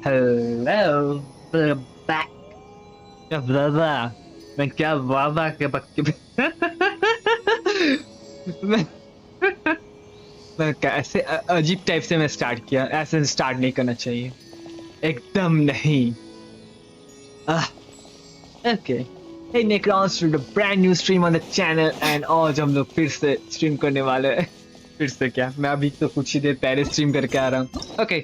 Hello back. क्या वाह, मैं क्या वाह के बक्के मैं मैं कैसे अजीब टाइप से मैं स्टार्ट किया, ऐसे स्टार्ट नहीं करना चाहिए, एकदम नहीं। Okay, hey necrons to the brand new stream on the channel and आज हम लोग फिर से स्ट्रीम करने वाले हैं। फिर से क्या, मैं अभी तो कुछ ही देर पहले स्ट्रीम करके आ रहा हूँ। ओके,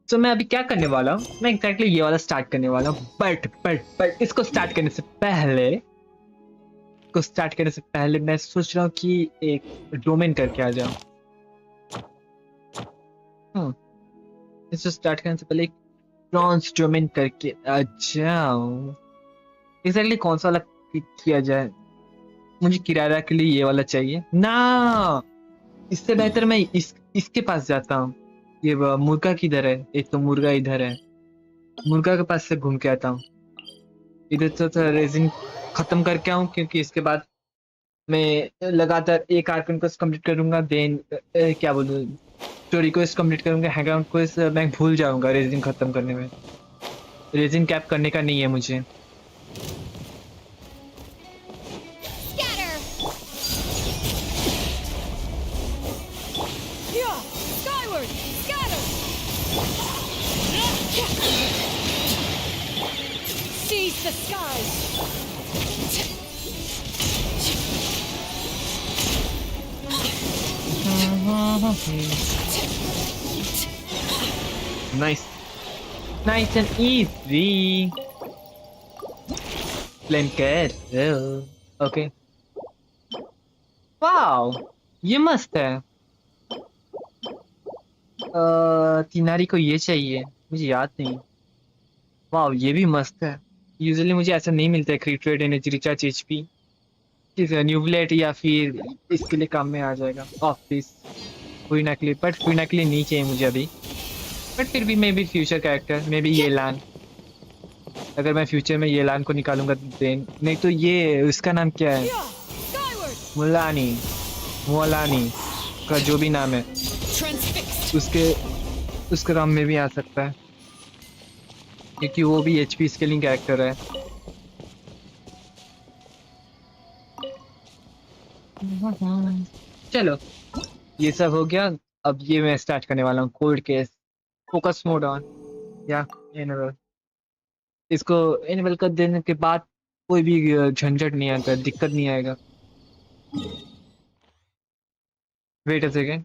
तो मैं अभी क्या करने वाला हूँ, मैं एग्जैक्टली ये वाला स्टार्ट करने वाला हूँ, बट इसको स्टार्ट करने से पहले मैं सोच रहा हूँ कि एक डोमेन करके आ जाऊँ। इसको स्टार्ट करने से पहले एक ब्रॉन्ज डोमेन करके आ जाऊँ। एग्जैक्टली कौन सा वाला किया जाए? मुझे किराया के लिए ये वाला चाहिए ना। इससे बेहतर मैं इसके पास जाता हूँ। ये मुर्गा किधर है? एक तो मुर्गा इधर है, मुर्गा के पास से घूम के आता हूँ। इधर तो रेजिन खत्म करके आऊँ, क्योंकि इसके बाद मैं लगातार एक आर्कन क्वेस्ट कंप्लीट करूंगा, देन क्या बोलूं, स्टोरी क्वेस्ट कंप्लीट करूंगा, हैंगआउट क्वेस्ट मैं भूल जाऊंगा रेजिन खत्म करने में। रेजिन कैप करने का नहीं है मुझे। Seize the skies. Nice and easy. Plain castle. Okay. Wow, ये मस्त है। तिनारी को ये चाहिए, मुझे याद नहीं। वाओ, ये भी मस्त है। यूजुअली मुझे ऐसा नहीं मिलता है, क्रिएट एनर्जी रिचार्ज एचपी न्यूब्लेट, या फिर इसके लिए काम में आ जाएगा ऑफिस फुइनाकली, बट फुइनाकली नहीं चाहिए मुझे अभी। बट फिर भी may be future character, may be ये लान, अगर मैं फ्यूचर में ये लान को निकालूंगा देन। नहीं तो ये उसका नाम क्या है, मुलानी मुलानी का जो भी नाम है, उसके उसका नाम में भी आ सकता है, क्योंकि वो भी एचपी स्केलिंग कैरेक्टर है। चलो, ये सब हो गया। अब ये मैं स्टार्ट करने वाला हूँ cold case, focus mode on या एनेबल। इसको एनेबल कर देने के बाद कोई भी झंझट नहीं आता, दिक्कत नहीं आएगा। वेट अ सेकेंड,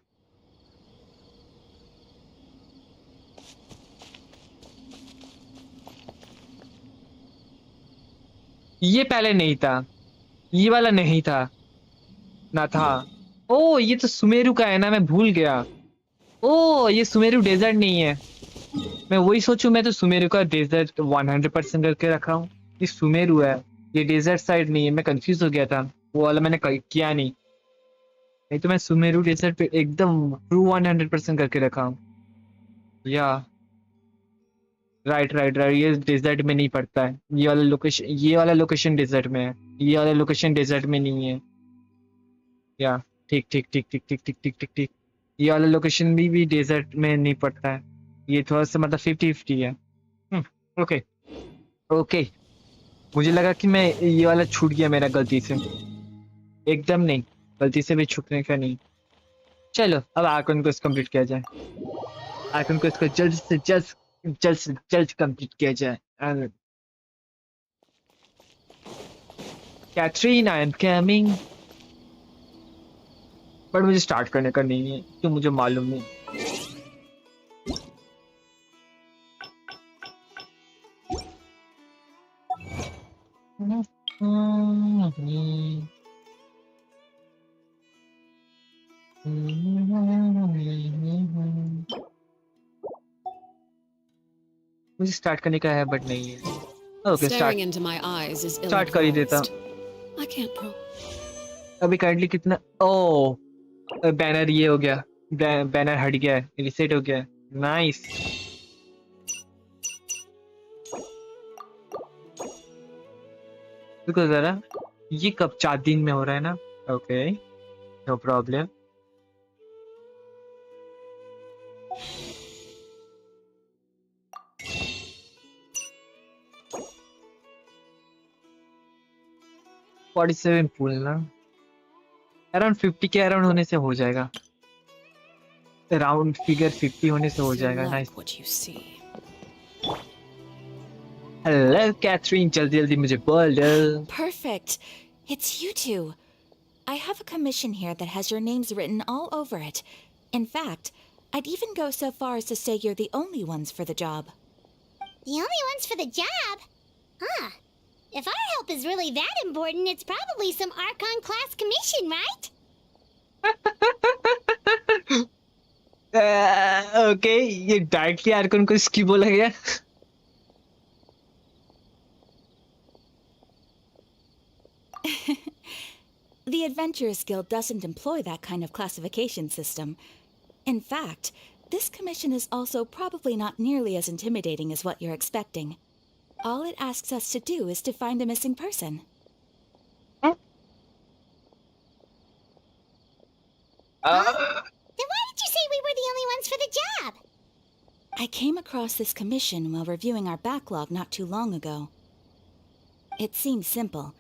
ये पहले नहीं था, ये वाला नहीं था ना था। ओ, ये तो सुमेरु का है ना, मैं भूल गया। ओ, ये सुमेरु डेजर्ट नहीं है। मैं वही सोचूं, मैं तो सुमेरु का डेजर्ट 100% करके रखा हूँ। ये सुमेरु है, ये डेजर्ट साइड नहीं है। मैं कंफ्यूज हो गया था, वो वाला मैंने किया नहीं। नहीं तो मैं सुमेरु डेजर्ट पे एकदम ट्रू 100% करके रखा हूँ। या राइट, ये डेजर्ट में नहीं पड़ता है। ये वाला लोकेशन डेजर्ट में है, ये वाला लोकेशन डेजर्ट में नहीं है। या ठीक। ये वाला लोकेशन भी डेजर्ट में नहीं पड़ता है। ये थोड़ा सा मतलब 50-50 है। ओके ओके, मुझे लगा कि मैं ये वाला छूट गया मेरा गलती से। एकदम नहीं, गलती से भी छूटने का नहीं। चलो, अब आइकन को कंप्लीट किया जाए। आइकन को इसको जल्द से जल्द कंप्लीट किया जाए। Catherine, I am coming. But मुझे स्टार्ट करने का नहीं है, तो मुझे मालूम नहीं। मुझे स्टार्ट करने का है बट नहीं है। ओके, स्टार्ट कर ही देता। अभी करंटली कितना? ओ, बैनर ये हो गया, बैनर हट गया है, रिसेट हो गया है। नाइस। रुको जरा, ये कब 4 दिन में हो रहा है ना? Okay, no problem. 47 पूल ना, अराउंड 50 के अराउंड होने से हो जाएगा, राउंड फिगर 50 होने से हो जाएगा। Nice. Select what you see. Hello Catherine, जल्दी जल्दी मुझे बोल दो। Perfect. It's you two. I have a commission here that has your names written all over it. In fact, I'd even go so far as to say you're the only ones for the job. The only ones for the job? Huh. If our help is really that important, it's probably some Archon class commission, right? Okay, ये directly Arkan को इसकी बोला गया। The Adventurers Guild doesn't employ that kind of classification system. In fact, this commission is also probably not nearly as intimidating as what you're expecting. All it asks us to do is to find a missing person. Then why did you say we were the only ones for the job? I came across this commission while reviewing our backlog not too long ago. It seems simple,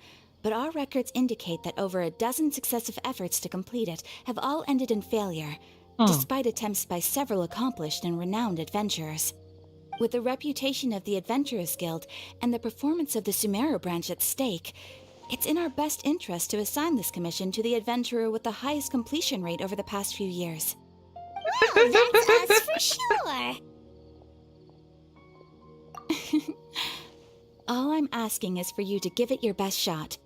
but our records indicate that over a dozen successive efforts to complete it have all ended in failure, despite attempts by several accomplished and renowned adventurers. With the reputation of the Adventurers Guild and the performance of the Sumeru branch at stake, it's in our best interest to assign this commission to the adventurer with the highest completion rate over the past few years. Well, that's us for sure. All I'm asking is for you to give it your best shot.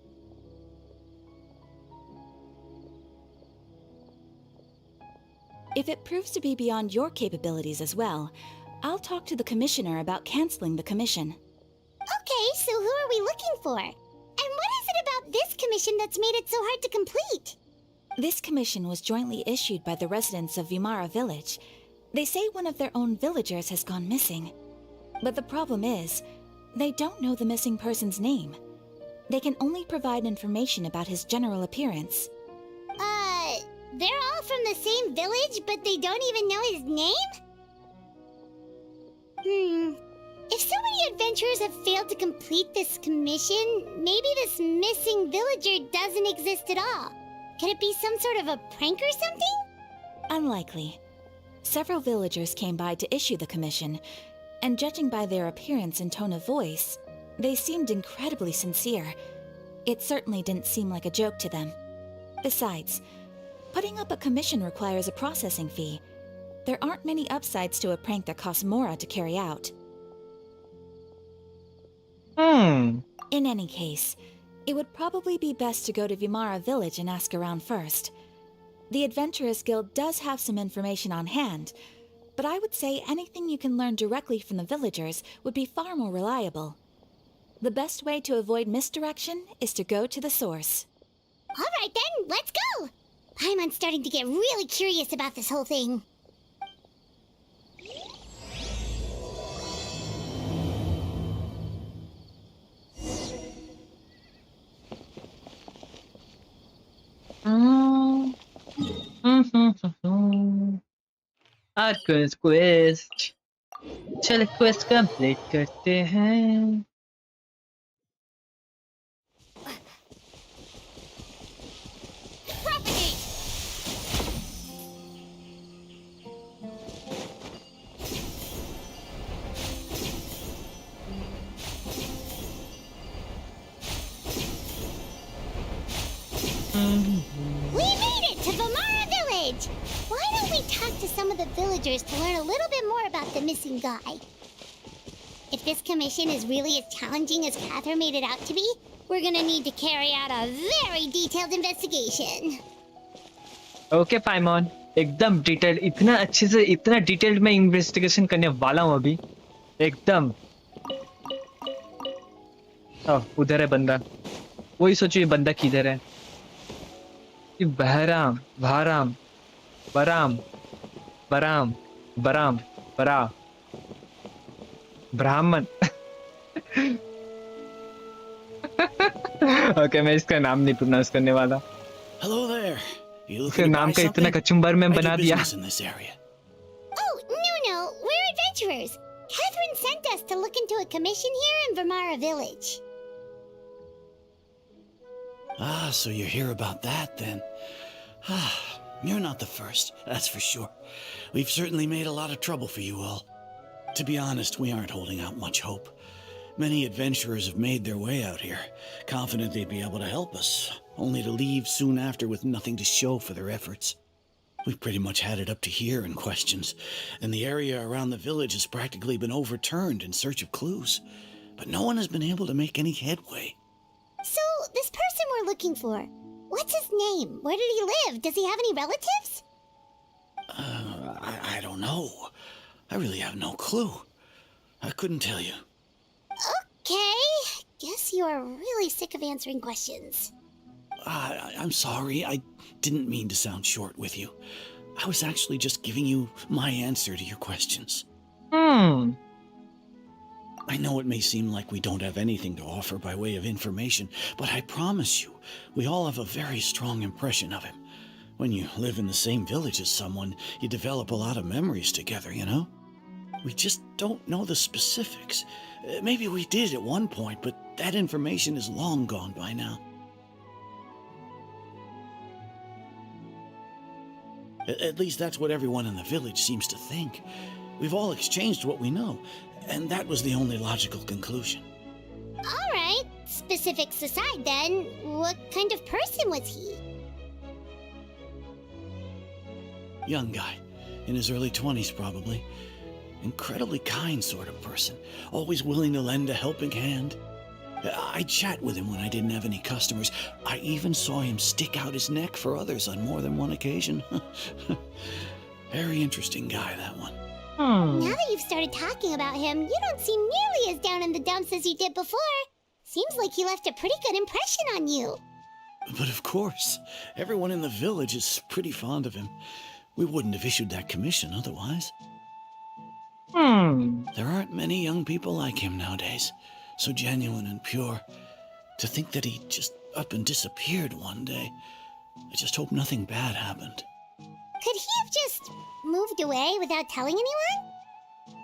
If it proves to be beyond your capabilities as well, I'll talk to the commissioner about canceling the commission. Okay, so who are we looking for? And what is it about this commission that's made it so hard to complete? This commission was jointly issued by the residents of Vimara village. They say one of their own villagers has gone missing. But the problem is, they don't know the missing person's name. They can only provide information about his general appearance. They're all from the same village, but they don't even know his name? If so many adventurers have failed to complete this commission, maybe this missing villager doesn't exist at all. Could it be some sort of a prank or something? Unlikely. Several villagers came by to issue the commission, and judging by their appearance and tone of voice, they seemed incredibly sincere. It certainly didn't seem like a joke to them. Besides, putting up a commission requires a processing fee. There aren't many upsides to a prank that costs Mora to carry out. In any case, it would probably be best to go to Vimara village and ask around first. The Adventurers Guild does have some information on hand, but I would say anything you can learn directly from the villagers would be far more reliable. The best way to avoid misdirection is to go to the source. All right then, let's go! Paimon's starting to get really curious about this whole thing. Archons quest, चल quest complete करते हैं। We made it to Vimara village! Why don't we talk to some of the villagers to learn a little bit more about the missing guy? If this commission is really as challenging as Catherine made it out to be, we're gonna need to carry out a very detailed investigation. Okay Paimon, एकदम detailed, इतना अच्छे से, इतना detailed मैं investigation करने वाला हूँ अभी, एकदम। उधर है बंदा, वही सोचो ये बंदा किधर है। ये बहराम, भाराम, बराम, बराम, बराम, बरा, ब्राह्मण। ओके, मैं इसका नाम नहीं प्रोनाउंस करने वाला। Hello there. You उसके looking to नाम buy का इतना something? कचुम्बर में I do बना दिया। business in this area. Oh, no, we're adventurers. Catherine sent us to look into a commission here in Vimara village. Ah, so you hear about that then? Ah, you're not the first, that's for sure. We've certainly made a lot of trouble for you all. To be honest, we aren't holding out much hope. Many adventurers have made their way out here, confident they'd be able to help us, only to leave soon after with nothing to show for their efforts. We've pretty much had it up to here in questions, and the area around the village has practically been overturned in search of clues. But no one has been able to make any headway. So, this person we're looking for, what's his name? Where did he live? Does he have any relatives? I don't know. I really have no clue. I couldn't tell you. Okay, guess you are really sick of answering questions. I'm sorry. I didn't mean to sound short with you. I was actually just giving you my answer to your questions. I know it may seem like we don't have anything to offer by way of information, but I promise you, we all have a very strong impression of him. When you live in the same village as someone, you develop a lot of memories together, you know? We just don't know the specifics. Maybe we did at one point, but that information is long gone by now. At least that's what everyone in the village seems to think. We've all exchanged what we know, and that was the only logical conclusion. All right, specifics aside then, what kind of person was he? Young guy, in his early 20s probably. Incredibly kind sort of person, always willing to lend a helping hand. I'd chat with him when I didn't have any customers. I even saw him stick out his neck for others on more than one occasion. Very interesting guy, that one. Now that you've started talking about him, you don't seem nearly as down in the dumps as you did before. Seems like he left a pretty good impression on you. But of course, everyone in the village is pretty fond of him. We wouldn't have issued that commission otherwise. There aren't many young people like him nowadays, so genuine and pure. To think that he just up and disappeared one day. I just hope nothing bad happened. Could he have just moved away without telling anyone?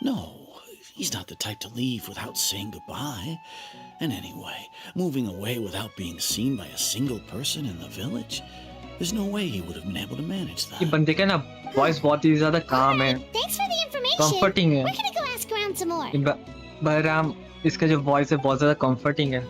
No, he's not the type to leave without saying goodbye. And anyway, moving away without being seen by a single person in the village, there's no way he would have been able to manage ये that. बंदे का ना voice बहुत ही ज्यादा काम है, Thanks for the information. Comforting है। We're gonna go ask around some more. Bahram इसका जो वॉइस है बहुत ज्यादा कंफर्टिंग है।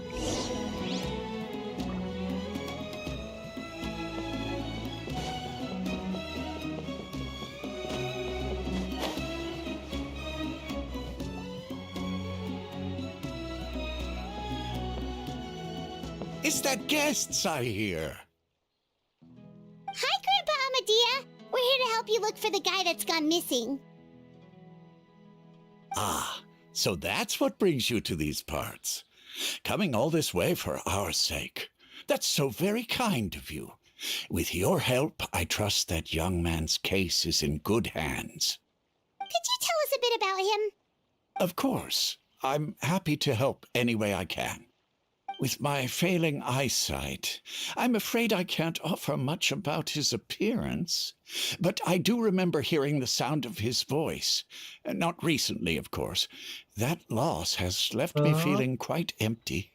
Is that guests I hear? Hi, Grandpa Amadea. We're here to help you look for the guy that's gone missing. Ah, so that's what brings you to these parts. Coming all this way for our sake. That's so very kind of you. With your help, I trust that young man's case is in good hands. Could you tell us a bit about him? Of course. I'm happy to help any way I can. With my failing eyesight, I'm afraid I can't offer much about his appearance. But I do remember hearing the sound of his voice. Not recently, of course. That loss has left me feeling quite empty.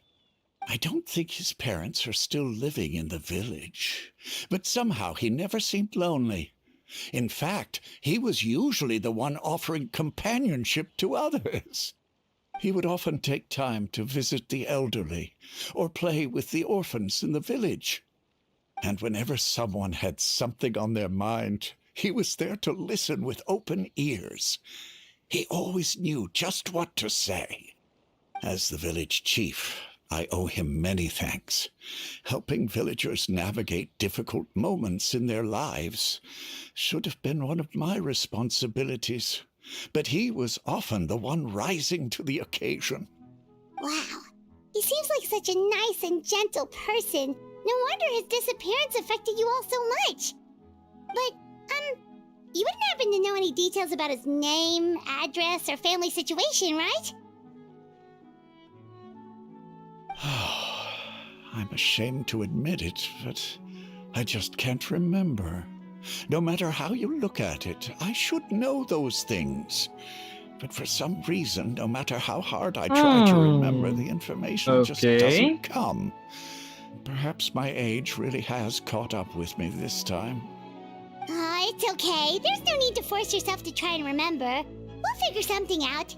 I don't think his parents are still living in the village. But somehow he never seemed lonely. In fact, he was usually the one offering companionship to others. He would often take time to visit the elderly or play with the orphans in the village. And whenever someone had something on their mind, he was there to listen with open ears. He always knew just what to say. As the village chief, I owe him many thanks. Helping villagers navigate difficult moments in their lives should have been one of my responsibilities. But he was often the one rising to the occasion. Wow. He seems like such a nice and gentle person. No wonder his disappearance affected you all so much. But, you wouldn't happen to know any details about his name, address, or family situation, right? I'm ashamed to admit it, but I just can't remember. No matter how you look at it, I should know those things. But for some reason, no matter how hard I try to remember, the information just doesn't come. Perhaps my age really has caught up with me this time. It's okay. There's no need to force yourself to try and remember. We'll figure something out.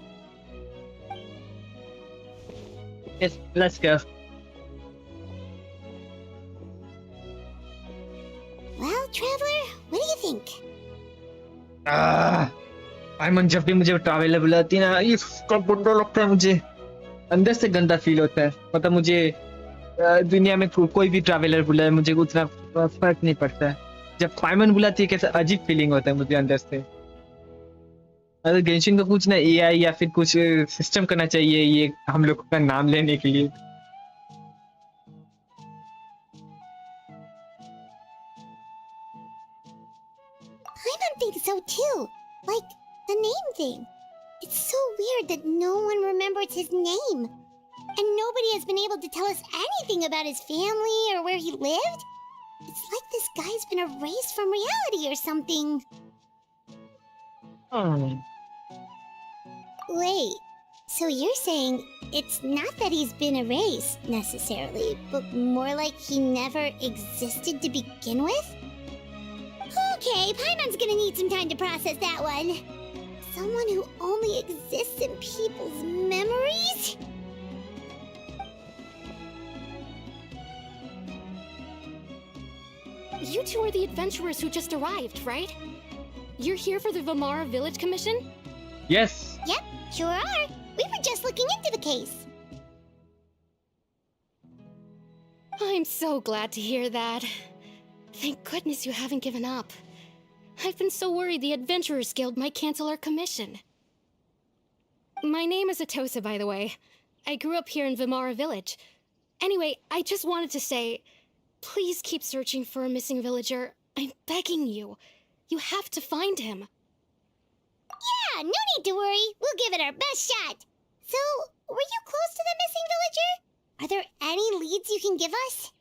Yes, let's go. Well, Traveler, what do you think? पाइमन जब भी मुझे traveller बुलाती है ना, ये इसका गंदा लगता है मुझे, अंदर से गंदा फील होता है। मतलब मुझे दुनिया में कोई भी ट्रैवलर बुलाए मुझे उतना फर्क नहीं पड़ता है। जब पाइमन बुलाती है कैसा अजीब फीलिंग होता है मुझे अंदर से। अगर गेंशिन का कुछ ना एआई या फिर कुछ सिस्टम करना चाहिए ये हम लोग का नाम लेने के लिए। Paimon thinks so too. Like, the name thing. It's so weird that no one remembers his name. And nobody has been able to tell us anything about his family or where he lived. It's like this guy's been erased from reality or something. Wait, so you're saying it's not that he's been erased, necessarily, but more like he never existed to begin with? Okay, Paimon's gonna need some time to process that one. Someone who only exists in people's memories? You two are the adventurers who just arrived, right? You're here for the Vamara Village Commission? Yes. Yep, sure are. We were just looking into the case. I'm so glad to hear that. Thank goodness you haven't given up. I've been so worried the Adventurers Guild might cancel our commission. My name is Atosa, by the way. I grew up here in Vamara Village. Anyway, I just wanted to say, please keep searching for a missing villager. I'm begging you. You have to find him. Yeah, no need to worry. We'll give it our best shot. So, were you close to the missing villager? Are there any leads you can give us?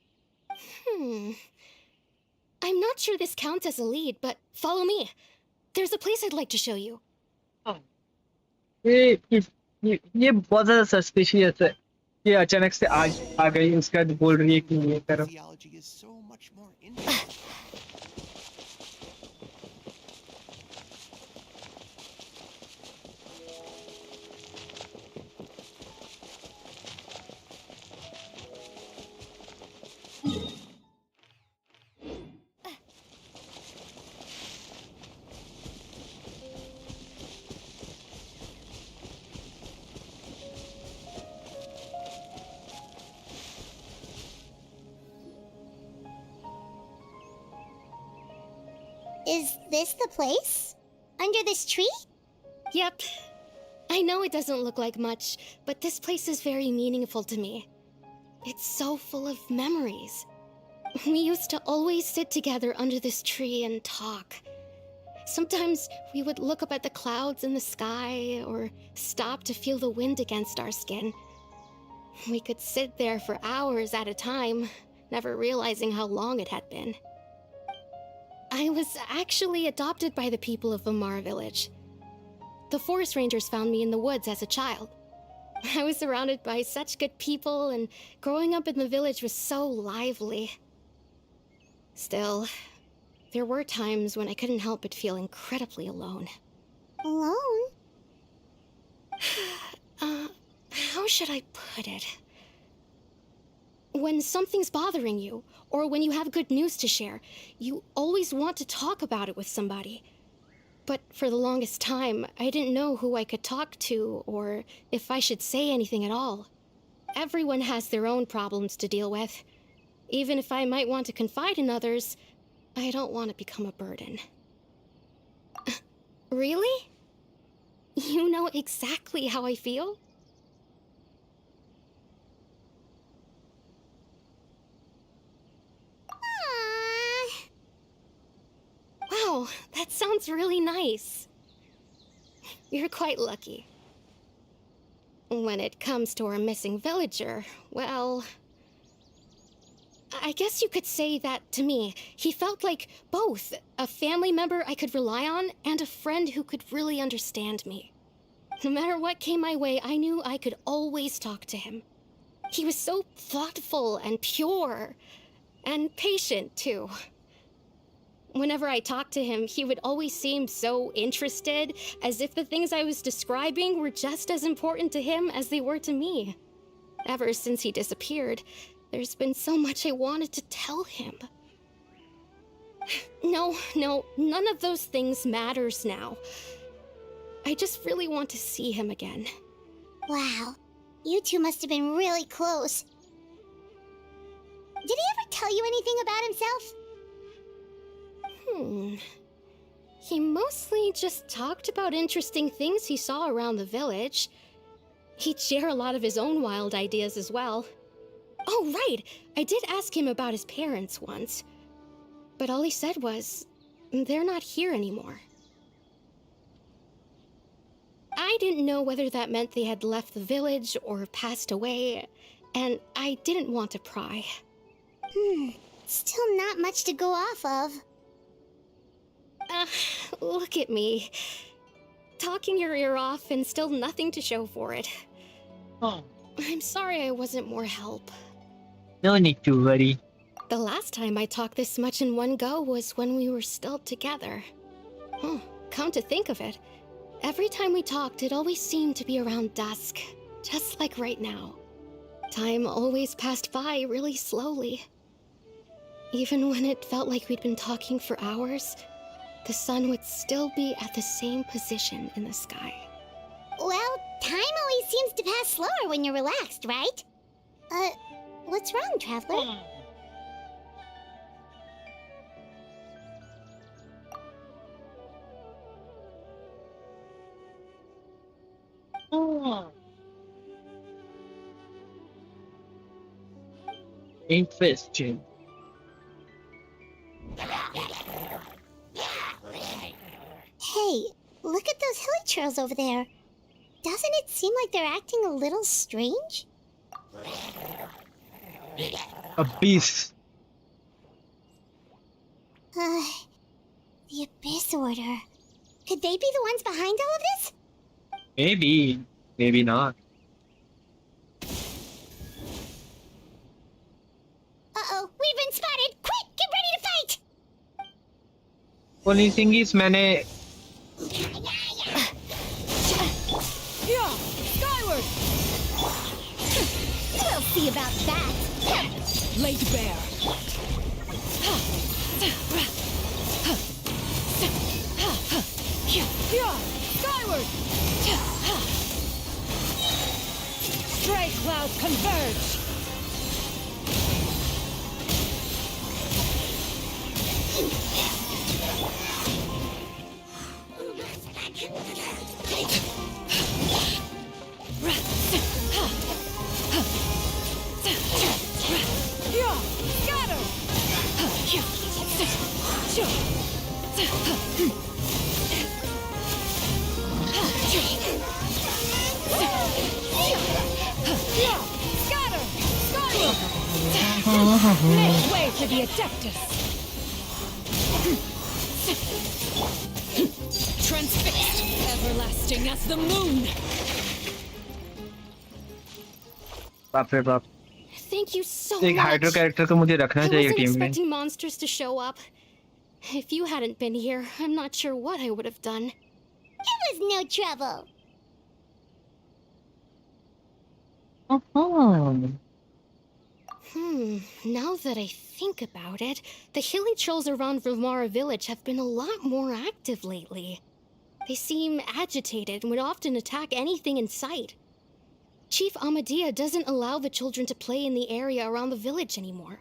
I'm not sure this counts as a lead, but follow me. There's a place I'd like to show you. ये बहुत ज़्यादा suspicious है। ये अचानक से आज आ गई उसका बोल रही है कि ये करो। Physiology is so much more interesting. Is this the place? Under this tree? Yep. I know it doesn't look like much, but this place is very meaningful to me. It's so full of memories. We used to always sit together under this tree and talk. Sometimes we would look up at the clouds in the sky or stop to feel the wind against our skin. We could sit there for hours at a time, never realizing how long it had been. I was actually adopted by the people of Vamara Village. The forest rangers found me in the woods as a child. I was surrounded by such good people, and growing up in the village was so lively. Still, there were times when I couldn't help but feel incredibly alone. Alone? How should I put it? When something's bothering you, or when you have good news to share, you always want to talk about it with somebody. But for the longest time, I didn't know who I could talk to, or if I should say anything at all. Everyone has their own problems to deal with. Even if I might want to confide in others, I don't want to become a burden. Really? You know exactly how I feel? Aww. Wow, that sounds really nice. You're quite lucky. When it comes to our missing villager, well, I guess you could say that to me. He felt like both a family member I could rely on and a friend who could really understand me. No matter what came my way, I knew I could always talk to him. He was so thoughtful and pure, and patient too. Whenever I talked to him, he would always seem so interested, as if the things I was describing were just as important to him as they were to me. Ever since he disappeared, there's been so much I wanted to tell him. No, none of those things matters now. I just really want to see him again. Wow, you two must have been really close. Did he ever tell you anything about himself? He mostly just talked about interesting things he saw around the village. He'd share a lot of his own wild ideas as well. Oh, right! I did ask him about his parents once. But all he said was, they're not here anymore. I didn't know whether that meant they had left the village or passed away, and I didn't want to pry. Still not much to go off of. Look at me. Talking your ear off and still nothing to show for it. Oh, I'm sorry I wasn't more help. no need to worry. The last time I talked this much in one go was when we were still together. Come to think of it, every time we talked, it always seemed to be around dusk, just like right now. Time always passed by really slowly. Even when it felt like we'd been talking for hours, the sun would still be at the same position in the sky. Well, time always seems to pass slower when you're relaxed, right? What's wrong, Traveler? Interesting. Hey, look at those hilly churls over there. Doesn't it seem like they're acting a little strange? A beast. The Abyss Order. Could they be the ones behind all of this? Maybe. Maybe not. Uh-oh, we've been spotted! Quick, get ready to fight! Only thing is, मैंने Yeah! Skyward! We'll see about that. Laid bare. Yeah! Skyward! Stray clouds converge! Yeah! Scatter! Yeah! Scatter! Skyward! Make way for the Adeptus! Transfixed! Everlasting as the moon! बाप रे बाप. Thank you so एक much. Hydro character तो मुझे रखना I चाहिए wasn't team में. expecting monsters to show up. If you hadn't been here, I'm not sure what I would have done. It was no trouble. Now that I think about it, the hilly trolls around Vilmara village have been a lot more active lately. They seem agitated and would often attack anything in sight. Chief Amadea doesn't allow the children to play in the area around the village anymore.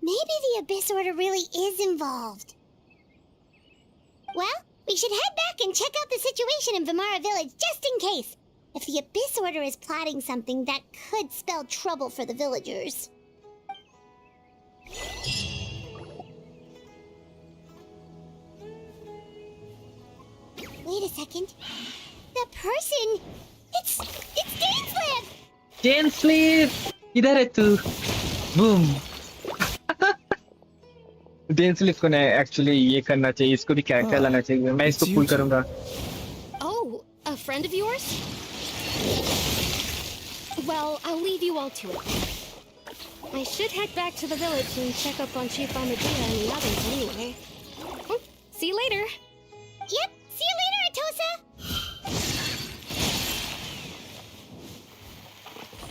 Maybe the Abyss Order really is involved. Well, we should head back and check out the situation in Vilmara village just in case. If the Abyss Order is plotting something that could spell trouble for the villagers. Wait a second. The person... It's Genshin! Genshin! इधर है तू. Boom. Genshin को ने actually ये करना चाहिए. इसको भी कैरेक्टर लाना चाहिए. मैं इसको पुल करूँगा. Oh, a friend of yours? Well, I'll leave you all to it. I should head back to the village and check up on Chief Armadillo and the others anyway. See you later. Yep, see you later, Atosa!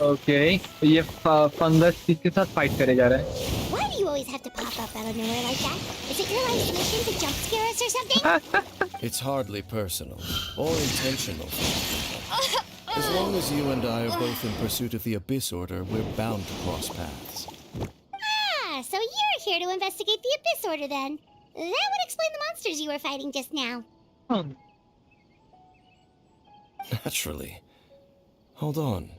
Okay ये fungus किसके साथ fight करे जा रहा है? Why do you always have to pop up out of nowhere like that? Is it your life's mission to jump scare us or something? It's hardly personal or intentional. As long as you and I are both in pursuit of the Abyss Order, we're bound to cross paths. Ah, so you're here to investigate the Abyss Order then. That would explain the monsters you were fighting just now. Naturally. Hold on.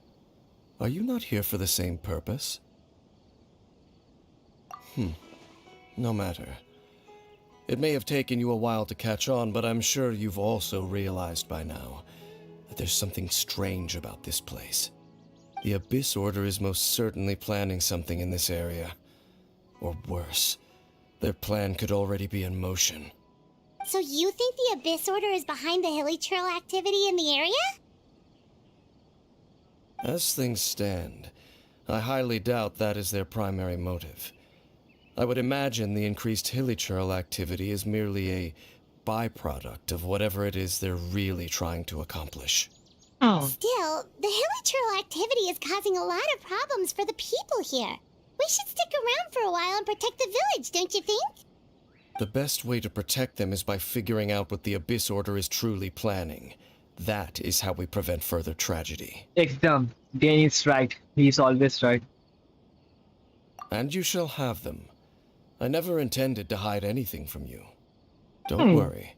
Are you not here for the same purpose? No matter. It may have taken you a while to catch on, but I'm sure you've also realized by now that there's something strange about this place. The Abyss Order is most certainly planning something in this area. Or worse, their plan could already be in motion. So you think the Abyss Order is behind the hilly trail activity in the area? As things stand, I highly doubt that is their primary motive. I would imagine the increased hilly trail activity is merely a byproduct of whatever it is they're really trying to accomplish. Still, the hilly trail activity is causing a lot of problems for the people here. We should stick around for a while and protect the village, don't you think? The best way to protect them is by figuring out what the Abyss Order is truly planning. That is how we prevent further tragedy. एकदम Danny is right. He is always right. And you shall have them. I never intended to hide anything from you. Don't worry.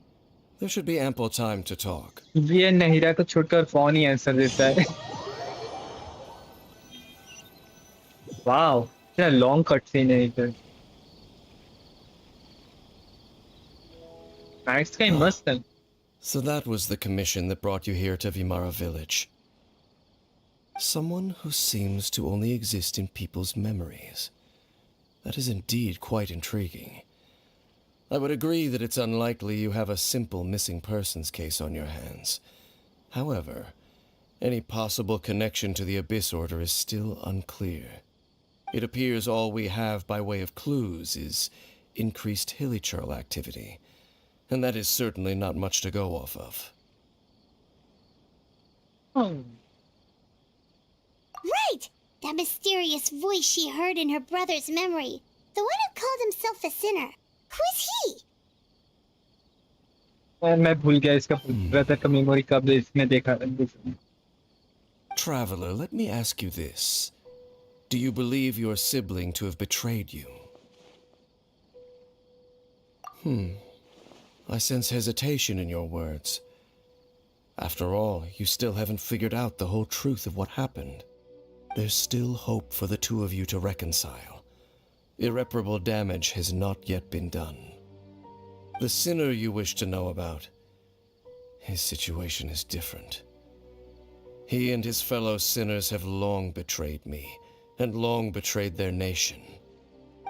There should be ample time to talk. ये नहीरा को छोड़कर कौन ही answer देता है? Wow, क्या long cut scene है इधर. Nice guy मस्त है. So that was the commission that brought you here to Vimara village. Someone who seems to only exist in people's memories. That is indeed quite intriguing. I would agree that it's unlikely you have a simple missing persons case on your hands. However, any possible connection to the Abyss Order is still unclear. It appears all we have by way of clues is increased hilly trail activity, and that is certainly not much to go off of. Right! That mysterious voice she heard in her brother's memory. The one who called himself a sinner. Who is he? मैं भूल गया इसका brother का memory कब इसने देखा. Traveler, let me ask you this. Do you believe your sibling to have betrayed you? I sense hesitation in your words. After all, you still haven't figured out the whole truth of what happened. There's still hope for the two of you to reconcile. Irreparable damage has not yet been done. The sinner you wish to know about, his situation is different. He and his fellow sinners have long betrayed me, and long betrayed their nation.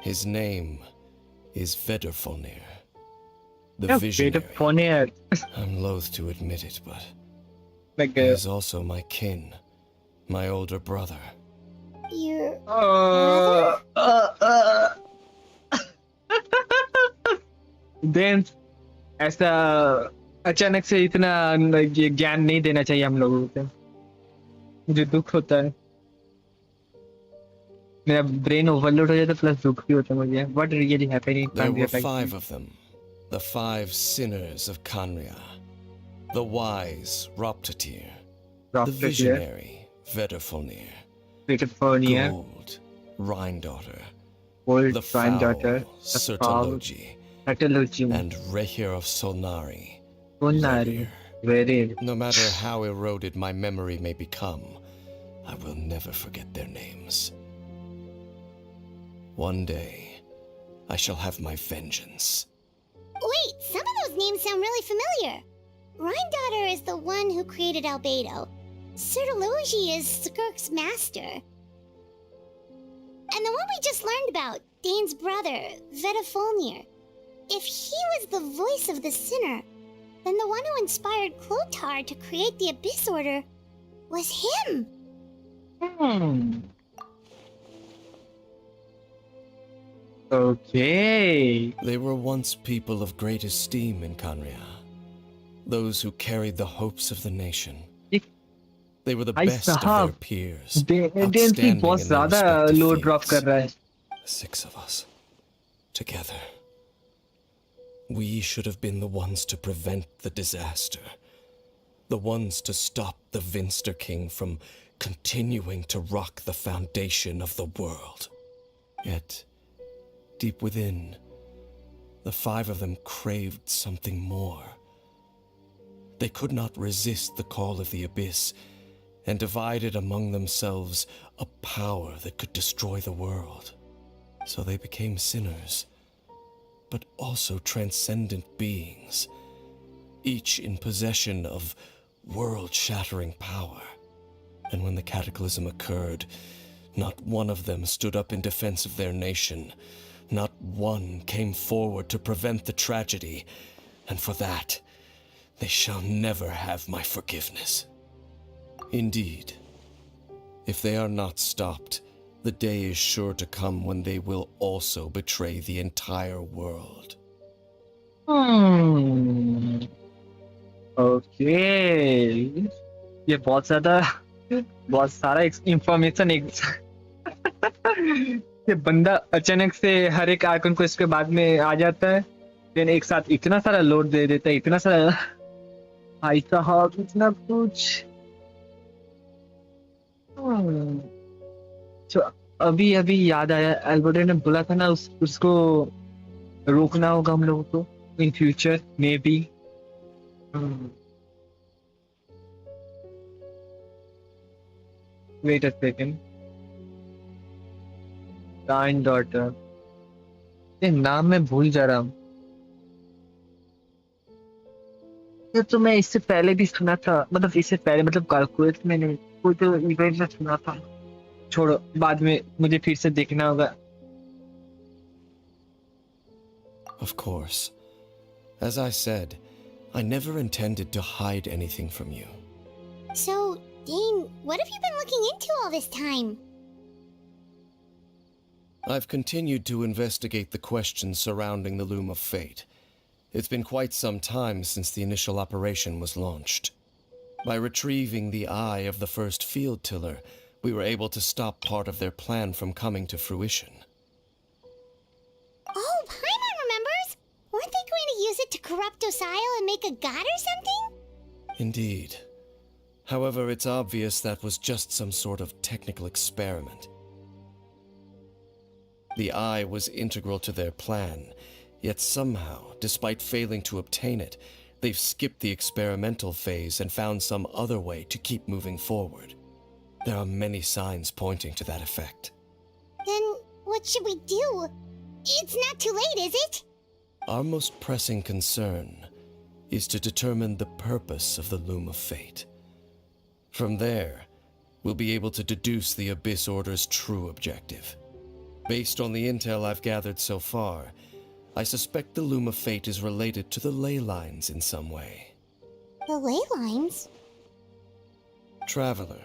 His name is Vedderfolnir. The visionary. I'm loath to admit it, but he is also my kin, my older brother. Your Then ऐसा अचानक से इतना ये ज्ञान नहीं देना चाहिए हम लोगों को. मुझे दुख होता है. मेरा ब्रेन ओवरलोड हो जाता है प्लस दुख भी होता है मुझे. What really happened? There were 5 of them. The 5 sinners of Kanria. The wise Roptatir. The visionary Vedderfolnir. Gold Rhindaughter. The foul Sertologi. And Rehir of Solnari. No matter how eroded my memory may become, I will never forget their names. One day, I shall have my vengeance. Wait, some of those names sound really familiar. Rhindaughter is the one who created Albedo. Sertologi is Skirk's master. And the one we just learned about, Dane's brother, Vedderfolnir. If he was the voice of the sinner, then the one who inspired Clotar to create the Abyss Order was him. Hmm. Okay. They were once people of great esteem in Kanria, those who carried the hopes of the nation. एक They were the भाई best of their साहब peers, डेंसी outstanding बहुत in their ज्यादा respective लो drop कर fields. रहा है. The 6 of us, together. We should have been the ones to prevent the disaster. The ones to stop the Vinster King from continuing to rock the foundation of the world. Yet, deep within, the 5 of them craved something more. They could not resist the call of the Abyss, and divided among themselves a power that could destroy the world. So they became sinners, but also transcendent beings, each in possession of world-shattering power. And when the cataclysm occurred, not one of them stood up in defense of their nation. Not one came forward to prevent the tragedy, and for that, they shall never have my forgiveness. Indeed, if they are not stopped, the day is sure to come when they will also betray the entire world. Hmm. Okay. ये बहुत सारा information एक ये बंदा अचानक से हर एक icon को इसके बाद में आ जाता है, फिर एक साथ इतना सारा लोड दे देता है, इतना सारा भाई साहब इतना कुछ. Hmm. तो अभी अभी याद आया, एल्बर्टो ने बोला था ना उसको रोकना होगा हम लोगों को in future maybe. Wait a second. Kind daughter, ये नाम मैं भूल जा रहा हूँ. ये तो मैं इससे पहले भी सुना था, मतलब इससे पहले मतलब कैलकुलेट मैंने कोई तो इवेंट में सुना था. छोड़ो, बाद में मुझे फिर से देखना होगा. Of course. As I said, I never intended to hide anything from you. So, Dane, what have you been looking into all this time? I've continued to investigate the questions surrounding the Loom of Fate. It's been quite some time since the initial operation was launched. By retrieving the eye of the first field tiller, we were able to stop part of their plan from coming to fruition. Oh, Paimon remembers! Weren't they going to use it to corrupt Osile and make a god or something? Indeed. However, it's obvious that was just some sort of technical experiment. The eye was integral to their plan, yet somehow, despite failing to obtain it, they've skipped the experimental phase and found some other way to keep moving forward. There are many signs pointing to that effect. Then, what should we do? It's not too late, is it? Our most pressing concern is to determine the purpose of the Loom of Fate. From there, we'll be able to deduce the Abyss Order's true objective. Based on the intel I've gathered so far, I suspect the Loom of Fate is related to the ley lines in some way. The ley lines? Traveler,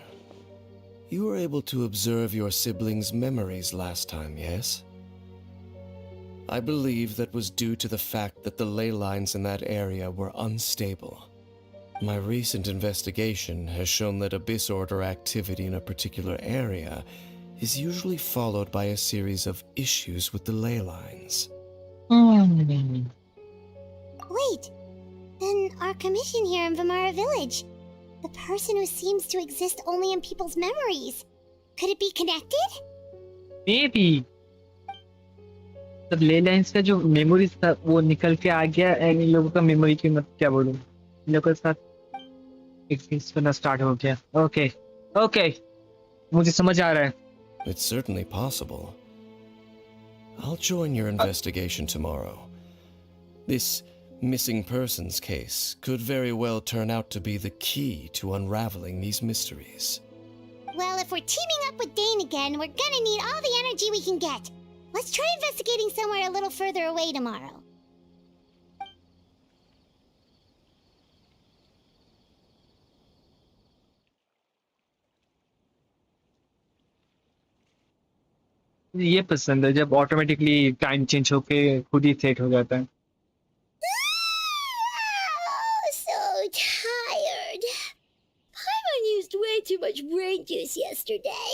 you were able to observe your siblings' memories last time, yes? I believe that was due to the fact that the ley lines in that area were unstable. My recent investigation has shown that Abyss Order activity in a particular area is usually followed by a series of issues with the ley lines. Wait, then our commission here in Vamara Village, the person who seems to exist only in people's memories, could it be connected? Maybe. तब ले lines का जो memories था वो निकल के आ गया, and in लोगों का मेमोरी की मत क्या बोलूं, इन लोगों के साथ एक्सपीरियंस करना स्टार्ट हो गया. ओके ओके, मुझे समझ आ रहा है. It's certainly possible. I'll join your investigation tomorrow. This missing persons case could very well turn out to be the key to unraveling these mysteries. Well, if we're teaming up with Dane again, we're gonna need all the energy we can get. Let's try investigating somewhere a little further away tomorrow. ये पसंद है जब automatically time change होके खुद ही set हो जाता है। Oh, so tired. Paimon used way too much brain juice yesterday.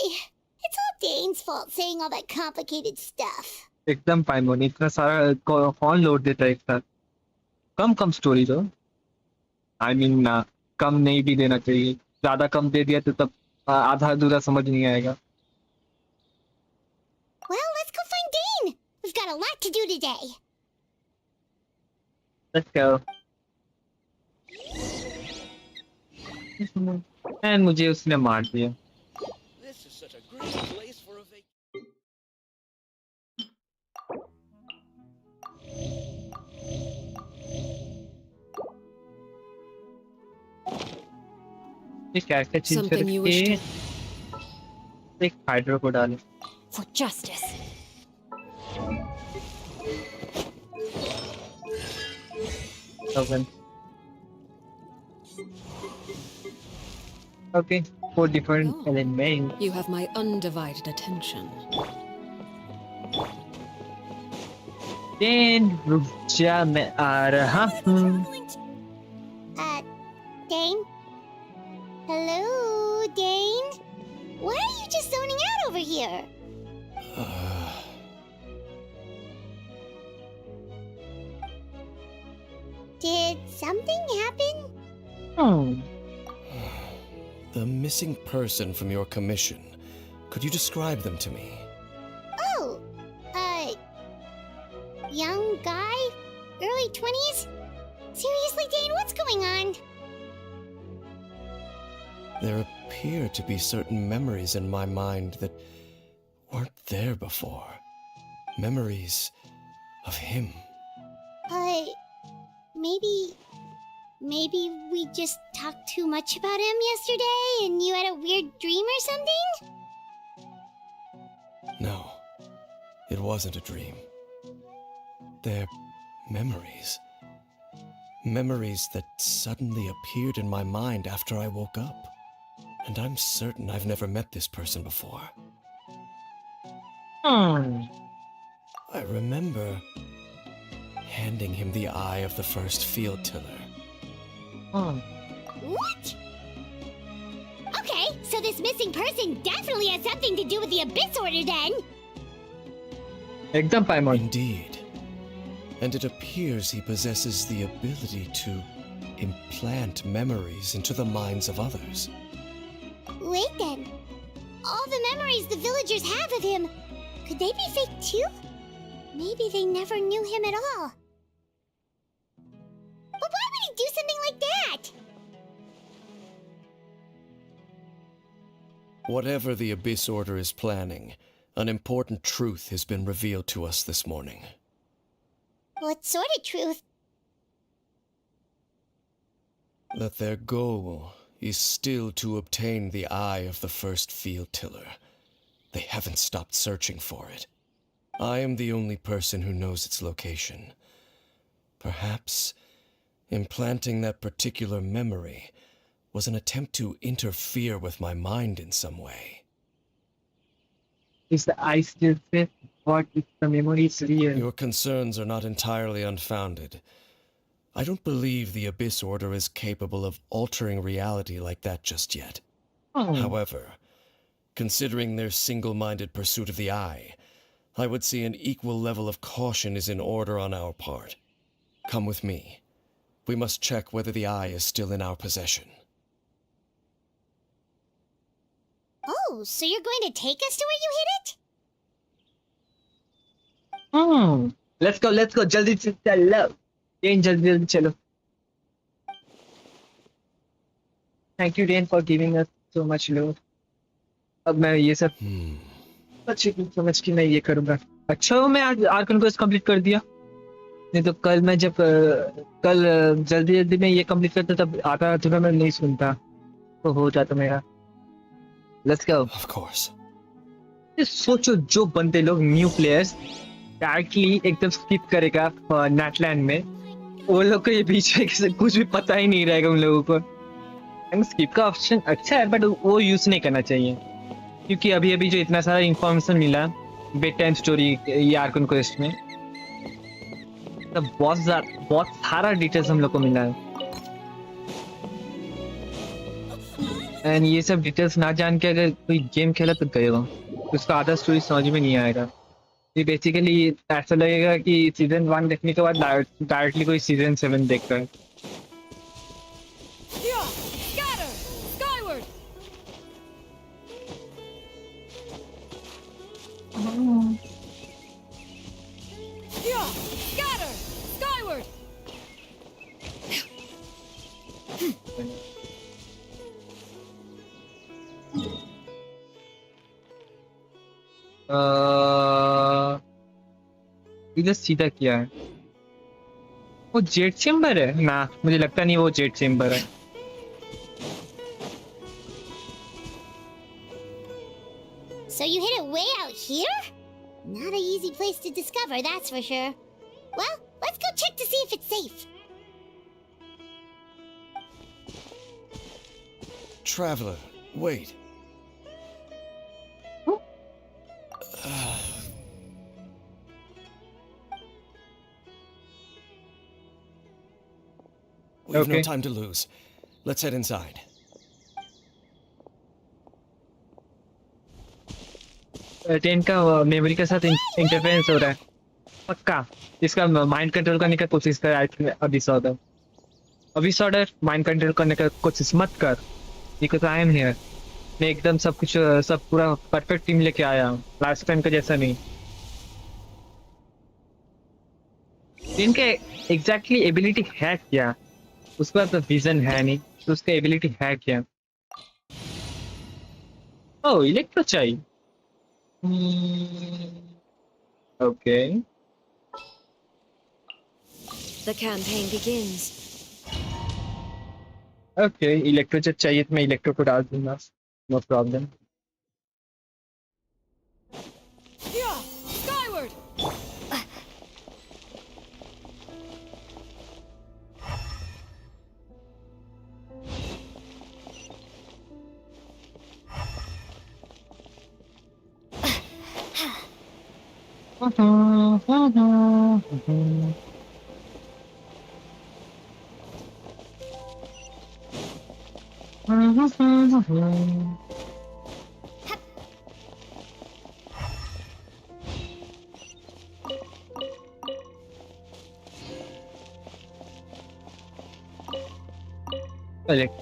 It's all Dane's fault saying all that complicated stuff. एकदम पाइमोन इतना सारा कौन लोड देता है एक साथ? कम कम स्टोरी दो। आई मीन ना, कम नहीं भी देना चाहिए। ज्यादा कम दे दिया तो तब आधा अधूरा समझ नहीं आएगा। Well, let's go find Dane. We've got a lot to do today. Let's go. And मुझे उसने मार दिया। This is such a great place for a vacation. ये character change Something you wish करके एक हाइड्रो को डाले। For justice. Okay, 4 different Oh. elements. You have my undivided attention. Then रुक जा मैं आ रहा हूँ। Dane? Hello, Dane? Why are you just zoning out over here? Did something happen? Hmm. The missing person from your commission. Could you describe them to me? Oh, young guy? Early 20s? Seriously, Dane, what's going on? There appear to be certain memories in my mind that weren't there before. Memories of him. Maybe we just talked too much about him yesterday and you had a weird dream or something? No, it wasn't a dream. They're memories. Memories that suddenly appeared in my mind after I woke up. And I'm certain I've never met this person before. I remember handing him the eye of the first field tiller. What? Okay, so this missing person definitely has something to do with the Abyss Order then. एकदम पाइमोन। Indeed. And it appears he possesses the ability to implant memories into the minds of others. Wait then. All the memories the villagers have of him, could they be fake too? Maybe they never knew him at all. But why would he do something like that? Whatever the Abyss Order is planning, an important truth has been revealed to us this morning. What sort of truth? That their goal is still to obtain the eye of the first field tiller. They haven't stopped searching for it. I am the only person who knows its location. Perhaps implanting that particular memory was an attempt to interfere with my mind in some way. Is the eye still fit? What if the memory is real? Your concerns are not entirely unfounded. I don't believe the Abyss Order is capable of altering reality like that just yet. However, considering their single-minded pursuit of the eye, I would say an equal level of caution is in order on our part. Come with me. We must check whether the eye is still in our possession. Oh, so you're going to take us to where you hid it? Let's go, जल्दी से चलो। Dane, जल्दी चलो। Thank you, Dane, for giving us so much love. अब मैं ये सब अच्छी समझ के मैं ये करूँगा। अच्छा मैं आज आर्कन क्वेस्ट कंप्लीट कर दिया। नहीं तो कल मैं जब कल जल्दी में ये कंप्लीट करता तब आता थोड़ा मैं नहीं सुनता तो हो जाता मेरा। Let's go. Of course. सोचो जो बंदे लोग न्यू प्लेयर्स डायरेक्टली एकदम स्किप करेगा नेटलैंड में, वो लोग को ये बीच में कुछ भी पता ही नहीं रहेगा उन लोगों को। स्किप का ऑप्शन अच्छा है बट वो यूज नहीं करना चाहिए क्योंकि अभी अभी जो इतना सारा इंफॉर्मेशन मिला बेड टाइम स्टोरी ये आर्कन क्वेस्ट में, तो बहुत सारा डिटेल्स हम लोग को मिला है। एंड ये सब डिटेल्स ना जान के अगर कोई गेम खेला तो गएगा, उसका आधा स्टोरी समझ में नहीं आएगा। ये बेसिकली ऐसा लगेगा कि सीजन 1 देखने के बाद डायरेक्टली कोई सीजन 7 देख रहा है। Scatter! Skyward! Scatter! Skyward! इधर सीधा किया है, वो जेट चेम्बर है ना? मुझे लगता नहीं वो जेट चेम्बर है। So you hid it way out here? Not an easy place to discover, that's for sure. Well, let's go check to see if it's safe. Traveler, wait. We have no Okay. time to lose. Let's head inside. Ten का memory के साथ interference हो रहा है पक्का। इसका mind control करने का कोशिश कर। आई थिंक अभी सॉर्डर माइंड कंट्रोल करने का कोशिश मत कर, बिकॉज आई एम हियर। मैं एकदम सब कुछ सब पूरा परफेक्ट टीम लेके आया हूँ, लास्ट टाइम का जैसा नहीं। इनके एग्जैक्टली एबिलिटी है क्या? उसका तो विजन है नहीं, तो उसका एबिलिटी है क्या? ओह, इलेक्ट्रो चाहिए। Okay, The campaign begins. Okay, electro जब चाहिए तो मैं इलेक्ट्रो को डाल दूंगा, no problem. Skyward!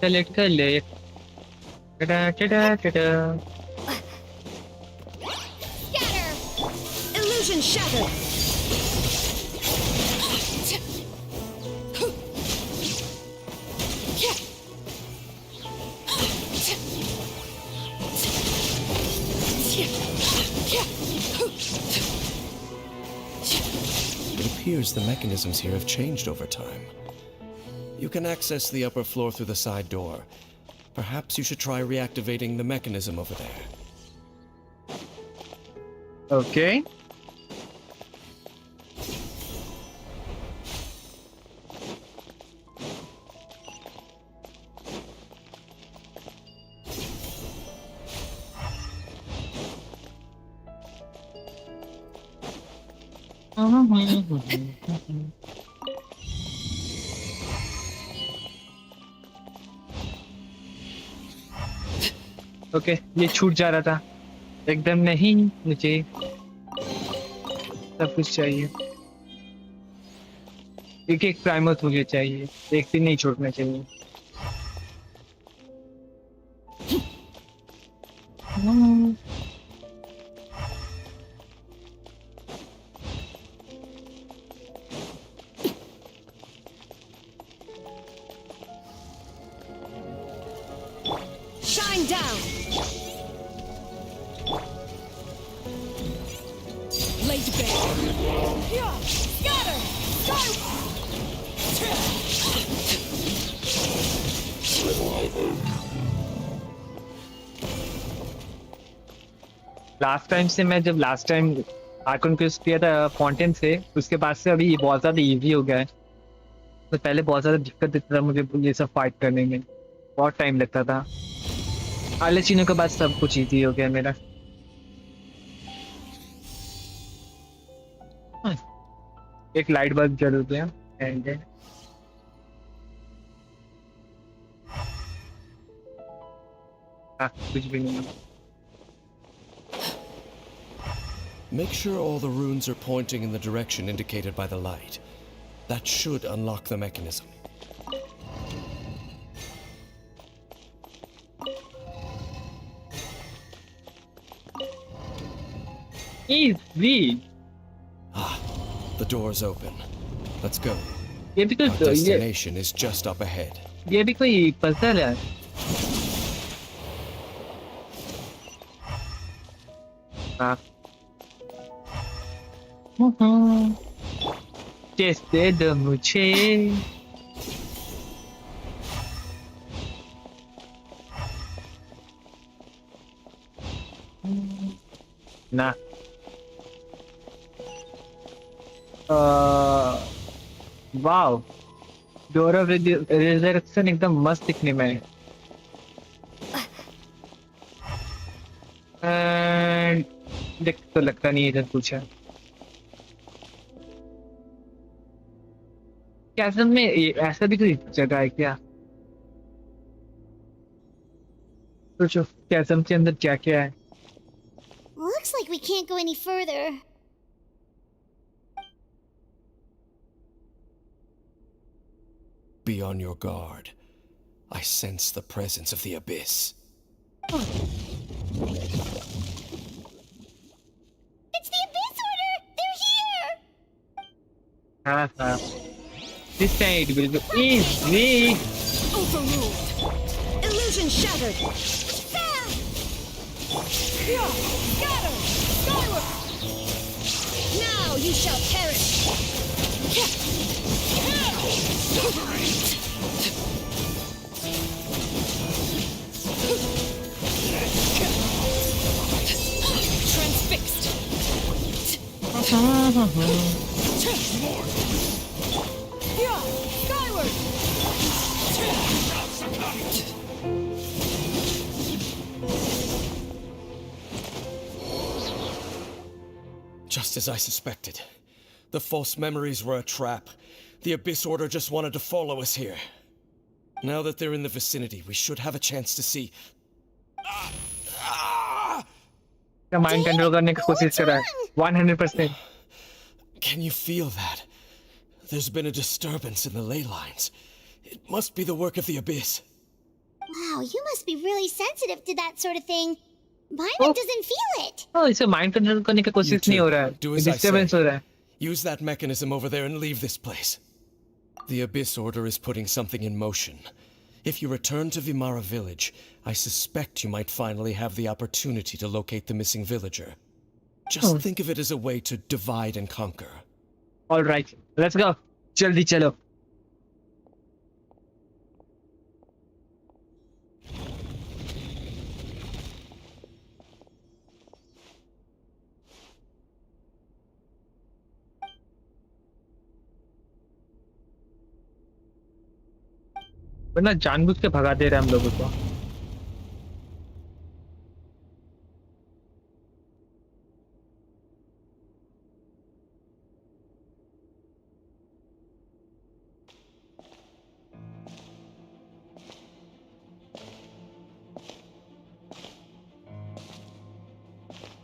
Collect. टडा टडा टडा। Scatter! Illusion shattered! It appears the mechanisms here have changed over time. You can access the upper floor through the side door. Perhaps you should try reactivating the mechanism over there. Okay, okay, ये छूट जा रहा था एकदम। नहीं, मुझे सब कुछ चाहिए। एक एक प्राइमर मुझे चाहिए, एक दिन नहीं छोड़ना चाहिए। Shine down! Laid bare! Scatter! Last time से मैं जब लास्ट टाइम आर्कन क्वेस्ट किया था फाउंटेन से, उसके बाद से अभी बहुत ज़्यादा इजी हो गया है। तो पहले बहुत ज़्यादा दिक्कत देता था मुझे ये सब फाइट करने में, बहुत टाइम लगता था। आले चीनों के बाद सब कुछ इजी हो गया मेरा। एक लाइट बल्ब जल गया एंड कुछ भी नहीं। Make sure all the runes are pointing in the direction indicated by the light. That should unlock the mechanism. Easy. The door's open. Let's go. ये भी Our तो destination is just up ahead. ये भी कोई puzzle है। हाँ। Test दे दो मुझे। ना। वाव। डोर ऑफ रिजर्वेशन एकदम मस्त दिखने में है। एंड देख तो लगता नहीं है इधर कुछ है। क्या असल में ऐसा भी कोई जगह है क्या? सोचो कैसम के अंदर क्या क्या है। Looks like we can't go any further. Be on your guard. I sense the presence of the abyss. It's the Abyss Order! They're here! हाँ हाँ। This time it will be easy. Overruled. Illusion shattered. Scatter! Skyward! Now you shall perish! Transfixed! Skyward! Just as I suspected. The false memories were a trap. The Abyss Order just wanted to follow us here. Now that they're in the vicinity, we should have a chance to see. क्या mind control करने की कोशिश कर रहा है 100%। Can you feel that? There's been a disturbance in the ley lines. It must be the work of the Abyss. Wow, you must be really sensitive to that sort of thing. Mine doesn't feel it. Oh, इसे mind control करने की You कोशिश नहीं too. हो रहा है। Do as I disturbance हो say. रहा है। Use that mechanism over there and leave this place. The Abyss Order is putting something in motion. If you return to Vimara village, I suspect you might finally have the opportunity to locate the missing villager. Just think of it as a way to divide and conquer. All right, let's go. जल्दी चलो। वरना जानबूझ के भगा दे रहे हैं हम लोगों को।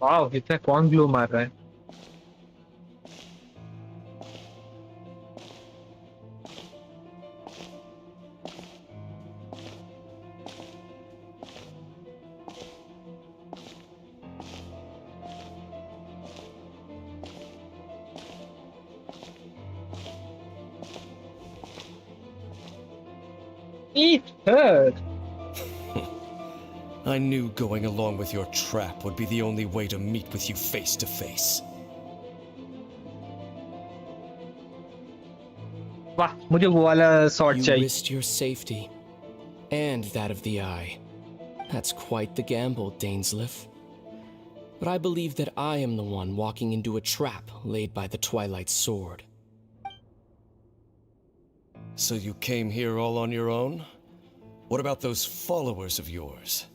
वाह, इतना कौन ग्लो मार रहा है? Eat her. I knew going along with your trap would be the only way to meet with you face to face. वाह, मुझे वो वाला शॉट You चाहिए। risked your safety and that of the Eye. That's quite the gamble, Dainsleif. But I believe that I am the one walking into a trap laid by the Twilight Sword. So you came here all on your own? What about those followers of yours?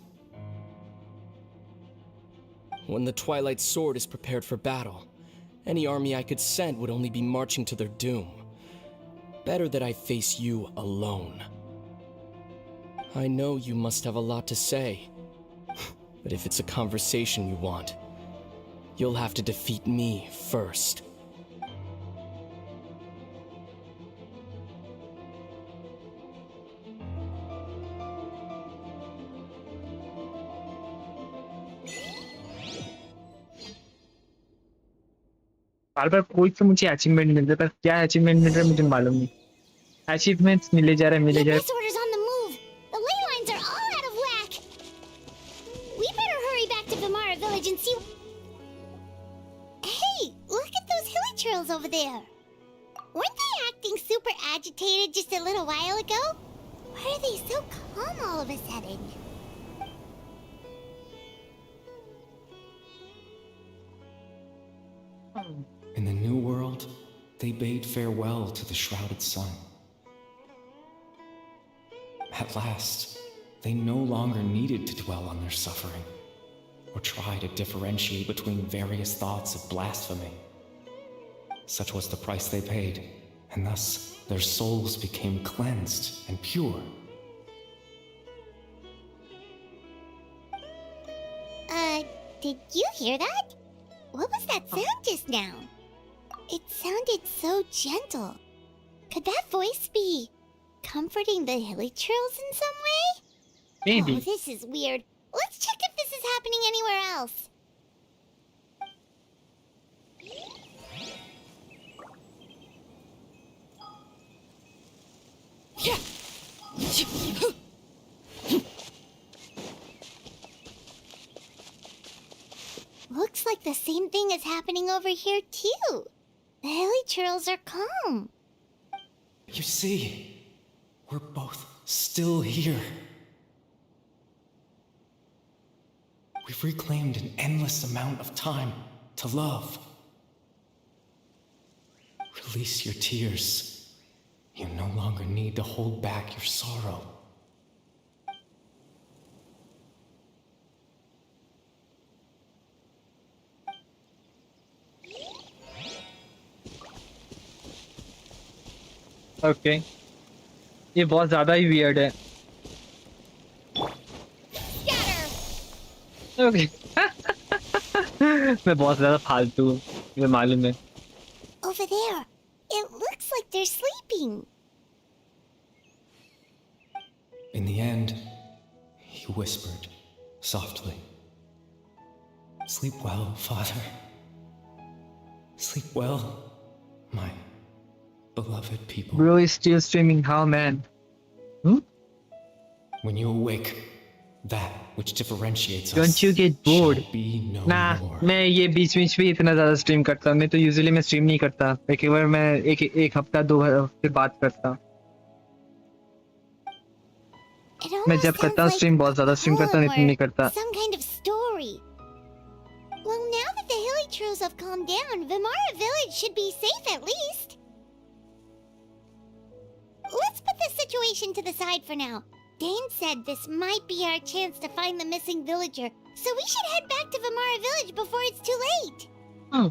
When the Twilight Sword is prepared for battle, Any army I could send would only be marching to their doom. Better that I face you alone. I know you must have a lot to say, but if it's a conversation you want, you'll have to defeat me first. बार बार कोई तो मुझे achievement मिल रहा है, पर क्या achievement मिल रहा है मुझे मालूम नहीं। अचीवमेंट्स मिले जा रहे The मिले जा abyss order's on the move. The ley lines are all out of whack. We better hurry back to Vimara village and see. Hey, look at those hilly churls over there. Weren't they acting super agitated just a little while ago? Why are they so calm all of a sudden? In the new world, they bade farewell to the shrouded sun. At last, they no longer needed to dwell on their suffering, or try to differentiate between various thoughts of blasphemy. Such was the price they paid, and thus their souls became cleansed and pure. Did you hear that? What was that sound just now? It sounded so gentle. Could that voice be comforting the hilly churls in some way? Maybe. Oh, this is weird. Let's check if this is happening anywhere else. Looks like the same thing is happening over here too. The hilly churls are calm. You see, we're both still here. We've reclaimed an endless amount of time to love. Release your tears. You no longer need to hold back your sorrow. Okay ये बहुत ज्यादा ही weird है। Okay मैं बहुत ज्यादा फालतू हूँ, मुझे मालूम है। Over there. It looks like they're sleeping. In the end, he whispered softly, "Sleep well, Father. Sleep well, my beloved people." Bro is still streaming. How, man? When you awake, that which differentiates us Don't you get bored? shall be no ना more. मैं ये बीच बीच भी इतना ज्यादा stream करता, मैं तो usually मैं स्ट्रीम नहीं करता, एक बार मैं एक हफ्ता 2 हफ्ते बाद करता। It मैं almost जब करता हूँ sounds स्ट्रीम like बहुत ज्यादा स्ट्रीम करता हूँ, poem इतना नहीं or करता। some kind of story. Well, now that the hilly churls have calmed down, Vimara village should be safe at least. Let's put this situation to the side for now. Dane said this might be our chance to find the missing villager, so we should head back to Vimara village before it's too late. Hmm.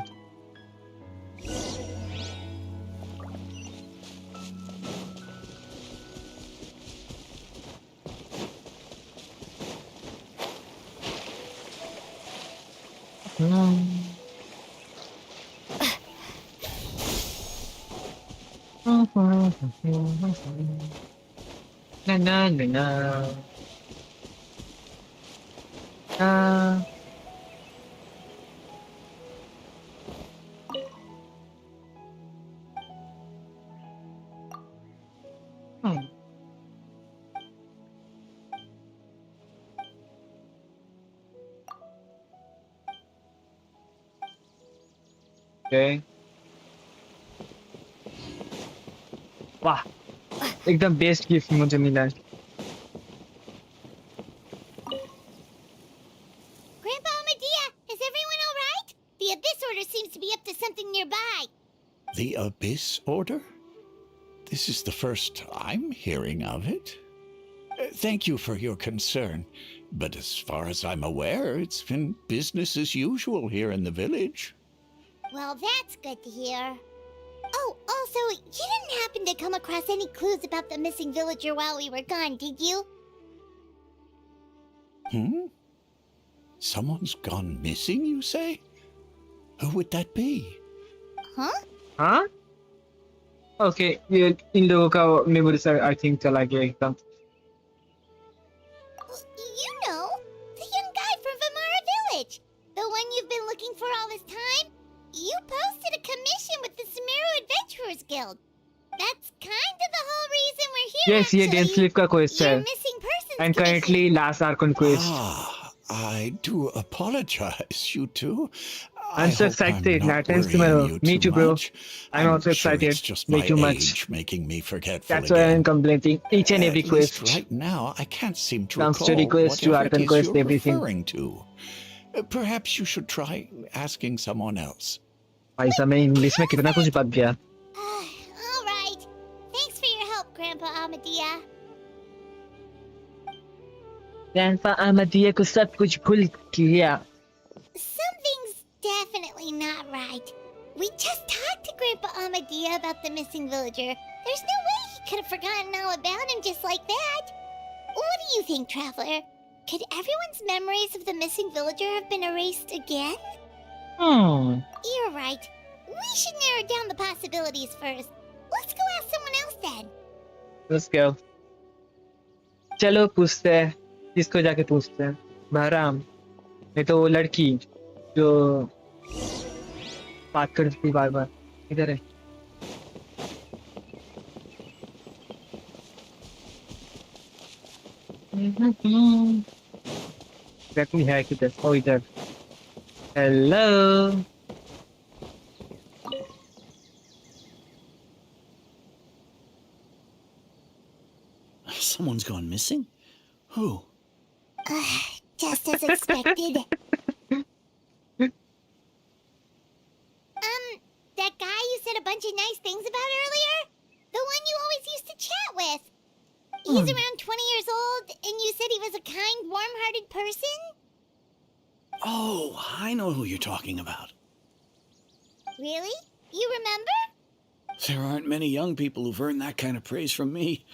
Na na na na. Hmm. Okay. वाह एकदम best gift मुझे मिला है। Grandpa Medea, is everyone all right? The Abyss Order seems to be up to something nearby. The Abyss Order? This is the first I'm hearing of it. Thank you for your concern, but as far as I'm aware, it's been business as usual here in the village. Well, that's good to hear. Oh, also, you didn't happen to come across any clues about the missing villager while we were gone, did you? Someone's gone missing, you say? Who would that be? Huh? हाँ okay ये इन लोगों का memory से I think चला गया एकदम You know, the young guy from Vamara Village. The one you've been looking for all this time. You posted a commission with the Sumeru Adventurers Guild. That's kind of the whole reason we're here, yes ये actually. डेंसलिप का quest है Your missing persons and commission. Currently last Arkan quest I do apologize, you two. I'm so excited. Natlan's tomorrow. Me too, bro. I'm also excited. It's just Way my too much. age making me forgetful That's why again. I'm complaining each and every At least quest. right now, I can't seem to From recall story quest to whatever arcane it is quest, you're everything. referring to. Perhaps you should try asking someone else. भाई साहब मैं English में कितना कुछ बक गया All right. Thanks for your help, Grandpa Amadia. Grandpa Ahmadiyya को सब कुछ भूल गया Something's definitely not right. We just talked to Grandpa Amadia about the missing villager. There's no way he could have forgotten all about him just like that. What do you think, Traveler? Could everyone's memories of the missing villager have been erased again? You're right. We should narrow down the possibilities first. Let's go ask someone else then. Let's go. चलो पूछते हैं किसको जाके पूछते हैं बहराम नहीं तो वो लड़की जो बात करती थी बार बार इधर है Exactly है किधर ओ इधर hello Someone's gone missing? Who? Just as expected. That guy you said a bunch of nice things about earlier? The one you always used to chat with. He's around 20 years old, and you said he was a kind, warm-hearted person? Oh, I know who you're talking about. Really? You remember? There aren't many young people who've earned that kind of praise from me.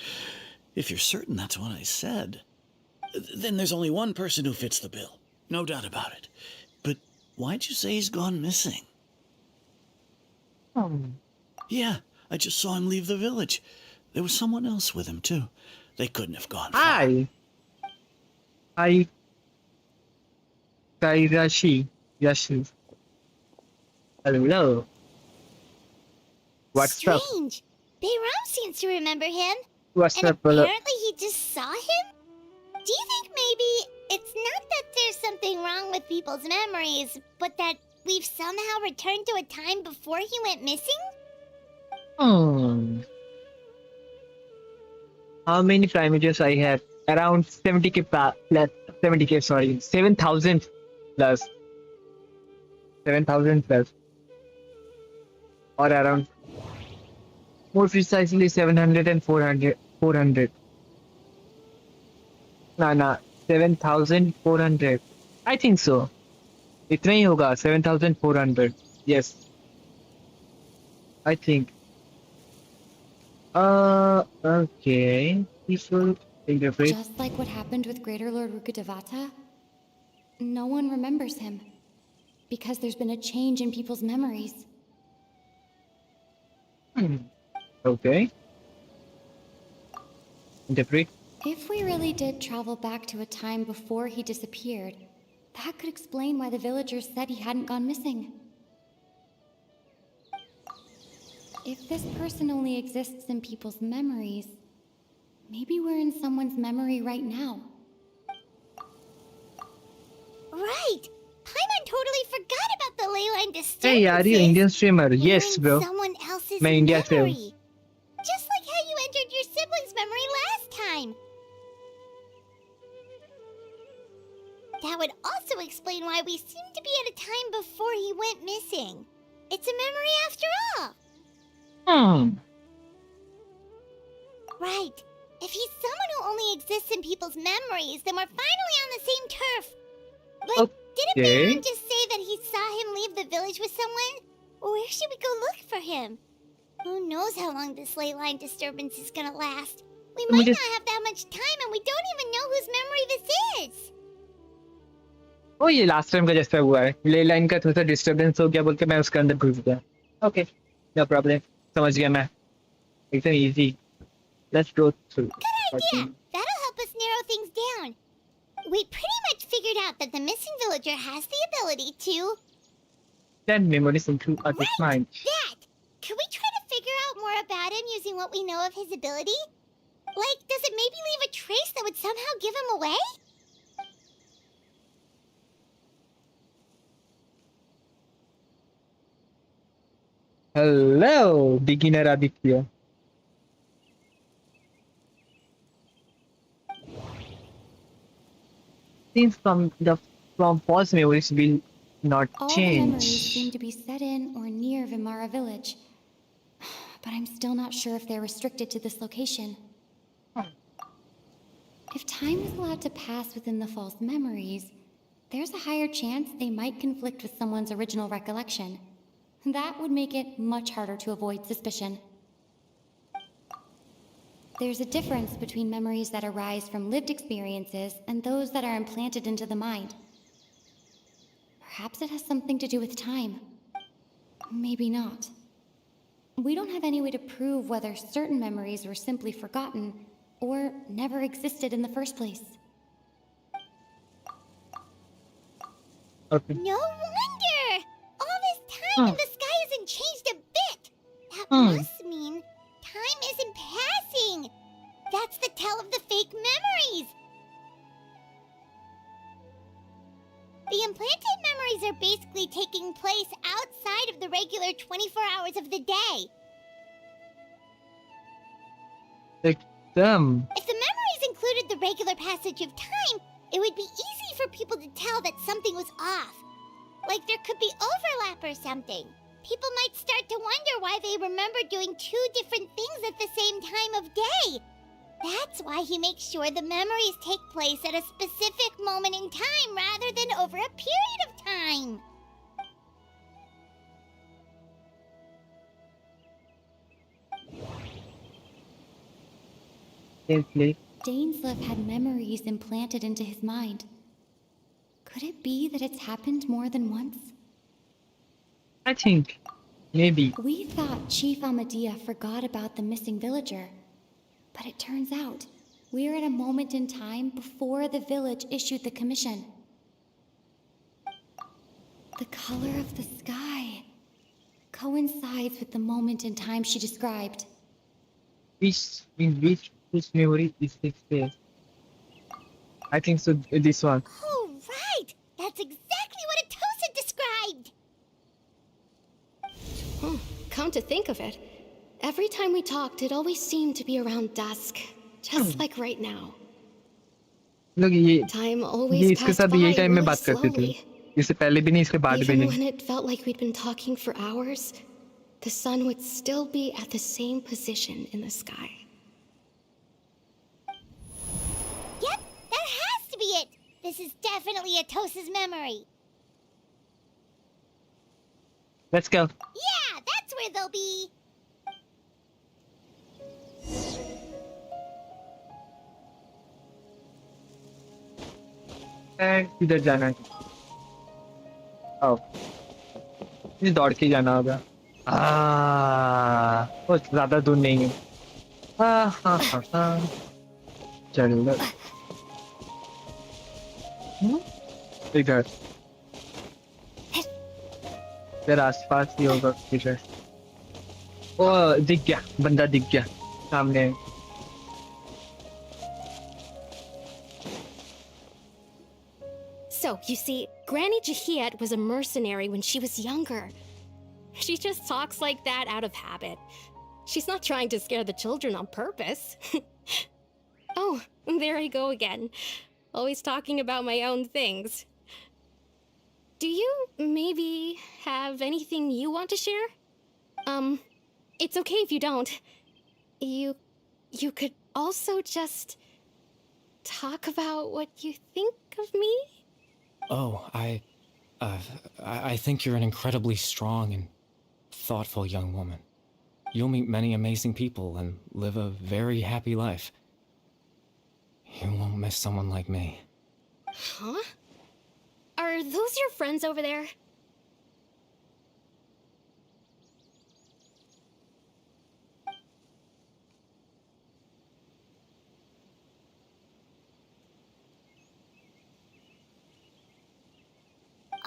If you're certain that's what I said, then there's only one person who fits the bill. No doubt about it. But why'd you say he's gone missing? Yeah, I just saw him leave the village. There was someone else with him, too. They couldn't have gone far. Hi. Kairashi. Yashi. Hello. What's up? Strange. Bayram seems to remember him. What's And up, brother? apparently he just saw him? Do you think maybe it's not that there's something wrong with people's memories, but that we've somehow returned to a time before he went missing? How many primages I have? Around 70k plus 70k, sorry. 7,000 plus. 7,000 plus. Or around. More precisely 700 and 400. 400. Nah. 7,400. I think so. इतना ही होगा 7,400. Yes. I think. Okay. People interpret. Just like what happened with Greater Lord Rukadevata, no one remembers him. Because there's been a change in people's memories. Okay. Interpret. If we really did travel back to a time before he disappeared, that could explain why the villagers said he hadn't gone missing. If this person only exists in people's memories, maybe we're in someone's memory right now. Right! Paimon totally forgot about the leyline disturbances. Hey, are you Indian streamer? Yes, We're bro. in someone else's मैं India से हूँ. memory. Just like how you entered your sibling's memory last time. That would also explain why we seem to be at a time before he went missing. It's a memory after all. Right. If he's someone who only exists in people's memories, then we're finally on the same turf. But didn't Okay. Baron just say that he saw him leave the village with someone? Where should we go look for him? Who knows how long this ley line disturbance is gonna last? We तो might मुझे not have that much time and we don't even know whose memory this is. ओ ये last time का जैसा हुआ है, ले line का थोड़ा सा डिस्टरबेंस हो गया बोल के मैं उसके अंदर घुस गया। ओके, नो प्रॉब्लम, समझ गया मैं। एकदम easy, let's go through. Good idea. That'll help us narrow things down. We pretty much figured out that the missing villager has the ability to... Send memories into other's mind. That! Could we try to figure out more about him using what we know of his ability? Like, does it maybe leave a trace that would somehow give him away? Hello, beginner Aditya. Since from false memories will not All the memories change. seem to be set in or near Vimara village. But I'm still not sure if they're restricted to this location. If time is allowed to pass within the false memories, there's a higher chance they might conflict with someone's original recollection. That would make it much harder to avoid suspicion. There's a difference between memories that arise from lived experiences and those that are implanted into the mind. Perhaps it has something to do with time. Maybe not. We don't have any way to prove whether certain memories were simply forgotten or never existed in the first place. Okay. No wonder! All this time and the sky hasn't changed a bit! That must mean time isn't passing! That's the tell of the fake memories! The implanted memories are basically taking place outside of the regular 24 hours of the day. Like them. If the memories included the regular passage of time, it would be easy for people to tell that something was off. Like there could be overlap or something. People might start to wonder why they remember doing two different things at the same time of day. That's why he makes sure the memories take place at a specific moment in time rather than over a period of time. Gameplay. Dainsleif had memories implanted into his mind. Could it be that it's happened more than once? I think maybe. We thought Chief Amadea forgot about the missing villager. But it turns out, we're at a moment in time before the village issued the commission. The color of the sky coincides with the moment in time she described. Which memory is this place? I think so. This one. Oh, right! That's exactly what Atosa described! Come to think of it, every time we talked, it always seemed to be around dusk, just like right now. लोग ये Time always इसके passed साथ by यही time में really बात करते थे. slowly. इससे पहले भी नहीं, इसके बाद भी Even नहीं. when it felt like we'd been talking for hours, the sun would still be at the same position in the sky. Yep, that has to be it! This is definitely Atosa's memory. Let's go. Yeah, that's where they'll be! किधर जाना है? आओ. ये दौड़ के जाना होगा. बहुत ज़्यादा दूर नहीं है. चलो. इधर. इधर आसपास ही होगा किधर. ओ दिख गया, बंदा दिख गया सामने. So, you see, Granny Jahiet was a mercenary when she was younger. She just talks like that out of habit. She's not trying to scare the children on purpose. Oh, there I go again. Always talking about my own things. Do you maybe have anything you want to share? It's okay if you don't. You could also just talk about what you think of me? Oh, I think you're an incredibly strong and thoughtful young woman. You'll meet many amazing people and live a very happy life. You won't miss someone like me. Huh? Are those your friends over there?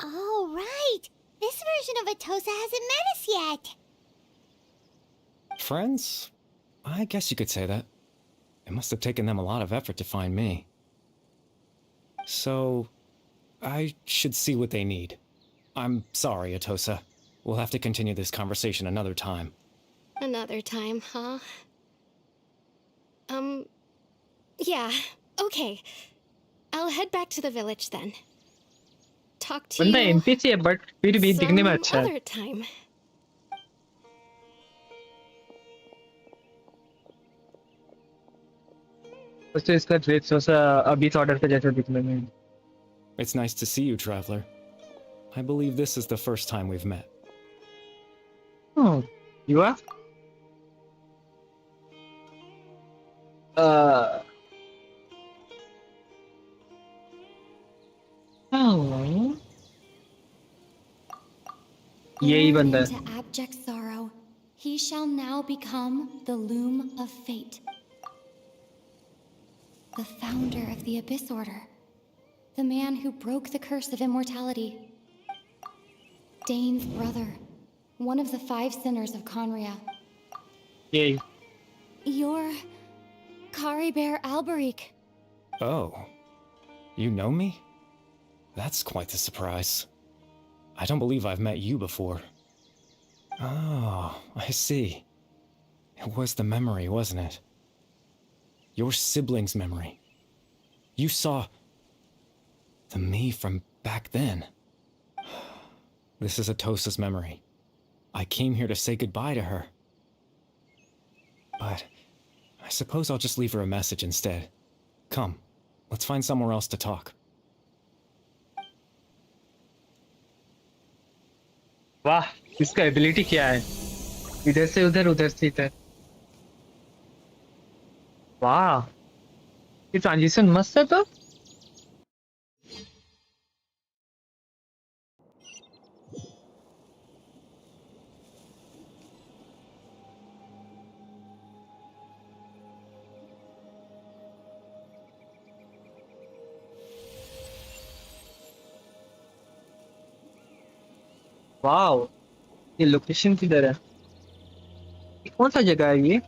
Oh, right. This version of Atosa hasn't met us yet. Friends? I guess you could say that. It must have taken them a lot of effort to find me. So, I should see what they need. I'm sorry, Atosa. We'll have to continue this conversation another time. Another time, huh? Yeah, okay. I'll head back to the village then. Talk to बंदा you NPC है but फिर भी दिखने में some अच्छा है। other time. उससे इसका ड्रेस थोड़ा अभी ऑर्डर पे जैसा दिखने में। It's nice to see you, traveler. I believe this is the first time we've met. Oh, you are? Oh. यही Born बंदा है। into abject sorrow, he shall now become the loom of fate. The founder of the Abyss Order. The man who broke the curse of immortality. Dane's brother. One of the 5 sinners of Conria. यही। You're Kari Bear Alberic. Oh. You know me? That's quite the surprise. I don't believe I've met you before. Oh, I see. It was the memory, wasn't it? Your sibling's memory. You saw the me from back then. This is Atosa's memory. I came here to say goodbye to her. But I suppose I'll just leave her a message instead. Come, let's find somewhere else to talk. वाह, इसका ability क्या है? इधर से उधर, उधर से इधर। वाह, ये ट्रांजिशन मस्त है तो। वाओ, ये लोकेशन किधर है? ये कौन सा जगह है ये?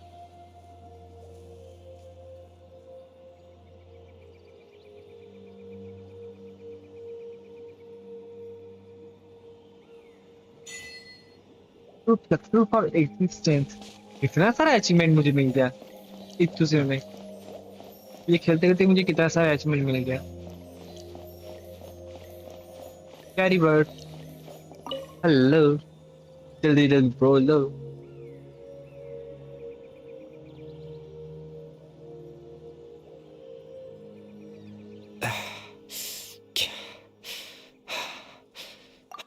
Flexible for existence. इतना सारा अचीवमेंट मुझे मिल गया एक दूसरे में। ये खेलते खेलते मुझे कितना सारा अचीवमेंट मिल गया। कैरी बर्ड, हेलो, जल्दी जल्दी bro low.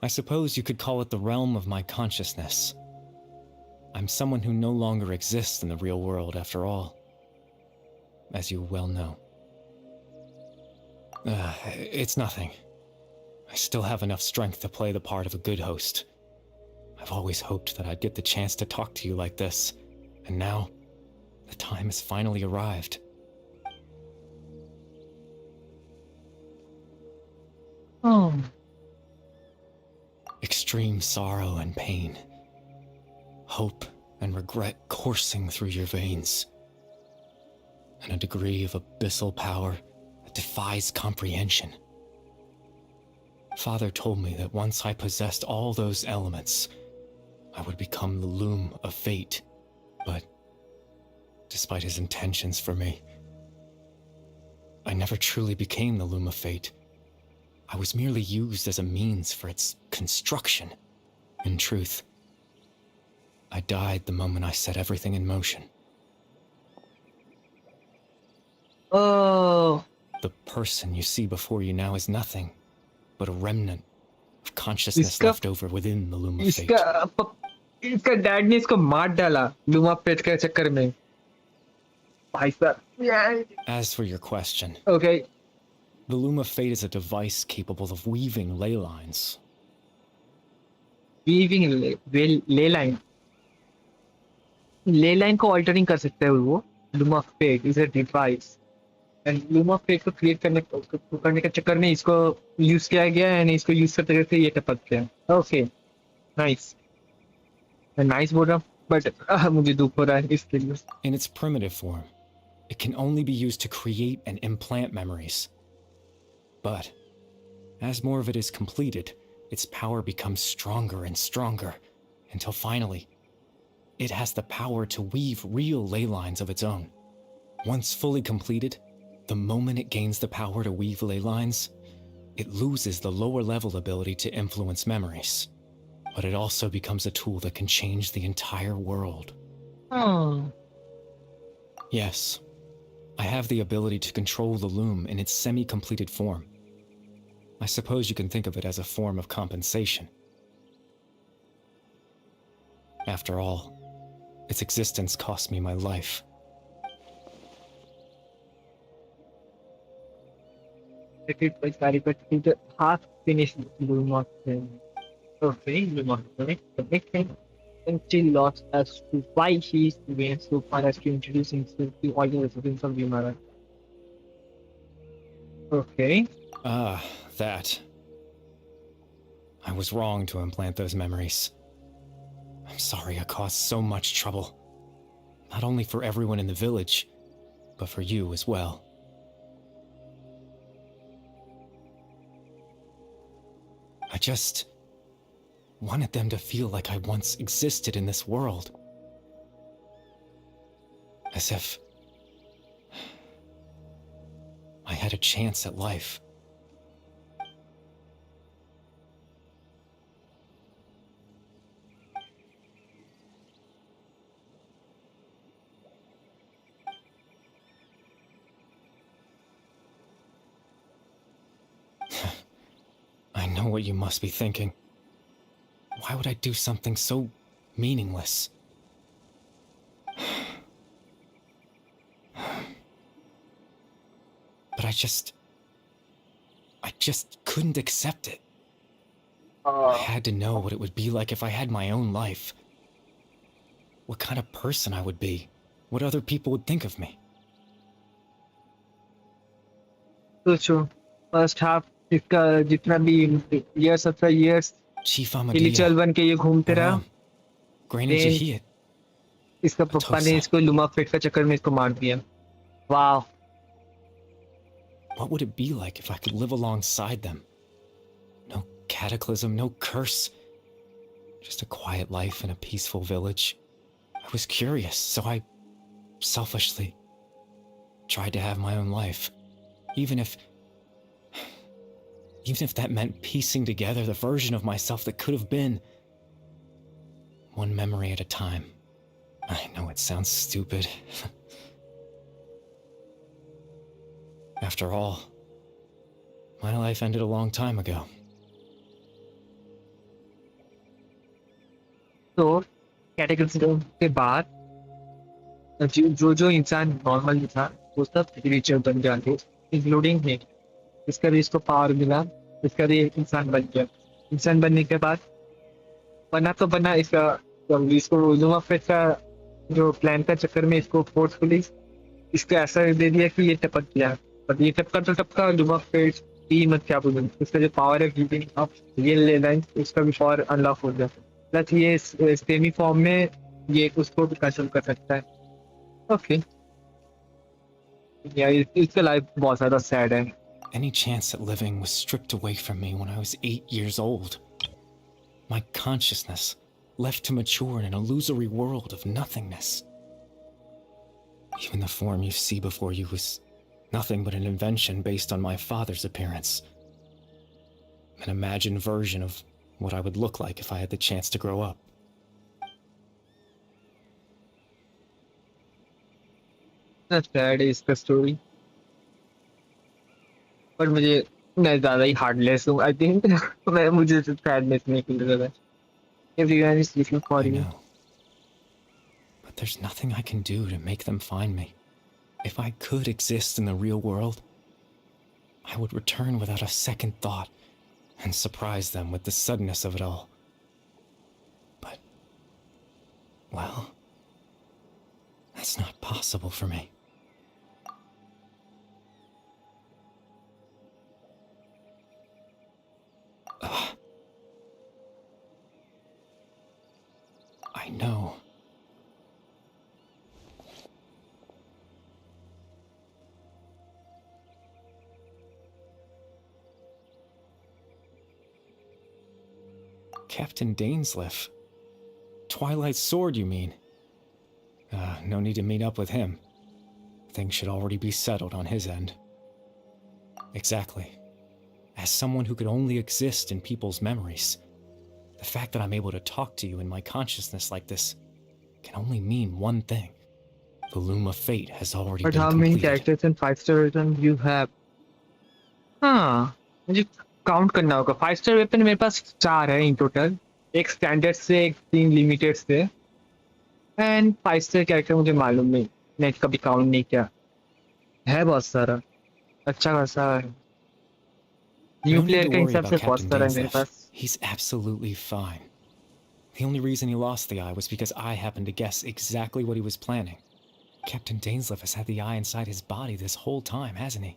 I suppose you could call it the realm of my consciousness. I'm someone who no longer exists in the real world after all, as you well know. It's nothing. I still have enough strength to play the part of a good host. I've always hoped that I'd get the chance to talk to you like this, and now the time has finally arrived. Oh. Extreme sorrow and pain, hope and regret coursing through your veins, and a degree of abyssal power that defies comprehension. Father told me that once I possessed all those elements, I would become the loom of fate, but despite his intentions for me, I never truly became the loom of fate. I was merely used as a means for its construction. In truth, I died the moment I set everything in motion. Oh. The person you see before you now is nothing but a remnant of consciousness इसका left over within the loom of fate. इसका इसका dad ने इसको मार डाला luma पेट के चक्कर में भाई साहब। As for your question, okay the Luma Fate is a device capable of weaving ley lines. Weaving ley line को ऑल्टरिंग कर सकते हैं वो। Luma pet is a device and Luma pet को क्रिएट करने के चक्कर में इसको यूज किया गया एंड इसको यूज करते करते ये टपक गया। ओके नाइस, नाइस बोल रहा हूँ बट मुझे दुख हो रहा है इसके लिए। In its primitive form, it can only be used to create and implant memories. But as more of it is completed, its power becomes stronger and stronger until finally, it has the power to weave real ley lines of its own. Once fully completed, the moment it gains the power to weave ley lines, it loses the lower level ability to influence memories. But it also becomes a tool that can change the entire world. Oh. Yes, I have the ability to control the loom in its semi-completed form. I suppose you can think of it as a form of compensation. After all, its existence cost me my life. It was very but it half finished Luma. Okay, Luma. The big thing and she lost as to why he went so far as to introduce himself to all the residents of Yumara. Okay. Ah, that. I was wrong to implant those memories. I'm sorry I caused so much trouble. Not only for everyone in the village, but for you as well. I just wanted them to feel like I once existed in this world. As if I had a chance at life. I know what you must be thinking. Why would I do something so meaningless? But I just couldn't accept it. I had to know what it would be like if I had my own life. What kind of person I would be. What other people would think of me. So, first half इसका जितना भी years after years Chief चल बन के ये घूमते रहा। Granted Jahid. इसका पापा ने इसको लुमा फेट का चक्कर में इसको मार दिया। Wow. What would it be like if I could live alongside them? No cataclysm, no curse. Just a quiet life in a peaceful village. I was curious, so I selfishly tried to have my own life. Even if that meant piecing together the version of myself that could have been. One memory at a time. I know it sounds stupid. After all, my life ended a long time ago. तो category के बाद जो इंसान normal था वो सब richer बन जाते इंक्लूडिंग हिम। इसका भी इसको पावर मिला, इसका भी एक इंसान बन गया। इंसान बनने के बाद बना तो बना इसको लुमा फेट का जो प्लान का चक्कर में इसको फोर्सफुली इसको ऐसा दे दिया कि ये टपक गया। पर ये टपका लुमा फेट ही मत क्या बोलूं, इसका जो पावर है गिविंग अप ये लेना है, उसका भी पावर अनलॉक हो गया। प्लस ये सेमी फॉर्म में ये उसको भी कंट्रोल कर सकता है। ओके यार इसका लाइफ बहुत ज्यादा सैड है। Any chance at living was stripped away from me when I was 8 years old. My consciousness left to mature in an illusory world of nothingness. Even the form you see before you was nothing but an invention based on my father's appearance. An imagined version of what I would look like if I had the chance to grow up. That's sad is the story. पर मैं ज़्यादा ही heartless हूँ I think. मुझे sadness नहीं feel कर रहा है। Everyone is looking for I you. know. But there's nothing I can do to make them find me. If I could exist in the real world, I would return without a second thought and surprise them with the suddenness of it all. But, well, that's not possible for me. I know. Captain Dainsleif. Twilight's sword, you mean? No need to meet up with him. Things should already be settled on his end. Exactly. As someone who could only exist in people's memories, the fact that I'm able to talk to you in my consciousness like this can only mean one thing. The Loom of Fate has already But been how many completed. characters in 5-star weapon you have? हाँ, मुझे count करना होगा. 5-star weapon मेरे पास 4 है in total. एक standard से, एक 3 limited से. एंड 5-star कैरेक्टर मुझे मालूम नहीं. मैंने कभी काउंट नहीं किया. है बहुत सारा. अच्छा खासा है. New No need player to के worry हिसाब about से बहुत Captain सारा है मेरे Dainsleif. Pass. He's absolutely fine. The only reason he lost the eye was because I happened to guess exactly what he was planning. Captain Dainsleif has had the eye inside his body this whole time, hasn't he?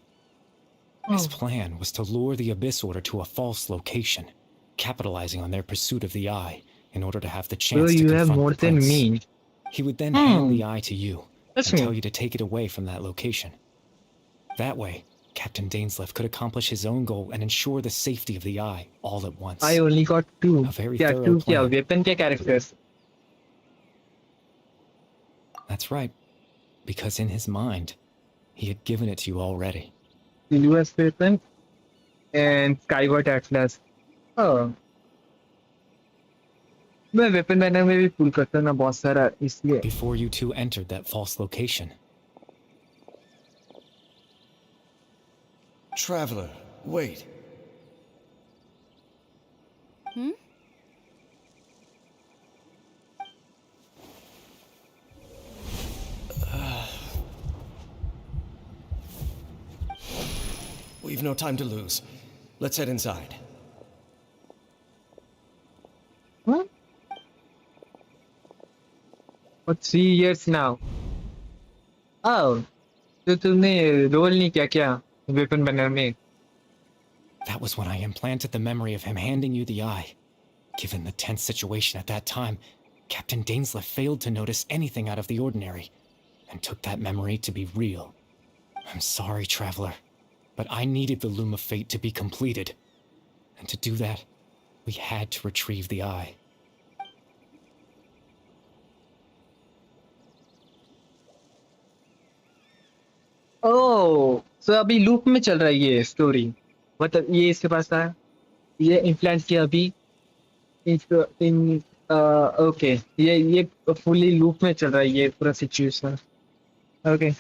His plan was to lure the Abyss Order to a false location, capitalizing on their pursuit of the eye in order to have the So chance to you have confront more the than prince. me. He would then hand the eye to you That's and tell me. you to take it away from that location. That way, Captain Dainsleif could accomplish his own goal and ensure the safety of the eye all at once. I only got 2. A very क्या thorough 2 क्या plan. weapon क्या characters? That's right. Because in his mind, he had given it to you already. US weapon and Skyward Atlas. Oh. मैं weapon banner में भी pull करता हूँ ना बहुत सारा इसलिए. Before you two entered that false location. Traveler, wait. Hmm? We've no time to lose. Let's head inside. Huh? For 3 years now. Oh. तो तुमने रोल नहीं किया क्या weapon banner में? That was when I implanted the memory of him handing you the eye. Given the tense situation at that time, Captain Dainsleif failed to notice anything out of the ordinary, and took that memory to be real. I'm sorry, Traveler, but I needed the Loom of Fate to be completed. And to do that, we had to retrieve the eye. Oh, so अभी loop में चल रहा है ये story. मतलब ये इसके पास था. ये इम्प्लांट किया अभी. इन ओके ये फुली लूप में चल रहा है ये पूरा सिचुएशन. ओके.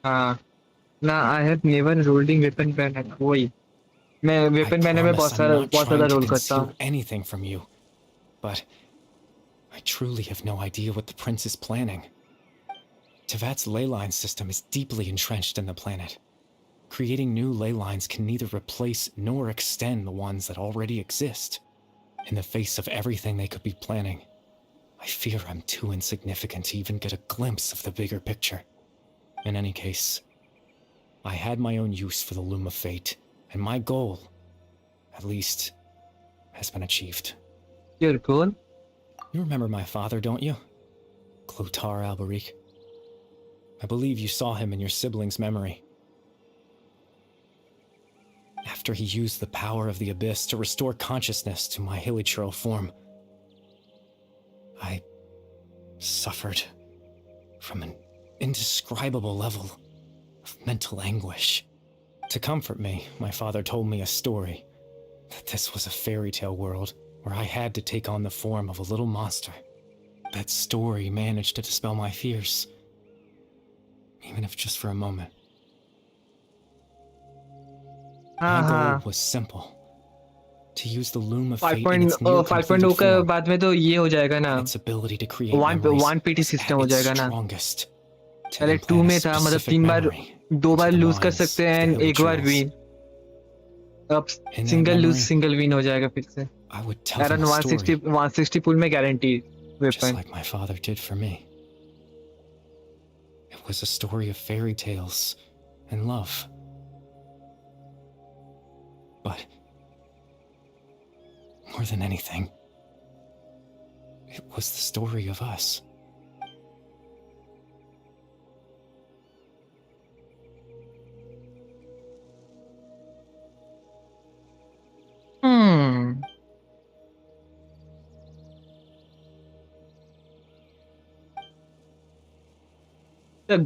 हाँ. ना I have never rolling weapon banner. वही मैं I वेपन बैनर में promise I'm not बहुत सारा trying to रोल करता हूँ. conceal anything from you, but I truly have no idea what the prince is planning. Tevat's ley line system is deeply entrenched in the planet. Creating new ley lines can neither replace nor extend the ones that already exist. In the face of everything they could be planning, I fear I'm too insignificant to even get a glimpse of the bigger picture. In any case, I had my own use for the Loom of Fate, and my goal, at least, has been achieved. Your goal? You remember my father, don't you? Clotar Alberic. I believe you saw him in your sibling's memory. After he used the power of the Abyss to restore consciousness to my hilichurl form, I suffered from an indescribable level of mental anguish. To comfort me, my father told me a story, that this was a fairy tale world where I had to take on the form of a little monster. That story managed to dispel my fears, even if just for a moment. हाँ My goal हाँ was simple. To use the loom of fate in 5.0 its near 5.0 completed के form, बाद में तो ये हो जाएगा ना, and its ability to create one memories one PT was system at हो its जाएगा ना। strongest. To पहले 2 implant a में था, मतलब specific 3 बार, memory 2 into बार the लूज कर minds सकते of हैं, the एक बार villagers. विन। अब In that single lose memory, single win हो जाएगा फिर से। I would tell them around a 160 story, 160 pull में guarantee just weapon. like my father did for me. It was a story of fairy tales and love. But more than anything, it was the story of us.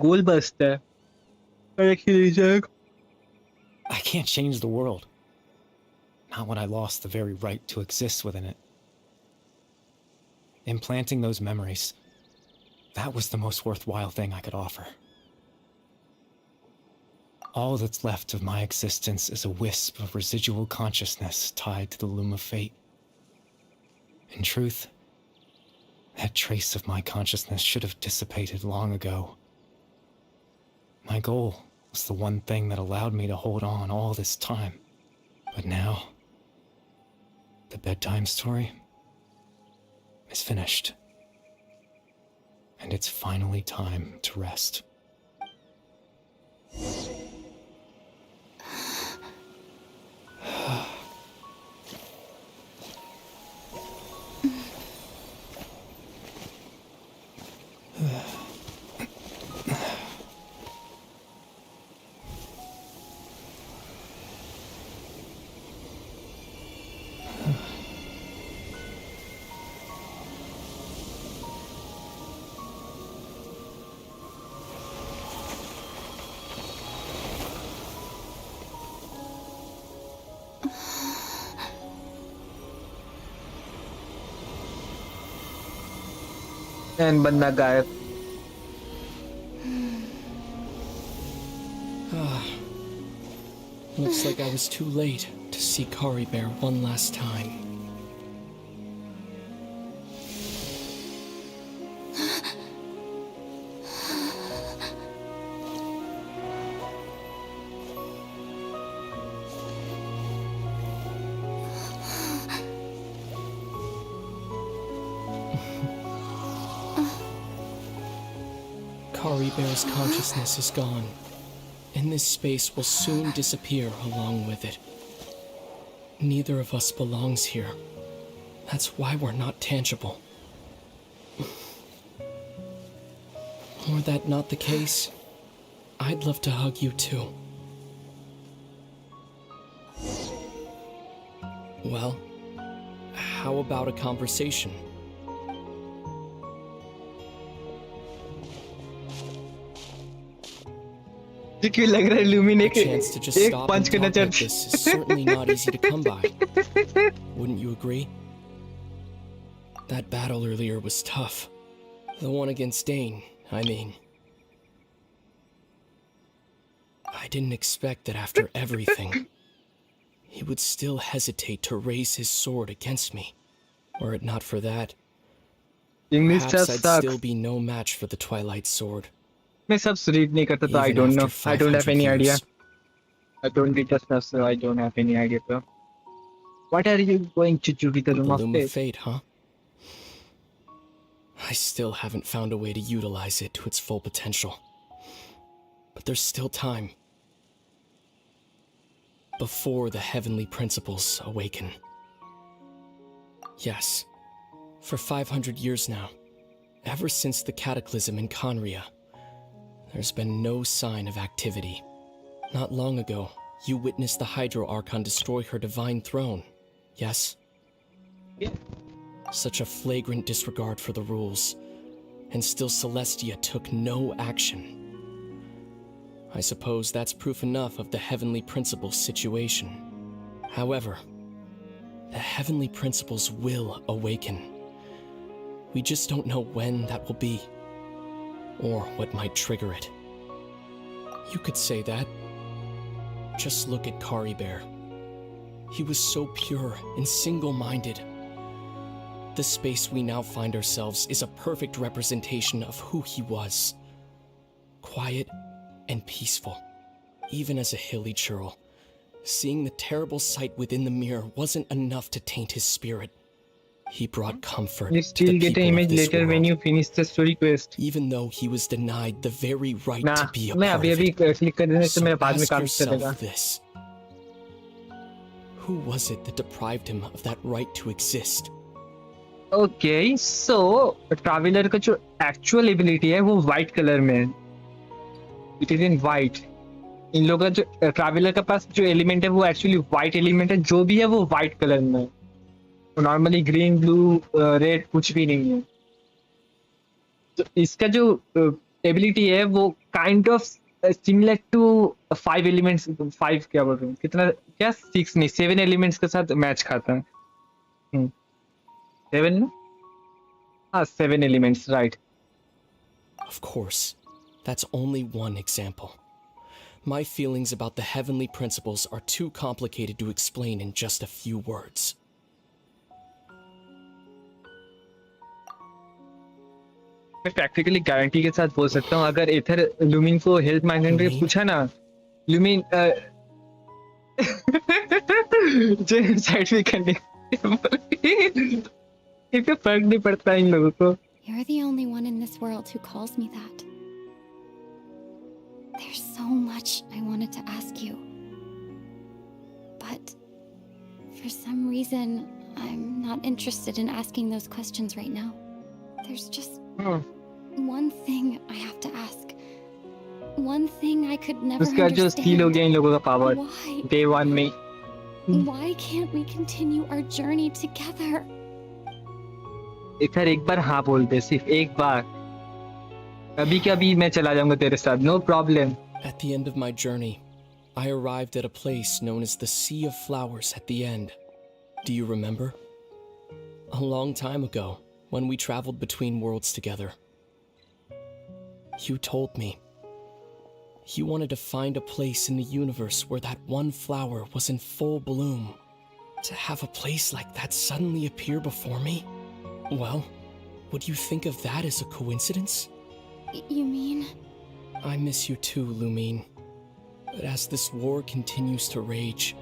गोल बस्ता है। I can't change the world. Not when I lost the very right to exist within it. Implanting those memories, that was the most worthwhile thing I could offer. All that's left of my existence is a wisp of residual consciousness tied to the loom of fate. In truth, that trace of my consciousness should have dissipated long ago. My goal was the one thing that allowed me to hold on all this time. But now, the bedtime story is finished. And it's finally time to rest. And बंदा गायब। Looks like I was too late to see Kari Bear one last time. Kari Bear's consciousness is gone, and this space will soon disappear along with it. Neither of us belongs here. That's why we're not tangible. Were that not the case, I'd love to hug you too. Well, how about a conversation? क्यों लग रहा है लूमिने A chance to just एक stop punch and करना talk like चाहते। this is certainly not easy to come by. Wouldn't you agree? That battle earlier was tough. The one against Dane, I mean. I didn't expect that after everything, he would still hesitate to raise his sword against me. Were it not for that, English perhaps just I'd still sucks। be no match for the Twilight Sword. मैं सब read नहीं करता तो I Even don't know, after I don't have 500 any idea, years. I don't read the stuff so I don't have any idea bro। What are you going to do with the The Room of Loom of Fate? Fate, huh? I still haven't found a way to utilize it to its full potential. But there's still time. Before the heavenly principles awaken. Yes, for 500 years now, ever since the cataclysm in Conria, there's been no sign of activity. Not long ago, you witnessed the Hydro Archon destroy her divine throne, yes? Yeah. Such a flagrant disregard for the rules, and still Celestia took no action. I suppose that's proof enough of the Heavenly Principles situation. However, the Heavenly Principles will awaken. We just don't know when that will be, or what might trigger it. You could say that. Just look at Kari Bear. He was so pure and single-minded. The space we now find ourselves is a perfect representation of who he was. Quiet and peaceful, even as a hilly churl. Seeing the terrible sight within the mirror wasn't enough to taint his spirit. He brought comfort You to still the get an people of image this later when world, you finish the story quest. even though he was denied the very right Nah, to be a मैं part अभी of अभी it. Click कर देने से So मेरा बाद में ask काम चलेगा. yourself this. Who was it that deprived him of that right to exist? Okay, so traveller का जो एक्चुअल एबिलिटी है वो व्हाइट कलर में है. It is in white. इन लोगों का जो ट्रैवलर के पास जो एलिमेंट है वो एक्चुअली व्हाइट एलिमेंट है. जो भी है वो व्हाइट कलर में है. नॉर्मली ग्रीन ब्लू रेड कुछ भी नहीं है. तो इसका जो एबिलिटी है वो kind of similar to 5 elements. 5 क्या बोल रहे हैं, कितना क्या 6 नहीं 7 एलिमेंट्स के साथ मैच खाता है. 7 ना, हाँ 7 elements right. Of course, that's only one example. My feelings about the heavenly principles are too complicated to explain in just a few words. मैं प्रैक्टिकली गारंटी के साथ बोल सकता हूँ, अगर इधर लुमिन को हेल्प मांगने के लिए पूछा ना, लुमिन साइड भी करने इतना फर्क नहीं पड़ता इन लोगों को. You're the only one in this world who calls me that. There's so much I wanted to ask you. But for some reason, I'm not interested in asking those questions right now. There's just one thing I have to ask. One thing I could never उसका जो steel हो understand. गया इन लोगों का power Why? Day 1 में. Why can't we continue our journey together? इधर एक बार हाँ बोल दे, सिर्फ एक बार. अभी के अभी मैं चला जाऊंगा तेरे साथ, no problem. At the end of my journey, I arrived at a place known as the Sea of Flowers at the end. Do you remember? A long time ago, when we traveled between worlds together. You told me. You wanted to find a place in the universe where that one flower was in full bloom. To have a place like that suddenly appear before me? Well, would you think of that as a coincidence? You mean? I miss you too, Lumine. But as this war continues to rage,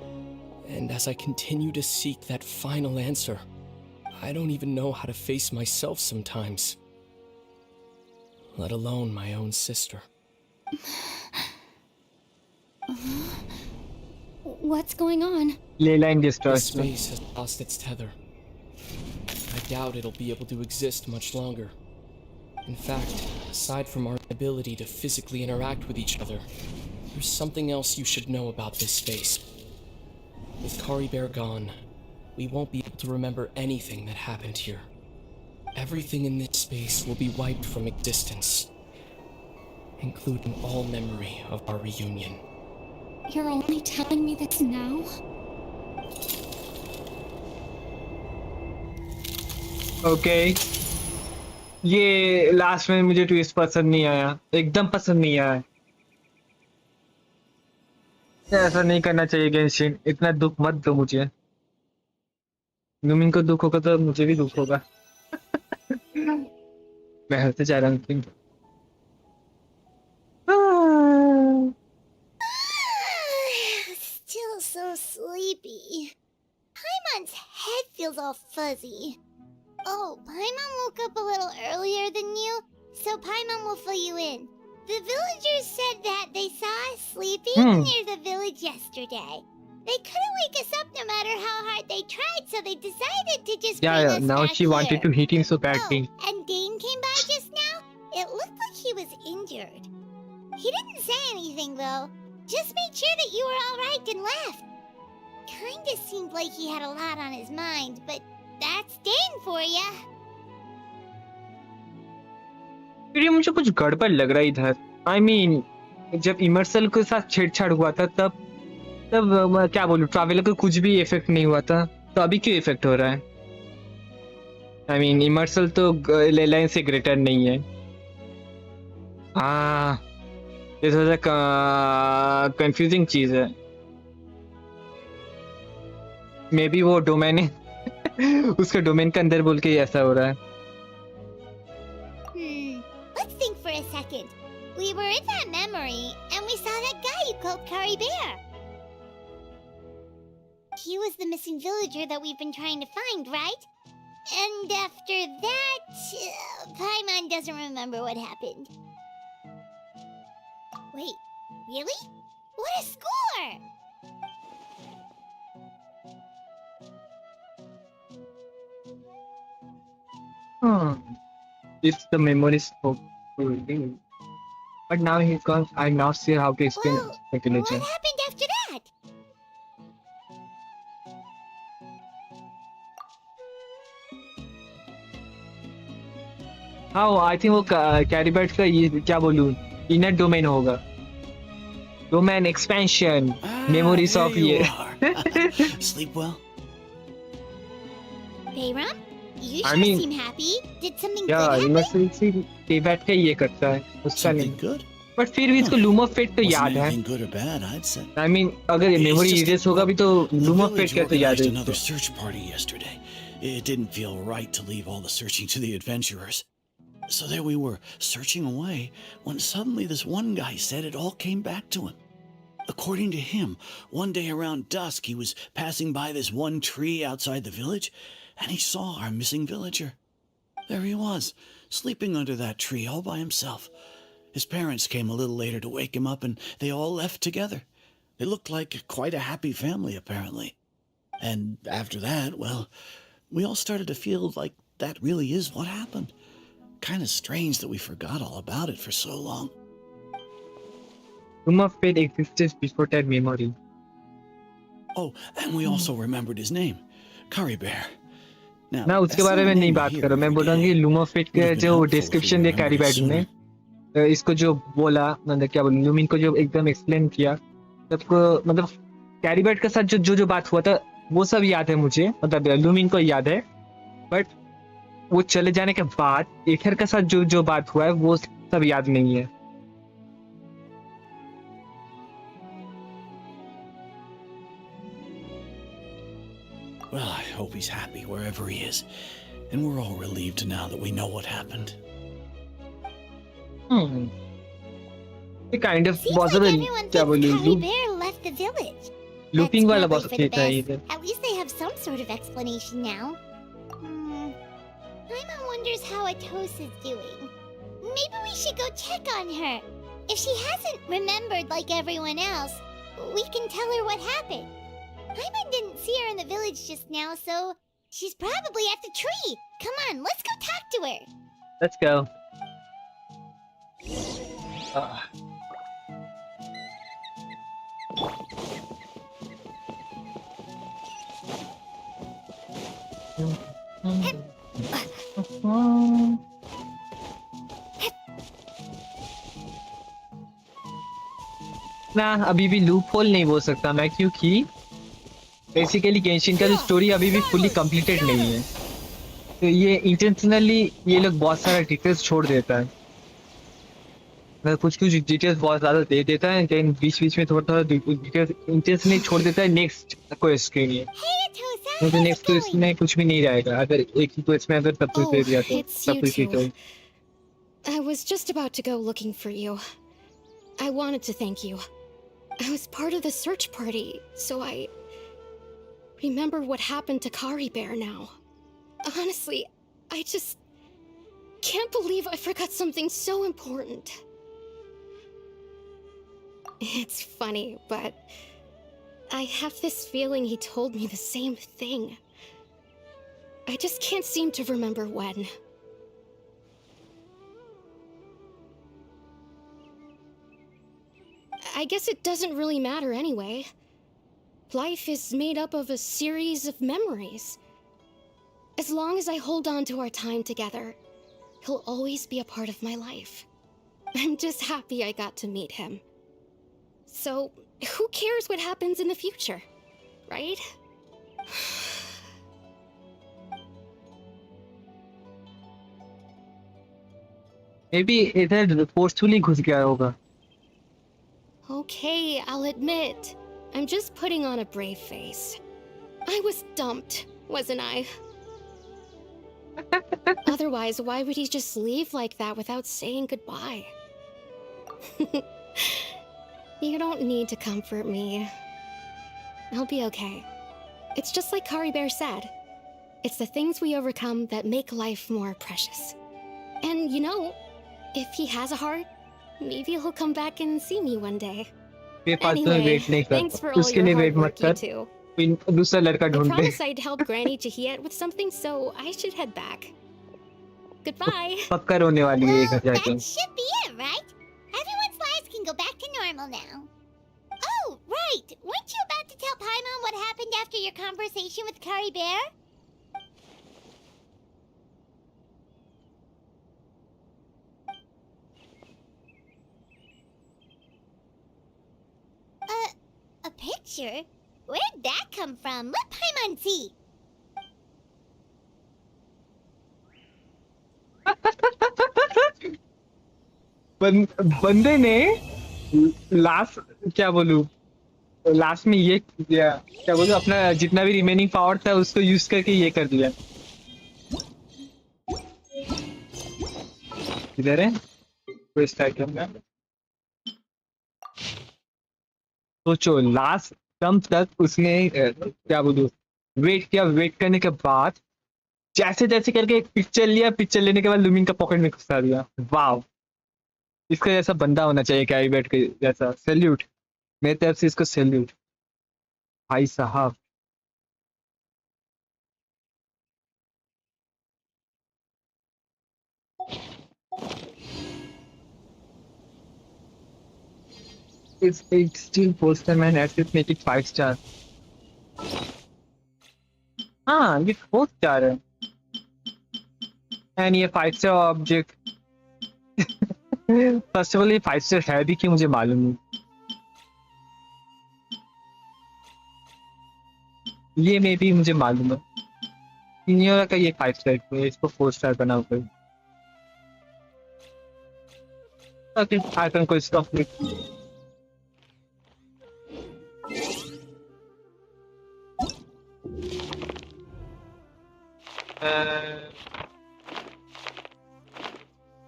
and as I continue to seek that final answer, I don't even know how to face myself sometimes. Let alone my own sister. What's going on? ले line The destroy. space has lost its tether. I doubt it'll be able to exist much longer. In fact, aside from our ability to physically interact with each other, there's something else you should know about this space. With Kari Bear gone, we won't be able to remember anything that happened here. Everything in this space will be wiped from existence, including all memory of our reunion. You're only telling me this now? Okay, ये last में मुझे twist पसंद नहीं आया, एकदम पसंद नहीं आया. ऐसा नहीं करना चाहिए गेंशिन, इतना दुख मत दो मुझे. लुमिन को दुख होगा तो मुझे भी दुख होगा. मैं होते जा रहा हूँ. Still so sleepy. Paimon's head feels all fuzzy. Oh, Paimon woke up a little earlier than you, so Paimon will fill you in. The villagers said that they saw us sleeping near the village yesterday. They couldn't wake us up no matter how hard they tried, so they decided to just bring Yeah, us now back she wanted to here. hit him so badly. Oh, and Dane came by just now? It looked like he was injured. He didn't say anything, though. Just made sure that you were alright and left. Kinda seemed like he had a lot on his mind, but that's Dane for ya. फिर ये मुझे कुछ गड़बड़ लग रहा है इधर. I mean, जब इमर्सल के साथ छेड़छाड़ हुआ था तब क्या बोलूं, ट्रैवलर को कुछ भी इफेक्ट नहीं हुआ था, तो अभी क्यों इफेक्ट हो रहा है? I mean, इमर्सल तो लेलाइन से ग्रेटर नहीं है. हाँ, ये थोड़ा कंफ्यूजिंग चीज है. मे बी वो डोमेन है उसका डोमेन के अंदर बोल के ही ऐसा हो रहा है. Let's think for a second. We were in that memory, and we saw that guy you called Curry Bear. He was the missing villager that we've been trying to find, right? And after that, Paimon doesn't remember what happened. Wait, really? What a score! If the memory is so good. But now he's gone. I now see how to explain Well, speculation. what happened after that? हाँ I think वो कैरीबैट का ये क्या बोलूँ inner domain होगा. Domain expansion memories of There ये. you are. Sleep well? Bayram? You I sure mean- seem happy. Did something या good happen? Immersive कैरीबैट का ये करता है उसका Something नहीं. good? बट फिर भी इसको लूम ऑफ फेट तो Wasn't याद है. anything good or bad, I'd say. I mean अगर It's मेमोरी just- इरेज होगा भी तो The loom of fate village क्या तो याद organized है. another search party yesterday. It didn't feel right to leave all the searching to the adventurers. So there we were, searching away, when suddenly this one guy said it all came back to him. According to him, one day around dusk he was passing by this one tree outside the village, and he saw our missing villager. There he was, sleeping under that tree all by himself. His parents came a little later to wake him up, and they all left together. They looked like quite a happy family, apparently. And after that, well, we all started to feel like that really is what happened. Kind of strange that we forgot all about it for so long. Loom of fate existed before that memory. Oh, and we also remembered his name, Curry Bear. Now, मैं उसके बारे में नहीं बात कर रहा. मैं बोल रहा हूँ कि लूम ऑफ फेट के जो डिस्क्रिप्शन दिया कैरीबैट ने इसको जो बोला मतलब क्या बोलूं लूमिन को जो एकदम एक्सप्लेन किया सबको मतलब कैरीबैट के साथ जो जो बात हुआ था वो सब याद है मुझे मतलब लूमिन को याद है. बट वो चले जाने के बाद एथर के साथ जो जो बात हुआ है वो सब याद नहीं है. Well, I hope he's happy wherever he is. And we're all relieved now that we know what happened. ये kind of Seems like possible everyone क्या thinks बोलूं Curry Bear left the village. Looping That's वाला probably बहुत for the ठीक था ये. best. At least they have some sort of explanation now. Paimon wonders how Atos is doing. Maybe we should go check on her. If she hasn't remembered like everyone else, we can tell her what happened. Paimon didn't see her in the village just now, so she's probably at the tree. Come on, let's go talk to her. Let's go. ना अभी भी loop hole नहीं बोल सकता मैं क्योंकि basically Genshin का जो स्टोरी अभी भी फुली कंप्लीटेड नहीं है तो ये इंटेंशनली ये लोग बहुत सारा डिटेल्स छोड़ देता है मतलब कुछ कुछ डिटेल्स बहुत ज्यादा दे देता है लेकिन बीच बीच में थोड़ा थोड़ा डिटेल्स इंटेंशनली छोड़ देता है नेक्स्ट क्वेस्ट के लिए Hey, Atosa, तो how's next it quest going? में कुछ भी नहीं रहेगा अगर एक ही क्वेस्ट में अगर सब कुछ दे दिया तो it's सब you कुछ ठीक two. है. I was just about to go looking for you. I wanted to thank you. I was part of the search party, so I remember what happened to Kari Bear now. Honestly, I just can't believe I forgot something so important. It's funny, but I have this feeling he told me the same thing. I just can't seem to remember when. I guess it doesn't really matter anyway. Life is made up of a series of memories. As long as I hold on to our time together, he'll always be a part of my life. I'm just happy I got to meet him. So, who cares what happens in the future, right? Maybe इधर forcefully घुस गया होगा. Okay, I'll admit. I'm just putting on a brave face. I was dumped, wasn't I? Otherwise, why would he just leave like that without saying goodbye? You don't need to comfort me. I'll be okay. It's just like Kari Bear said. It's the things we overcome that make life more precious. And you know, if he has a heart, maybe he'll come back and see me one day. मेरे पास तो Anyway, wait नहीं thanks कर for all उसके your लिए hard wait मत work, you कर two. कोई दूसरा लड़का I ढूंढ ले promised I'd help Granny Tahiyat with something, so I should head back. Goodbye. पक्का रोने वाली है ये Well, घर जाके that should be it, right? Everyone's lives can go back to normal now. Oh, right. Weren't you about to tell Paimon what happened after your conversation with Kari Bear? A picture? Where'd that come from? Let Paimon see. बंदे ने last क्या बोलूं last में ये किया क्या बोलूं अपना जितना भी रिमेनिंग पावर था उसको यूज करके ये कर दिया इधर है कोई स्टार्ट करना सोचो लास्ट टर्म तक उसने क्या बोलूं वेट किया वेट करने के बाद जैसे जैसे करके एक पिक्चर लिया पिक्चर लेने के बाद लुमिन का पॉकेट में घुसा दिया वाह इसका जैसा बंदा होना चाहिए क्या बैठ के जैसा सैल्यूट मेरी तरफ से इसको सैल्यूट भाई साहब it's still postman has to make it 5 star हाँ ये 4 star है and ये 5 star object first of all ये 5 स्टार है भी कि मुझे मालूम नहीं ये मे भी मुझे मालूम है सीनियर का ये 5 स्टार है इसको 4 स्टार बना हुआ है ताकि आइकन को स्टॉप नहीं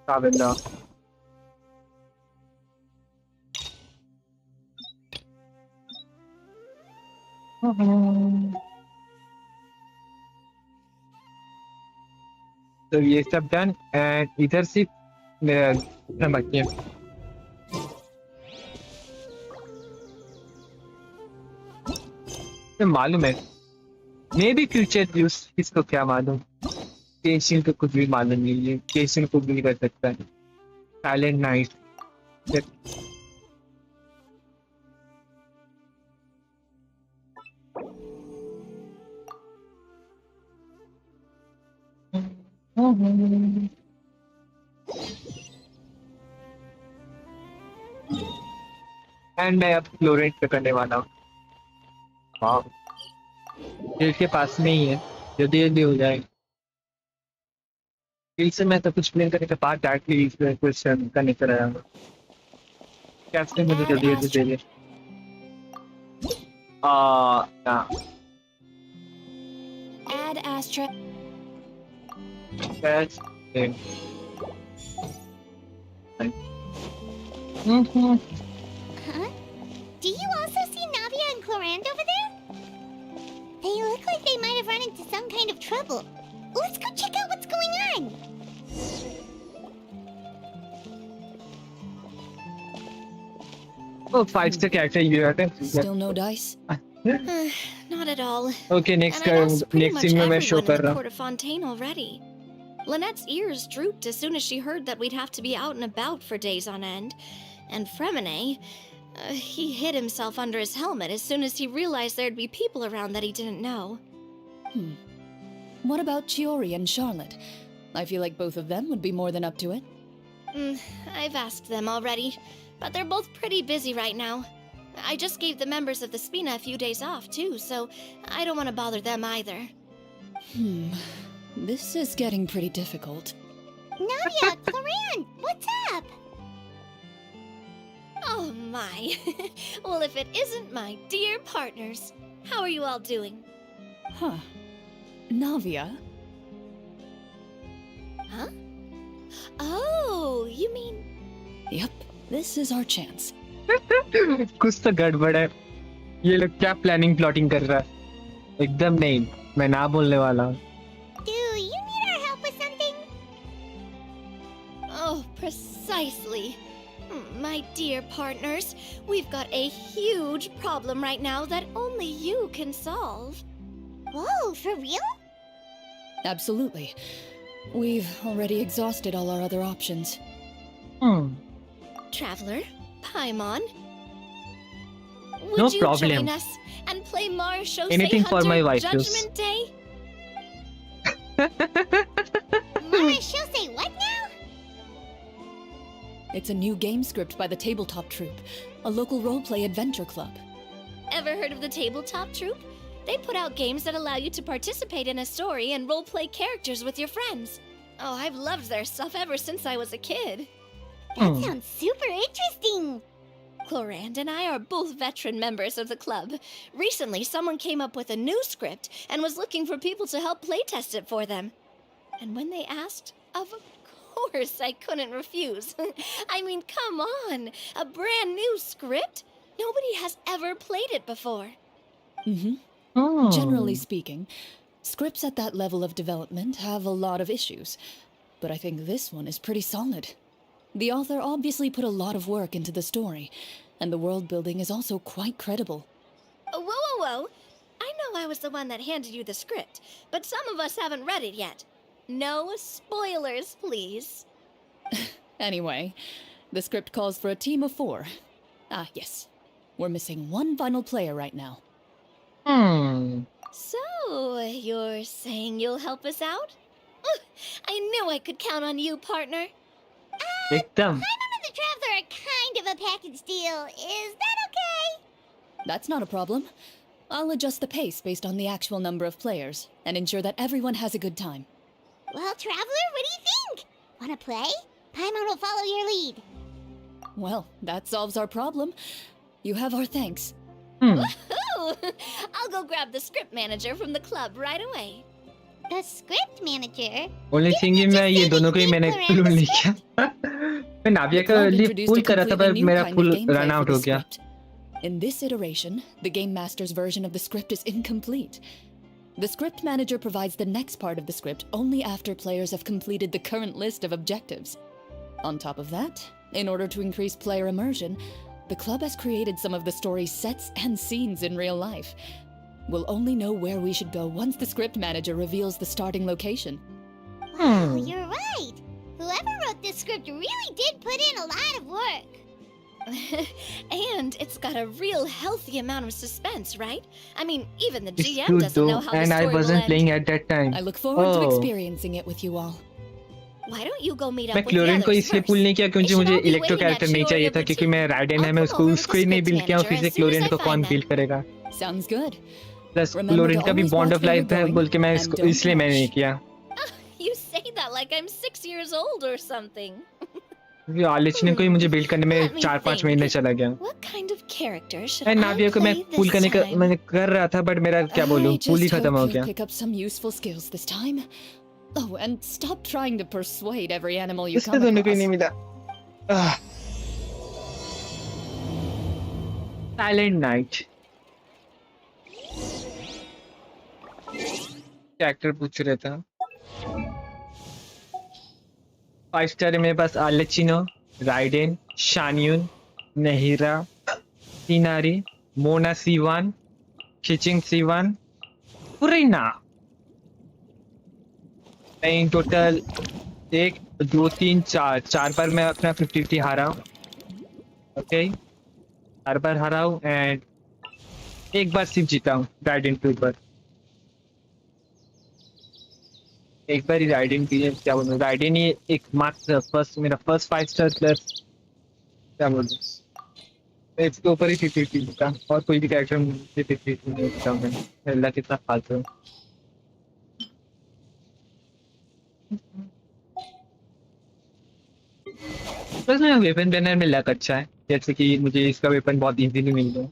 Lavender. So ये सब डन एंड इधर से मेरा बाकी है तो मालूम है मे भी फ्यूचर यूज इसको क्या मालूम केशिन को कुछ भी मालूम नहीं है केशिन को भी कर सकता है साइलेंट नाइट एंड मैं अब फ्लोरेंट पे करने वाला हूँ वाह दिल के पास में ही है जल्दी जल्दी हो जाए दिल से मैं तो कुछ प्लेन करने के बाद डायरेक्टली क्वेश्चन करने चला जाऊंगा कैसे मुझे जल्दी जल्दी दे दे ना Add Astra. That's it. Huh? Do you also see Navia and Clorand over there? They look like they might have run into some kind of trouble. Let's go check out what's going on. Oh, 5-star character you got it. Still no dice? Not at all. Okay, next And I asked pretty next much scene में मैं show everyone कर in the रहा हूँ. Court of Fontaine already. Lynette's ears drooped as soon as she heard that we'd have to be out and about for days on end. And Fremine, he hid himself under his helmet as soon as he realized there'd be people around that he didn't know. What about Chiori and Charlotte? I feel like both of them would be more than up to it. I've asked them already, but they're both pretty busy right now. I just gave the members of the Spina a few days off, too, so I don't want to bother them either. This is getting pretty difficult. Navia, Clorand, what's up? Oh my. Well, if it isn't my dear partners. How are you all doing? Huh. Navia? Huh? Oh, you mean... Yep, this is our chance. कुछ तो गड़बड़ है। ये लोग क्या planning plotting कर रहा है? एकदम नहीं, मैं ना बोलने वाला हूँ। Do you need our help with something? Oh, precisely. My dear partners, we've got a huge problem right now that only you can solve. Whoa, for real? Absolutely. We've already exhausted all our other options. Traveler, Paimon, would No you problem. join us and play Marshosei Anything for Hunter my wife, yes. Judgment Day? Mara, she'll say what now? It's a new game script by the Tabletop Troupe, a local roleplay adventure club. Ever heard of the Tabletop Troupe? They put out games that allow you to participate in a story and roleplay characters with your friends. Oh, I've loved their stuff ever since I was a kid. That sounds super interesting. Clorand and I are both veteran members of the club. Recently, someone came up with a new script and was looking for people to help playtest it for them. And when they asked, of course I couldn't refuse. I mean, come on! A brand new script? Nobody has ever played it before. Generally speaking, scripts at that level of development have a lot of issues, but I think this one is pretty solid. The author obviously put a lot of work into the story, and the world building is also quite credible. Whoa. I know I was the one that handed you the script, but some of us haven't read it yet. No spoilers, please. Anyway, the script calls for a team of 4. Ah, yes. We're missing one final player right now. So, you're saying you'll help us out? I knew I could count on you, partner. एकदम। Paimon and the Traveler are kind of a package deal. Is that okay? That's not a problem. I'll adjust the pace based on the actual number of players, and ensure that everyone has a good time. Well, Traveler, what do you think? Wanna play? Paimon will follow your lead. Well, that solves our problem. You have our thanks. Woohoo! I'll go grab the script manager from the club right away. The script manager? Only thing is मैं ये दोनों को ही मैंने full नहीं किया। मैं नाविया का लिए फुल कर रहा था पर मेरा फुल रन आउट हो गया। In this iteration, the Game Master's version of the script is incomplete. The script manager provides the next part of the script only after players have completed the current list of objectives. On top of that, in order to increase player immersion, the club has created some of the story's sets and scenes in real life. We'll only know where we should go once the script manager reveals the starting location. Wow, you're right. Whoever wrote this script really did put in a lot of work. And it's got a real healthy amount of suspense, right? I mean, even the It's GM good doesn't know though, how the and I story will wasn't end. playing at that time. I look forward to Oh, experiencing it with you all. Why don't you go meet up मैं with the chlorine को others इसलिए first? पुल नहीं किया They क्योंकि should मुझे all be electro waiting at character नहीं Shiori चाहिए of था the क्योंकि Two. मैं राइडेन है I'll मैं come उसको over with उसको the ही नहीं script बिल्ड किया और manager फिर से as soon as chlorine I को कौन find them. बिल्ड करेगा। Sounds good. Plus Remember chlorine to का भी always bond watch of where life you're है going, बोल के मैं and इसको don't इसलिए मैंने नहीं rush. किया। You say that like I'm 6 years old or something. आलिचने को ही मुझे बिल्ड करने में Let me 4-5 think. महीने चला गया। What kind of character should मैं I नाविया को मैं play पुल this करने का time? मैंने कर रहा था बट मेरा क्या बोलूं I पुल ही just खत्म hope हो you'll गया। pick up some useful skills this time. Oh, and stop trying to persuade every animal you इससे come दोनों को ही across. नहीं मिला। Silent night. कैरेक्टर पूछ रहा था। 5 स्टार है मेरे पास आलेचिनो, राइडेन, शान्यून, नहीरा, तिनारी, मोना सीवान, खिचिंग सीवान, पुरीना। इन टोटल 1 2 3 4 बार मैं अपना 50-50 हारा हूँ। ओके 4 बार हारा हूँ एंड 1 बार सिर्फ जीता हूँ राइडेन के ऊपर। एक बार ही राइडिंग की है क्या बोलूं राइडिंग ही एक मात्र फर्स्ट मेरा फर्स्ट 5 स्टार प्लस क्या बोलूं इसके ऊपर ही 50-50 था और कोई भी कैरेक्टर मुझे 50-50 नहीं जीता मैं अल्लाह कितना फालतू है। बस मेरा वेपन बैनर में लक अच्छा है जैसे कि मुझे इसका वेपन बहुत इजीली मिल गया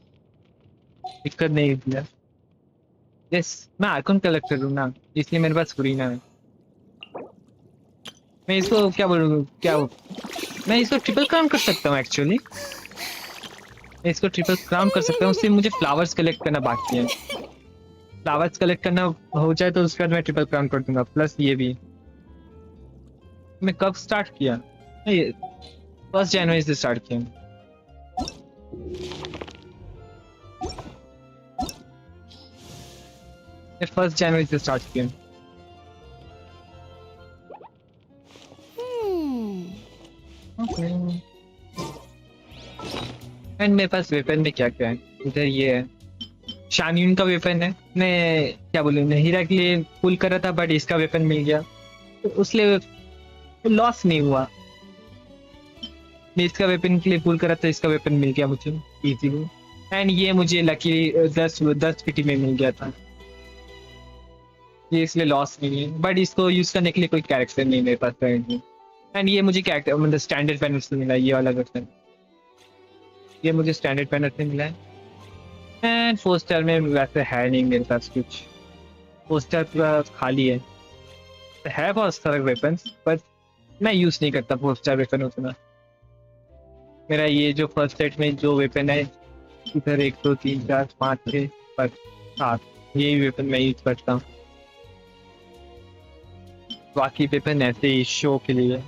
दिक्कत नहीं दिया। यस, मैं आइकॉन कलेक्टर हूँ ना, इसलिए मेरे पास कुरीना है। मैं इसको क्या बोलूँ, मैं इसको ट्रिपल क्राउन कर सकता हूँ एक्चुअली। मैं इसको ट्रिपल क्राउन कर सकता हूँ, सिर्फ मुझे फ्लावर्स कलेक्ट करना बाकी है। फ्लावर्स कलेक्ट करना हो जाए तो उसके बाद मैं ट्रिपल क्राउन कर दूंगा, प्लस ये भी। मैं कब स्टार्ट किया? 1 जनवरी से स्टार्ट किया। मैं 1 जनवरी से स्टार्ट किया। ओके। एंड मेरे पास वेपन में क्या क्या है, इधर ये है, शानयून का वेपन है। मैं क्या बोलूँ, मैं हीरा के लिए पुल कर रहा था बट इसका वेपन मिल गया, तो उसलिए लॉस नहीं हुआ। मैं इसका वेपन के लिए पुल कर रहा था, इसका वेपन मिल गया मुझे इजीली। एंड ये मुझे लकी 10 पीटी में मिल गया था, ये इसलिए लॉस नहीं है। बट इसको यूज करने के लिए कोई कैरेक्टर नहीं मेरे पास currently। एंड ये मुझे कैरेक्टर मतलब स्टैंडर्ड बैनर से मिला, ये वाला वेपन, ये मुझे स्टैंडर्ड बैनर से मिला है। एंड 4 स्टार में वैसे है नहीं मेरे पास कुछ, 4 स्टार पूरा खाली है बहुत सारे वेपन्स, पर मैं यूज नहीं करता 4 स्टार वेपन उतना। मेरा ये जो फर्स्ट सेट में जो वेपन है, इधर 1 2 3 4 5 6 7, यही वेपन मैं यूज करता हूँ। बाकी वेपन ऐसे ही शो के लिए।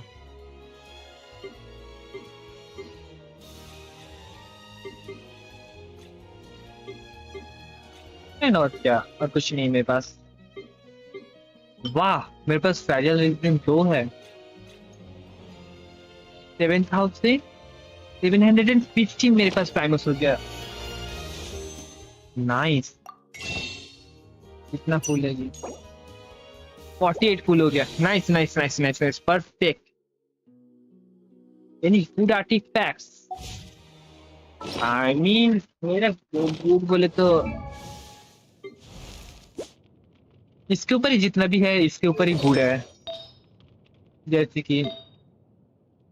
एंड और क्या, और कुछ नहीं मेरे पास। वाह, मेरे पास फ्रैजाइल रेजिडेंट 2 है। 7,750 मेरे पास प्राइमस हो गया। नाइस। कितना फुल है जी? 48 फुल हो गया। Nice nice nice nice nice, perfect. Any food artefacts? I mean मेरा फूड बोले तो इसके ऊपर ही जितना भी है, इसके ऊपर ही फूड है। जैसे कि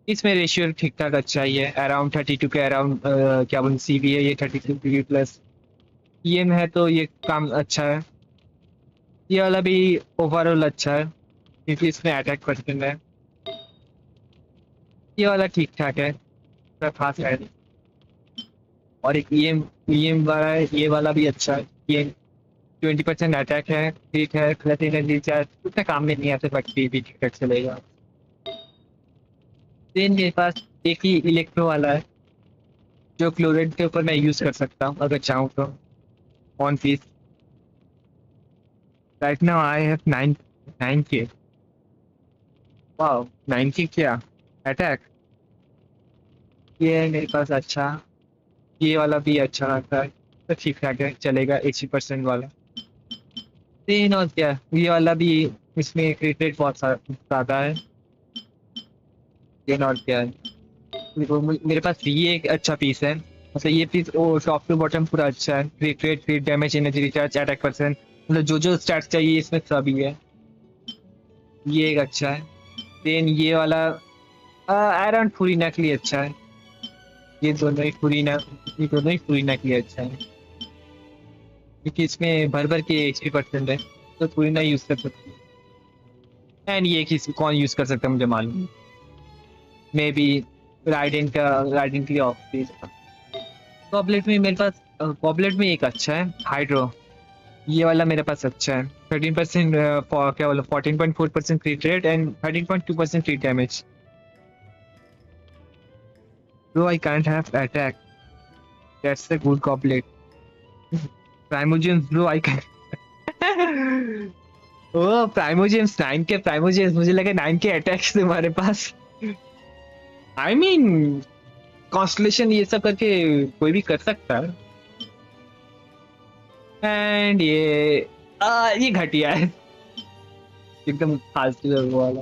इसमें रेशियो ठीक ठाक अच्छा ही है, अराउंड 32 के अराउंड। क्या बोलूं, सीवी है ये 32 प्लस ईएम है, तो ये काम अच्छा है। ये वाला भी ओवरऑल अच्छा है क्योंकि इसमें अटैक परसेंट है। ये वाला ठीक ठाक है, इतना खास है नहीं। और एक ईएम वाला है, ये वाला भी अच्छा है। ये 20% अटैक है, ठीक है, प्लस एनर्जी चार्ज उतना काम में नहीं आते, बट भी ठीक ठाक चलेगा। देन मेरे पास एक ही इलेक्ट्रो वाला है जो क्लोरेट के ऊपर मैं यूज कर सकता हूँ अगर चाहूँ तो, on piece. Right now I have 9K। Wow, 9K क्या अटैक। ये है मेरे पास अच्छा। ये वाला भी अच्छा लगता है, तो ठीक ठाक है, चलेगा 80% वाला। देन और क्या, ये वाला भी, इसमें क्रिट रेट बहुत ज़्यादा है। देन और क्या है, मेरे पास ये एक अच्छा पीस है, मतलब ये पीस ओ टॉप टू बॉटम पूरा अच्छा है। Crit rate, crit damage, energy recharge, attack percent, मतलब जो स्टैट्स चाहिए इसमें सभी है। ये एक अच्छा है। देन ये वाला आयरन फुरीना के लिए अच्छा है। ये दोनों ही फुरीना के लिए अच्छा है क्योंकि इसमें भर भर के 80% है, तो फुरीना यूज कर सकते हैं। एंड ये किसी कौन यूज कर सकता है मुझे मालूम, मे बी राइडेंट के लिए ऑफ पीस। गॉबलेट में मेरे पास गॉबलेट में एक अच्छा है हाइड्रो, ये वाला मेरे पास अच्छा है। 13% क्या बोला, 14.4% क्रिट rate and 13.2% क्रिट damage. Bro, I can't have attack. That's a good goblet. Primogems, bro, I can. Oh, Primogems 9K Primogems, मुझे लगा 9K अटैक्स तुम्हारे पास। I mean, कॉन्स्टलेशन ये सब करके कोई भी कर सकता है। एंड ये घटिया है एकदम फालतू वो वाला।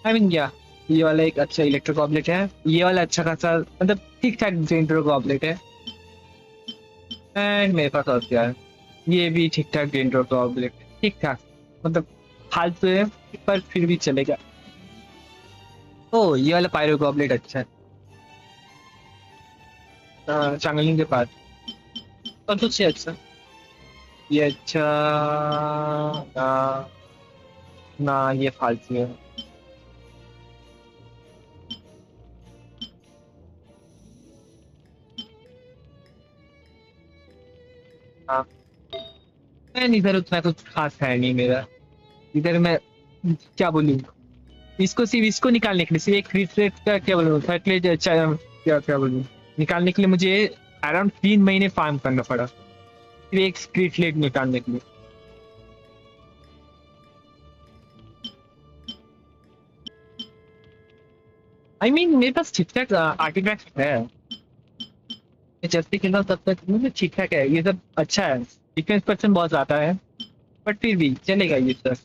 आई मीन क्या, ये वाला एक अच्छा इलेक्ट्रो गॉबलेट है, ये वाला अच्छा खासा मतलब ठीक ठाक ग्रेंड्रो गॉबलेट है। एंड मेरे पास और क्या है, ये भी ठीक ठाक ग्रेंड्रो गॉबलेट, ठीक ठाक मतलब फालतू है पर फिर भी चलेगा। ओ, ये वाला पायरो गॉबलेट अच्छा है चांगलिंग के पास, और कुछ अच्छा। ये अच्छा ना, ना ये फालतू है। हाँ, मैं इधर उतना कुछ खास है नहीं मेरा। इधर मैं क्या बोलूँ, इसको सिर्फ इसको निकालने के लिए, सिर्फ एक क्रिकेट का क्या बोलूँ, फर्टिलाइज अच्छा क्या क्या बोलूँ, निकालने के लिए मुझे अराउंड 3 महीने फार्म करना पड़ा सिर्फ एक क्रिकेट निकालने के लिए। आई मीन मेरे पास ठीक ठाक आर्टिफैक्ट है, मैं जब से खेला हूं तब तक मुझे ठीक ठाक है, ये सब अच्छा है। डिफेंस परसेंट बहुत ज्यादा है बट फिर भी चलेगा ये सब।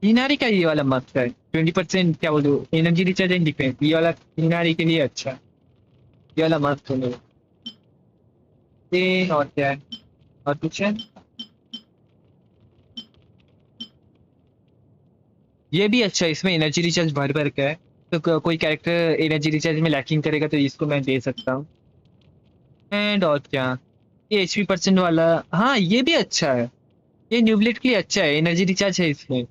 इनारी का ये वाला मस्त है, 20% क्या बोलूं, एनर्जी रिचार्ज एंड डिफेंस, ये वाला इनारी के लिए अच्छा है, ये वाला मस्त है। ये और क्या है, और कुछ है, ये भी अच्छा है, इसमें एनर्जी रिचार्ज भर भर का है, तो कोई कैरेक्टर एनर्जी रिचार्ज में लैकिंग करेगा तो इसको मैं दे सकता हूँ। एंड और क्या, ये HP परसेंट वाला, हाँ ये भी अच्छा है, ये न्यूब्लेट के लिए अच्छा है, एनर्जी रिचार्ज है इसमें।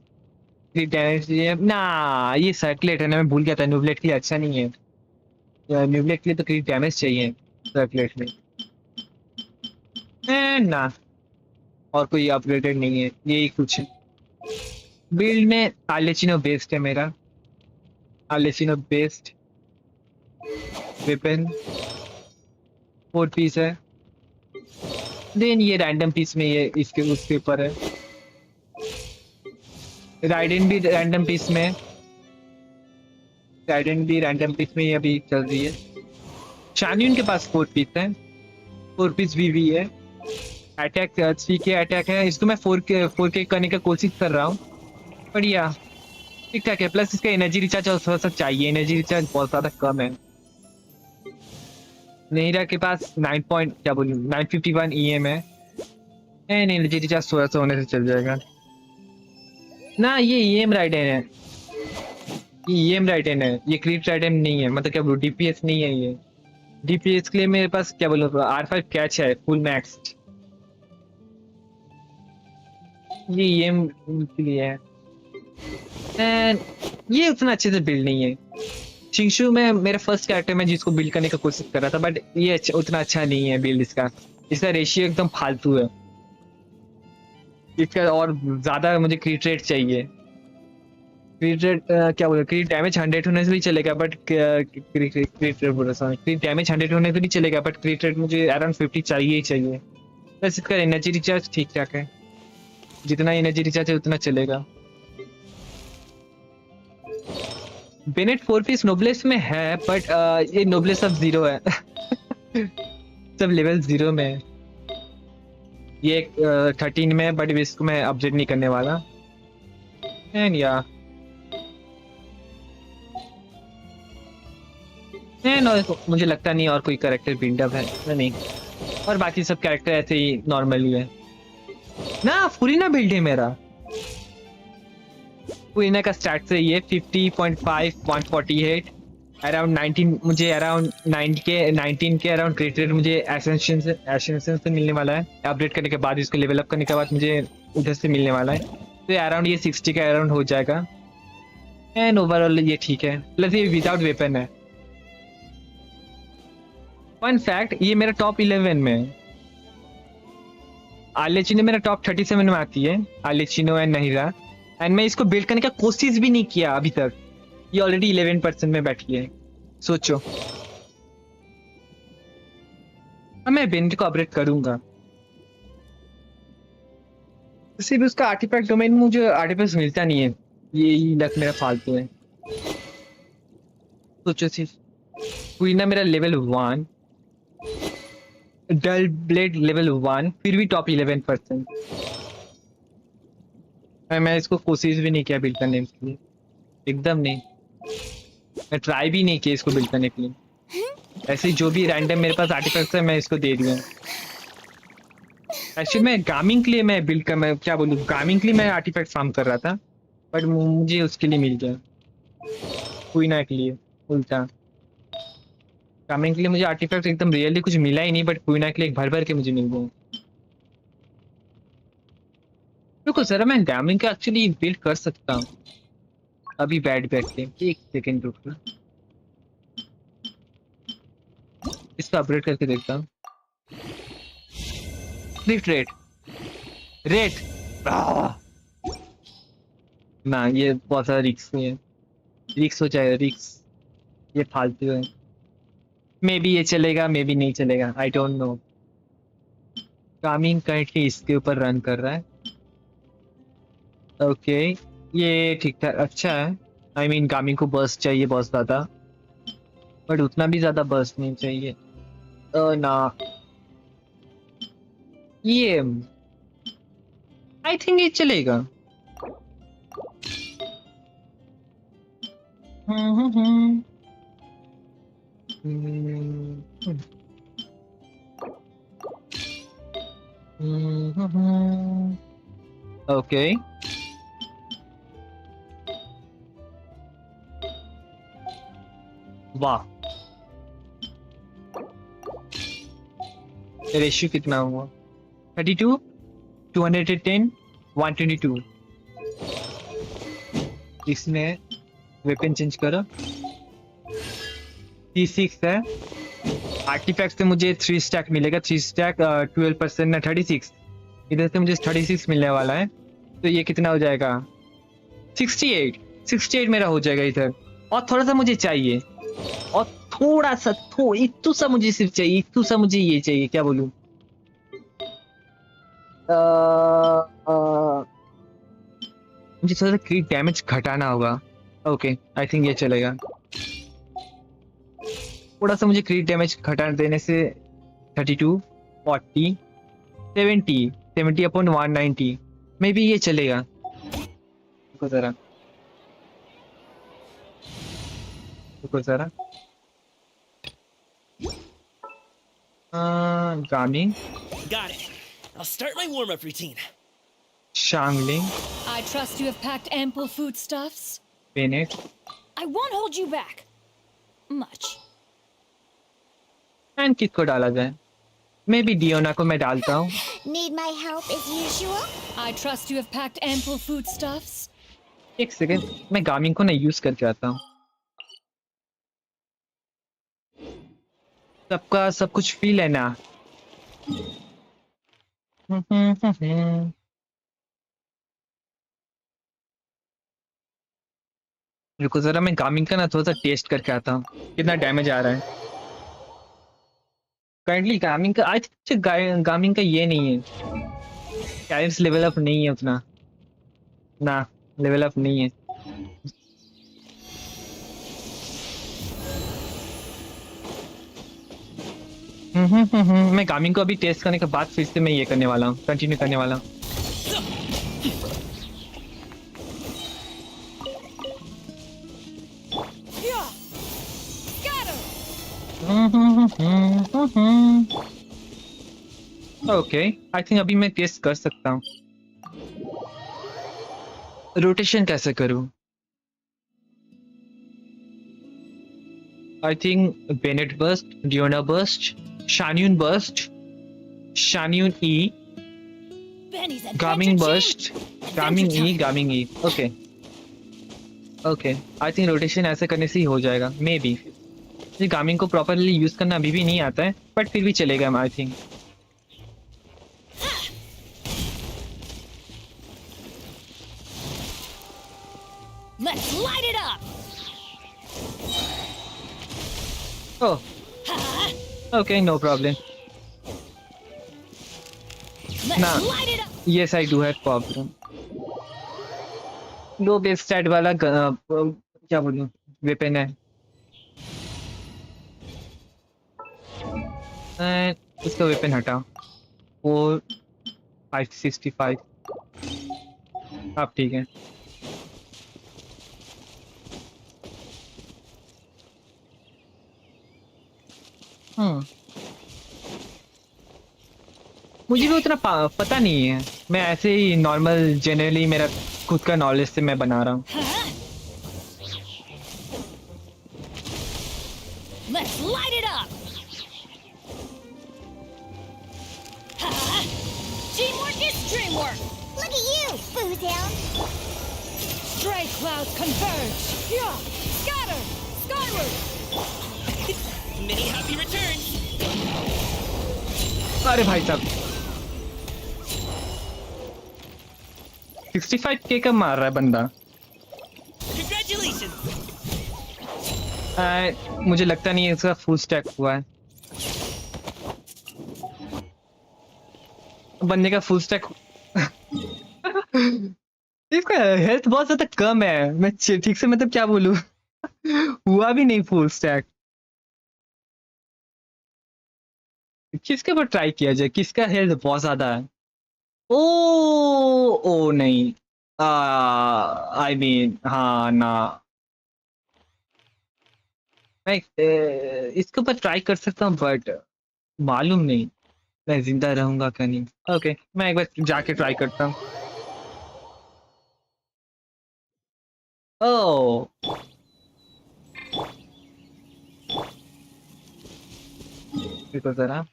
क्रिट डैमेज ना, ये सर्कुलेट है ना, मैं भूल गया था, न्यूब्लेट के लिए अच्छा नहीं है। न्यूब्लेट के लिए तो क्रिट डैमेज चाहिए सर्कुलेट में। ना, और कोई अपग्रेडेड नहीं है, यही कुछ है। बिल्ड में आलेचिनो बेस्ड है मेरा, आलेचिनो बेस्ड वेपन 4 पीस है। देन ये रैंडम पीस में ये इसके उसके ऊपर है, राइडेन भी रैंडम पीस में, राइडेन भी रैंडम पीस में ये अभी चल रही है। शान्यून के पास 4 पीस है, 4 पीस वीवी है, अटैक 3K अटैक है, इसको मैं 4K करने का कोशिश कर रहा हूँ, बढ़िया ठीक ठाक है। प्लस इसका एनर्जी रिचार्ज थोड़ा सा चाहिए, एनर्जी रिचार्ज बहुत ज्यादा कम है। नेहरा के पास 9 पॉइंट क्या बोलूँ 951 EM है, एनर्जी रिचार्ज थोड़ा सा होने से चल जाएगा ना। ये EM राइडेन है, ये EM राइडेन है, ये क्रीट राइडेन नहीं है, मतलब क्या बोलूँ DPS नहीं है ये। DPS के लिए मेरे पास क्या बोलूँ R5 कैच है फुल मैक्स, ये EM के लिए है। एंड ये उतना अच्छे से बिल्ड नहीं है। चिंगशु में मेरा फर्स्ट कैरेक्टर मैं जिसको बिल्ड करने का कोशिश कर रहा था, बट ये उतना अच्छा नहीं है बिल्ड इसका, इसका रेशियो एकदम फालतू है, इसका और ज्यादा मुझे क्रीट रेट चाहिए। क्रीट रेट क्या बोलूं, क्रीट डैमेज 100 होने से भी चलेगा, बट क्रीट रेट बोल रहा हूँ, क्रीट डैमेज 100 होने से भी चलेगा, बट क्रीट रेट मुझे अराउंड 50 चाहिए ही चाहिए। बस इसका एनर्जी रिचार्ज ठीक ठाक है, जितना एनर्जी रिचार्ज है उतना चलेगा। बेनेट 4 पीस नोब्लेस में है, बट ये नोब्लेस अब 0 है सब लेवल 0 में है, ये 13 में है, बट इसको मैं अपडेट नहीं करने वाला। एंड या और मुझे लगता नहीं और कोई कैरेक्टर बिल्डअप है नहीं, और बाकी सब कैरेक्टर ऐसे ही नॉर्मल ही है ना। फुरीना बिल्ड है मेरा, फुरीना का स्टार्ट से ये 50.5 148 अराउंड 19, मुझे अराउंड 19 के अराउंड क्रिट रेट मुझे एसेंशन से मिलने वाला है, अपडेट करने के बाद इसको लेवल अप करने के बाद मुझे उधर से मिलने वाला है, तो अराउंड ये 60 के अराउंड हो जाएगा। एंड ओवरऑल ये ठीक है, प्लस ये विदाउट वेपन है। फन फैक्ट, ये मेरा टॉप 11 में है, आलेचिनो मेरा टॉप 37 में आती है, आलेचिनो एंड नहिरा, एंड मैं इसको बिल्ड करने का कोशिश भी नहीं किया अभी तक, ये ऑलरेडी 11% में बैठी है, सोचो। अब मैं बेनेट को अपग्रेड करूंगा, सिर्फ उसका आर्टिफैक्ट डोमेन मुझे आर्टिफैक्ट मिलता नहीं है, ये लक मेरा फालतू है। सोचो सिर्फ क्वीना मेरा लेवल 1, डल ब्लेड लेवल 1, फिर भी टॉप 11%। मैं इसको कोशिश भी नहीं किया बिल्ड करने के लिए, एकदम नहीं, मैं ट्राई भी नहीं किया इसको बिल्ड करने के लिए, ऐसे ही जो भी रैंडम मेरे पास आर्टिफैक्ट्स है मैं इसको दे दिया। एक्चुअली मैं गामिंग के लिए मैं बिल्ड कर, मैं क्या बोलूँ, गामिंग के लिए मैं आर्टिफैक्ट फार्म कर रहा था, बट मुझे उसके लिए मिल गया, क्वीना के लिए उल्टा। गामिंग के लिए मुझे आर्टिफैक्ट एकदम रियली कुछ मिला ही नहीं, बट क्वीना के लिए भर भर के मुझे मिल गया। रुको जरा, मैं डैमिंग का एक्चुअली बिल्ड कर सकता हूँ अभी बैठ के। एक सेकंड रुको, इसको अपग्रेड करके देखता हूँ। लिफ्ट रेट रेट ना, ये बहुत सारा रिक्स है, रिक्स हो जाएगा, रिक्स ये फालतू है। मे बी ये चलेगा, मे बी नहीं चलेगा, I don't know. Kameng currently इसके ऊपर रन कर रहा है। ओके ये ठीक ठाक अच्छा है। आई मीन कामिंग को बर्स्ट चाहिए बहुत ज्यादा, बट उतना भी ज्यादा बर्स्ट नहीं चाहिए। ना ये आई थिंक ये चलेगा। हम्म। ओके वाह, रेशियो कितना हुआ? 32, 210, 122। इसने वेपन चेंज करा, T6 है। आर्टिफैक्ट से मुझे 3 स्टैक मिलेगा, 3 स्टैक 12% ना 36, इधर से मुझे 36 मिलने वाला है। तो ये कितना हो जाएगा? 68 मेरा हो जाएगा इधर। और थोड़ा सा मुझे चाहिए, और थोड़ा सा इतू सा मुझे सिर्फ चाहिए, इतू सा मुझे ये चाहिए, क्या बोलूं? मुझे थोड़ा सा क्रिट डैमेज घटाना होगा। ओके आई थिंक ये चलेगा। थोड़ा सा मुझे क्रिट डैमेज घटा देने से 32, 40, 70 अपॉन 190 मे बी ये चलेगा। रुको जरा गामिंग, Got it. I'll start my warm-up routine. शांगलिंग, I trust you have packed ample foodstuffs. Bennett, I won't hold you back. Much. And किसको डाला जाए? मे बी डियोना को मैं डालता हूँ। Need my help as usual? I trust you have packed ample foodstuffs. एक second, मैं गामिंग को ना यूज करके आता हूँ। सबका सब कुछ फील है ना? रुको जरा, मैं गामिंग का ना थोड़ा सा टेस्ट करके आता हूँ कितना डैमेज आ रहा है। करंटली गामिंग का आई थिंक गामिंग का ये नहीं है, कैरेंस लेवल अप नहीं है उतना ना, लेवल अप नहीं है। मैं गामिंग को अभी टेस्ट करने के बाद फिर से मैं ये करने वाला हूँ, कंटिन्यू करने वाला हूँ। ओके आई थिंक अभी मैं टेस्ट कर सकता हूँ। रोटेशन कैसे करूँ? I think Bennett burst, Diona burst, Xianyun burst, Xianyun E, Gaming burst, Gaming E. Okay okay I think rotation ऐसे करने से ही हो जाएगा मे बी। गामिंग को प्रॉपरली यूज करना अभी भी नहीं आता है, बट फिर भी चलेगा I think. Let's light it up. Oh, okay, no problem. Let's Nah. light it up. Yes, I do have problem. Low base stat वाला क्या बोलूं वेपन है, उसका वेपन हटाओ। 565 आप ठीक है। मुझे भी उतना पता नहीं है, मैं ऐसे ही नॉर्मल जनरली मेरा खुद का नॉलेज से मैं बना रहा हूँ। Let's light it up. Teamwork is dreamwork. Look at you! Boozle! Stray clouds converge! Yeah! Scatter! Skyward! Many happy returns. अरे भाई साहब 65K का मार रहा है बंदा। Congratulations. मुझे लगता नहीं है इसका फुल स्टैक हुआ है। बंदे का फुल स्टैक इसका हेल्थ बहुत ज्यादा कम है। मैं ठीक से मतलब क्या बोलूं हुआ भी नहीं फुल स्टैक। किसके ऊपर ट्राई किया जाए, किसका हेल्थ बहुत ज्यादा है। ओ ओ नहीं आई मीन हाँ ना मैं इसके ऊपर ट्राई कर सकता हूँ बट मालूम नहीं मैं जिंदा रहूंगा क्या नहीं। ओके मैं एक बार जाके ट्राई करता हूँ। ओ देखो जरा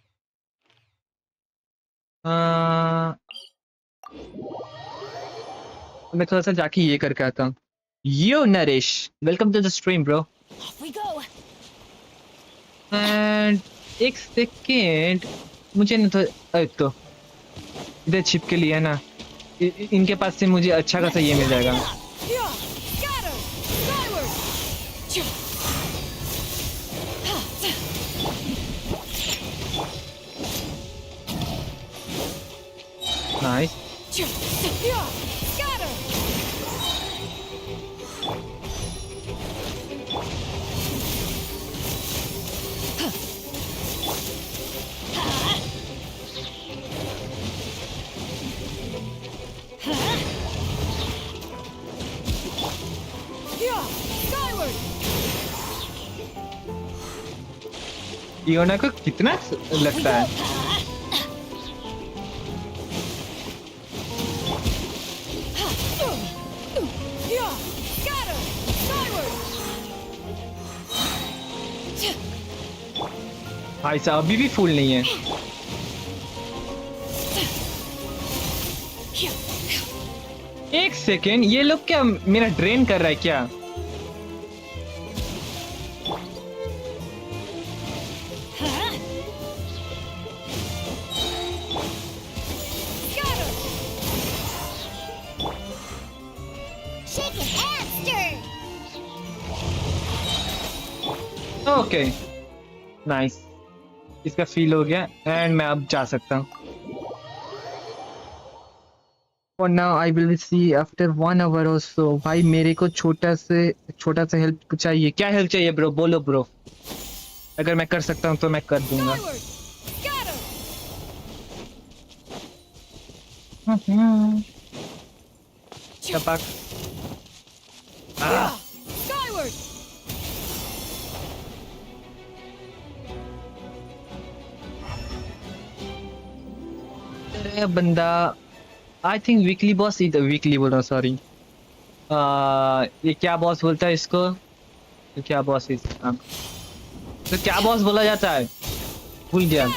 मैं थोड़ा सा जाके ये करके आता हूँ। Yo Naresh welcome to the stream bro. Off we go! And एक सेकेंड मुझे न तो तो इधर छिप के लिए ना इनके पास से मुझे अच्छा खासा ये मिल जाएगा। Yeah! Scatter! Skyward! Nice Yeah! Scatter! Yeah! Skyward! योना को कितना लगता है। Yeah! Scatter! Skyward! भाई साहब अभी भी फूल नहीं है। एक सेकेंड ये लोग क्या मेरा ड्रेन कर रहा है क्या। Scatter! Shake it and stir! Okay nice इसका फील हो गया एंड मैं अब जा सकता हूँ। For now I will see after 1 hour or so। भाई मेरे को छोटा सा हेल्प चाहिए। क्या हेल्प चाहिए ब्रो बोलो ब्रो। अगर मैं कर सकता हूँ तो मैं कर दूंगा। Skyward! Scatter! टपक Yeah! Skyward! अरे बंदा आई थिंक वीकली बॉस इधर वीकली बोल रहा हूँ सॉरी। ये क्या बॉस बोलता है इसको तो क्या बॉस तो क्या बॉस बोला जाता है भूल गया।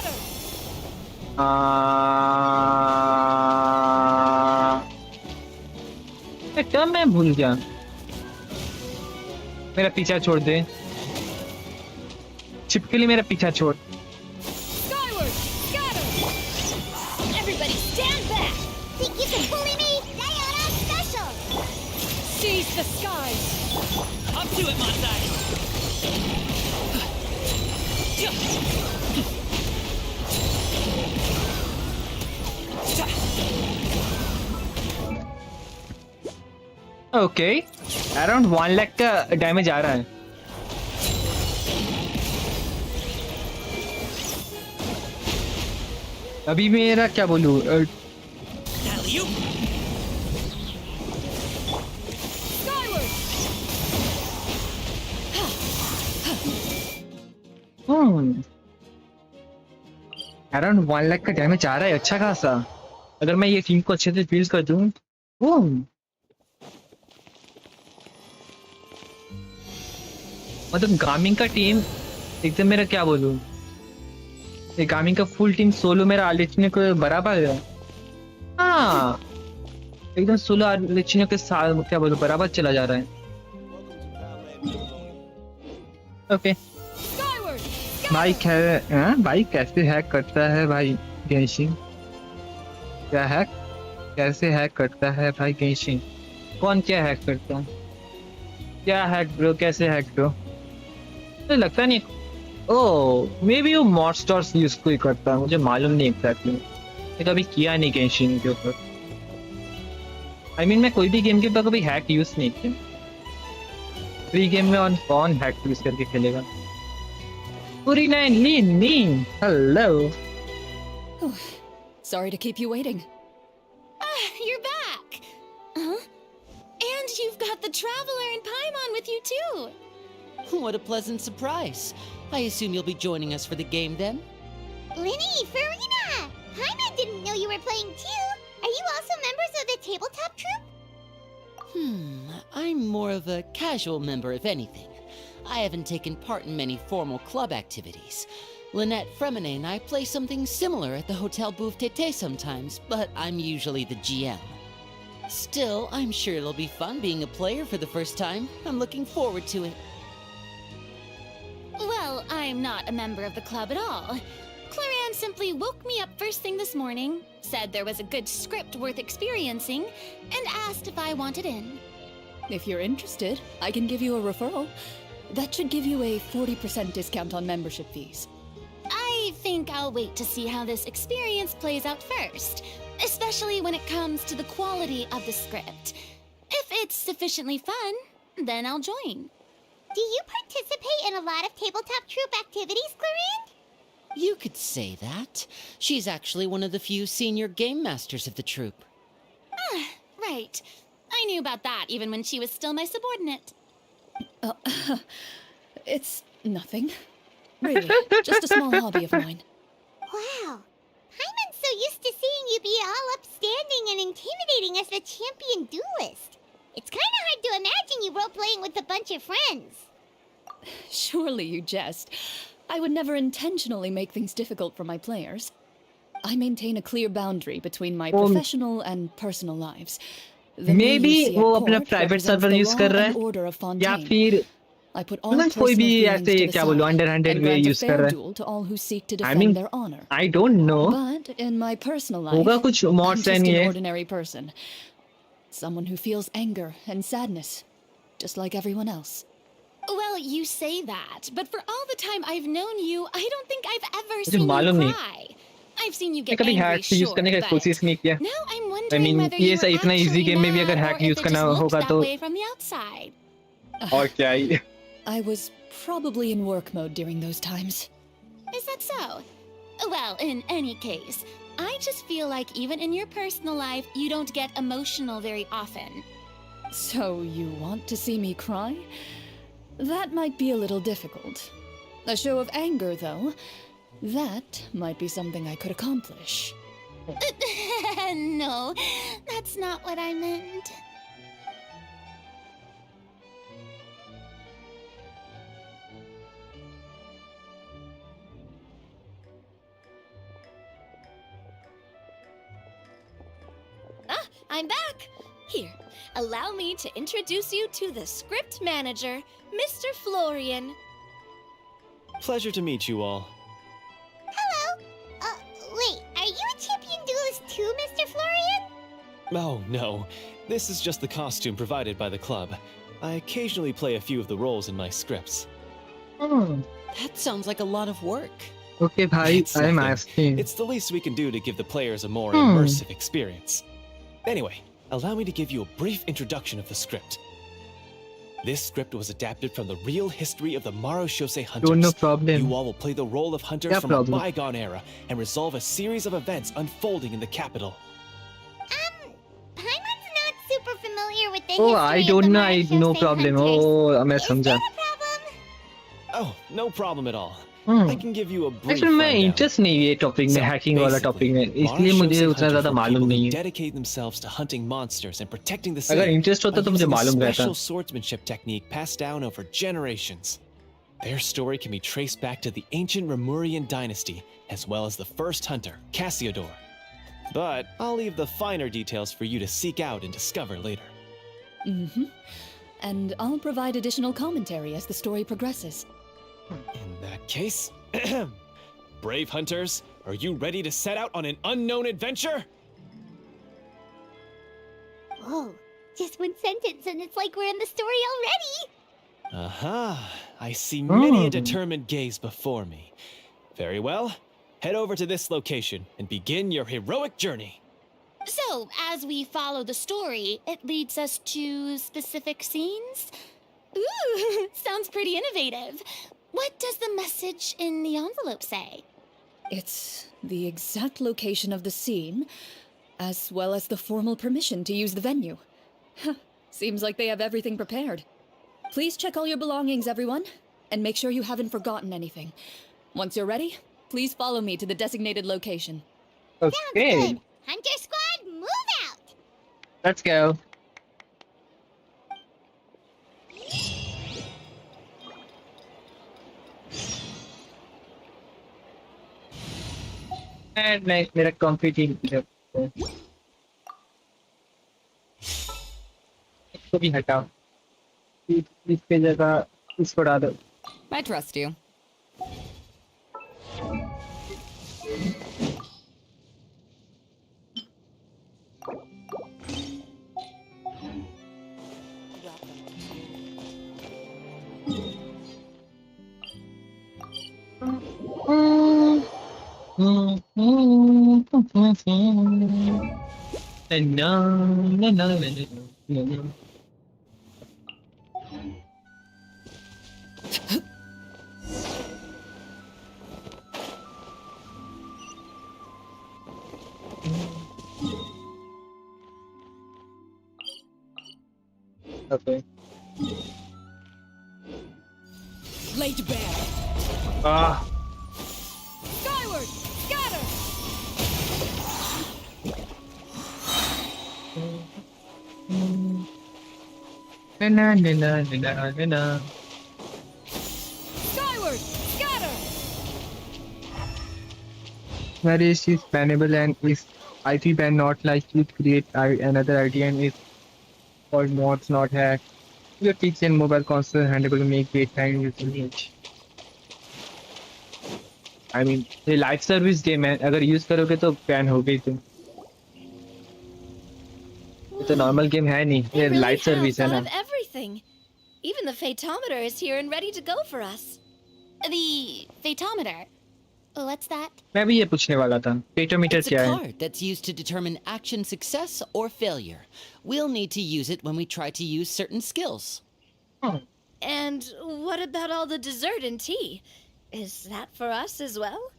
टर्म मैं भूल गया। मेरा पीछा छोड़ दे छिपकली मेरा पीछा छोड़। Skyward! Scatter! Everybody stand back! Think you can bully me? Diana special! Seize the skies! Up to it, Masai. Okay around 1 lakh का डैमेज आ रहा है। अभी मेरा क्या बोलूं Alley-oop. Skyward! अराउंड 1 लाख का डैमेज आ रहा है अच्छा खासा। अगर मैं ये टीम को अच्छे से फील कर दूं मतलब गामिंग का टीम एकदम मेरा क्या बोलूं ये गामिंग का फुल टीम सोलो मेरा आलिचने को बराबर है। हाँ एकदम 16 लड़कियों के साथ क्या बोलूं बराबर चला जा रहा है। ओके भाई कैसे हैक करता है भाई गेंशिन? क्या हैक कैसे हैक करता है भाई गेंशिन? कौन क्या हैक करता है? क्या हैक ब्रो? कैसे हैक ब्रो? मुझे लगता नहीं। ओह मे बी वो मॉन्स्टर्स यूज कोई करता है, मुझे मालूम नहीं एग्जैक्टली। मैं कभी किया नहीं गेंशिन के ऊपर। आई मीन मैं कोई भी गेम के ऊपर कभी हैक यूज नहीं किया। फ्री गेम में और कौन हैक यूज करके खेलेगा? पूरी nine lean mean hello. Sorry to keep you waiting. You're back! Huh? And you've got the Traveler and Paimon with you too! What a pleasant surprise. I assume you'll be joining us for the game then? Linny, Farina! Paimon didn't know you were playing too. Are you also members of the tabletop troupe? I'm more of a casual member if anything. I haven't taken part in many formal club activities. Lynette Fremine and I play something similar at the Hotel Bouffe Tété sometimes, but I'm usually the GM. Still, I'm sure it'll be fun being a player for the first time. I'm looking forward to it. Well, I'm not a member of the club at all. Clarion simply woke me up first thing this morning, said there was a good script worth experiencing, and asked if I wanted in. If you're interested, I can give you a referral. That should give you a 40% discount on membership fees. I think I'll wait to see how this experience plays out first, especially when it comes to the quality of the script. If it's sufficiently fun, then I'll join. Do you participate in a lot of tabletop troupe activities, Clarion? You could say that. She's actually one of the few senior game masters of the troupe. Ah, right. I knew about that even when she was still my subordinate. It's nothing. Really, just a small hobby of mine. Wow. Paimon's so used to seeing you be all upstanding and intimidating as the champion duelist. It's kind of hard to imagine you role-playing with a bunch of friends. Surely you jest. I would never intentionally make things difficult for my players. I maintain a clear boundary between my professional and personal lives. Maybe वो अपना private server use कर रहा है या फिर मतलब कोई भी ऐसे क्या बोलूं अंडरहैंडेड वे यूज कर रहा है। I mean I don't know. But in my personal life, होगा कुछ मॉड्स I'm just नहीं an है। ordinary person. Someone who feels anger and sadness, just like everyone else. Well, you say that, but for all the time I've known you, I don't think I've ever मुझे seen you मालूम नहीं। cry. I've seen you get कभी angry, hack use sure, करने का कोशिश नहीं किया। but now I'm I wondering mean whether ये you're सही इतना इजी actually गेम में भी अगर mad hack or use if it करना just looks होगा that तो way from the outside. और क्या ही। I was probably in work mode during those times. Is that so? Well, in any case, I just feel like even in your personal life, you don't get emotional very often. So you want to see me cry? That might be a little difficult. A show of anger, though, that might be something I could accomplish. No, that's not what I meant. Ah, I'm back! Here, allow me to introduce you to the script manager, Mr. Florian. Pleasure to meet you all. Hello. Wait, are you a champion duelist too, Mr. Florian? Oh, no. This is just the costume provided by the club. I occasionally play a few of the roles in my scripts. That sounds like a lot of work. Okay, bhai, It's I'm nothing. asking. It's the least we can do to give the players a more immersive experience. Anyway, allow me to give you a brief introduction of the script. This script was adapted from the real history of the Marushose Hunters. No problem. You all will play the role of hunters Yeah, from problem. a bygone era and resolve a series of events unfolding in the capital. Paimon's not super familiar with the Oh, history I of don't the know. I no Marushose problem. Hunters. Oh, मैं Is समझा। that a problem? Oh, no problem at all. I can give you a brief Actually मैं rundown. Interest नहीं है ये topic में, So, hacking वाला basically, topic में, इसलिए मुझे Marushose उतना hunters ज्यादा were मालूम people नहीं who है। dedicate themselves to hunting monsters and protecting the अगर city इंटरेस्ट होता by तो मुझे using a मालूम रहता। special swordsmanship technique passed down over generations. Their story can be traced back to the ancient Remurian dynasty, as well as the first hunter, Cassiodor. But I'll leave the finer details for you to seek out and discover later. Mm-hmm. And I'll provide additional commentary as the story progresses. In that case, brave hunters, are you ready to set out on an unknown adventure? Whoa, just one sentence and it's like we're in the story already! Aha, I see many a determined gaze before me. Very well, head over to this location and begin your heroic journey. So, as we follow the story, it leads us to specific scenes? Ooh, sounds pretty innovative. What does the message in the envelope say? It's the exact location of the scene, as well as the formal permission to use the venue. Seems like they have everything prepared. Please check all your belongings, everyone, and make sure you haven't forgotten anything. Once you're ready, please follow me to the designated location. Okay. Sounds good. Hunter Squad, move out! Let's go. And like मेरा competing इसको भी हटाओ इसके जगह इसको डाल दो. I trust you. Okay. Laid bare. Ah. Skyward! Scatter! Na na na na na na. Skyward! Scatter! Where is she bannable and is IP ban not likely to create another idea and is or mods not hacked? Your PC and mobile console handable to make daytime usage. I mean, ये live service game है अगर use करोगे तो ban हो गई तुम. ये तो नॉर्मल गेम है नहीं ये लाइव सर्विस है ना. Everything. Even the phaetometer is here and ready to go for us. The phaetometer. What's that? मैं भी ये पूछने वाला था. पेटोमीटर It's a क्या है? card that's used to determine action success or failure. We'll need to use it when we try to use certain skills. Oh. And what about all the dessert and tea? Is that for us as well?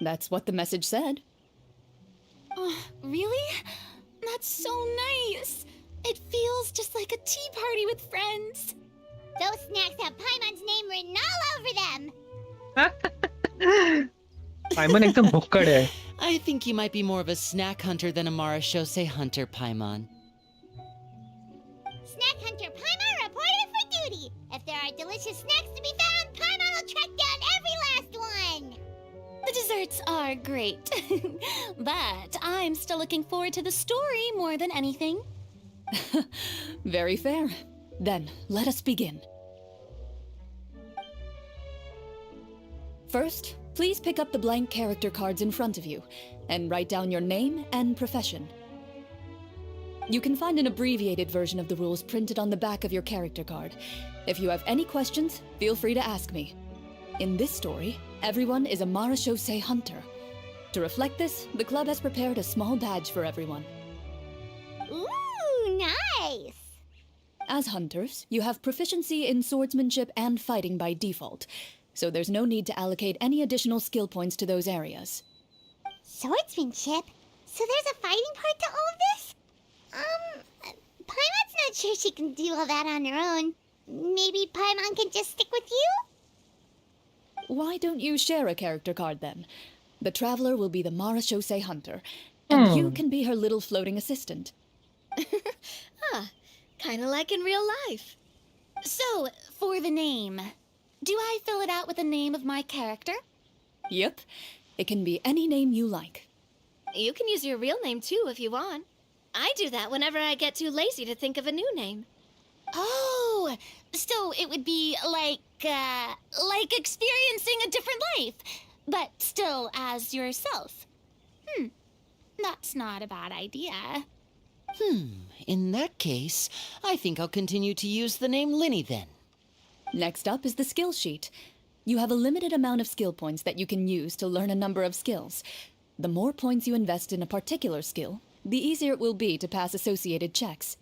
That's what the message said. Oh, really? That's so nice. It feels just like a tea party with friends. Those snacks have Paimon's name written all over them! पाइमन एकदम भुक्कड़ है. I think you might be more of a snack hunter than a Marashose hunter, Paimon. Snack Hunter Paimon reported for duty! If there are delicious snacks to be found, Paimon will track down every last one! The desserts are great. But I'm still looking forward to the story more than anything. Very fair. Then, let us begin. First, please pick up the blank character cards in front of you, and write down your name and profession. You can find an abbreviated version of the rules printed on the back of your character card. If you have any questions, feel free to ask me. In this story, everyone is a Marashose hunter. To reflect this, the club has prepared a small badge for everyone. Ooh, nice! As hunters, you have proficiency in swordsmanship and fighting by default, so there's no need to allocate any additional skill points to those areas. Swordsmanship? So there's a fighting part to all of this? Paimon's not sure she can do all that on her own. Maybe Paimon can just stick with you? Why don't you share a character card then? The Traveler will be the Marashose hunter, and you can be her little floating assistant. Kinda like in real life. So, for the name, do I fill it out with the name of my character? Yep, it can be any name you like. You can use your real name too if you want. I do that whenever I get too lazy to think of a new name. Oh, so it would be like experiencing a different life, but still as yourself. That's not a bad idea. In that case, I think I'll continue to use the name Linny then. Next up is the skill sheet. You have a limited amount of skill points that you can use to learn a number of skills. The more points you invest in a particular skill, the easier it will be to pass associated checks.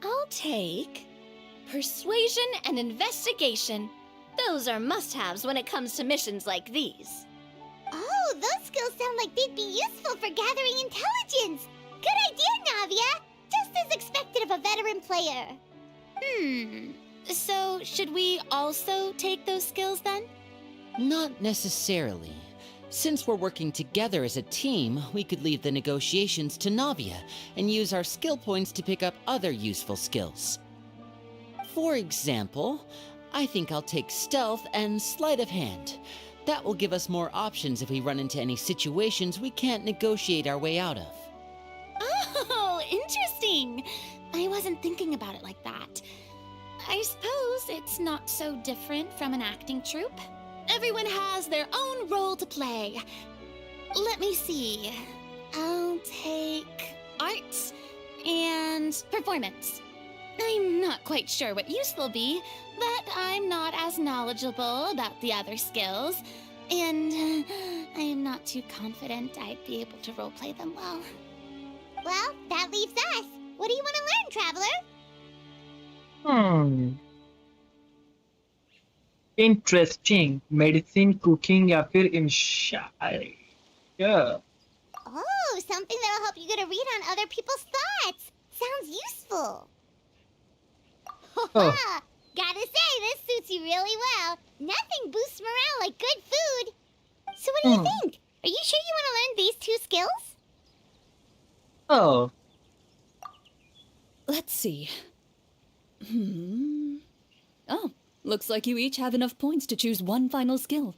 I'll take Persuasion and Investigation. Those are must-haves when it comes to missions like these. Oh, those skills sound like they'd be useful for gathering intelligence. Good idea, Navia. Just as expected of a veteran player. So, should we also take those skills then? Not necessarily. Since we're working together as a team, we could leave the negotiations to Navia and use our skill points to pick up other useful skills. For example, I think I'll take Stealth and Sleight of Hand. That will give us more options if we run into any situations we can't negotiate our way out of. Oh, interesting. I wasn't thinking about it like that. I suppose it's not so different from an acting troupe. Everyone has their own role to play. Let me see. I'll take Arts and Performance. I'm not quite sure what use they'll be, but I'm not as knowledgeable about the other skills, and I'm not too confident I'd be able to roleplay them well. Well, that leaves us. What do you want to learn, Traveler? Interesting. Medicine, cooking या फिर इंशाई. Yeah. Oh, something that'll help you get a read on other people's thoughts. Sounds useful. Oh. Gotta say, this suits you really well. Nothing boosts morale like good food. So what do you think? Are you sure you want to learn these two skills? Oh. Let's see. Oh, looks like you each have enough points to choose one final skill.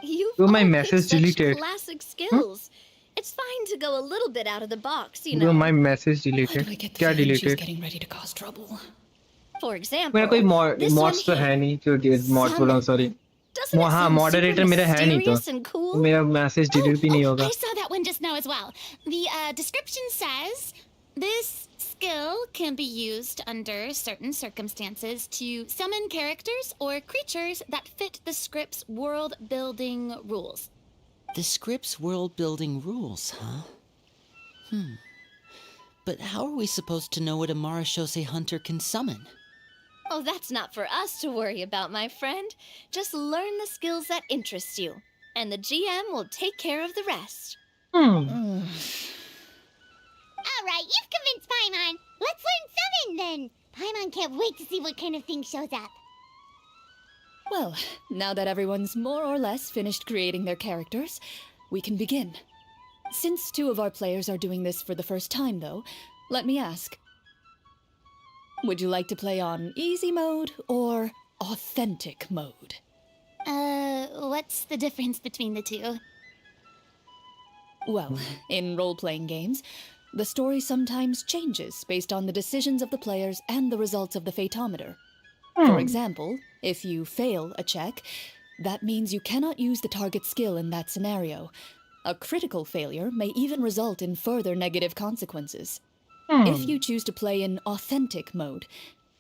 You've Bro, my all message picked such deleted. classic skills. It's fine to go a little bit out of the box, you Bro, know. my message deleted. क्या She's deleted? getting ready to cause trouble. For example, मेरा कोई this one mods तो here. है नहीं जो mods बोला हूँ sorry. Doesn't it हाँ sound moderator super मेरा है नहीं तो mysterious and cool? मेरा message delete भी नहीं होगा. I saw that one just now as well. The description says, this skill can be used under certain circumstances to summon characters or creatures that fit the script's world-building rules. The script's world-building rules, huh? But how are we supposed to know what a Marashose hunter can summon? Oh, that's not for us to worry about, my friend. Just learn the skills that interest you, and the GM will take care of the rest. All right, you've convinced Paimon. Let's learn summon then. Paimon can't wait to see what kind of thing shows up. Well, now that everyone's more or less finished creating their characters, we can begin. Since two of our players are doing this for the first time, though, let me ask. Would you like to play on easy mode or authentic mode? What's the difference between the two? Well, in role-playing games, the story sometimes changes based on the decisions of the players and the results of the fatometer. For example, if you fail a check, that means you cannot use the target skill in that scenario. A critical failure may even result in further negative consequences. If you choose to play in authentic mode,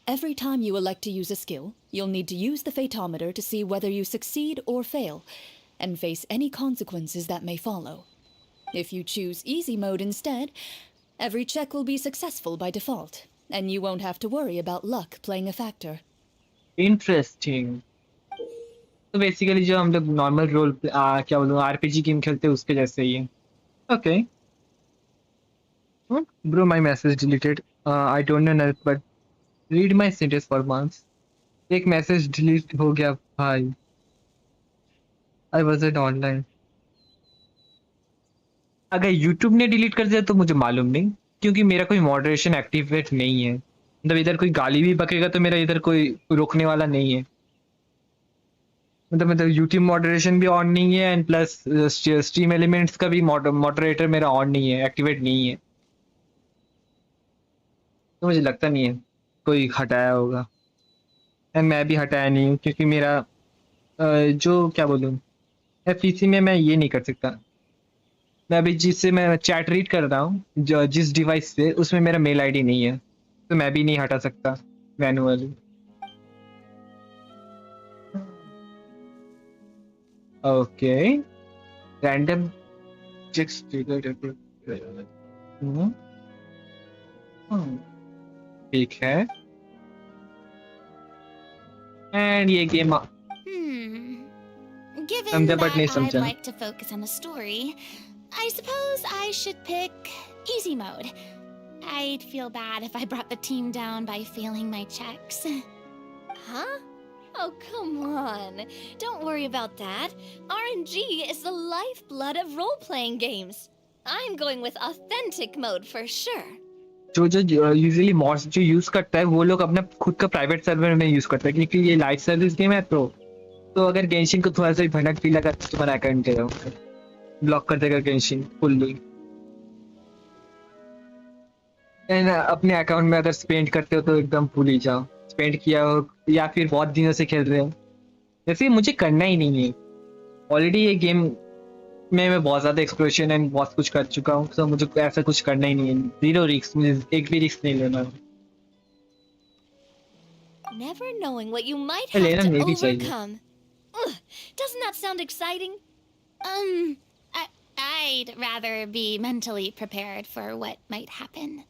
every time you elect to use a skill, you'll need to use the fatometer to see whether you succeed or fail, and face any consequences that may follow. If you choose easy mode instead, every check will be successful by default, and you won't have to worry about luck playing a factor. Interesting. तो basically जो हम लोग normal role क्या बोलूँ RPG game खेलते हैं उसके जैसे ही है. Okay. Bro, my message deleted. I don't know, but read my sentence for once. एक message delete हो गया भाई. I wasn't online. अगर YouTube ने delete कर दिया तो मुझे मालूम नहीं, क्योंकि मेरा कोई moderation activate नहीं है. मतलब इधर कोई गाली भी बकेगा तो मेरा इधर कोई रोकने वाला नहीं है. मतलब यूट्यूब मॉडरेशन भी ऑन नहीं है एंड प्लस स्ट्रीम एलिमेंट्स का भी मॉडरेटर मेरा ऑन नहीं है, एक्टिवेट नहीं है। तो मुझे लगता नहीं है कोई हटाया होगा एंड मैं भी हटाया नहीं हूँ क्योंकि मेरा जो क्या बोलूँ पीसी में मैं ये नहीं कर सकता। मैं अभी जिससे मैं चैट रीड कर रहा हूँ जिस डिवाइस से उसमें मेरा मेल आईडी नहीं है, तो मैं भी नहीं हटा सकता manually. Okay, random checks trigger. ठीक है एंड ये गेम Given समझा बट नहीं that I'd समझा। like to focus on the story, I suppose I should pick easy mode. I'd feel bad if I brought the team down by failing my checks. Huh? Oh, come on. Don't worry about that. RNG is the lifeblood of role playing games. I'm going with authentic mode for sure. जो usually mods जो use करता है वो लोग अपना खुद का private server में यूज करता है क्योंकि ये लाइव सर्विस गेम है। तो अगर गेंशिन को थोड़ा सा भी भनक भी लगा तो तुम्हारा अकाउंट गया ब्लॉक कर देगा गेंशिन फुल्ली। अपने अकाउंट में अगर स्पेंड करते हो तो एकदम भूल ही जाओ स्पेंड किया हो या फिर बहुत दिनों से खेल रहे हो। जैसे मुझे करना ही नहीं है, ऑलरेडी ये गेम में मैं बहुत ज्यादा एक्सप्लोरेशन एंड बहुत कुछ कर चुका हूँ, तो मुझे ऐसा कुछ करना ही नहीं है। जीरो रिस्क, मुझे एक भी रिस्क नहीं लेना। Never knowing what you might have लेना to नहीं भी चाहिए। overcome. Ugh, doesn't that sound exciting? I'd rather be mentally prepared for what might happen.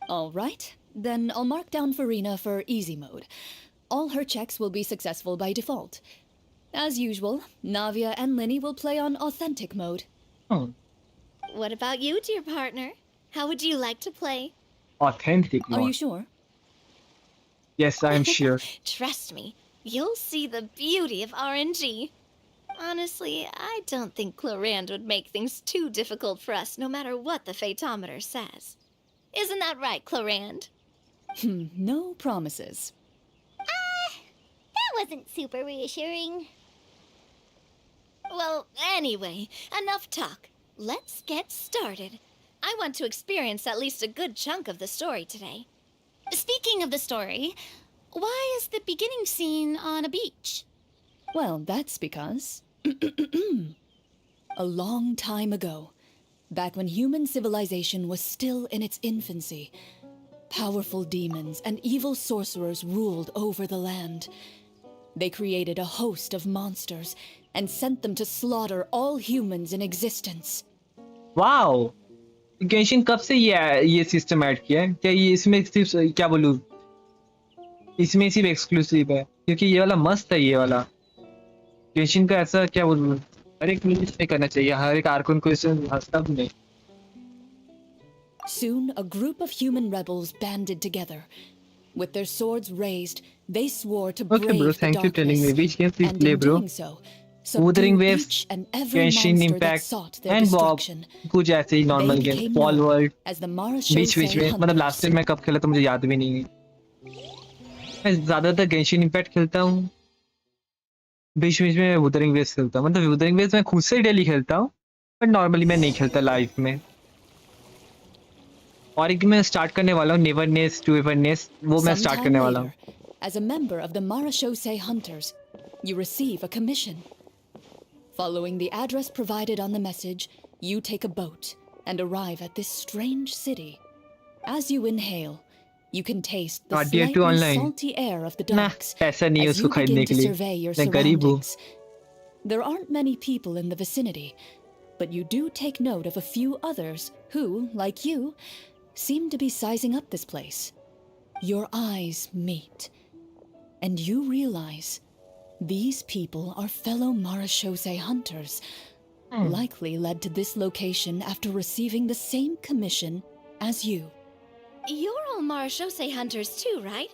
All right, then I'll mark down Farina for easy mode. All her checks will be successful by default. As usual, Navia and Linny will play on authentic mode. What about you, dear partner? How would you like to play? Authentic Are mode. you sure? Yes, I am sure. Trust me, you'll see the beauty of RNG. Honestly, I don't think Clorand would make things too difficult for us no matter what the Fatometer says. Isn't that right, Clorand? No promises. That wasn't super reassuring. Well, anyway, enough talk. Let's get started. I want to experience at least a good chunk of the story today. Speaking of the story, why is the beginning scene on a beach? Well, that's because... a long time ago, back when human civilization was still in its infancy, powerful demons and evil sorcerers ruled over the land. They created a host of monsters and sent them to slaughter all humans in existence. Wow! Genshin कब से ये system add किया है? क्या ये इसमें सिर्फ क्या बोलूं, इसमें सिर्फ एक्सक्लूसिव है? क्योंकि ये वाला मस्त है, ये वाला गेंशिन का ऐसा क्या बोलूं, हर एक मिनट में करना चाहिए, हर एक आर्कन को इसे हंसता भी नहीं। Soon, a group of human rebels banded together. With their swords raised, they swore to brave Okay, bro. the Thank you for telling me darkness. which games we And play, in bro. doing so, Wuthering subdue Waves, each and every Genshin monster Impact, that sought their and Bob, destruction. कुछ ऐसे ही normal They game, became fall known world, as the Mara बीच Shosei में मतलब Hunters. Last time मैं कब खेला तो मुझे याद भी नहीं है। मैं ज्यादातर गेंशिन इम्पैक्ट खेलता हूँ, बीच बीच में वुदरिंग वेव्स खेलता हूँ। मतलब वुदरिंग वेव्स मैं खुद से डेली खेलता हूँ, बट नॉर्मली मैं नहीं खेलता लाइव में। और एक मैं स्टार्ट करने वाला हूँ, नेवरनेस टू एवरनेस, वो मैं स्टार्ट Sometime करने वाला हूँ। later, as a member of the Mara Shosei Hunters, you receive a commission. Following the address provided on the message, you take a boat and arrive at this strange city. As you inhale, you can taste the Dare to slightly online. salty air of the ना docks पैसा नहीं है as उसको you खरीदने begin के to लिए, survey your मैं गरीब हूँ। surroundings. There aren't many people in the vicinity, but you do take note of a few others who, like you, seem to be sizing up this place. Your eyes meet, and you realize these people are fellow Marashose hunters, likely led to this location after receiving the same commission as you. You're all Marashose hunters too, right?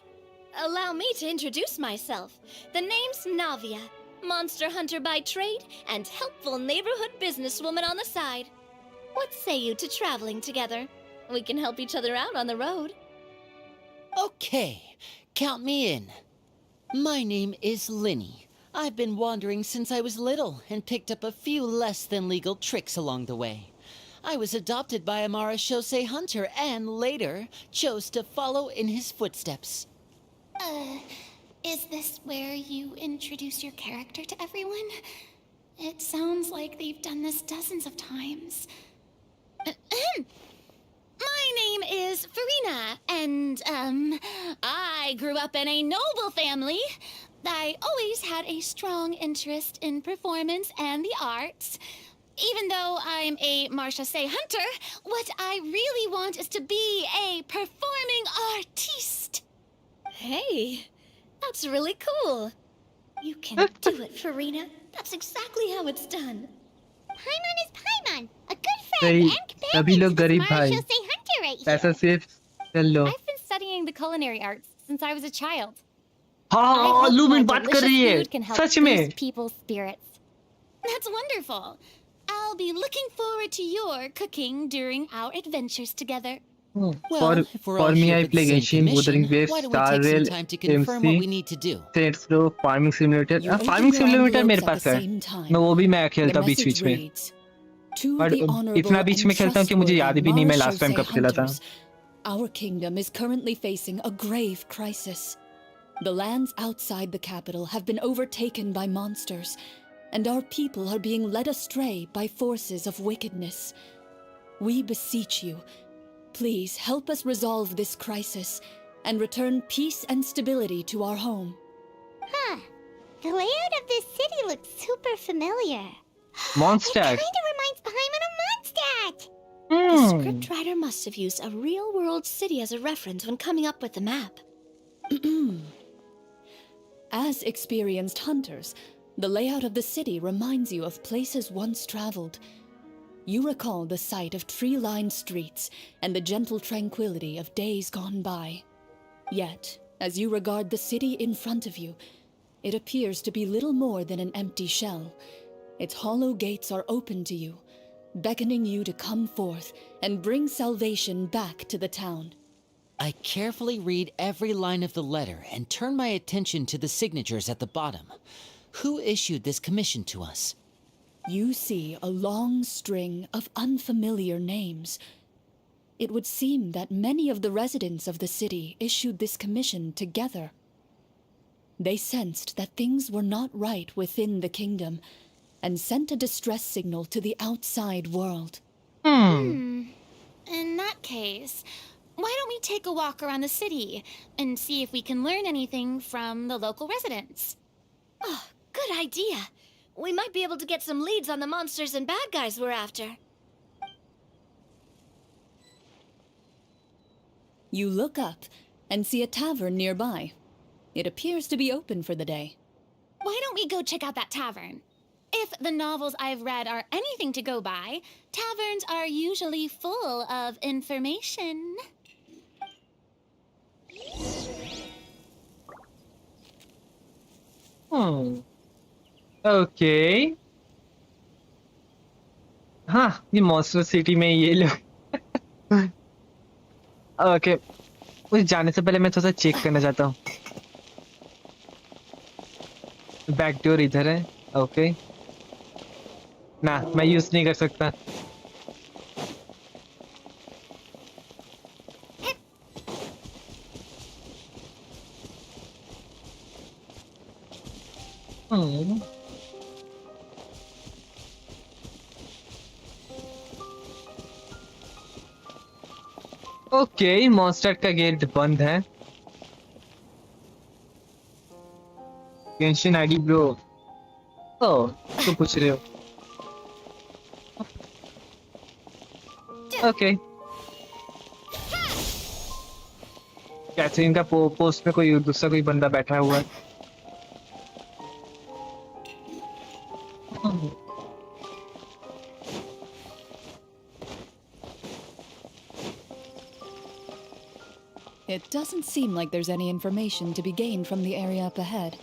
Allow me to introduce myself. The name's Navia, monster hunter by trade and helpful neighborhood businesswoman on the side. What say you to traveling together? We can help each other out on the road. Okay, count me in. My name is Linny. I've been wandering since I was little and picked up a few less than legal tricks along the way. I was adopted by a Marashose hunter and later chose to follow in his footsteps. Is this where you introduce your character to everyone? It sounds like they've done this dozens of times. My name is Farina, and, I grew up in a noble family. I always had a strong interest in performance and the arts. Even though I'm a Marshase hunter, what I really want is to be a performing artiste. Hey, that's really cool. You can do it, Farina. That's exactly how it's done. Paimon is Paimon, a good friend सही and सभी companion लोग to this गरीब भाई Marashose hunter right here. पैसा सिर्फ चल लो I've been studying the culinary arts since I was a child. हाँ I hope लूमिन my बात कर delicious रही है food can help सच में boost people's spirits. That's wonderful. I'll be looking forward to your cooking during our adventures together. for if we're all me here I for the play same Genshin commission, Wuthering Waves why don't we Star take some Rail time to confirm what we MC need to do? Saints Row Farming Simulator You open Farming your Simulator envelopes मेरे at pass the है same time. मैं वो भी मैं The खेलता बीच message बीच में reads, To but the honorable इतना बीच and में खेलता हूँ कि मुझे याद भी नहीं मैं लास्ट टाइम Marashose कब खेला था hunters, our kingdom is currently facing a grave crisis. The lands outside the capital have been overtaken by monsters, and our people are being led astray by forces of wickedness. We beseech you, please help us resolve this crisis and return peace and stability to our home. Huh. The layout of this city looks super familiar. Mondstadt It kinda reminds Paimon of Mondstadt. The scriptwriter must have used a real-world city as a reference when coming up with the map. As experienced hunters, the layout of the city reminds you of places once traveled. You recall the sight of tree-lined streets and the gentle tranquility of days gone by. Yet, as you regard the city in front of you, it appears to be little more than an empty shell. Its hollow gates are open to you, beckoning you to come forth and bring salvation back to the town. I carefully read every line of the letter and turn my attention to the signatures at the bottom. Who issued this commission to us? You see a long string of unfamiliar names. It would seem that many of the residents of the city issued this commission together. They sensed that things were not right within the kingdom and sent a distress signal to the outside world. In that case, why don't we take a walk around the city and see if we can learn anything from the local residents? Oh, good idea. We might be able to get some leads on the monsters and bad guys we're after. You look up and see a tavern nearby. It appears to be open for the day. Why don't we go check out that tavern? If the novels I've read are anything to go by, taverns are usually full of information. Okay हाँ ये monster city में ये लोग okay मुझे जाने से पहले मैं थोड़ा सा चेक करना चाहता हूँ बैक डोर इधर है ओके ना मैं यूज नहीं कर सकता ओके मॉन्स्टर का गेट बंद है गेंशिन आईडी ब्रो ओ तो पूछ रहे हो ओके कैथरीन का पोस्ट में कोई दूसरा कोई बंदा बैठा हुआ है It doesn't seem like there's any information to be gained from the area up ahead.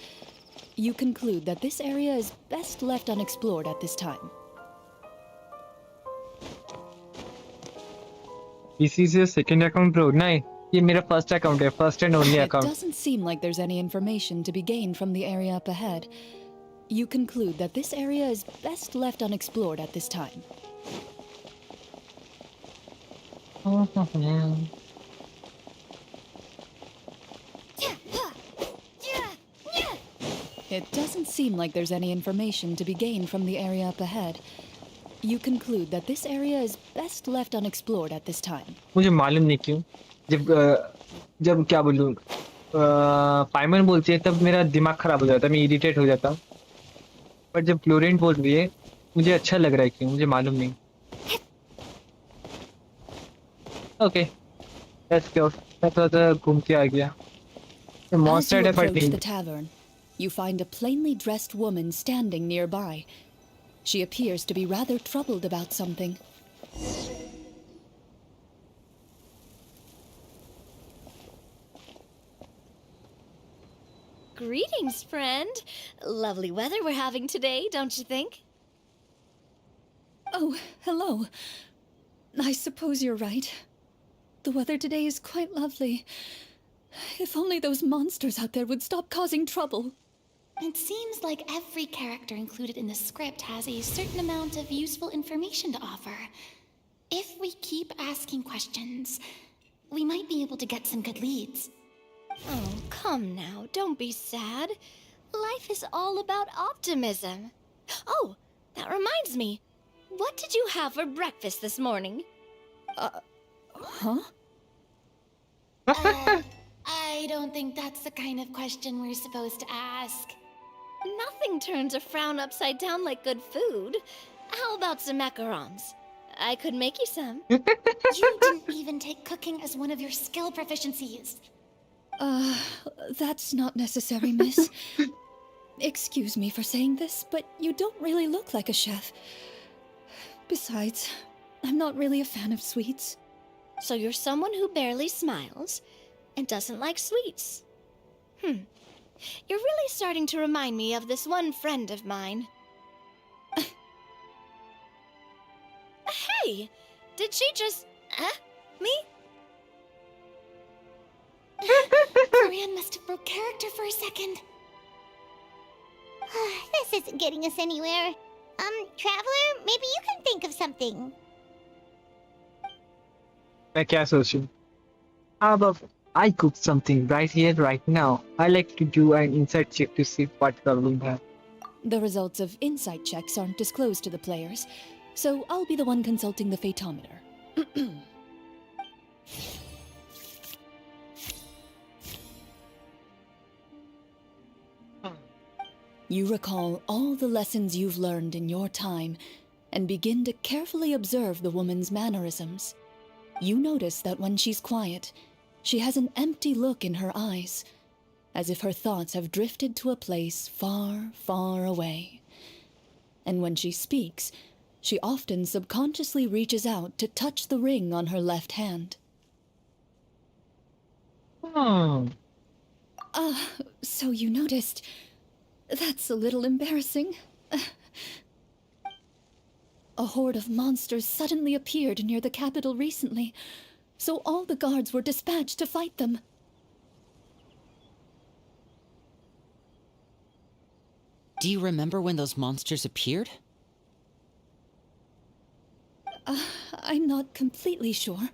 You conclude that this area is best left unexplored at this time. This is your second account, bro. नहीं, ये मेरा first account है, first and only account. It doesn't seem like there's any information to be gained from the area up ahead. You conclude that this area is best left unexplored at this time. It doesn't seem like there's any information to be gained from the area up ahead. You conclude that this area is best left unexplored at this time. मुझे मालूम नहीं क्यों जब क्या बोलूं पाइमन बोलती है तब मेरा दिमाग खराब हो जाता है, मैं इरिटेट हो जाता हूँ, पर जब फ्लोरेंट बोल रही है मुझे अच्छा लग रहा है, क्यों मुझे मालूम नहीं. Okay let's go. मैं थोड़ा घूम के आ गया. As you approach the tavern, you find a plainly dressed woman standing nearby. She appears to be rather troubled about something. Greetings, friend. Lovely weather we're having today, don't you think? Oh, hello. I suppose you're right. The weather today is quite lovely. If only those monsters out there would stop causing trouble. It seems like every character included in the script has a certain amount of useful information to offer. If we keep asking questions, we might be able to get some good leads. Oh, come now, don't be sad. Life is all about optimism. Oh, that reminds me. What did you have for breakfast this morning? Huh? I don't think that's the kind of question we're supposed to ask. Nothing turns a frown upside down like good food. How about some macarons? I could make you some. You didn't even take cooking as one of your skill proficiencies. That's not necessary, miss. Excuse me for saying this, but you don't really look like a chef. Besides, I'm not really a fan of sweets. So you're someone who barely smiles and doesn't like sweets. You're really starting to remind me of this one friend of mine. Hey! Did she just... me? Florian must have broke character for a second. This isn't getting us anywhere. Traveler, maybe you can think of something. मैं क्या सोचूं? How about I cook something right here, right now? I like to do an insight check to see what problem we have. The results of insight checks aren't disclosed to the players, so I'll be the one consulting the fatometer. You recall all the lessons you've learned in your time and begin to carefully observe the woman's mannerisms. You notice that when she's quiet, she has an empty look in her eyes, as if her thoughts have drifted to a place far, far away. And when she speaks, she often subconsciously reaches out to touch the ring on her left hand. So you noticed. That's a little embarrassing. A horde of monsters suddenly appeared near the capital recently, so all the guards were dispatched to fight them. Do you remember when those monsters appeared? I'm not completely sure.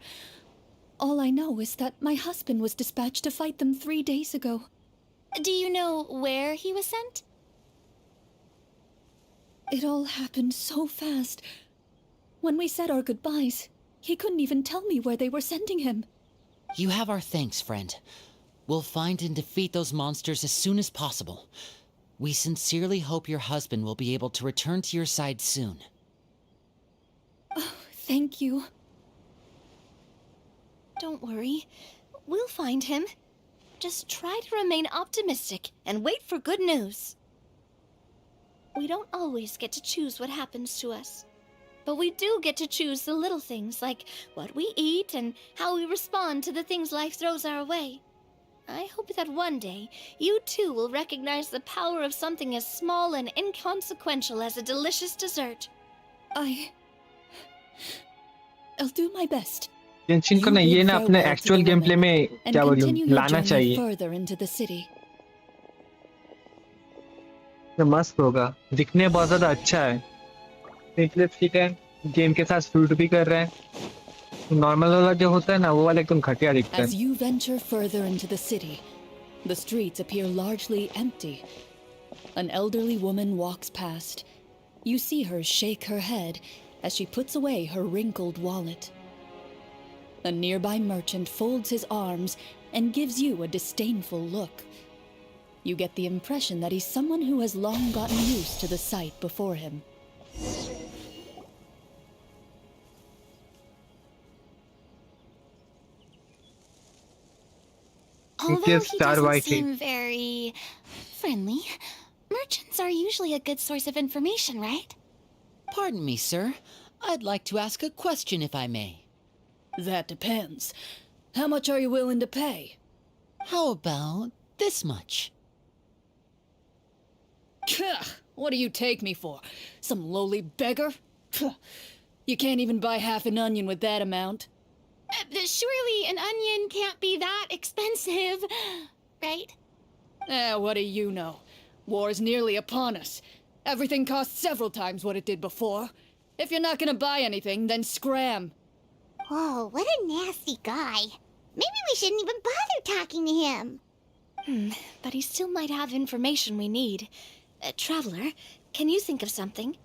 All I know is that my husband was dispatched to fight them 3 days ago. Do you know where he was sent? It all happened so fast. When we said our goodbyes, he couldn't even tell me where they were sending him. You have our thanks, friend. We'll find and defeat those monsters as soon as possible. We sincerely hope your husband will be able to return to your side soon. Oh, thank you. Don't worry. We'll find him. Just try to remain optimistic and wait for good news. We don't always get to choose what happens to us. But we do get to choose the little things, like what we eat and how we respond to the things life throws our way. I hope that one day, you too will recognize the power of something as small and inconsequential as a delicious dessert. I'll do my best. Genshin को ना ये ना अपने actual gameplay में क्या बोलूं लाना चाहिए. Further into the city. ये मस्त होगा, दिखने में बहुत ज्यादा अच्छा है। नेकलेस ठीक है, गेम के साथ सूट भी कर रहे हैं। नॉर्मल वाला जो होता है ना, वो वाला एकदम घटिया दिखता As है। you venture further into the city, the streets appear largely empty. An elderly woman walks past. You see her shake her head as she puts away her wrinkled wallet. A nearby merchant folds his arms and gives you a disdainful look. You get the impression that he's someone who has long gotten used to the sight before him. Although he Star doesn't White seem very friendly, merchants are usually a good source of information, right? Pardon me, sir. I'd like to ask a question if I may. That depends. How much are you willing to pay? How about this much? What do you take me for? Some lowly beggar? You can't even buy half an onion with that amount. Surely an onion can't be that expensive, right? What do you know? War's nearly upon us. Everything costs several times what it did before. If you're not gonna buy anything, then scram. Whoa, what a nasty guy. Maybe we shouldn't even bother talking to him. But he still might have information we need. Traveler, can you think of something?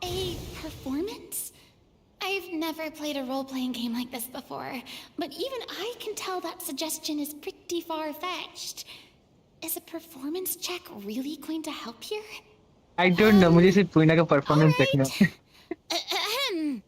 A performance? I've never played a role-playing game like this before, but even I can tell that suggestion is pretty far-fetched. Is a performance check really going to help here? I don't know, मुझे सिर्फ पूना का performance देखना है। Ahem.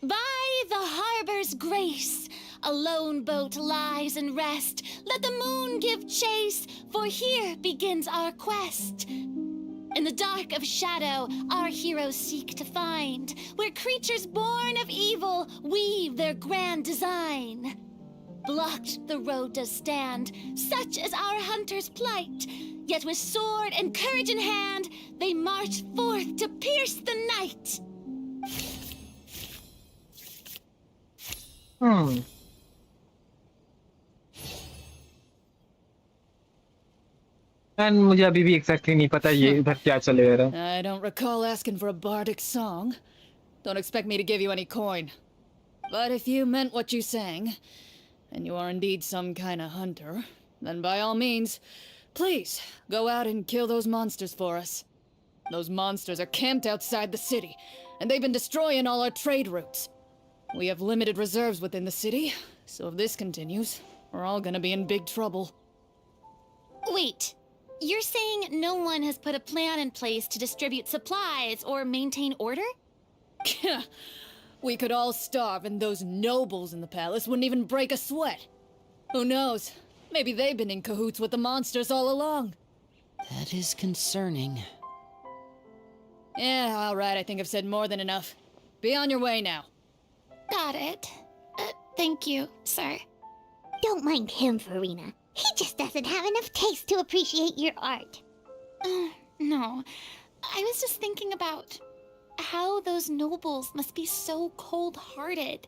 By the harbor's grace, a lone boat lies in rest. Let the moon give chase, for here begins our quest. In the dark of shadow, our heroes seek to find where creatures born of evil weave their grand design. Blocked the road does stand, such is our hunter's plight. Yet with sword and courage in hand, they march forth to pierce the night. And मुझे अभी भी exactly नहीं पता ये इधर क्या चले रहा है। I don't recall asking for a bardic song. Don't expect me to give you any coin. But if you meant what you sang, and you are indeed some kind of hunter, then by all means, please go out and kill those monsters for us. Those monsters are camped outside the city, and they've been destroying all our trade routes. We have limited reserves within the city, so if this continues, we're all gonna be in big trouble. Wait, you're saying no one has put a plan in place to distribute supplies or maintain order? We could all starve and those nobles in the palace wouldn't even break a sweat. Who knows? Maybe they've been in cahoots with the monsters all along. That is concerning. Yeah, all right, I think I've said more than enough. Be on your way now. Got it. Thank you, sir. Don't mind him, Farina. He just doesn't have enough taste to appreciate your art. No. I was just thinking about how those nobles must be so cold-hearted.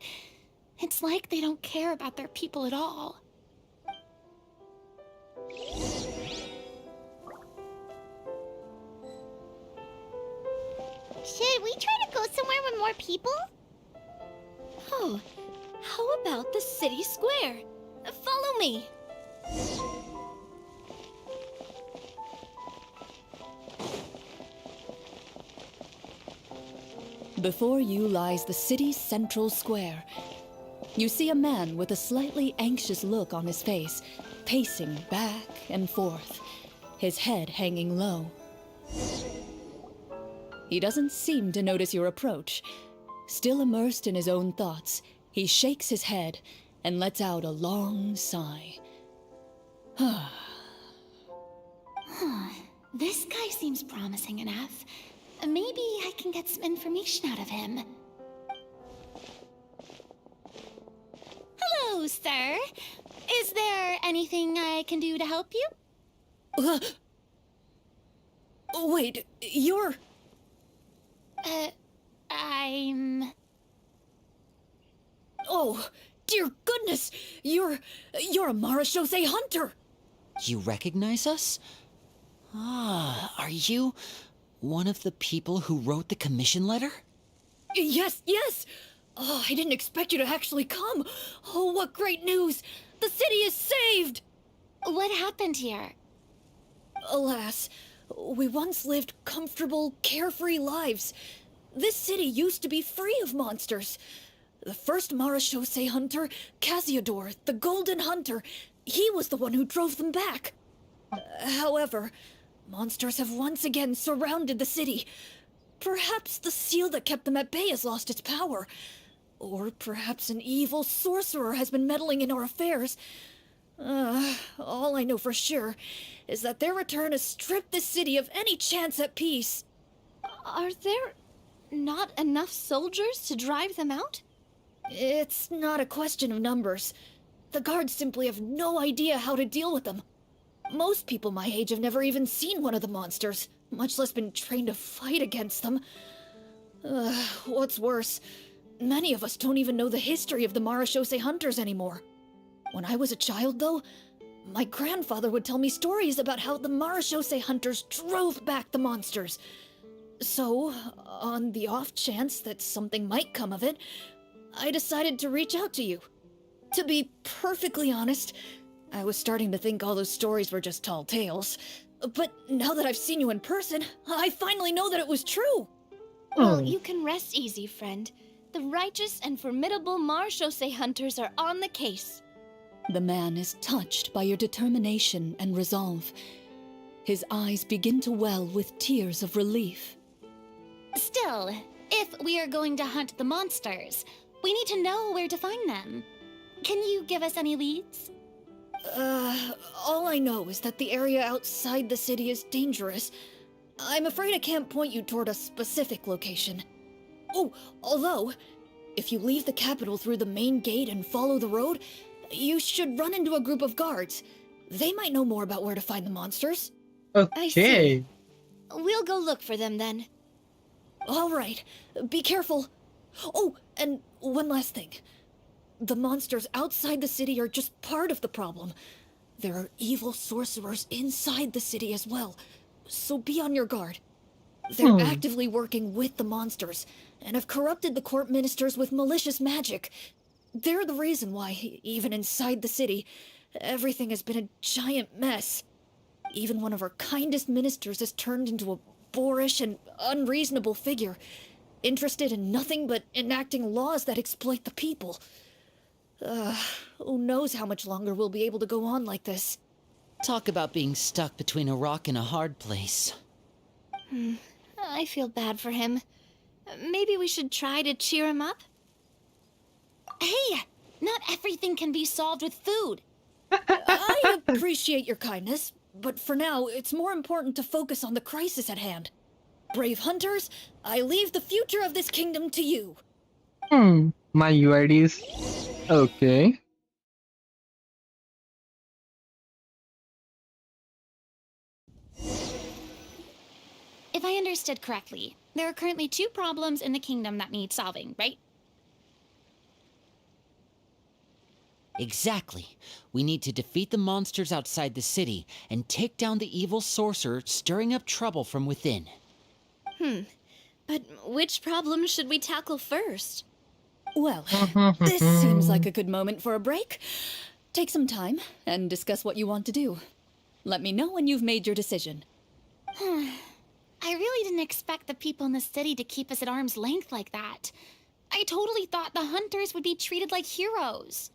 It's like they don't care about their people at all. Should we try to go somewhere with more people? Oh, how about the city square? Follow me. Before you lies the city's central square. You see a man with a slightly anxious look on his face, pacing back and forth, his head hanging low. He doesn't seem to notice your approach. Still immersed in his own thoughts, he shakes his head and lets out a long sigh. This guy seems promising enough. Maybe I can get some information out of him. Hello, sir. Is there anything I can do to help you? Wait, you're... I'm... Oh, dear goodness! You're a Marashose hunter! You recognize us? Ah, are you one of the people who wrote the commission letter? Yes, yes! Oh, I didn't expect you to actually come. Oh, what great news! The city is saved! What happened here? Alas, we once lived comfortable, carefree lives. This city used to be free of monsters. The first Marashose hunter, Casiodor, the Golden Hunter, he was the one who drove them back. However, monsters have once again surrounded the city. Perhaps the seal that kept them at bay has lost its power. Or perhaps an evil sorcerer has been meddling in our affairs. All I know for sure is that their return has stripped this city of any chance at peace. Are there not enough soldiers to drive them out? It's not a question of numbers. The guards simply have no idea how to deal with them. Most people my age have never even seen one of the monsters, much less been trained to fight against them. What's worse, many of us don't even know the history of the Marashose hunters anymore. When I was a child, though, my grandfather would tell me stories about how the Marashose hunters drove back the monsters. So, on the off chance that something might come of it, I decided to reach out to you. To be perfectly honest, I was starting to think all those stories were just tall tales. But now that I've seen you in person, I finally know that it was true! Well, you can rest easy, friend. The righteous and formidable Marashose hunters are on the case. The man is touched by your determination and resolve. His eyes begin to well with tears of relief. Still, if we are going to hunt the monsters, we need to know where to find them. Can you give us any leads? All I know is that the area outside the city is dangerous. I'm afraid I can't point you toward a specific location. Oh, although, if you leave the capital through the main gate and follow the road, you should run into a group of guards. They might know more about where to find the monsters. I see. We'll go look for them then. All right, be careful. Oh, and one last thing. The monsters outside the city are just part of the problem. There are evil sorcerers inside the city as well, so be on your guard. They're actively working with the monsters, and have corrupted the court ministers with malicious magic. They're the reason why, even inside the city, everything has been a giant mess. Even one of our kindest ministers has turned into a boorish and unreasonable figure, interested in nothing but enacting laws that exploit the people. Who knows how much longer we'll be able to go on like this. Talk about being stuck between a rock and a hard place. I feel bad for him. Maybe we should try to cheer him up? Hey, not everything can be solved with food. I appreciate your kindness, but for now, it's more important to focus on the crisis at hand. Brave hunters, I leave the future of this kingdom to you. My UID is... Okay. If I understood correctly, there are currently 2 problems in the kingdom that need solving, right? Exactly. We need to defeat the monsters outside the city and take down the evil sorcerer stirring up trouble from within. But which problem should we tackle first? Well, this seems like a good moment for a break. Take some time and discuss what you want to do. Let me know when you've made your decision. I really didn't expect the people in the city to keep us at arm's length like that. I totally thought the hunters would be treated like heroes.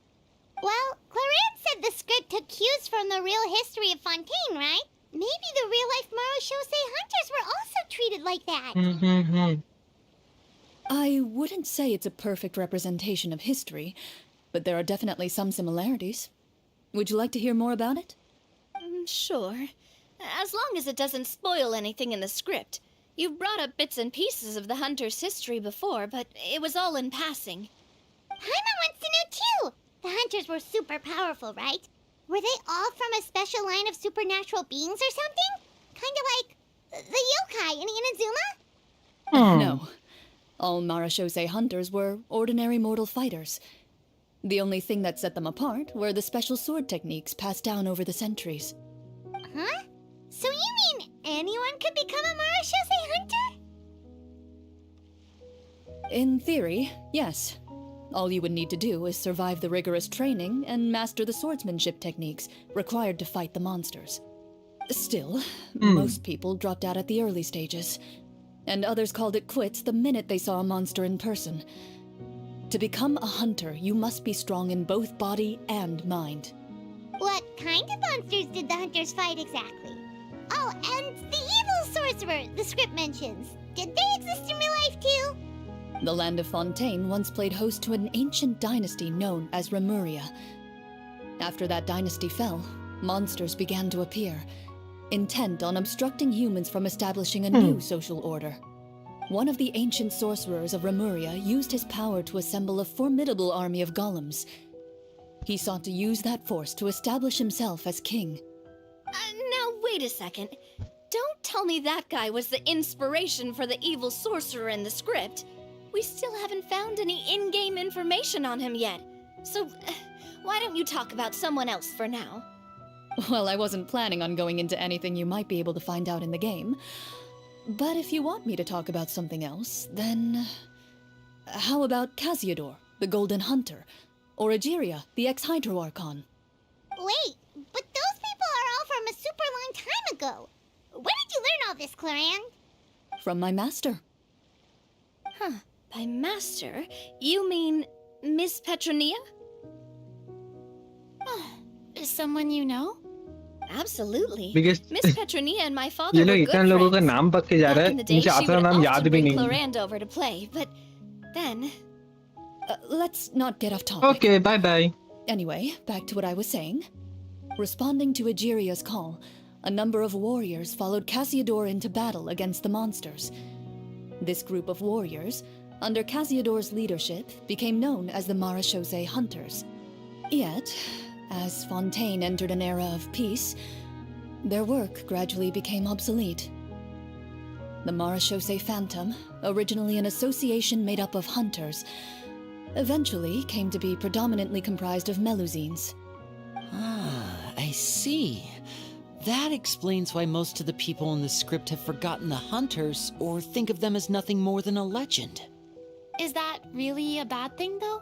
Well, Clarence said the script took cues from the real history of Fontaine, right? Maybe the real-life Marashose hunters were also treated like that. I wouldn't say it's a perfect representation of history, but there are definitely some similarities. Would you like to hear more about it? Sure. As long as it doesn't spoil anything in the script. You've brought up bits and pieces of the hunter's history before, but it was all in passing. Paimon wants to know too! The hunters were super powerful, right? Were they all from a special line of supernatural beings or something? Kind of like the yokai in Inazuma? No. All Marashose hunters were ordinary mortal fighters. The only thing that set them apart were the special sword techniques passed down over the centuries. Huh? So you mean anyone could become a Marashose hunter? In theory, yes. All you would need to do is survive the rigorous training and master the swordsmanship techniques required to fight the monsters. Still, most people dropped out at the early stages, and others called it quits the minute they saw a monster in person. To become a hunter, you must be strong in both body and mind. What kind of monsters did the hunters fight exactly? Oh, and the evil sorcerer the script mentions. Did they exist in real life too? The land of Fontaine once played host to an ancient dynasty known as Remuria. After that dynasty fell, monsters began to appear, intent on obstructing humans from establishing a new social order. One of the ancient sorcerers of Remuria used his power to assemble a formidable army of golems. He sought to use that force to establish himself as king. Now, wait a second. Don't tell me that guy was the inspiration for the evil sorcerer in the script. We still haven't found any in-game information on him yet. So, why don't you talk about someone else for now? Well, I wasn't planning on going into anything you might be able to find out in the game. But if you want me to talk about something else, then... how about Casiodor, the Golden Hunter? Or Egeria, the ex-Hydro Archon? Wait, but those people are all from a super long time ago. Where did you learn all this, Clorand? From my master. Huh. By master, you mean Miss Petronia? Someone you know? Absolutely. Because Miss Petronia and my father ये were लोग good इतने लोगों का friends. नाम पक के जा रहा Back है in the day, मुझे she आधा would नाम याद often भी bring नहीं है. Clorand over to play, but then... Let's not get off topic. Okay, bye bye. Anyway, back to what I was saying. Responding to Egeria's call, a number of warriors followed Casiodor into battle against the monsters. This group of warriors, under Casiodor's leadership, became known as the Marashose Hunters. Yet, as Fontaine entered an era of peace, their work gradually became obsolete. The Marashose Phantom, originally an association made up of hunters, eventually came to be predominantly comprised of Melusines. Ah, I see. That explains why most of the people in the script have forgotten the hunters or think of them as nothing more than a legend. Is that really a bad thing, though?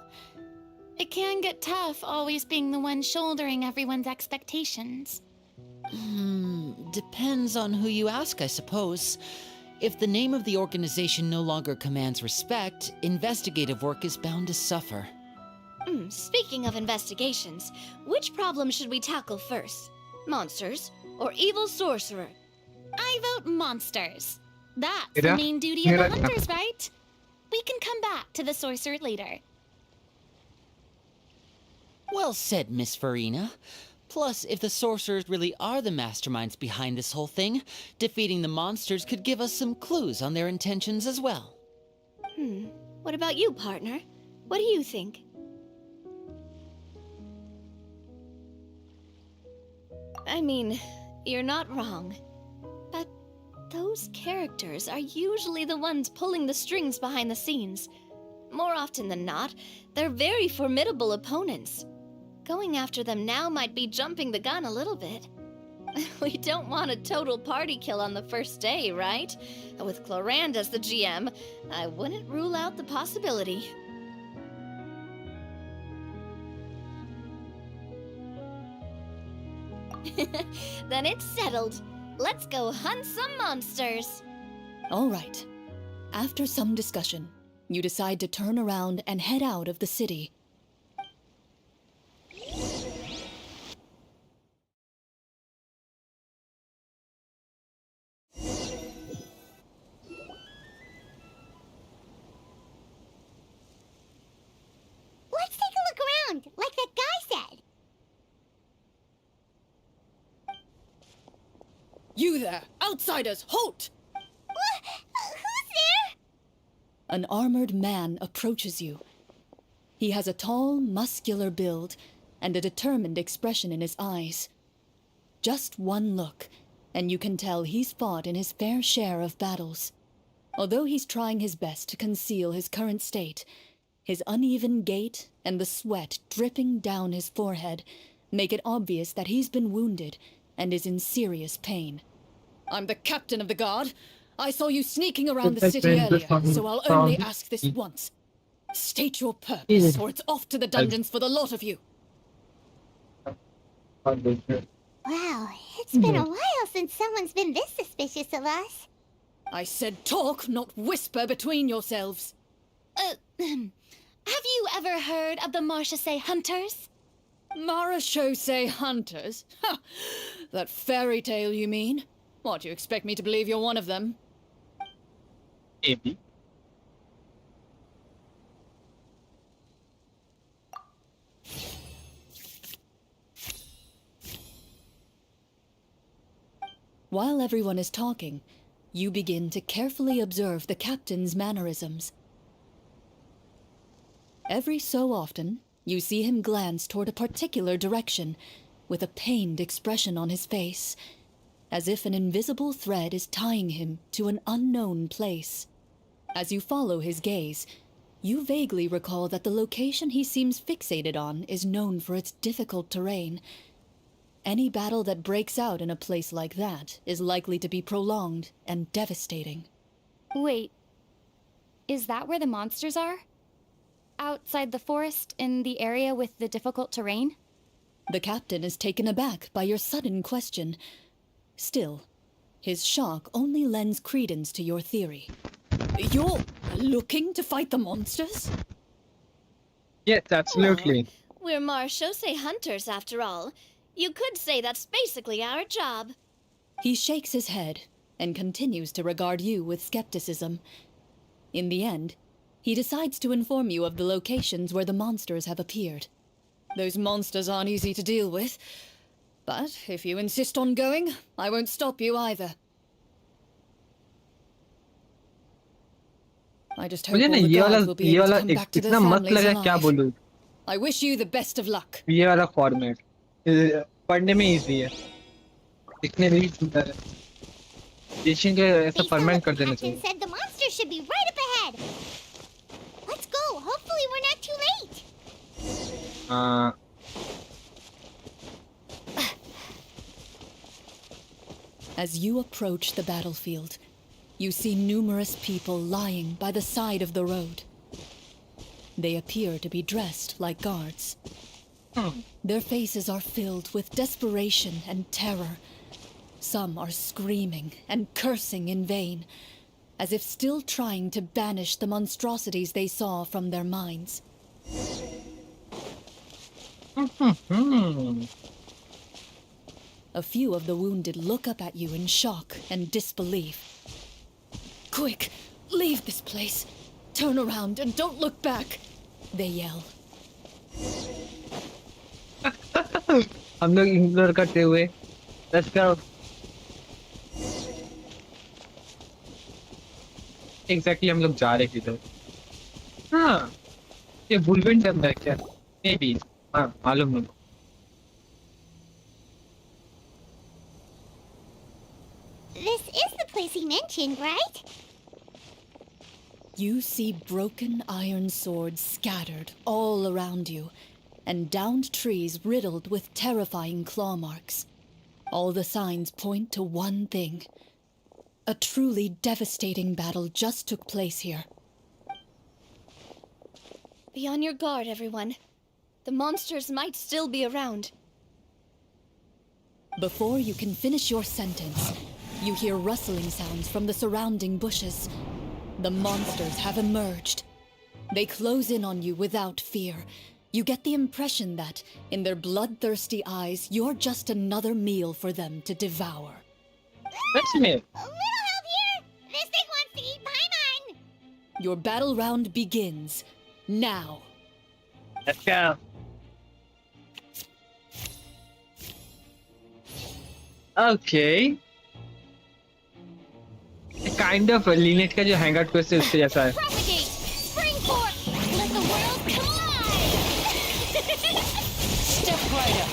It can get tough always being the one shouldering everyone's expectations. Depends on who you ask, I suppose. If the name of the organization no longer commands respect, investigative work is bound to suffer. Speaking of investigations, which problem should we tackle first? Monsters or evil sorcerer? I vote monsters. That's Mira, the main duty of mira. the hunters, right? We can come back to the sorcerer later. Well said, Miss Farina. Plus, if the sorcerers really are the masterminds behind this whole thing, defeating the monsters could give us some clues on their intentions as well. What about you, partner? What do you think? I mean, you're not wrong. But those characters are usually the ones pulling the strings behind the scenes. More often than not, they're very formidable opponents. Going after them now might be jumping the gun a little bit. We don't want a total party kill on the first day, right? With Clorand as the GM, I wouldn't rule out the possibility. Then it's settled. Let's go hunt some monsters. All right. After some discussion, you decide to turn around and head out of the city. Let's take a look around, like that guy said. You there! Outsiders, halt! Who's there? An armored man approaches you. He has a tall, muscular build and a determined expression in his eyes. Just one look, and you can tell he's fought in his fair share of battles. Although he's trying his best to conceal his current state, his uneven gait and the sweat dripping down his forehead make it obvious that he's been wounded and is in serious pain. I'm the captain of the guard. I saw you sneaking around the city earlier, so I'll only ask this once. State your purpose, or it's off to the dungeons for the lot of you. Wow, it's been a while since someone's been this suspicious of us. I said talk, not whisper between yourselves. Have you ever heard of the Marchese Hunters? Marachose hunters? Ha! That fairy tale, you mean? What, you expect me to believe you're one of them? Maybe. While everyone is talking, you begin to carefully observe the captain's mannerisms. Every so often, you see him glance toward a particular direction, with a pained expression on his face, as if an invisible thread is tying him to an unknown place. As you follow his gaze, you vaguely recall that the location he seems fixated on is known for its difficult terrain. Any battle that breaks out in a place like that is likely to be prolonged and devastating. Wait, is that where the monsters are? Outside the forest, in the area with the difficult terrain? The captain is taken aback by your sudden question. Still, his shock only lends credence to your theory. You're looking to fight the monsters? Yes, absolutely. We're Marchese Hunters, after all. You could say that's basically our job. He shakes his head and continues to regard you with skepticism. In the end, he decides to inform you of the locations where the monsters have appeared. Those monsters aren't easy to deal with, but if you insist on going, I won't stop you either. I just hope all the guards will be able to come back to their families alive. I wish you the best of luck. ये वाला format पढ़ने में easy है, दिखने में भी सुंदर है. देशिंग के ऐसा फॉर्मेट कर देना चाहिए. Said the monster should be right up ahead. Let's go. Hopefully we're not too late. As you approach the battlefield, you see numerous people lying by the side of the road. They appear to be dressed like guards. Their faces are filled with desperation and terror. Some are screaming and cursing in vain, as if still trying to banish the monstrosities they saw from their minds. A few of the wounded look up at you in shock and disbelief. Quick, leave this place. Turn around and don't look back, they yell. हम लोग ignore करते हुए let's go. Exactly हम लोग जा रहे किधर? हाँ, ये बुलवेंट है क्या? Maybe. हाँ, मालूम नहीं. This is the place he mentioned, right? You see broken iron swords scattered all around you, and downed trees riddled with terrifying claw marks. All the signs point to one thing. A truly devastating battle just took place here. Be on your guard, everyone. The monsters might still be around. Before you can finish your sentence, you hear rustling sounds from the surrounding bushes. The monsters have emerged. They close in on you without fear. You get the impression that, in their bloodthirsty eyes, you're just another meal for them to devour. That's me. A little help here. This thing wants to eat Paimon. Your battle round begins now. Let's go. Okay. Kind of Lineage का जो hangout quest है उसके जैसा है. Propagate! Spring forth! Let the world collide! Step right up.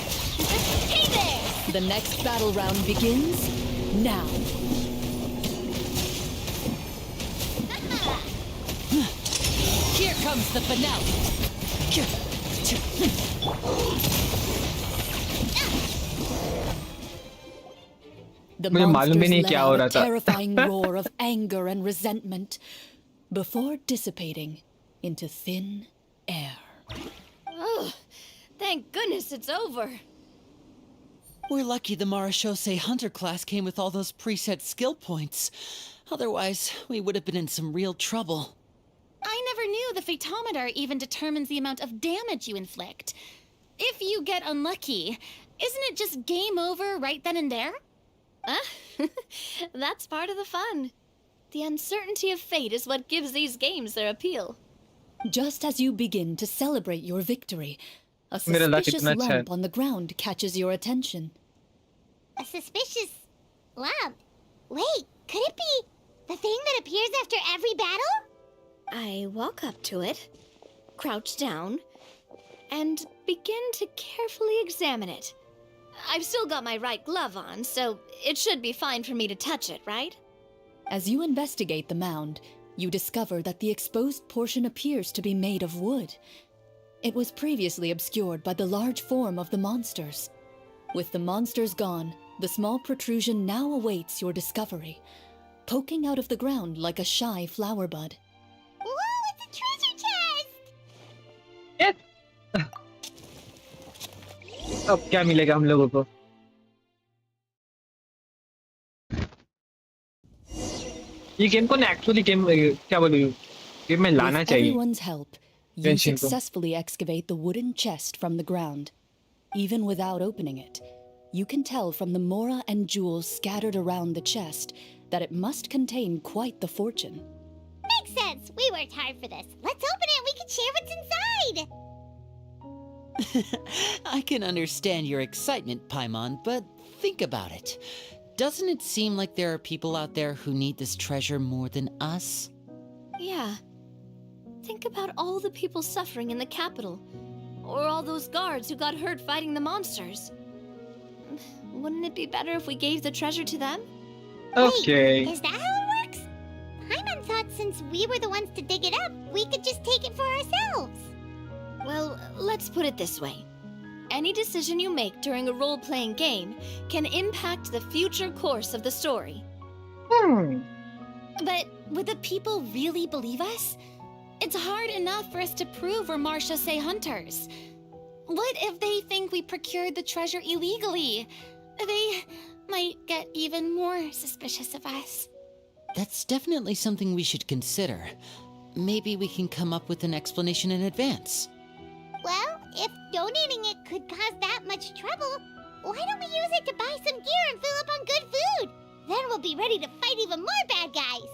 Hey there! The next battle round begins now. Here comes the finale. The मुझे मालूम भी monsters नहीं let क्या हो out a रहा था. terrifying roar of anger and resentment before dissipating into thin air. Oh, thank goodness it's over. We're lucky the Marashose Hunter class came with all those preset skill points. Otherwise, we would have been in some real trouble. I never knew the Fatometer even determines the amount of damage you inflict. If you get unlucky, isn't it just game over right then and there? That's part of the fun. The uncertainty of fate is what gives these games their appeal. Just as you begin to celebrate your victory, a मेरा luck suspicious इतना अच्छा है. lump on the ground catches your attention. A suspicious lump? Wait, could it be the thing that appears after every battle? I walk up to it, crouch down, and begin to carefully examine it. I've still got my right glove on, so it should be fine for me to touch it, right? As you investigate the mound, you discover that the exposed portion appears to be made of wood. It was previously obscured by the large form of the monsters. With the monsters gone, the small protrusion now awaits your discovery, poking out of the ground like a shy flower bud. Whoa, it's a treasure chest! Yes. अब क्या मिलेगा हम लोगों को? ये game को ना actually game क्या बोलूं? गेम में लाना With चाहिए. everyone's help, you Genshin को. successfully excavate the wooden chest from the ground. Even without opening it, you can tell from the mora and jewels scattered around the chest that it must contain quite the fortune. Makes sense. We worked hard for this. Let's open it and we can share what's inside. I can understand your excitement, Paimon, but think about it. Doesn't it seem like there are people out there who need this treasure more than us? Yeah. Think about all the people suffering in the capital. Or all those guards who got hurt fighting the monsters. Wouldn't it be better if we gave the treasure to them? Okay. Wait, is that how it works? Paimon thought since we were the ones to dig it up, we could just take it for ourselves. Well, let's put it this way. Any decision you make during a role-playing game can impact the future course of the story. But would the people really believe us? It's hard enough for us to prove we're Marshase hunters. What if they think we procured the treasure illegally? They might get even more suspicious of us. That's definitely something we should consider. Maybe we can come up with an explanation in advance. Well, if donating it could cause that much trouble, why don't we use it to buy some gear and fill up on good food? Then we'll be ready to fight even more bad guys.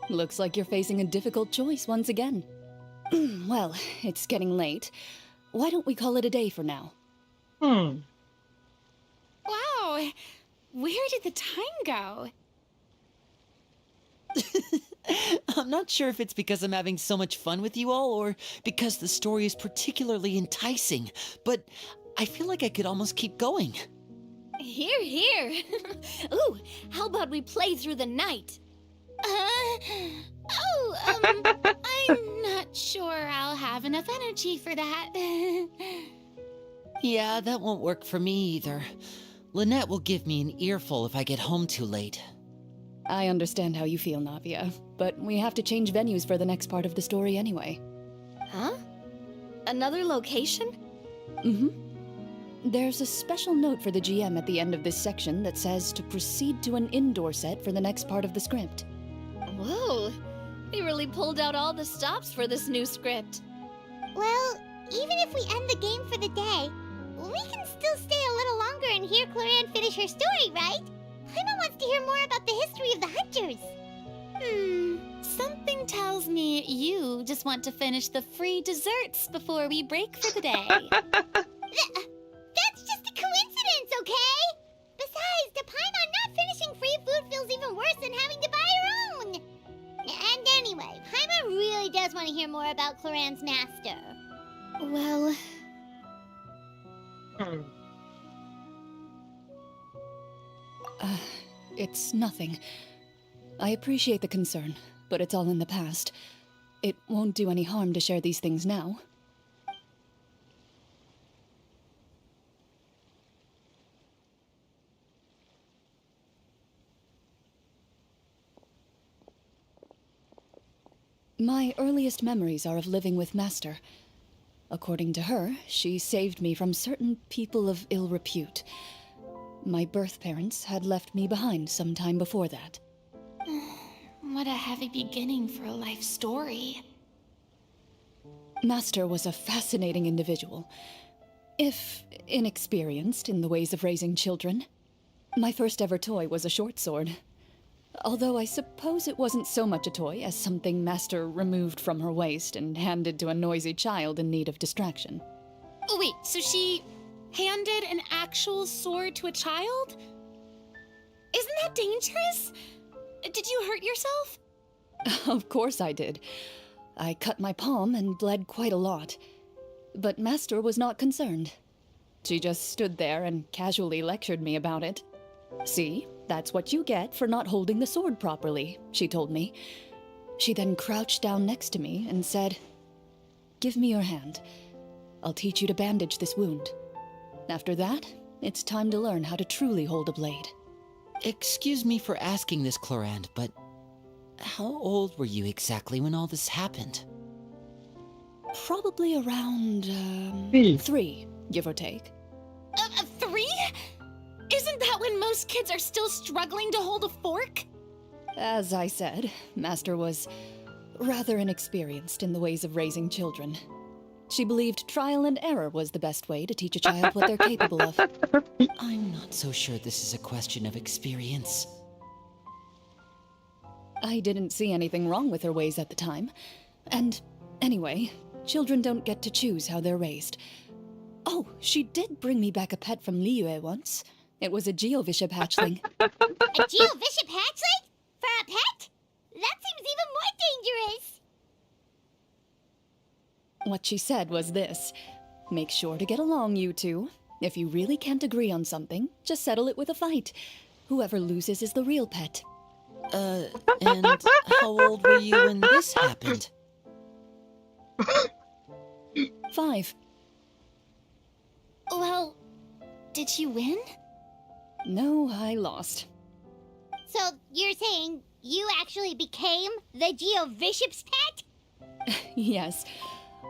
Looks like you're facing a difficult choice once again. Well, it's getting late. Why don't we call it a day for now? Wow! Where did the time go? I'm not sure if it's because I'm having so much fun with you all, or because the story is particularly enticing, but I feel like I could almost keep going. Here, here. Ooh, how about we play through the night? I'm not sure I'll have enough energy for that. Yeah, that won't work for me either. Lynette will give me an earful if I get home too late. I understand how you feel, Navia, but we have to change venues for the next part of the story anyway. Huh? Another location? Mm-hmm. There's a special note for the GM at the end of this section that says to proceed to an indoor set for the next part of the script. Whoa, they really pulled out all the stops for this new script. Well, even if we end the game for the day, we can still stay a little longer and hear Cloran finish her story, right? Paimon wants to hear more about the history of the Hunters. Something tells me you just want to finish the free desserts before we break for the day. That's just a coincidence, okay? Besides, to Paimon, not finishing free food feels even worse than having to buy her own. And anyway, Paimon really does want to hear more about Cloran's master. Well... It's nothing. I appreciate the concern, but it's all in the past. It won't do any harm to share these things now. My earliest memories are of living with Master. According to her, she saved me from certain people of ill repute. My birth parents had left me behind some time before that. What a heavy beginning for a life story. Master was a fascinating individual, if inexperienced in the ways of raising children. My first ever toy was a short sword. Although I suppose it wasn't so much a toy as something Master removed from her waist and handed to a noisy child in need of distraction. Oh wait, so she handed an actual sword to a child? Isn't that dangerous? Did you hurt yourself? Of course I did. I cut my palm and bled quite a lot. But Master was not concerned. She just stood there and casually lectured me about it. See, that's what you get for not holding the sword properly, she told me. She then crouched down next to me and said, "Give me your hand. I'll teach you to bandage this wound. After that, it's time to learn how to truly hold a blade." Excuse me for asking this, Clorand, but how old were you exactly when all this happened? Probably around, 3, give or take. 3? Isn't that when most kids are still struggling to hold a fork? As I said, Master was rather inexperienced in the ways of raising children. She believed trial and error was the best way to teach a child what they're capable of. I'm not so sure this is a question of experience. I didn't see anything wrong with her ways at the time. And anyway, children don't get to choose how they're raised. Oh, she did bring me back a pet from Liyue once. It was a Geovishap hatchling. A Geovishap hatchling? For a pet? That seems even more dangerous. What she said was this: make sure to get along, you two. If you really can't agree on something, just settle it with a fight. Whoever loses is the real pet. And how old were you when this happened? 5. Well, did you win? No, I lost. So you're saying you actually became the Geovishap's pet? Yes,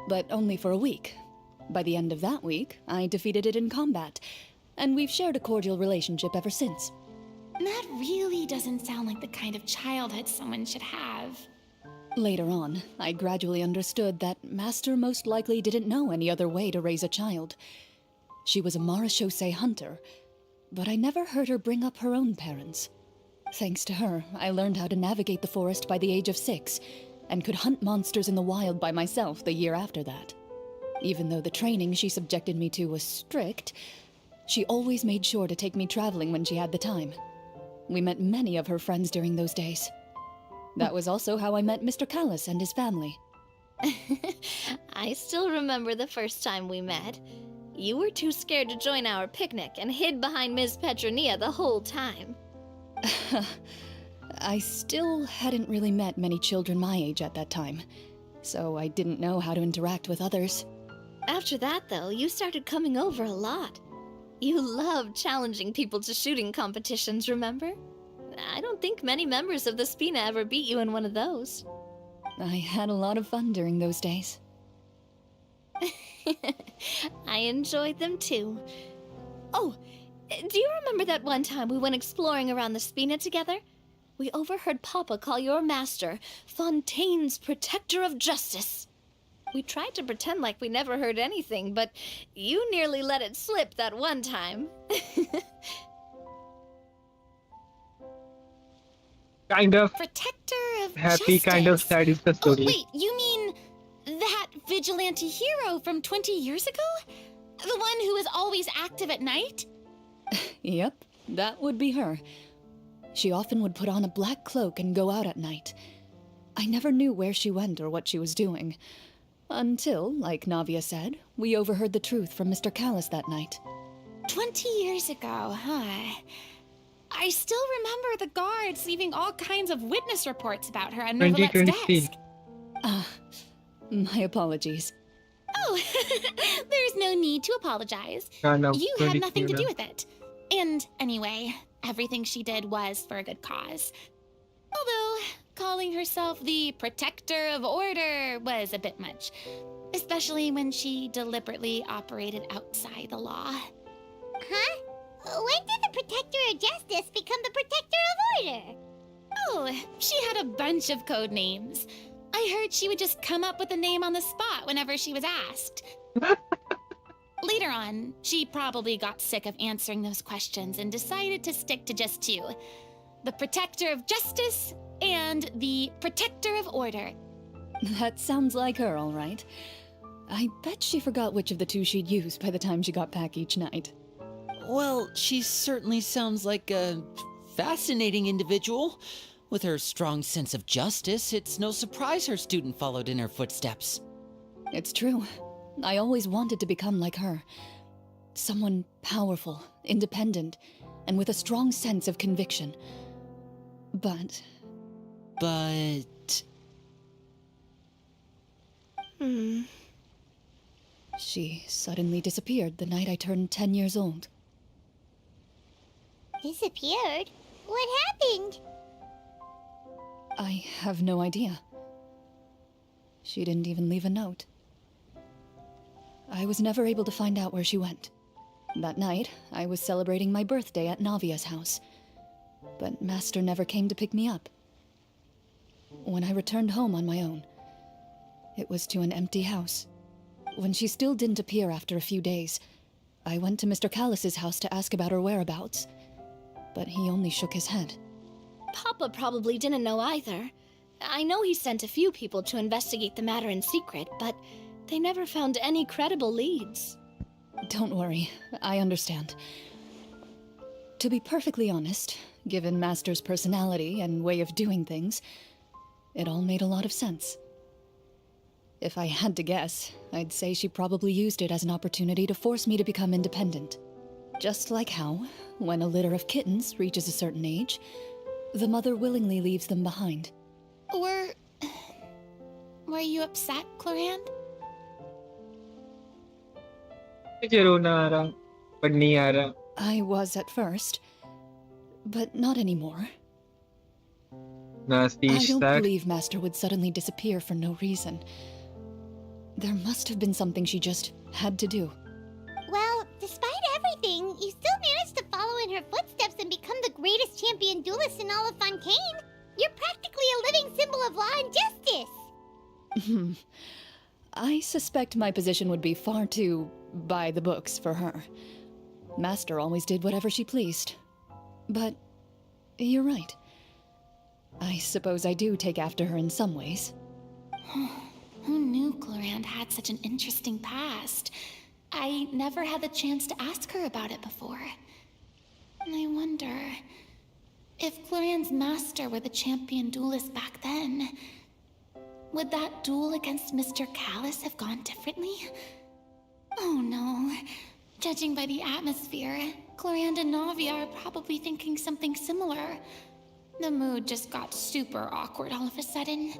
but only for a week. By the end of that week, I defeated it in combat, and we've shared a cordial relationship ever since. That really doesn't sound like the kind of childhood someone should have. Later on, I gradually understood that Master most likely didn't know any other way to raise a child. She was a Marachose hunter, but I never heard her bring up her own parents. Thanks to her, I learned how to navigate the forest by the age of 6, and could hunt monsters in the wild by myself the year after that. Even though the training she subjected me to was strict, she always made sure to take me traveling when she had the time. We met many of her friends during those days. That was also how I met Mr. Callis and his family. I still remember the first time we met. You were too scared to join our picnic and hid behind Ms. Petronia the whole time. I still hadn't really met many children my age at that time, so I didn't know how to interact with others. After that, though, you started coming over a lot. You loved challenging people to shooting competitions, remember? I don't think many members of the Spina ever beat you in one of those. I had a lot of fun during those days. I enjoyed them too. Oh, do you remember that one time we went exploring around the Spina together? We overheard Papa call your master Fontaine's Protector of Justice. We tried to pretend like we never heard anything, but you nearly let it slip that one time. Kind of Protector of happy, Justice. kind of sad is the story. Oh, wait, you mean that vigilante hero from 20 years ago? The one who is always active at night? Yep, that would be her. She often would put on a black cloak and go out at night. I never knew where she went or what she was doing. Until, like Navia said, we overheard the truth from Mr. Callis that night. 20 years ago, huh? I still remember the guards leaving all kinds of witness reports about her on Novelette's 2023. desk. My apologies. Oh, there's no need to apologize. No, You had 23 nothing to do now. with it. And anyway, everything she did was for a good cause. Although, calling herself the protector of order was a bit much, especially when she deliberately operated outside the law. Huh? When did the Protector of Justice become the Protector of Order? Oh, she had a bunch of code names. I heard she would just come up with a name on the spot whenever she was asked. Later on, she probably got sick of answering those questions and decided to stick to just two: the Protector of Justice and the Protector of Order. That sounds like her, all right. I bet she forgot which of the two she'd use by the time she got back each night. Well, she certainly sounds like a fascinating individual. With her strong sense of justice, it's no surprise her student followed in her footsteps. It's true. I always wanted to become like her. Someone powerful, independent, and with a strong sense of conviction. But... She suddenly disappeared the night I turned 10 years old. Disappeared? What happened? I have no idea. She didn't even leave a note. I was never able to find out where she went. That night, I was celebrating my birthday at Navia's house, but Master never came to pick me up. When I returned home on my own, it was to an empty house. When she still didn't appear after a few days, I went to Mr. Callus's house to ask about her whereabouts, but he only shook his head. Papa probably didn't know either. I know he sent a few people to investigate the matter in secret, but they never found any credible leads. Don't worry, I understand. To be perfectly honest, given Master's personality and way of doing things, it all made a lot of sense. If I had to guess, I'd say she probably used it as an opportunity to force me to become independent. Just like how, when a litter of kittens reaches a certain age, the mother willingly leaves them behind. Were you upset, Clorand? मुझे रोना आ रहा पर नहीं आ रहा. I was at first, but not anymore. Nasty I don't sad. believe Master would suddenly disappear for no reason. There must have been something she just had to do. Well, despite everything, you still managed to follow in her footsteps and become the greatest champion duelist in all of Fontaine. You're practically a living symbol of law and justice. I suspect my position would be far too by the books for her. Master always did whatever she pleased. But you're right. I suppose I do take after her in some ways. Who knew Clorand had such an interesting past? I never had the chance to ask her about it before. And I wonder... if Clorand's master were the champion duelist back then, would that duel against Mr. Callus have gone differently? Oh no. Judging by the atmosphere, Clorand and Navia are probably thinking something similar. The mood just got super awkward all of a sudden.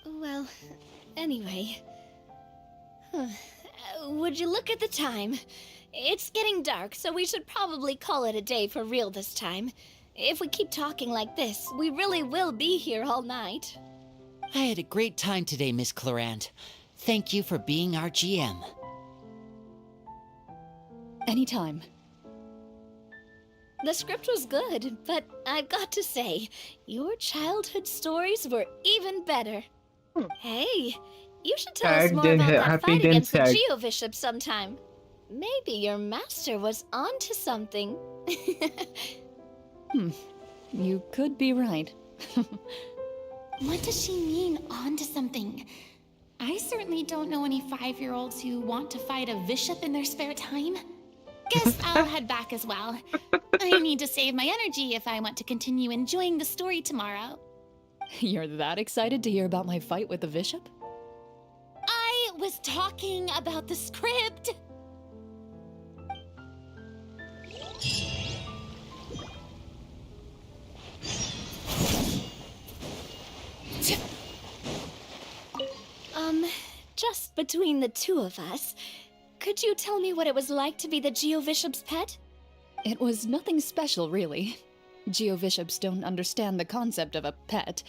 Well, anyway. Would you look at the time? It's getting dark, so we should probably call it a day for real this time. If we keep talking like this, we really will be here all night. I had a great time today, Miss Clorand. Thank you for being our GM. Anytime. The script was good, but I've got to say, your childhood stories were even better. Hey, you should tell us Sad more then about that happy fight then against the sad. Geo-Bishop sometime. Maybe your master was onto something. You could be right. What does she mean, onto something? I certainly don't know any 5-year-olds who want to fight a bishop in their spare time. Guess I'll head back as well. I need to save my energy if I want to continue enjoying the story tomorrow. You're that excited to hear about my fight with the bishop? I was talking about the script. Just between the two of us, could you tell me what it was like to be the Geo-Bishop's pet? It was nothing special, really. Geobishops don't understand the concept of a pet.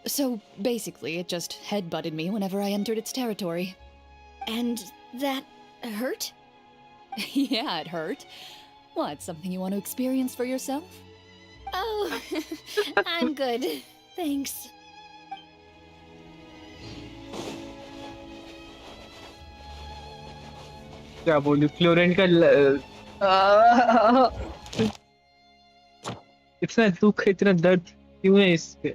So basically, it just headbutted me whenever I entered its territory. And that hurt? Yeah, it hurt. What, something you want to experience for yourself? Oh, I'm good. Thanks. क्या बोलूं फ्लोरेंट का इतना दुख इतना दर्द क्यों है इसके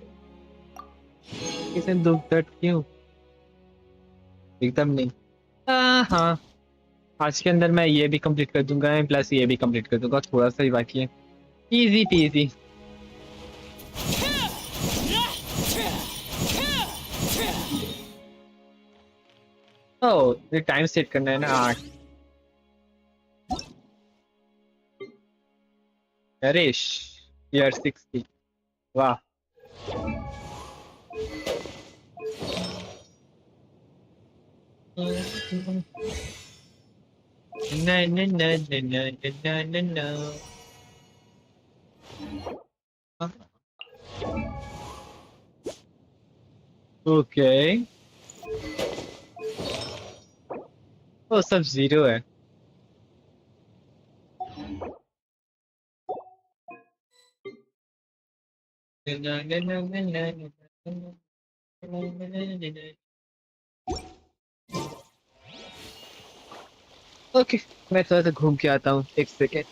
इतना दुख दर्द क्यों एकदम नहीं हाँ आज के अंदर मैं ये भी कंप्लीट कर दूंगा प्लस ये भी कंप्लीट कर दूंगा थोड़ा सा ही बाकी है इजी पीजी ओह ये टाइम सेट करना है ना 8 नरेश ईयर 60 वाह No, no, no, no, no, no, no, no. Okay. वो सब जीरो है ओके मैं थोड़ा सा घूम के आता हूँ एक second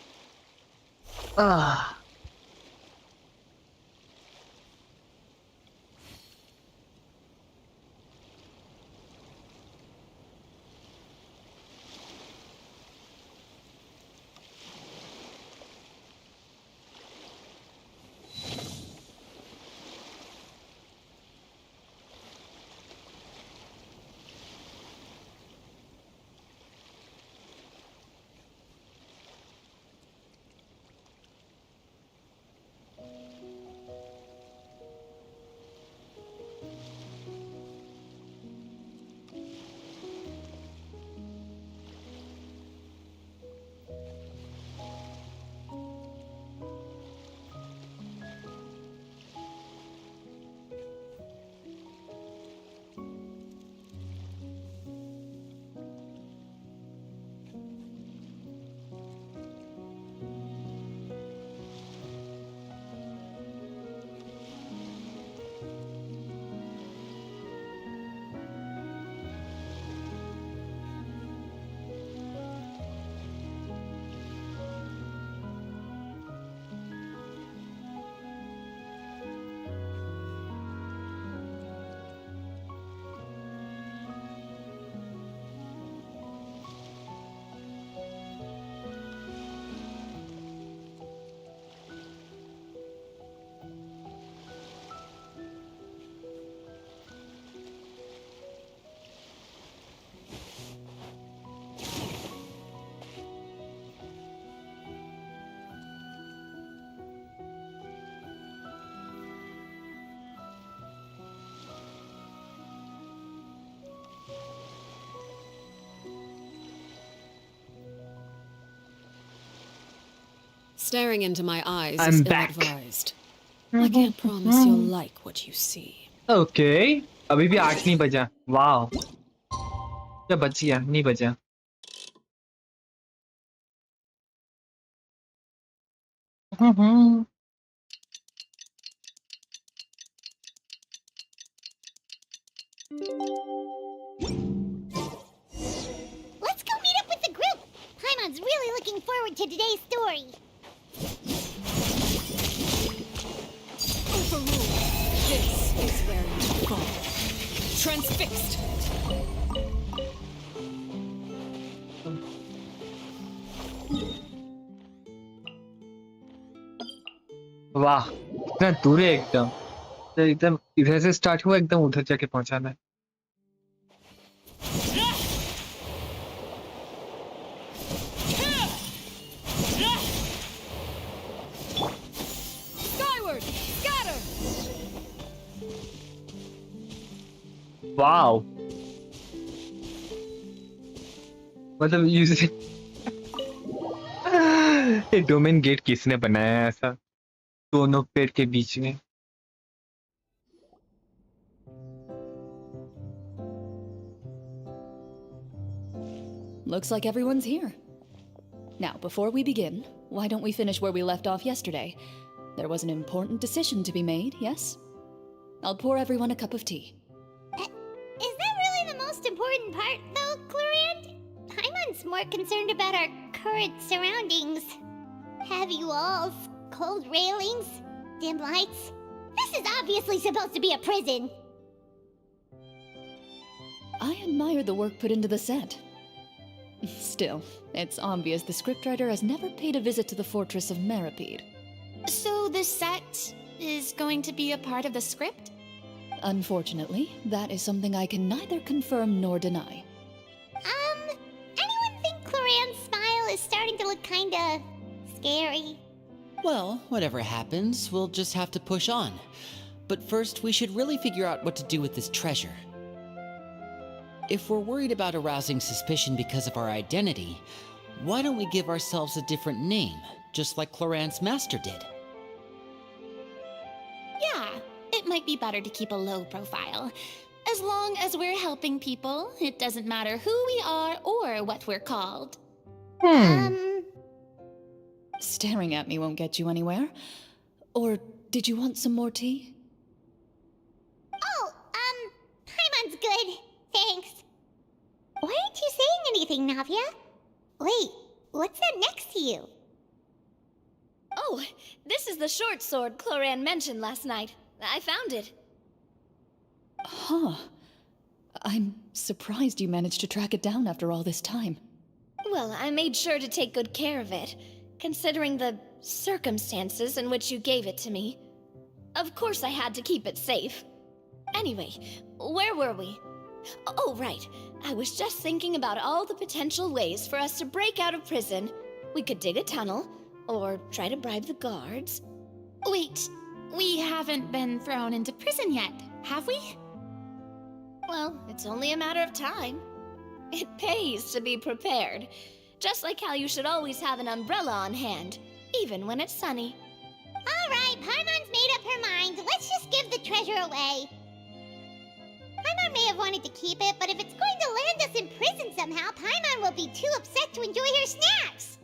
Staring into my eyes I'm is back. ill-advised. I can't promise you'll like what you see. Okay. अभी भी 8 नहीं बजा वाह क्या बच गया नहीं बजा Let's go meet up with the group. Paimon's really looking forward to today's story. Overruled. This is where you fall. Transfixed. वाह इतना दूर है एकदम तो एकदम इधर से स्टार्ट हुआ एकदम उधर जाके पहुंचाना है Skyward. Scatter. वाओ मतलब यूज ये डोमेन गेट किसने बनाया है ऐसा दोनों पेड़ के बीच में। Looks like everyone's here. Now, before we begin, why don't we finish where we left off yesterday? There was an important decision to be made, yes? I'll pour everyone a cup of tea. Is that really the most important part, though, Clorand? Paimon's more concerned about our current surroundings. Heavy walls, cold railings, dim lights. This is obviously supposed to be a prison. I admire the work put into the set. Still, it's obvious the scriptwriter has never paid a visit to the fortress of Meripede. So the set is going to be a part of the script? Unfortunately, that is something I can neither confirm nor deny. Anyone think Clorand's smile is starting to look kinda scary? Well, whatever happens, we'll just have to push on. But first, we should really figure out what to do with this treasure. If we're worried about arousing suspicion because of our identity, why don't we give ourselves a different name, just like Clorand's master did? Yeah, it might be better to keep a low profile. As long as we're helping people, it doesn't matter who we are or what we're called. Staring at me won't get you anywhere. Or did you want some more tea? Oh, Paimon's good. Thanks. Why aren't you saying anything, Navia? Wait, what's that next to you? Oh, this is the short sword Clorand mentioned last night. I found it. Huh. I'm surprised you managed to track it down after all this time. Well, I made sure to take good care of it, considering the circumstances in which you gave it to me. Of course I had to keep it safe. Anyway, where were we? Oh, right. I was just thinking about all the potential ways for us to break out of prison. We could dig a tunnel, or try to bribe the guards. Wait, we haven't been thrown into prison yet, have we? Well, it's only a matter of time. It pays to be prepared. Just like how you should always have an umbrella on hand, even when it's sunny. Alright, Paimon's made up her mind. Let's just give the treasure away. Paimon may have wanted to keep it, but if it's going to land us in prison somehow, Paimon will be too upset to enjoy her snacks.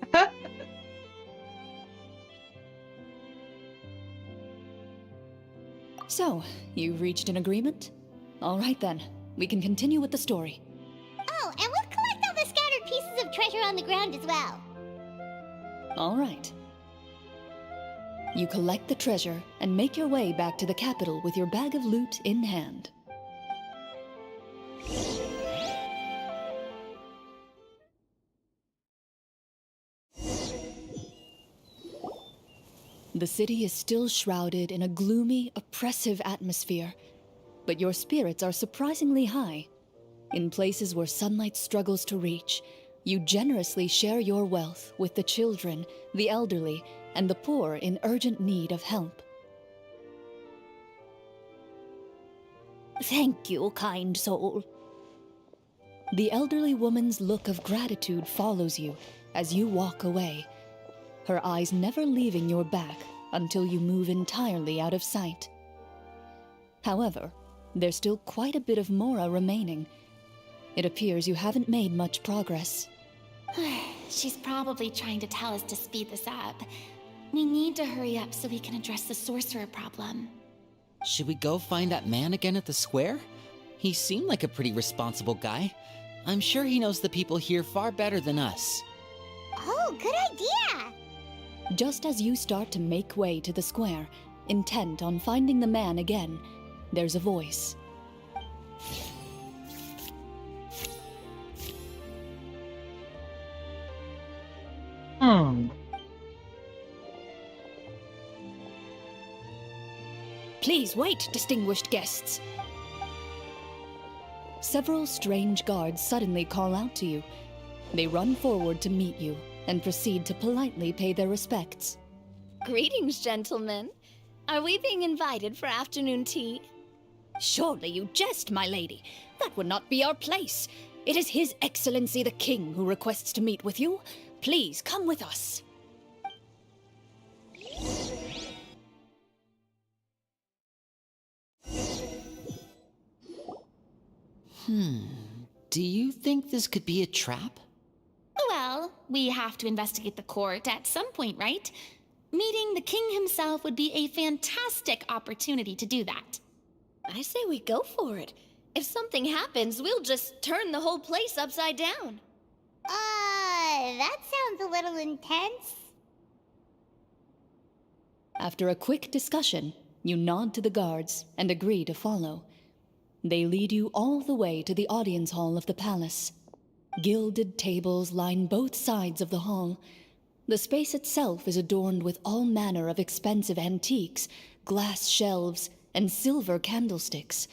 So, you've reached an agreement? All right then, we can continue with the story. Oh, and we'll collect all the scattered pieces of treasure on the ground as well. All right. You collect the treasure and make your way back to the capital with your bag of loot in hand. The city is still shrouded in a gloomy, oppressive atmosphere, but your spirits are surprisingly high. In places where sunlight struggles to reach, you generously share your wealth with the children, the elderly, and the poor in urgent need of help. Thank you, kind soul. The elderly woman's look of gratitude follows you as you walk away, her eyes never leaving your back until you move entirely out of sight. However, there's still quite a bit of Mora remaining. It appears you haven't made much progress. She's probably trying to tell us to speed this up. We need to hurry up so we can address the sorcerer problem. Should we go find that man again at the square? He seemed like a pretty responsible guy. I'm sure he knows the people here far better than us. Oh, good idea! Just as you start to make way to the square, intent on finding the man again, there's a voice. Please wait, distinguished guests. Several strange guards suddenly call out to you. They run forward to meet you and proceed to politely pay their respects. Greetings, gentlemen. Are we being invited for afternoon tea? Surely you jest, my lady. That would not be our place. It is His Excellency the King who requests to meet with you. Please come with us. Do you think this could be a trap? Well, we have to investigate the court at some point, right? Meeting the king himself would be a fantastic opportunity to do that. I say we go for it. If something happens, we'll just turn the whole place upside down. That sounds a little intense. After a quick discussion, you nod to the guards and agree to follow. They lead you all the way to the audience hall of the palace. Gilded tables line both sides of the hall. The space itself is adorned with all manner of expensive antiques, glass shelves, and silver candlesticks.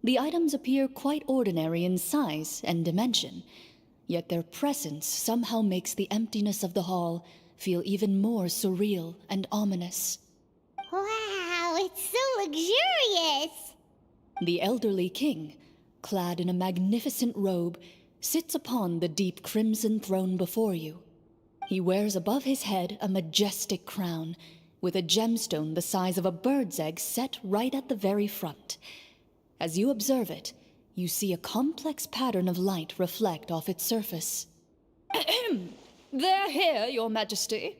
The items appear quite ordinary in size and dimension, yet their presence somehow makes the emptiness of the hall feel even more surreal and ominous. Wow, it's so luxurious! The elderly king, clad in a magnificent robe, sits upon the deep crimson throne before you. He wears above his head a majestic crown, with a gemstone the size of a bird's egg set right at the very front. As you observe it, you see a complex pattern of light reflect off its surface. They're here, Your Majesty.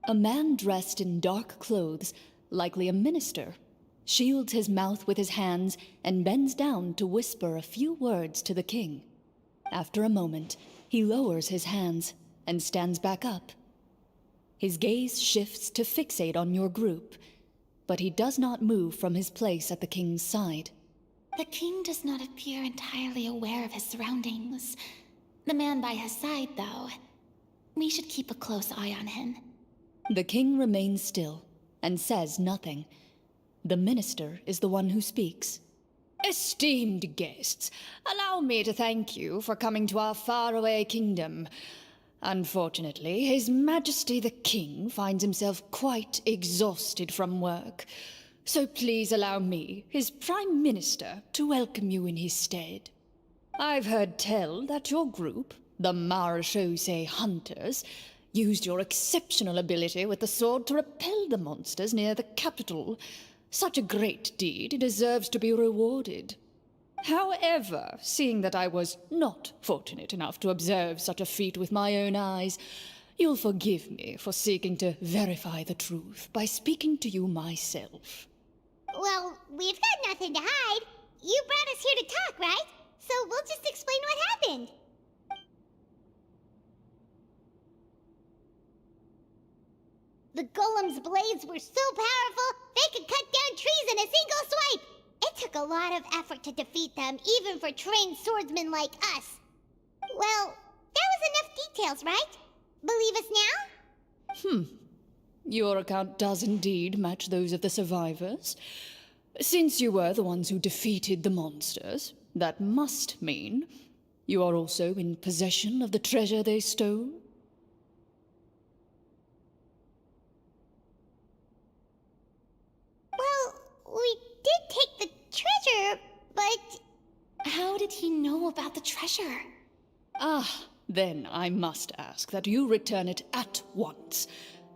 A man dressed in dark clothes, likely a minister, shields his mouth with his hands and bends down to whisper a few words to the king. After a moment, he lowers his hands and stands back up. His gaze shifts to fixate on your group, but he does not move from his place at the king's side. The king does not appear entirely aware of his surroundings. The man by his side, though, we should keep a close eye on him. The king remains still and says nothing. The minister is the one who speaks. Esteemed guests, allow me to thank you for coming to our faraway kingdom. Unfortunately, His Majesty the King finds himself quite exhausted from work. So please allow me, his Prime Minister, to welcome you in his stead. I've heard tell that your group, the Marechaussee Hunters, used your exceptional ability with the sword to repel the monsters near the capital. Such a great deed deserves to be rewarded. However, seeing that I was not fortunate enough to observe such a feat with my own eyes, you'll forgive me for seeking to verify the truth by speaking to you myself. Well, we've got nothing to hide. You brought us here to talk, right? So we'll just explain what happened. The golem's blades were so powerful, they could cut down trees in a single swipe. It took a lot of effort to defeat them, even for trained swordsmen like us. Well, that was enough details, right? Believe us now? Your account does indeed match those of the survivors. Since you were the ones who defeated the monsters, that must mean you are also in possession of the treasure they stole? Well, we did take the treasure, but... How did he know about the treasure? Then I must ask that you return it at once.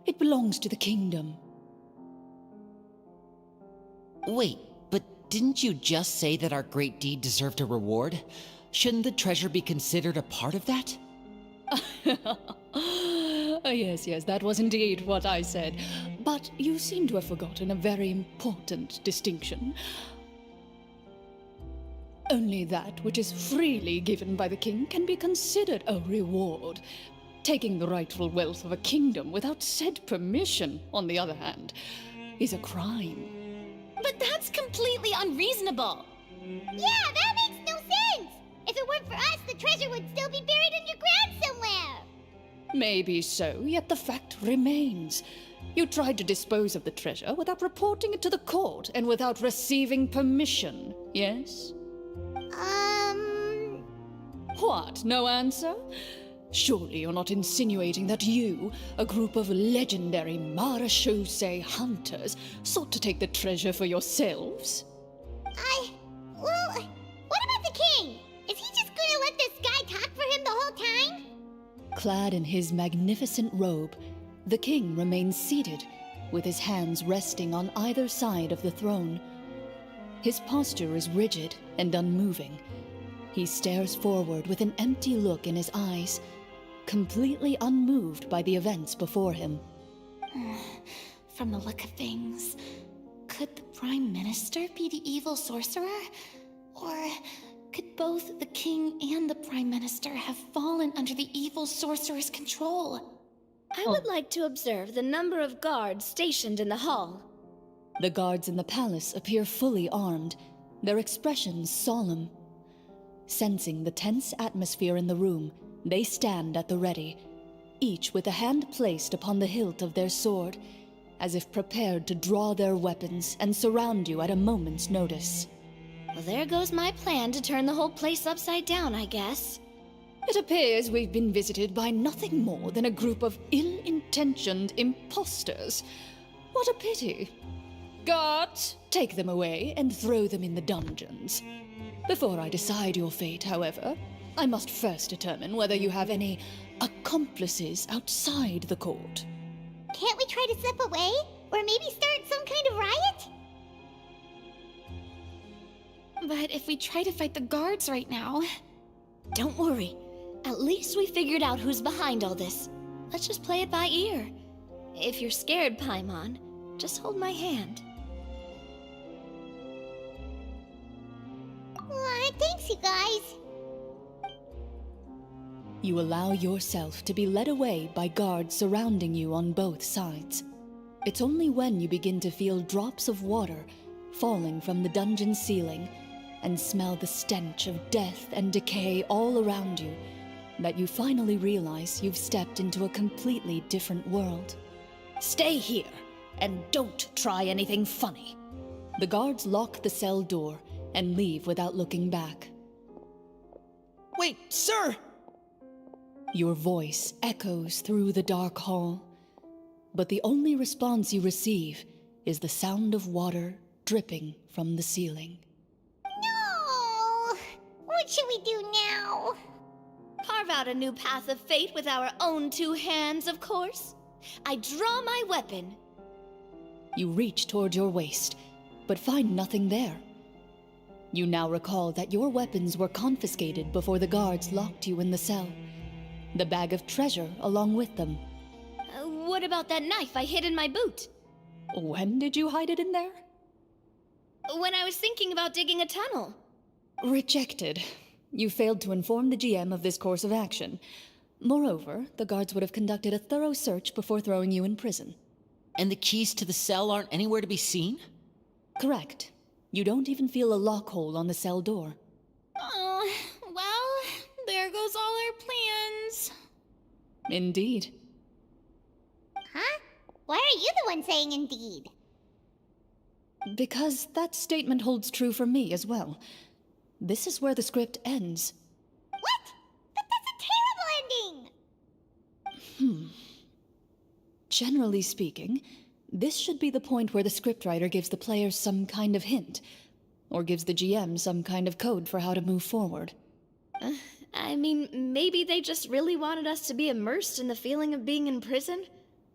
It belongs to the kingdom. Wait, but didn't you just say that our great deed deserved a reward? Shouldn't the treasure be considered a part of that? Yes, that was indeed what I said. But you seem to have forgotten a very important distinction. Only that which is freely given by the king can be considered a reward. Taking the rightful wealth of a kingdom without said permission, on the other hand, is a crime. But that's completely unreasonable. Yeah, that makes no sense! If it weren't for us, the treasure would still be buried underground somewhere! Maybe so, yet the fact remains. You tried to dispose of the treasure without reporting it to the court and without receiving permission, yes? What, no answer? Surely you're not insinuating that you, a group of legendary Marechaussee hunters, sought to take the treasure for yourselves? Well, what about the king? Is he just gonna let this guy talk for him the whole time? Clad in his magnificent robe, the king remains seated, with his hands resting on either side of the throne. His posture is rigid and unmoving. He stares forward with an empty look in his eyes, completely unmoved by the events before him. From the look of things, could the Prime Minister be the evil sorcerer? Or could both the King and the Prime Minister have fallen under the evil sorcerer's control? I would like to observe the number of guards stationed in the hall. The guards in the palace appear fully armed, their expressions solemn. Sensing the tense atmosphere in the room, they stand at the ready, each with a hand placed upon the hilt of their sword, as if prepared to draw their weapons and surround you at a moment's notice. Well, there goes my plan to turn the whole place upside down, I guess. It appears we've been visited by nothing more than a group of ill-intentioned imposters. What a pity. Guards, take them away and throw them in the dungeons. Before I decide your fate, however, I must first determine whether you have any accomplices outside the court. Can't we try to slip away? Or maybe start some kind of riot? But if we try to fight the guards right now... Don't worry. At least we figured out who's behind all this. Let's just play it by ear. If you're scared, Paimon, just hold my hand. Thanks, you guys. You allow yourself to be led away by guards surrounding you on both sides. It's only when you begin to feel drops of water falling from the dungeon ceiling and smell the stench of death and decay all around you that you finally realize you've stepped into a completely different world. Stay here, and don't try anything funny. The guards lock the cell door and leave without looking back. Wait, sir! Your voice echoes through the dark hall, but the only response you receive is the sound of water dripping from the ceiling. No! What should we do now? Carve out a new path of fate with our own two hands, of course. I draw my weapon. You reach toward your waist, but find nothing there. You now recall that your weapons were confiscated before the guards locked you in the cell. The bag of treasure along with them. What about that knife I hid in my boot? When did you hide it in there? When I was thinking about digging a tunnel. Rejected. You failed to inform the GM of this course of action. Moreover, the guards would have conducted a thorough search before throwing you in prison. And the keys to the cell aren't anywhere to be seen? Correct. You don't even feel a lock hole on the cell door. Oh, well, there goes all our plans. Indeed. Huh? Why are you the one saying indeed? Because that statement holds true for me as well. This is where the script ends. What? But that's a terrible ending! Generally speaking, this should be the point where the scriptwriter gives the players some kind of hint, or gives the GM some kind of code for how to move forward. I mean, maybe they just really wanted us to be immersed in the feeling of being in prison?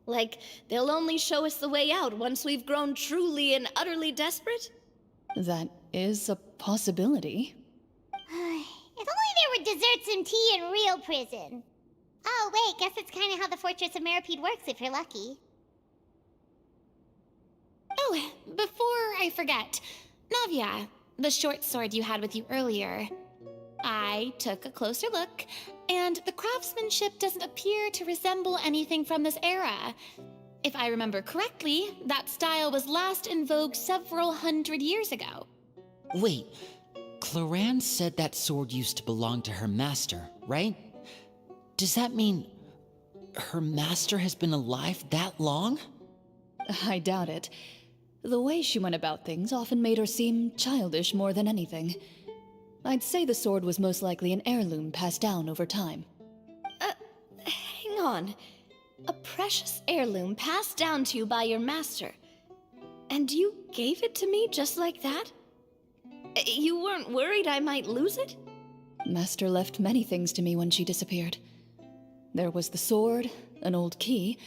Like, they'll only show us the way out once we've grown truly and utterly desperate? That is a possibility. If only there were desserts and tea in real prison. Oh, wait, guess it's kind of how the Fortress of Meripede works if you're lucky. Oh, before I forget, Navia, the short sword you had with you earlier. I took a closer look, and the craftsmanship doesn't appear to resemble anything from this era. If I remember correctly, that style was last in vogue several hundred years ago. Wait, Cloran said that sword used to belong to her master, right? Does that mean her master has been alive that long? I doubt it. The way she went about things often made her seem childish more than anything. I'd say the sword was most likely an heirloom passed down over time. Hang on. A precious heirloom passed down to you by your master. And you gave it to me just like that? You weren't worried I might lose it? Master left many things to me when she disappeared. There was the sword, an old key,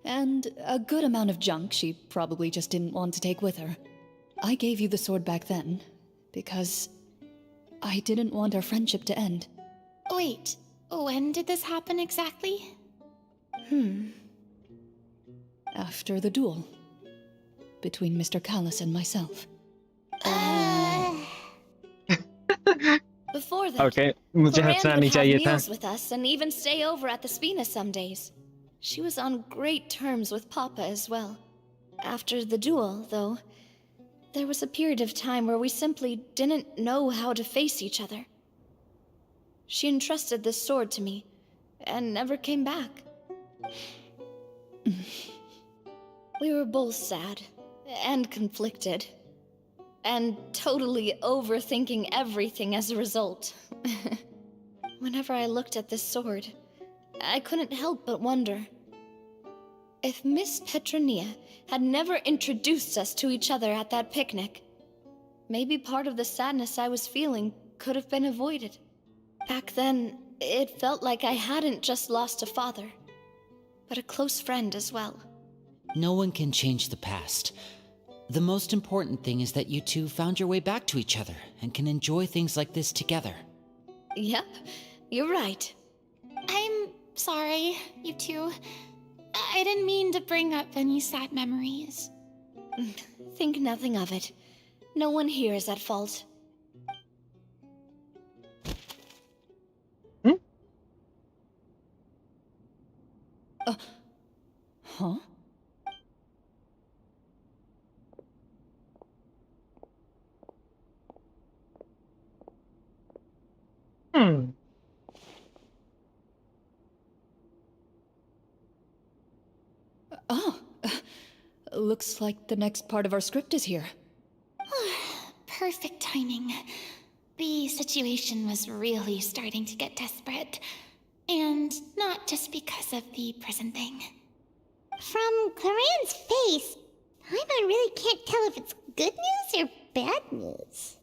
and a good amount of junk she probably just didn't want to take with her. I gave you the sword back then, because I didn't want our friendship to end. Wait, when did this happen exactly? After the duel between Mr. Callis and myself. Before that, Okay, मुझे Cloran हंसना would नहीं have चाहिए था. meals with us and even stay over at the Spina some days. She was on great terms with Papa as well. After the duel, though, there was a period of time where we simply didn't know how to face each other. She entrusted this sword to me and never came back. We were both sad and conflicted, and totally overthinking everything as a result. Whenever I looked at this sword, I couldn't help but wonder if Miss Petronia had never introduced us to each other at that picnic. Maybe part of the sadness I was feeling could have been avoided. Back then, it felt like I hadn't just lost a father, but a close friend as well. No one can change the past. The most important thing is that you two found your way back to each other and can enjoy things like this together. Yep, you're right. I'm sorry, you two. I didn't mean to bring up any sad memories. Think nothing of it. No one here is at fault. Huh? Oh, looks like the next part of our script is here. Perfect timing. The situation was really starting to get desperate. And not just because of the prison thing. From Cloran's face, Paimon really can't tell if it's good news or bad news.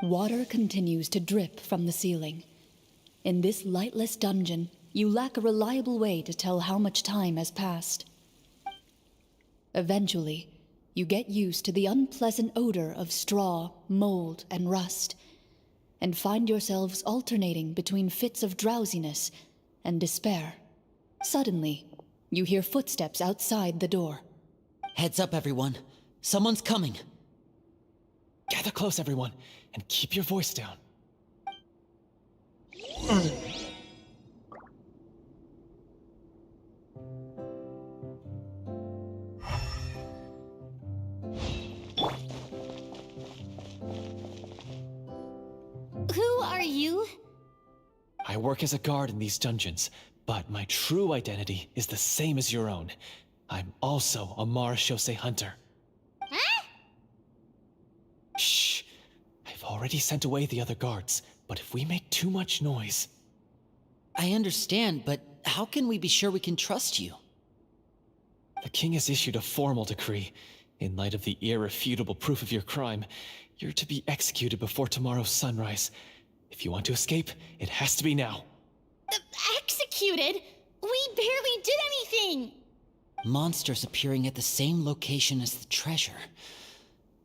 Water continues to drip from the ceiling. In this lightless dungeon, you lack a reliable way to tell how much time has passed. Eventually, you get used to the unpleasant odor of straw, mold, and rust, and find yourselves alternating between fits of drowsiness and despair. Suddenly, you hear footsteps outside the door. Heads up, everyone. Someone's coming. Gather close, everyone, and keep your voice down. Who are you? I work as a guard in these dungeons, but my true identity is the same as your own. I'm also a Marashose hunter. Huh? Shh! I've already sent away the other guards, but if we make too much noise... I understand, but how can we be sure we can trust you? The king has issued a formal decree. In light of the irrefutable proof of your crime, you're to be executed before tomorrow's sunrise. If you want to escape, it has to be now. Executed? We barely did anything! Monsters appearing at the same location as the treasure.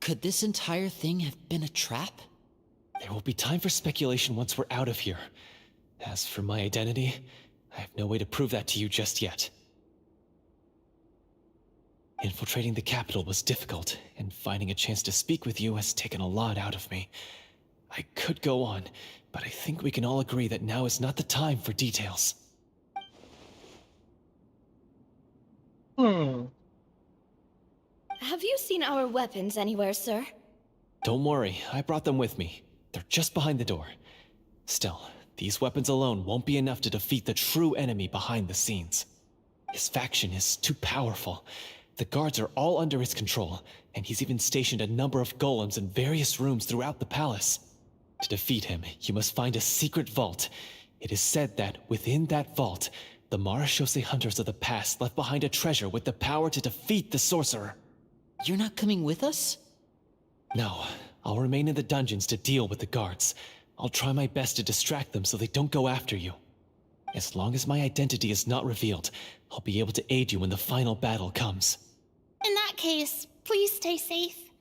Could this entire thing have been a trap? There will be time for speculation once we're out of here. As for my identity, I have no way to prove that to you just yet. Infiltrating the capital was difficult, and finding a chance to speak with you has taken a lot out of me. I could go on, but I think we can all agree that now is not the time for details. Have you seen our weapons anywhere, sir? Don't worry, I brought them with me. They're just behind the door. Still, these weapons alone won't be enough to defeat the true enemy behind the scenes. His faction is too powerful. The guards are all under his control, and he's even stationed a number of golems in various rooms throughout the palace. To defeat him, you must find a secret vault. It is said that within that vault, the Marashose hunters of the past left behind a treasure with the power to defeat the sorcerer. You're not coming with us? No, I'll remain in the dungeons to deal with the guards. I'll try my best to distract them so they don't go after you. As long as my identity is not revealed, I'll be able to aid you when the final battle comes. In that that case, please stay safe.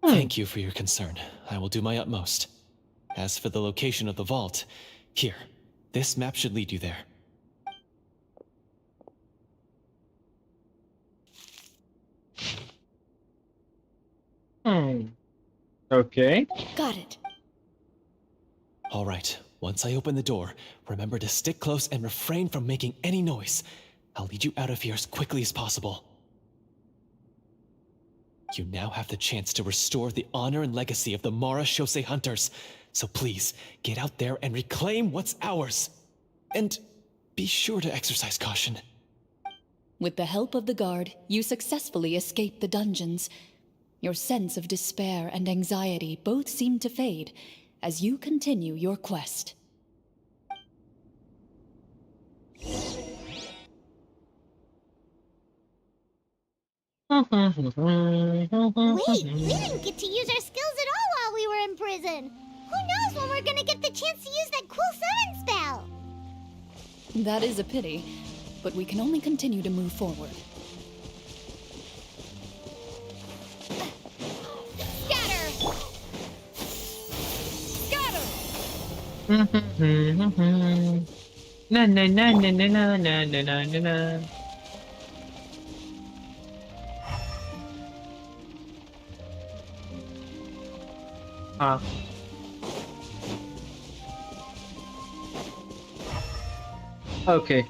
Thank you for your concern. I will do my utmost. As for the location of the vault, here, this map should lead you there. Okay. Got it. All right, once I open the door, remember to stick close and refrain from making any noise. I'll lead you out of here as quickly as possible. You now have the chance to restore the honor and legacy of the Mara Shosei Hunters. So please, get out there and reclaim what's ours. And be sure to exercise caution. With the help of the guard, you successfully escape the dungeons. Your sense of despair and anxiety both seem to fade as you continue your quest. Wait, we didn't get to use our skills at all while we were in prison. Who knows when we're gonna get the chance to use that cool summon spell? That is a pity, but we can only continue to move forward. Scatter! Scatter! Na na na na na na na na na na na. Okay.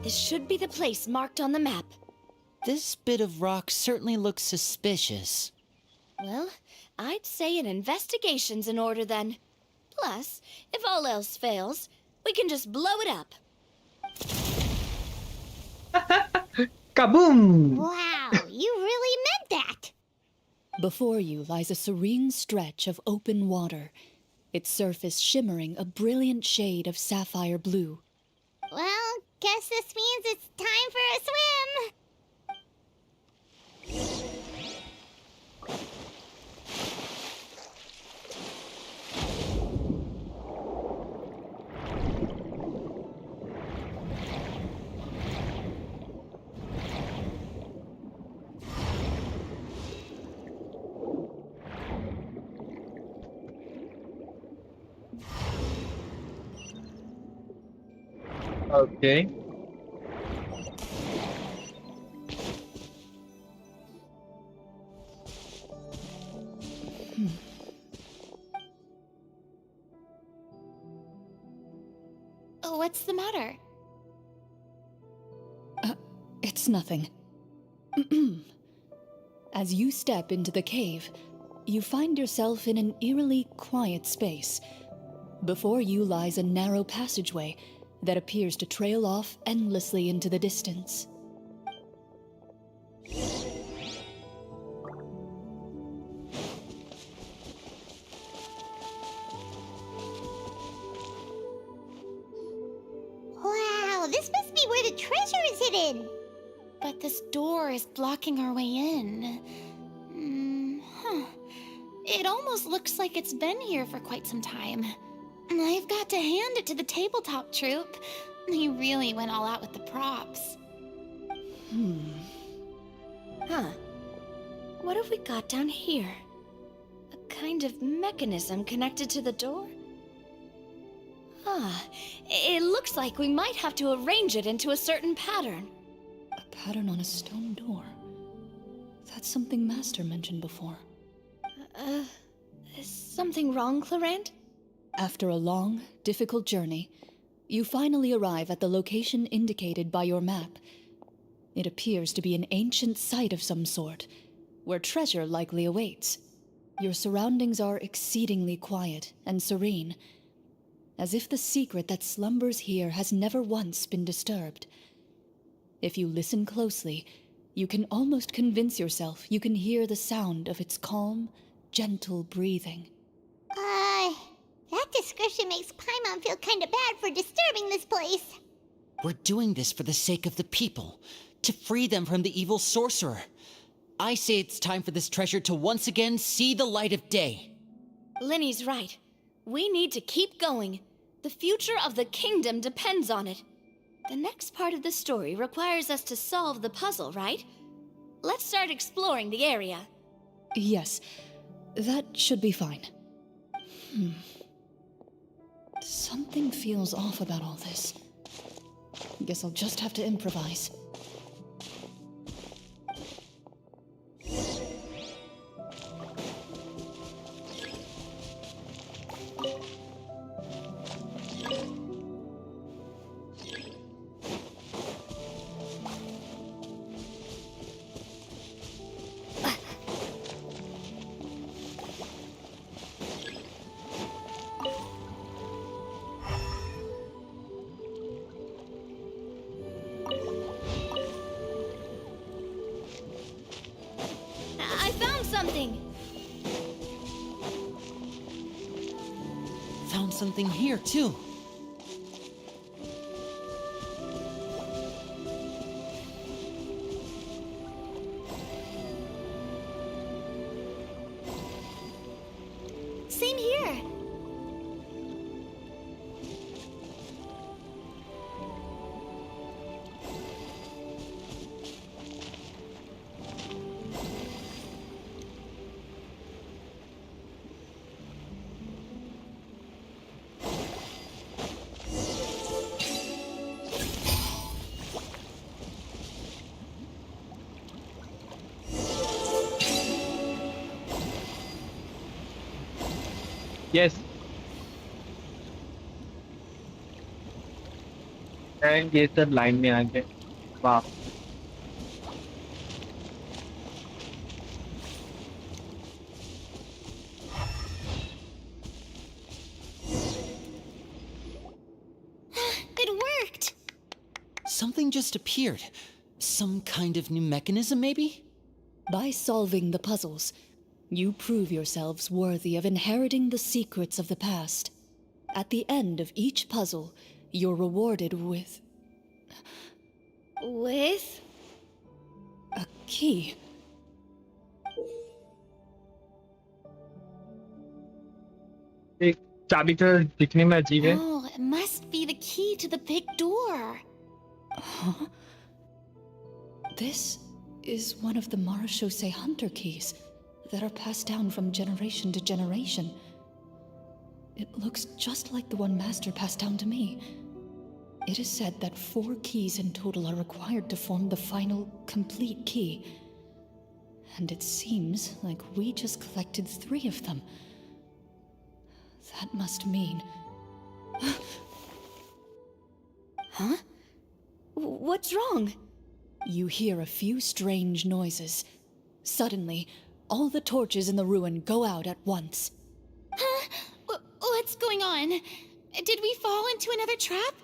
This should be the place marked on the map. This bit of rock certainly looks suspicious. Well, I'd say an investigation's in order then. Plus, if all else fails, we can just blow it up. Kaboom! Wow, you really meant that! Before you lies a serene stretch of open water, its surface shimmering a brilliant shade of sapphire blue. Well, guess this means it's time for a swim! Okay. What's the matter? It's nothing. As you step into the cave, you find yourself in an eerily quiet space. Before you lies a narrow passageway that appears to trail off endlessly into the distance. Wow, this must be where the treasure is hidden! But this door is blocking our way in. It almost looks like it's been here for quite some time. I've got to hand it to the tabletop troupe. They really went all out with the props. Huh. What have we got down here? A kind of mechanism connected to the door? It looks like we might have to arrange it into a certain pattern. A pattern on a stone door. That's something Master mentioned before. Is something wrong, Clarant? After a long, difficult journey, you finally arrive at the location indicated by your map. It appears to be an ancient site of some sort, where treasure likely awaits. Your surroundings are exceedingly quiet and serene, as if the secret that slumbers here has never once been disturbed. If you listen closely, you can almost convince yourself you can hear the sound of its calm, gentle breathing. That description makes Paimon feel kinda bad for disturbing this place. We're doing this for the sake of the people, to free them from the evil sorcerer. I say it's time for this treasure to once again see the light of day. Linny's right. We need to keep going. The future of the kingdom depends on it. The next part of the story requires us to solve the puzzle, right? Let's start exploring the area. Yes, that should be fine. Something feels off about all this. Guess I'll just have to improvise. I found something! Found something here, too. Same here. Yes. And ये सब line में आ गए. वाह. It worked! Something just appeared. Some kind of new mechanism, maybe? By solving the puzzles, you prove yourselves worthy of inheriting the secrets of the past. At the end of each puzzle, you're rewarded with With? a key. एक चाबी तो दिखने में अजीब है. Oh, it must be the key to the big door. Huh? This is one of the Marachose Hunter keys that are passed down from generation to generation. It looks just like the one Master passed down to me. It is said that 4 keys in total are required to form the final, complete key. And it seems like we just collected 3 of them. That must mean... Huh? What's wrong? You hear a few strange noises. Suddenly, all the torches in the ruin go out at once. Huh? What's going on? Did we fall into another trap?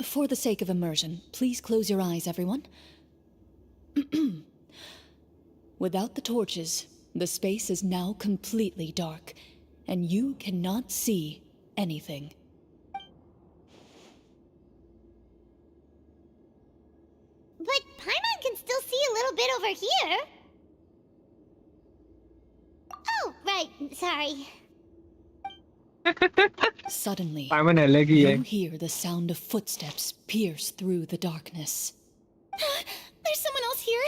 For the sake of immersion, please close your eyes, everyone. Without the torches, the space is now completely dark, and you cannot see anything. But Paimon can still see a little bit over here. Oh, right. Sorry. Suddenly, Paimon अलग ही है. you hear the sound of footsteps pierce through the darkness. There's someone else here.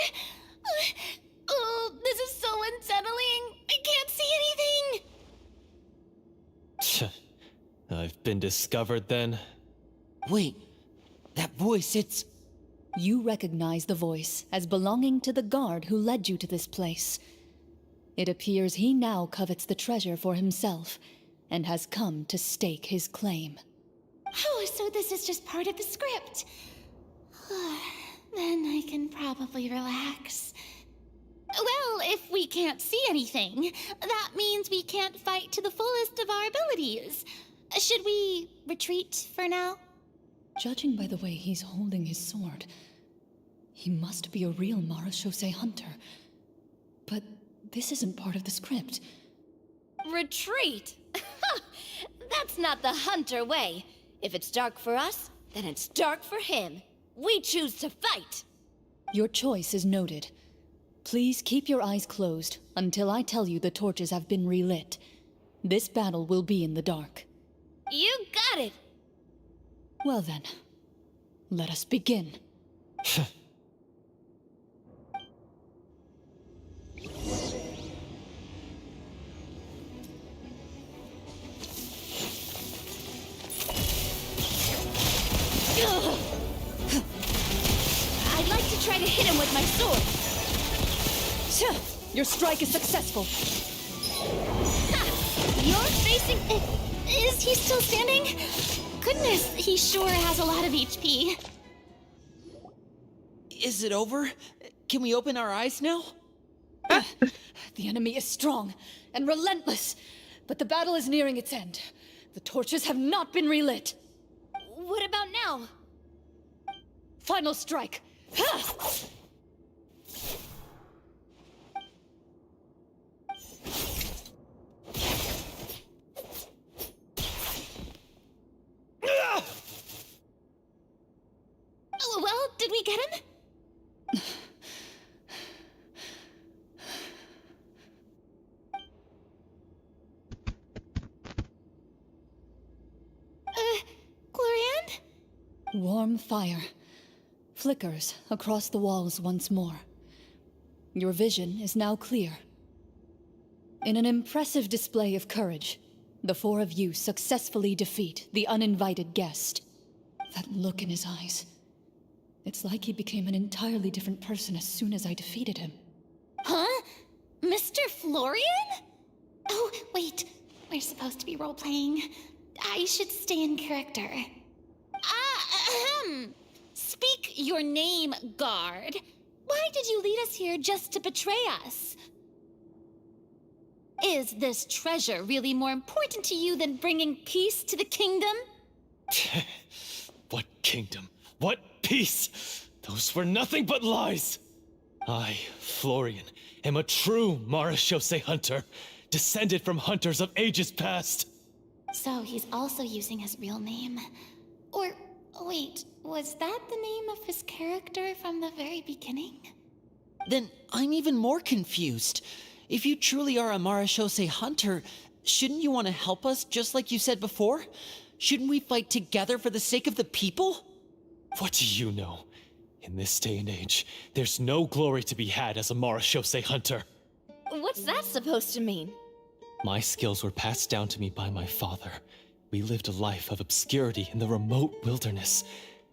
Oh, this is so unsettling. I can't see anything. I've been discovered then. Wait, that voice, it's... You recognize the voice as belonging to the guard who led you to this place. It appears he now covets the treasure for himself, and has come to stake his claim. Oh, so this is just part of the script. Then I can probably relax. Well, if we can't see anything, that means we can't fight to the fullest of our abilities. Should we retreat for now? Judging by the way he's holding his sword, he must be a real Marachose hunter. But this isn't part of the script. Retreat? That's not the hunter way. If it's dark for us, then it's dark for him. We choose to fight. Your choice is noted. Please keep your eyes closed until I tell you the torches have been relit. This battle will be in the dark. You got it. Well then, let us begin. I'd like to try to hit him with my sword. Your strike is successful. You're facing... Is he still standing? Goodness, he sure has a lot of HP. Is it over? Can we open our eyes now? The enemy is strong and relentless, but the battle is nearing its end. The torches have not been relit. What about now? Final strike. Ha! Well, did we get him? Glorian? Warm fire flickers across the walls once more. Your vision is now clear. In an impressive display of courage, the four of you successfully defeat the uninvited guest. That look in his eyes. It's like he became an entirely different person as soon as I defeated him. Huh? Mr. Florian? Oh, wait. We're supposed to be role-playing. I should stay in character. Speak your name, guard. Why did you lead us here just to betray us? Is this treasure really more important to you than bringing peace to the kingdom? What kingdom? What peace? Those were nothing but lies! I, Florian, am a true Marechaussee hunter, descended from hunters of ages past. So he's also using his real name. Or, wait, was that the name of his character from the very beginning? Then I'm even more confused. If you truly are a Marechaussee hunter, shouldn't you want to help us just like you said before? Shouldn't we fight together for the sake of the people? What do you know? In this day and age, there's no glory to be had as a Marechaussee hunter. What's that supposed to mean? My skills were passed down to me by my father. We lived a life of obscurity in the remote wilderness.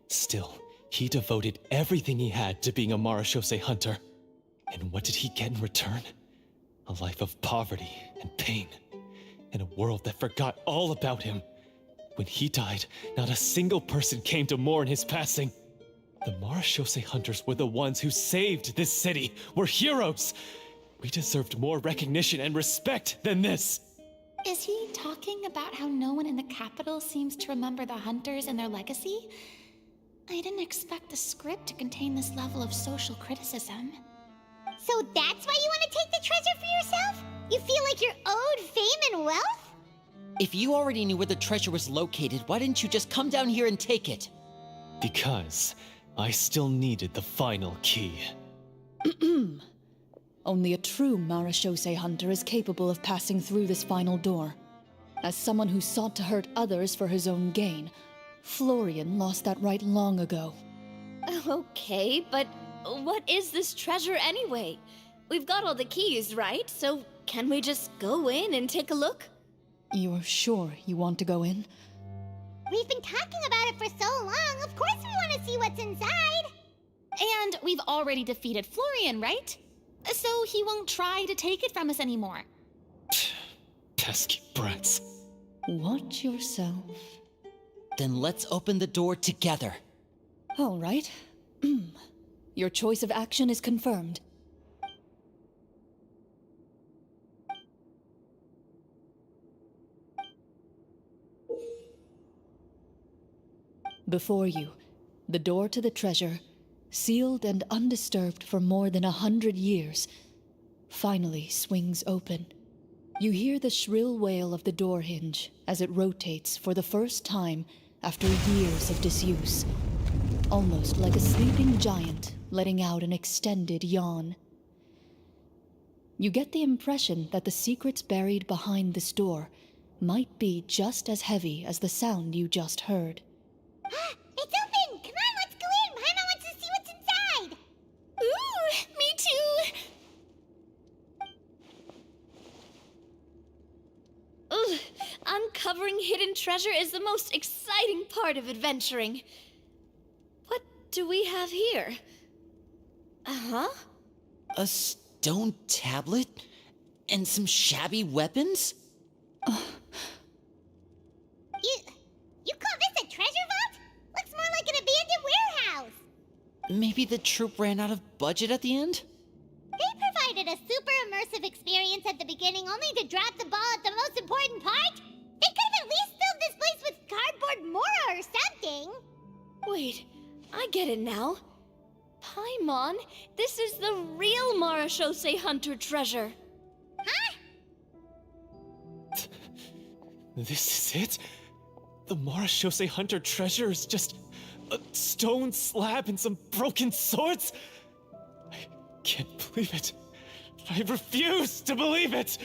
Still, he devoted everything he had to being a Marechaussee hunter. And what did he get in return? A life of poverty and pain. In a world that forgot all about him. When he died, not a single person came to mourn his passing. The Marechaussee hunters were the ones who saved this city. We're heroes. We deserved more recognition and respect than this. Is he talking about how no one in the capital seems to remember the hunters and their legacy? I didn't expect the script to contain this level of social criticism. So that's why you want to take the treasure for yourself? You feel like you're owed fame and wealth? If you already knew where the treasure was located, why didn't you just come down here and take it? Because I still needed the final key. Only a true Marechaussee hunter is capable of passing through this final door. As someone who sought to hurt others for his own gain, Florian lost that right long ago. Okay, but what is this treasure anyway? We've got all the keys, right? So can we just go in and take a look? You're sure you want to go in? We've been talking about it for so long. Of course we want to see what's inside. And we've already defeated Florian, right? So he won't try to take it from us anymore. Pesky brats. Watch yourself. Then let's open the door together. All right. Your choice of action is confirmed. Before you, the door to the treasure, sealed and undisturbed for more than 100 years, finally swings open. You hear the shrill wail of the door hinge as it rotates for the first time after years of disuse, almost like a sleeping giant letting out an extended yawn. You get the impression that the secrets buried behind this door might be just as heavy as the sound you just heard. It's open! Come on, let's go in! Paimon wants to see what's inside! Ooh, me too! Ugh, uncovering hidden treasure is the most exciting part of adventuring. do we have here? Uh-huh. A stone tablet? And some shabby weapons? You call this a treasure vault? Looks more like an abandoned warehouse. Maybe the troop ran out of budget at the end? They provided a super immersive experience at the beginning only to drop the ball at the most important part. They could have at least filled this place with cardboard Mora or something. Wait, I get it now. Paimon, this is the real Marashose Hunter treasure. Huh? This is it? The Marashose Hunter treasure is just a stone slab and some broken swords? I can't believe it. I refuse to believe it!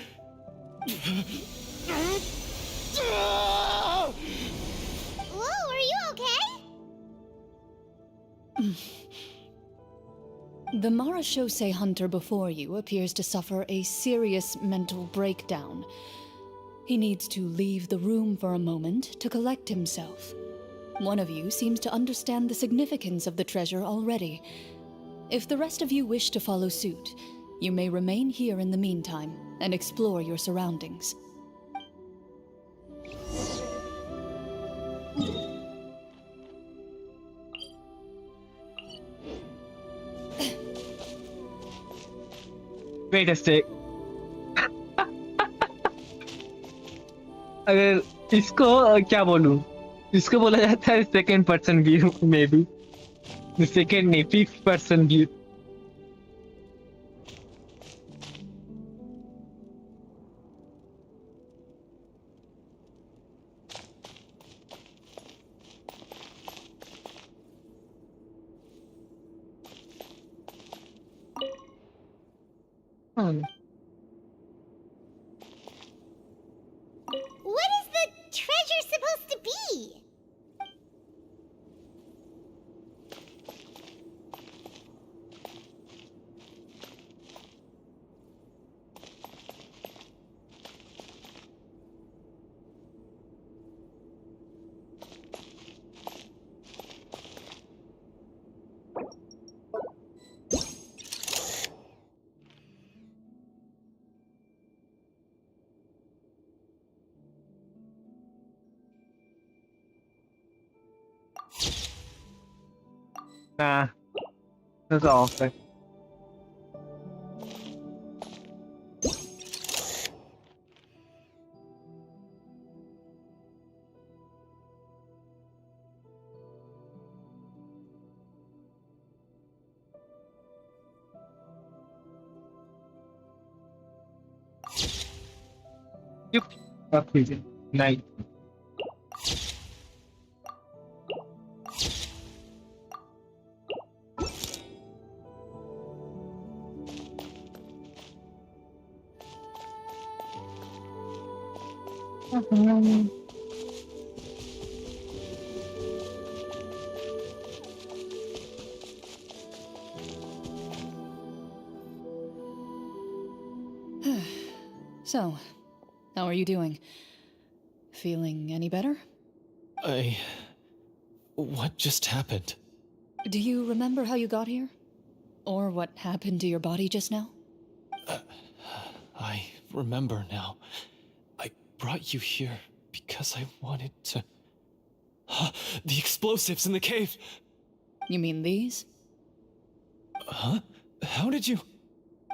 Whoa, are you okay? The Marashose hunter before you appears to suffer a serious mental breakdown. He needs to leave the room for a moment to collect himself. One of you seems to understand the significance of the treasure already. If the rest of you wish to follow suit, you may remain here in the meantime and explore your surroundings. Wait a sec. अगर इसको क्या बोलूं? इसको बोला जाता है second person view may be second नहीं fifth person view. What is the treasure supposed to be? Nah, that's awful. Yep, up with it. Nice. So, how are you doing? Feeling any better? What just happened? Do you remember how you got here? Or what happened to your body just now? I remember now. I brought you here because I wanted to... The explosives in the cave! You mean these? Huh? How did you...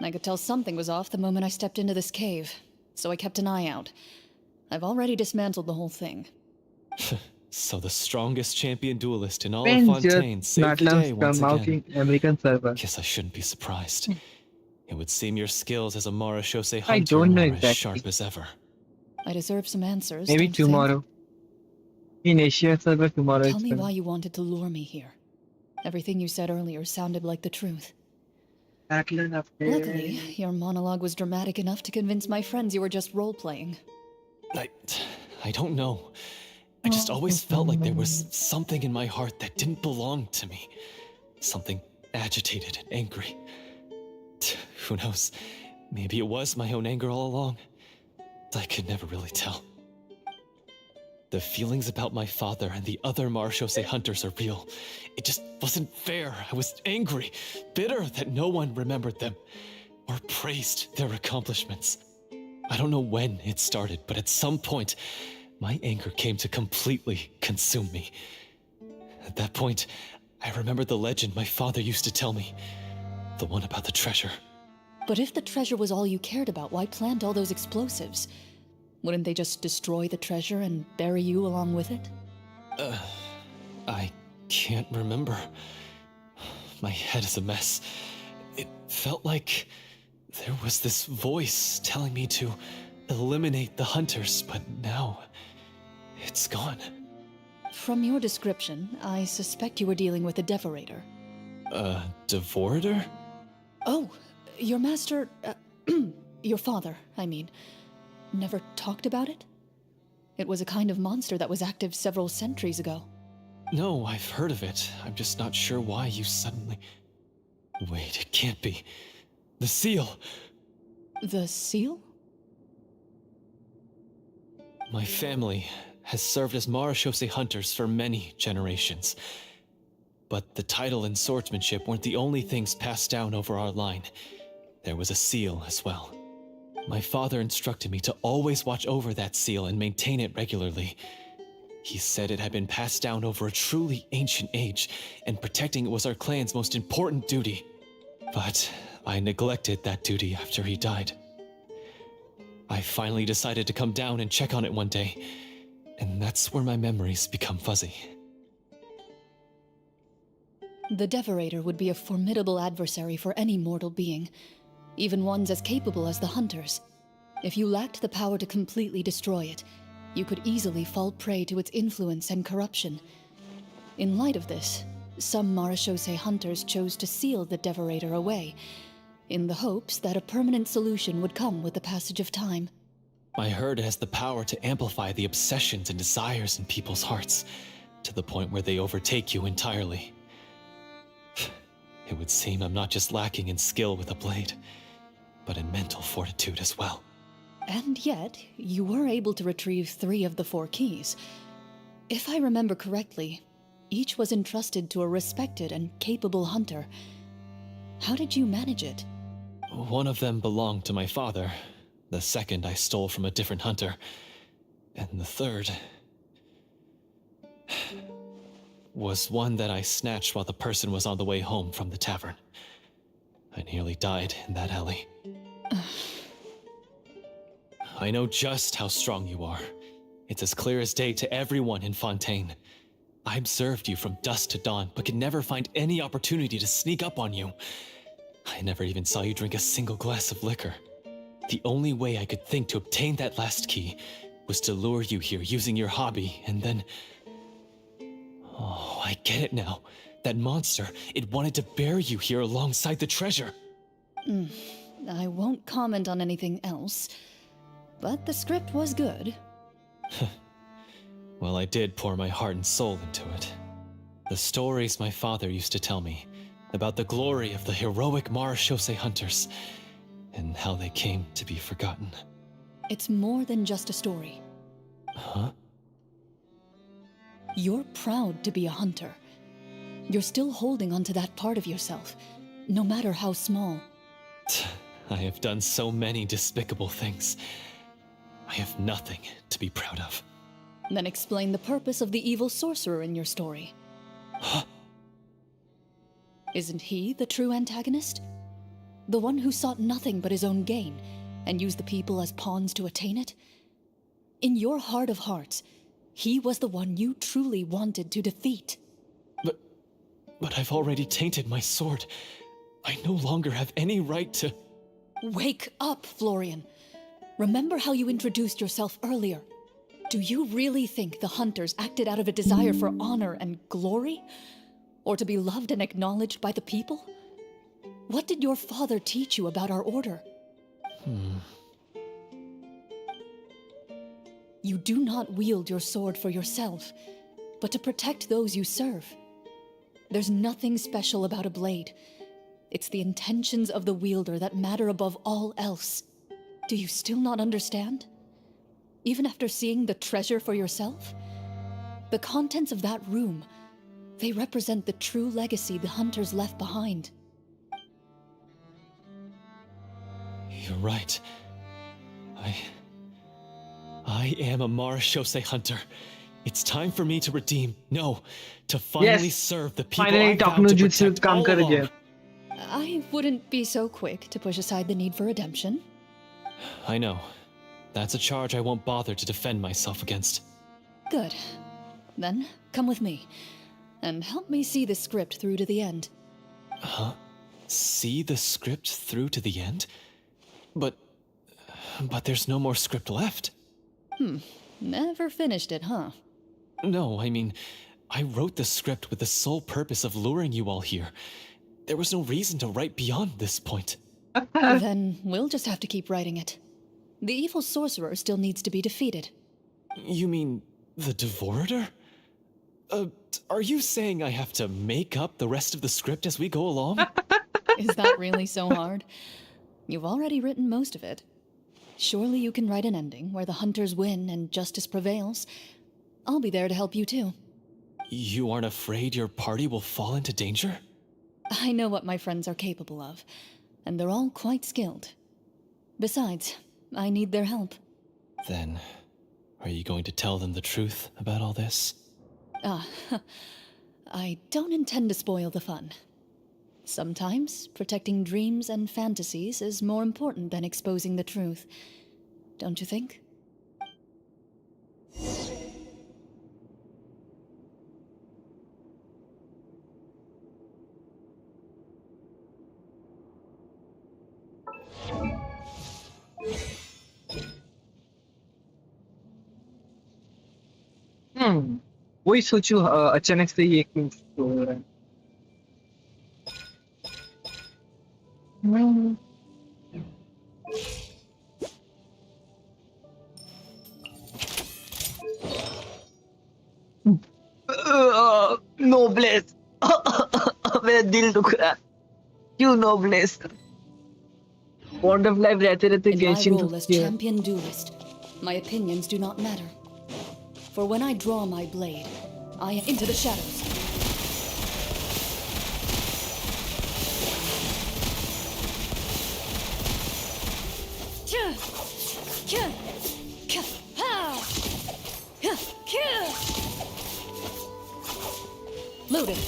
I could tell something was off the moment I stepped into this cave, so I kept an eye out. I've already dismantled the whole thing. So the strongest champion duelist in all When of Fontaine just saved the day Natlan's once come out again. in American server. Guess I shouldn't be surprised. It would seem your skills as a Marashose I hunter don't know are exactly. as sharp as ever. I deserve some answers. Maybe don't you think? tomorrow. In Asia server tomorrow. Tell me why you wanted to lure me here. Everything you said earlier sounded like the truth. Luckily, your monologue was dramatic enough to convince my friends you were just role-playing. I don't know. I just always felt like there was something in my heart that didn't belong to me. Something agitated and angry. Who knows? Maybe it was my own anger all along. I could never really tell. The feelings about my father and the other Marashose hunters are real, It just wasn't fair. I was angry, bitter that no one remembered them or praised their accomplishments. I don't know when it started, but at some point, my anger came to completely consume me. At that point, I remembered the legend my father used to tell me, the one about the treasure. But if the treasure was all you cared about, why plant all those explosives? Wouldn't they just destroy the treasure and bury you along with it? I can't remember. My head is a mess. It felt like there was this voice telling me to eliminate the hunters, but now it's gone. From your description, I suspect you were dealing with a Devorator. Devorator? Oh, your master, your father, I mean, never talked about it? It was a kind of monster that was active several centuries ago. No, I've heard of it. I'm just not sure why you suddenly... Wait, it can't be. The seal! The seal? My family has served as Marashose hunters for many generations. But the title and swordsmanship weren't the only things passed down over our line. There was a seal as well. My father instructed me to always watch over that seal and maintain it regularly. He said it had been passed down over a truly ancient age, and protecting it was our clan's most important duty. But I neglected that duty after he died. I finally decided to come down and check on it one day, and that's where my memories become fuzzy. The Devorator would be a formidable adversary for any mortal being, even ones as capable as the Hunters. If you lacked the power to completely destroy it, you could easily fall prey to its influence and corruption. In light of this, some Marashose hunters chose to seal the Devorator away, in the hopes that a permanent solution would come with the passage of time. I heard it has the power to amplify the obsessions and desires in people's hearts, to the point where they overtake you entirely. It would seem I'm not just lacking in skill with a blade, but in mental fortitude as well. And yet, you were able to retrieve 3 of the 4 keys. If I remember correctly, each was entrusted to a respected and capable hunter. How did you manage it? One of them belonged to my father. The second I stole from a different hunter. And the third... was one that I snatched while the person was on the way home from the tavern. I nearly died in that alley. I know just how strong you are. It's as clear as day to everyone in Fontaine. I observed you from dusk to dawn, but could never find any opportunity to sneak up on you. I never even saw you drink a single glass of liquor. The only way I could think to obtain that last key was to lure you here using your hobby, and then... Oh, I get it now. That monster, it wanted to bury you here alongside the treasure. I won't comment on anything else, but the script was good. Well, I did pour my heart and soul into it. The stories my father used to tell me about the glory of the heroic Marashose hunters and how they came to be forgotten. It's more than just a story. Huh? You're proud to be a hunter. You're still holding onto that part of yourself, no matter how small. I have done so many despicable things. I have nothing to be proud of. Then explain the purpose of the evil sorcerer in your story. Huh? Isn't he the true antagonist? The one who sought nothing but his own gain, and used the people as pawns to attain it? In your heart of hearts, he was the one you truly wanted to defeat. But I've already tainted my sword. I no longer have any right to... Wake up, Florian. Remember how you introduced yourself earlier. Do you really think the hunters acted out of a desire for honor and glory? Or to be loved and acknowledged by the people? What did your father teach you about our order? You do not wield your sword for yourself, but to protect those you serve. There's nothing special about a blade. It's the intentions of the wielder that matter above all else. Do you still not understand? Even after seeing the treasure for yourself? The contents of that room, They represent the true legacy the hunters left behind. You're right. I am a Marashose hunter. It's time for me to redeem, no, to finally serve the people Finally I vowed to protect all along. I wouldn't be so quick to push aside the need for redemption. I know. That's a charge I won't bother to defend myself against. Good. Then, come with me, and help me see the script through to the end. Huh? See the script through to the end? But there's no more script left. Never finished it, huh? No, I mean, I wrote the script with the sole purpose of luring you all here. There was no reason to write beyond this point. Then we'll just have to keep writing it. The evil sorcerer still needs to be defeated. You mean the Devorator? Are you saying I have to make up the rest of the script as we go along? Is that really so hard? You've already written most of it. Surely you can write an ending where the hunters win and justice prevails. I'll be there to help you too. You aren't afraid your party will fall into danger? I know what my friends are capable of, and they're all quite skilled. Besides, I need their help. Then, are you going to tell them the truth about all this? I don't intend to spoil the fun. Sometimes, protecting dreams and fantasies is more important than exposing the truth. Don't you think? वही सोचू अचानक से ही एक minute हो रहा है। नोब्लेस मेरा दिल दुख रहा है। क्यों नोब्लेस? Wand of Life रहते रहते Genshin role as champion duelist, my opinions do not matter. For when I draw my blade, I am into the shadows. Loaded.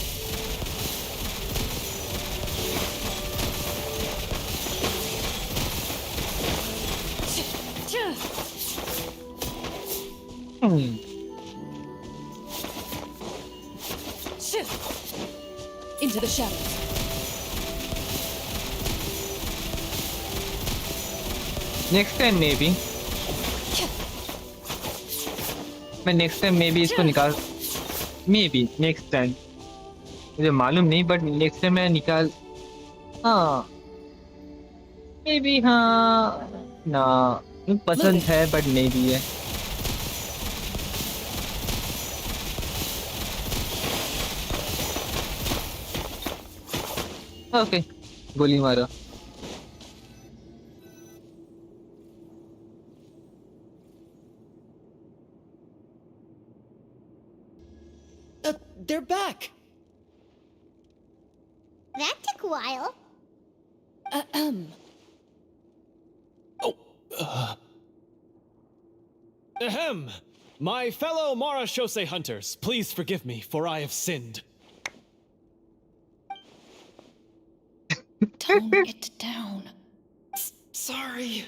Into the shadows. Next time maybe. मैं next time maybe इसको निकाल maybe next time मुझे मालूम नहीं but next time मैं निकाल हाँ maybe हाँ ना मुझे पसंद है but maybe है okay गोली मारो They're back! That took a while. Ahem! My fellow Marashose hunters, please forgive me, for I have sinned. Tone it down. Sorry.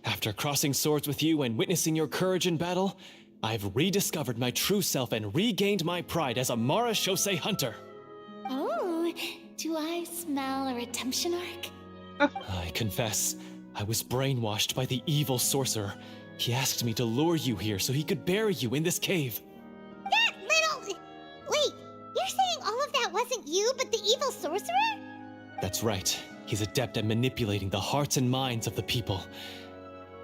After crossing swords with you and witnessing your courage in battle, I've rediscovered my true self and regained my pride as a Marashose hunter. Oh, do I smell a redemption arc? I confess, I was brainwashed by the evil sorcerer. He asked me to lure you here so he could bury you in this cave. That little... Wait, you're saying all of that wasn't you, but the evil sorcerer? That's right. He's adept at manipulating the hearts and minds of the people.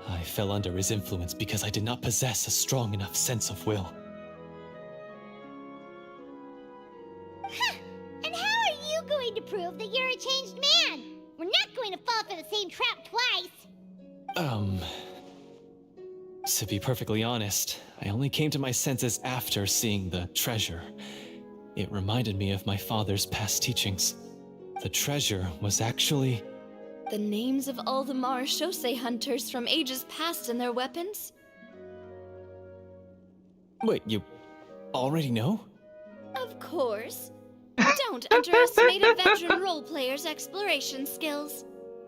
I fell under his influence because I did not possess a strong enough sense of will. Huh. And how are you going to prove that you're a changed man? We're not going to fall for the same trap twice. To be perfectly honest, I only came to my senses after seeing the treasure. It reminded me of my father's past teachings. The treasure was actually... The names of all the Marashose hunters from ages past and their weapons? Wait, you already know? Of course. Don't underestimate a veteran role player's exploration skills.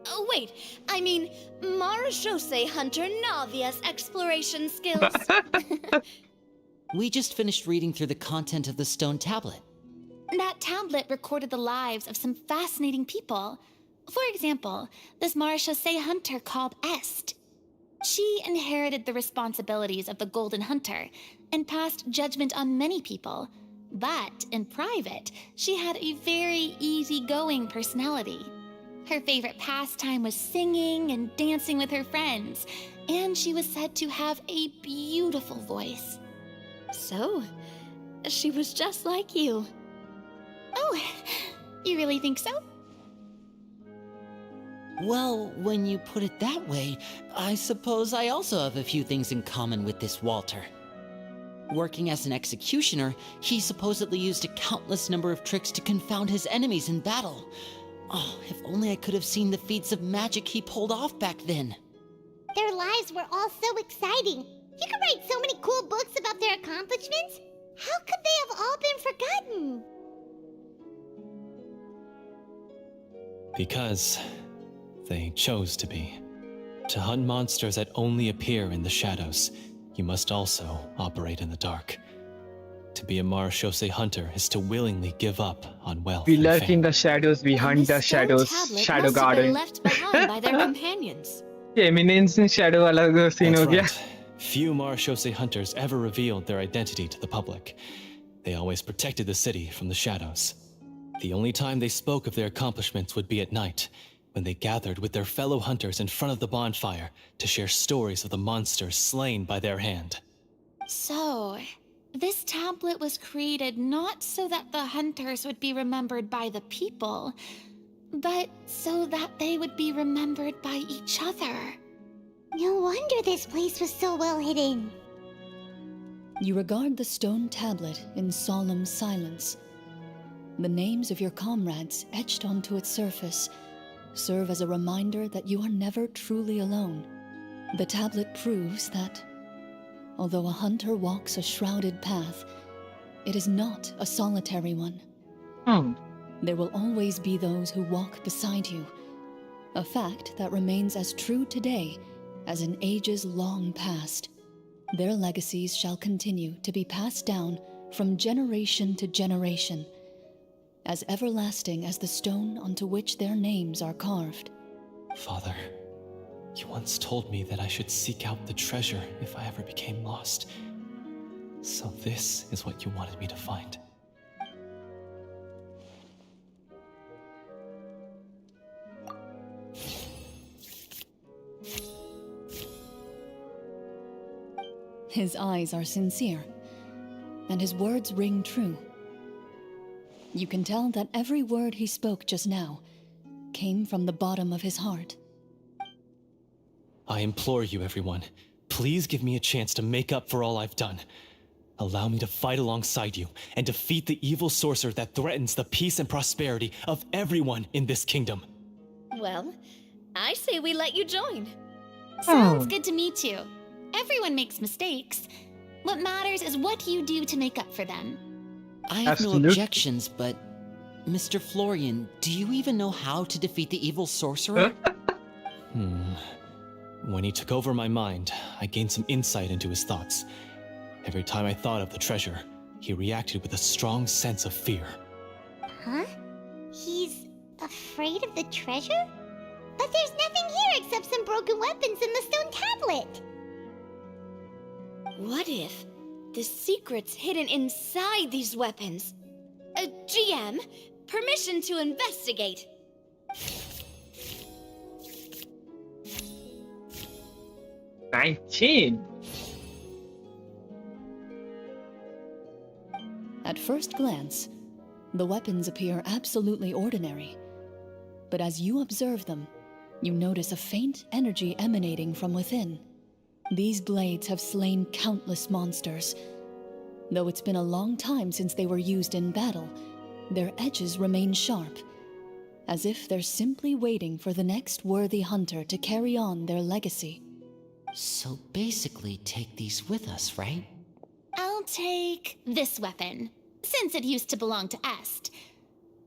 Oh, wait, I mean Marashose hunter Navia's exploration skills. We just finished reading through the content of the stone tablet. That tablet recorded the lives of some fascinating people. For example, this Marashose hunter called Est. She inherited the responsibilities of the Golden Hunter and passed judgment on many people. But in private, she had a very easygoing personality. Her favorite pastime was singing and dancing with her friends, and she was said to have a beautiful voice. So, she was just like you. Oh, you really think so? Well, when you put it that way, I suppose I also have a few things in common with this Walter. Working as an executioner, he supposedly used a countless number of tricks to confound his enemies in battle. Oh, if only I could have seen the feats of magic he pulled off back then. Their lives were all so exciting. You could write so many cool books about their accomplishments. How could they have all been forgotten? Because they chose to be. To hunt monsters that only appear in the shadows, you must also operate in the dark. To be a Marashose hunter is to willingly give up on wealth We and lurk fame. in the shadows, we hunt the shadows. Shadow must have been Garden. left behind by their companions. Eminence in shadow अलग scene That's हो गया. right. Few Marashose hunters ever revealed their identity to the public. They always protected the city from the shadows. The only time they spoke of their accomplishments would be at night, when they gathered with their fellow hunters in front of the bonfire to share stories of the monsters slain by their hand. So, this tablet was created not so that the hunters would be remembered by the people, but so that they would be remembered by each other. No wonder this place was so well hidden. You regard the stone tablet in solemn silence. The names of your comrades etched onto its surface serve as a reminder that you are never truly alone. The tablet proves that, although a hunter walks a shrouded path, it is not a solitary one. There will always be those who walk beside you, a fact that remains as true today as in ages long past. Their legacies shall continue to be passed down from generation to generation, as everlasting as the stone onto which their names are carved. Father, you once told me that I should seek out the treasure if I ever became lost. So this is what you wanted me to find. His eyes are sincere, and his words ring true. You can tell that every word he spoke just now came from the bottom of his heart. I implore you, everyone, please give me a chance to make up for all I've done. Allow me to fight alongside you and defeat the evil sorcerer that threatens the peace and prosperity of everyone in this kingdom. Well, I say we let you join. Sounds good to me too. Everyone makes mistakes. What matters is what you do to make up for them. I have no objections, but Mr. Florian, do you even know how to defeat the evil sorcerer? When he took over my mind, I gained some insight into his thoughts. Every time I thought of the treasure, he reacted with a strong sense of fear. Huh? He's afraid of the treasure? But there's nothing here except some broken weapons and the stone tablet. What if the secret's hidden inside these weapons? GM, permission to investigate. At first glance, the weapons appear absolutely ordinary. But as you observe them, you notice a faint energy emanating from within. These blades have slain countless monsters. Though it's been a long time since they were used in battle, their edges remain sharp, as if they're simply waiting for the next worthy hunter to carry on their legacy. So basically, take these with us, right? I'll take this weapon, since it used to belong to Est.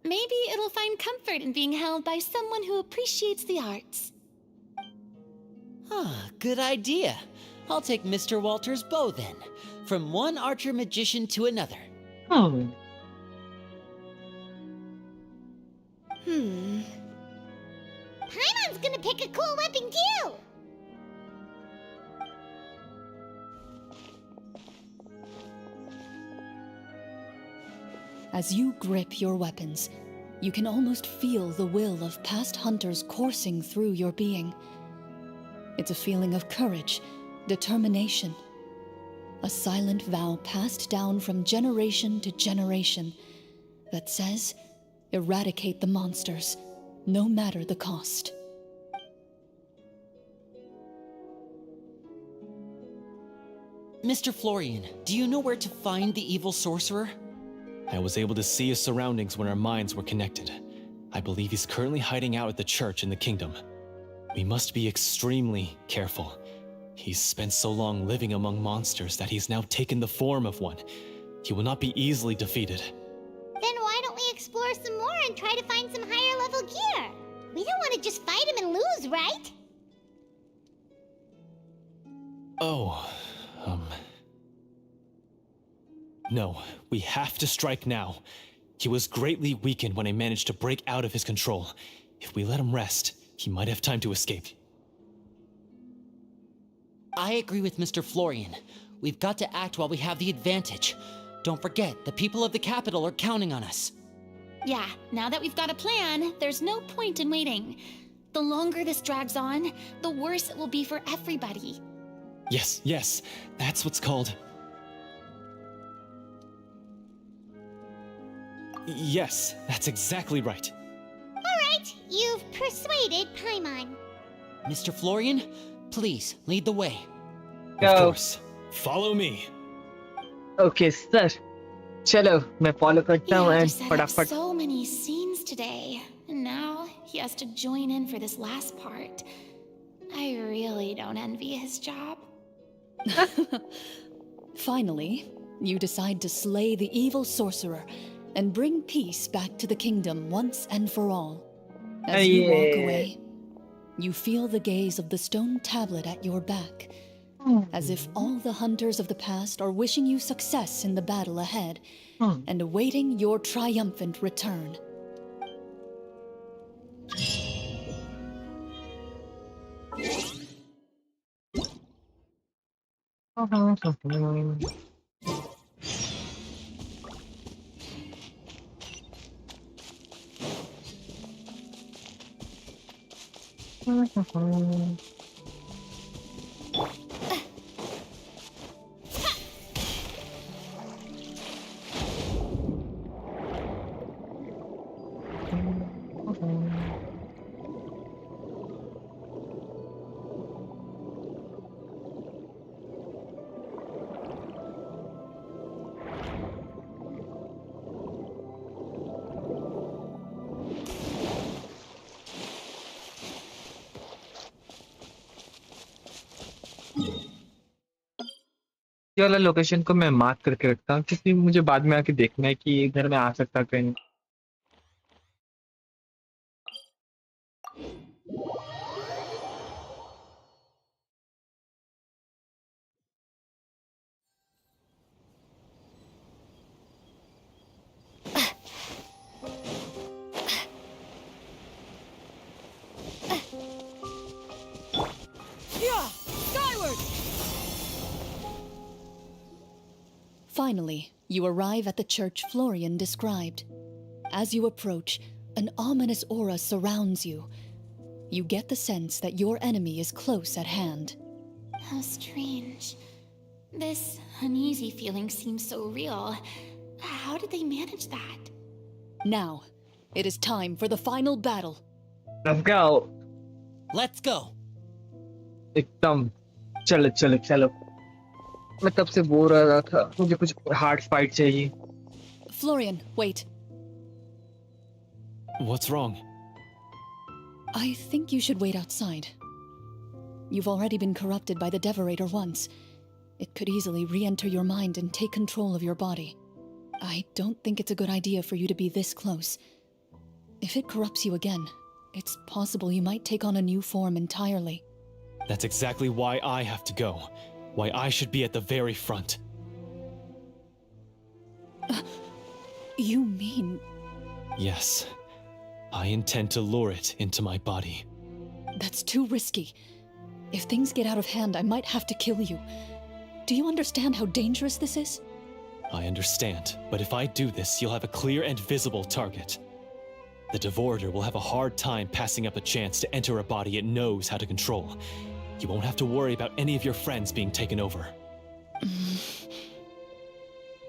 Maybe it'll find comfort in being held by someone who appreciates the arts. Ah, good idea. I'll take Mr. Walter's bow then, from one archer magician to another. Oh. Paimon's gonna pick a cool weapon too! As you grip your weapons, you can almost feel the will of past hunters coursing through your being. It's a feeling of courage, determination, a silent vow passed down from generation to generation that says, eradicate the monsters, no matter the cost. Mr. Florian, do you know where to find the evil sorcerer? I was able to see his surroundings when our minds were connected. I believe he's currently hiding out at the church in the kingdom. We must be extremely careful. He's spent so long living among monsters that he's now taken the form of one. He will not be easily defeated. Then why don't we explore some more and try to find some higher level gear? We don't want to just fight him and lose, right? Oh, No, we have to strike now. He was greatly weakened when I managed to break out of his control. If we let him rest, he might have time to escape. I agree with Mr. Florian. We've got to act while we have the advantage. Don't forget, the people of the capital are counting on us. Yeah, now that we've got a plan, there's no point in waiting. The longer this drags on, the worse it will be for everybody. Yes, that's what's called... Yes, that's exactly right. Alright, you've persuaded Paimon. Mr. Florian, please, lead the way. Go. Of course. Follow me. Okay, sir. चलो मैं follow करता हूँ He had and to set up फटाफट. so many scenes today, and now he has to join in for this last part. I really don't envy his job. Finally, you decide to slay the evil sorcerer and bring peace back to the kingdom once and for all. As you walk away, you feel the gaze of the stone tablet at your back, as if all the hunters of the past are wishing you success in the battle ahead and awaiting your triumphant return. ये वाला location को मैं mark करके रखता हूँ क्योंकि मुझे बाद में आके देखना है कि इधर में आ सकता कहीं. Finally, you arrive at the church Florian described. As you approach, an ominous aura surrounds you. You get the sense that your enemy is close at hand. How strange. This uneasy feeling seems so real. How did they manage that? Now, it is time for the final battle. Let's go. Let's go. एकदम चलो चलो चलो, मैं तब से bore हो रहा था, मुझे कुछ हार्ड फाइट चाहिए। Florian, wait. What's wrong? I think you should wait outside. You've already been corrupted by the Devorator once. It could easily re-enter your mind and take control of your body. I don't think it's a good idea for you to be this close. If it corrupts you again, it's possible you might take on a new form entirely. That's exactly why I have to go. Why I should be at the very front. You mean... Yes. I intend to lure it into my body. That's too risky. If things get out of hand, I might have to kill you. Do you understand how dangerous this is? I understand, but if I do this, you'll have a clear and visible target. The Devorator will have a hard time passing up a chance to enter a body it knows how to control. You won't have to worry about any of your friends being taken over.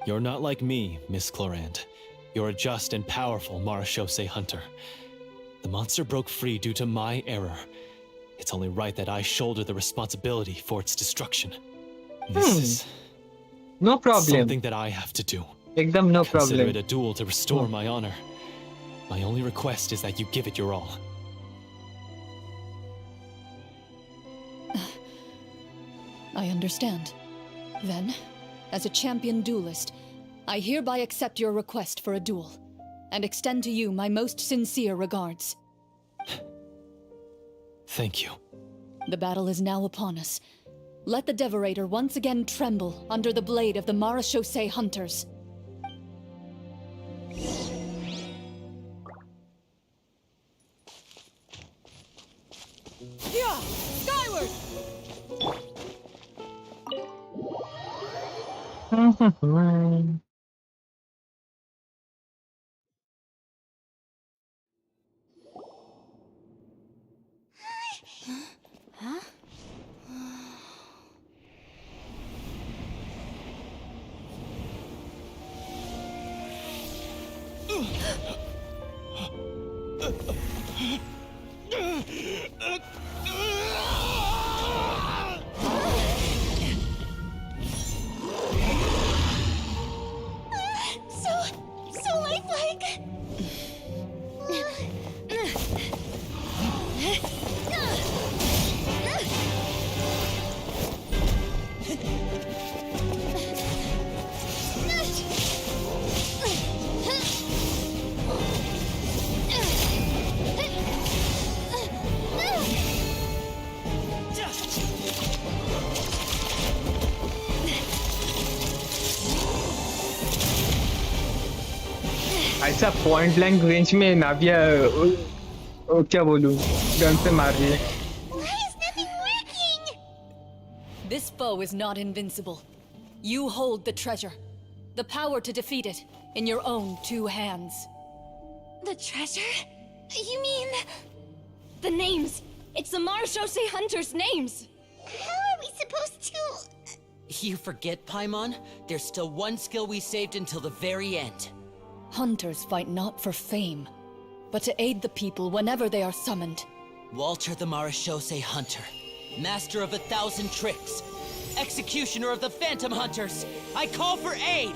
You're not like me, Miss Clorand. You're a just and powerful Marachose hunter. The monster broke free due to my error. It's only right that I shoulder the responsibility for its destruction. This is... No problem. something that I have to do. एकदम no Consider problem. it a duel to restore my honor. My only request is that you give it your all. I understand. Then, as a champion duelist, I hereby accept your request for a duel, and extend to you my most sincere regards. Thank you. The battle is now upon us. Let the Devorator once again tremble under the blade of the Marachose hunters. Yeah! Skyward! Huh? So lifelike. ऐसा point blank range में नाविया क्या बोलूं, gun से मार रही है। This foe is not invincible. You hold the treasure. The power to defeat it in your own two hands. The treasure? You mean... The names! It's the Marachose hunters' names! How are we supposed to... You forget, Paimon? There's still one skill we saved until the very end. Hunters fight not for fame, but to aid the people whenever they are summoned. Walter the Marachose Hunter, master of 1,000 tricks, executioner of the Phantom Hunters, I call for aid!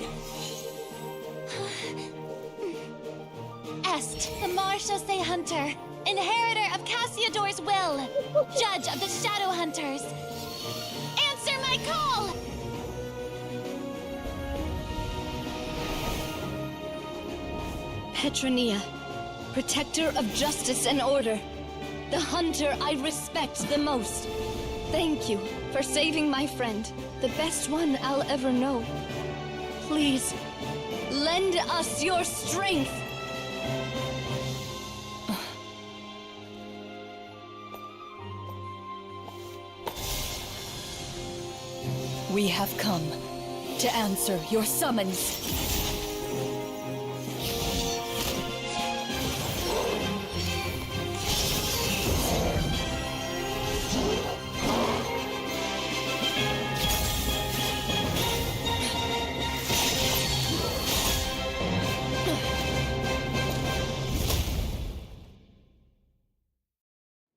Est, the Marachose hunter, inheritor of Cassiodor's will, judge of the Shadow Hunters. Answer my call! Petronia, protector of justice and order, the hunter I respect the most. Thank you for saving my friend, the best one I'll ever know. Please, lend us your strength. We have come to answer your summons.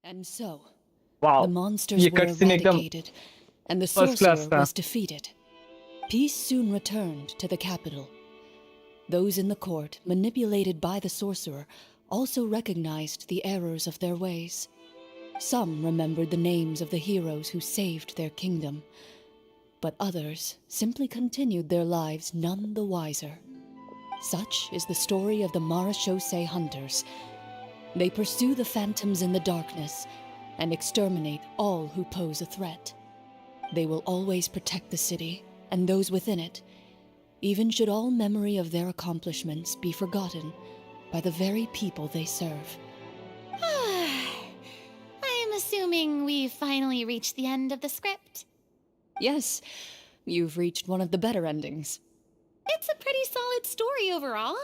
And so, Wow, the monsters ये were cutscene एकदम eradicated, and the First class sorcerer stuff. was defeated. Peace soon returned to the capital. Those in the court, manipulated by the sorcerer, also recognized the errors of their ways. Some remembered the names of the heroes who saved their kingdom, but others simply continued their lives none the wiser. Such is the story of the Marechaussee Hunters. They pursue the phantoms in the darkness and exterminate all who pose a threat. They will always protect the city and those within it, even should all memory of their accomplishments be forgotten by the very people they serve. I'm assuming we've finally reached the end of the script. Yes, you've reached one of the better endings. It's a pretty solid story overall.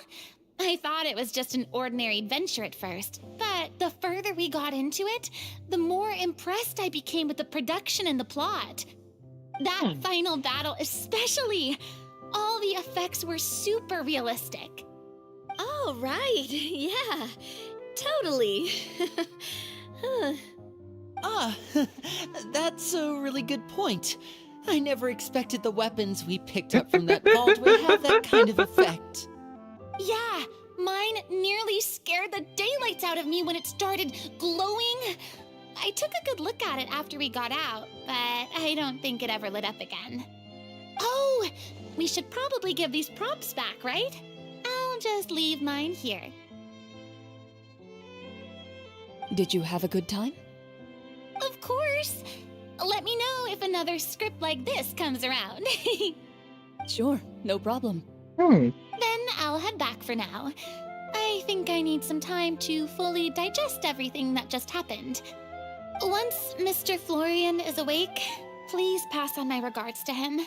I thought it was just an ordinary adventure at first, but the further we got into it, the more impressed I became with the production and the plot. That final battle especially. All the effects were super realistic. Oh, right. Yeah, totally. That's a really good point. I never expected the weapons we picked up from that vault would have that kind of effect. Yeah, mine nearly scared the daylights out of me when it started glowing. I took a good look at it after we got out, but I don't think it ever lit up again. Oh, we should probably give these props back, right? I'll just leave mine here. Did you have a good time? Of course. Let me know if another script like this comes around. Sure, no problem. Then I'll head back for now. I think I need some time to fully digest everything that just happened. Once Mr. Florian is awake, please pass on my regards to him.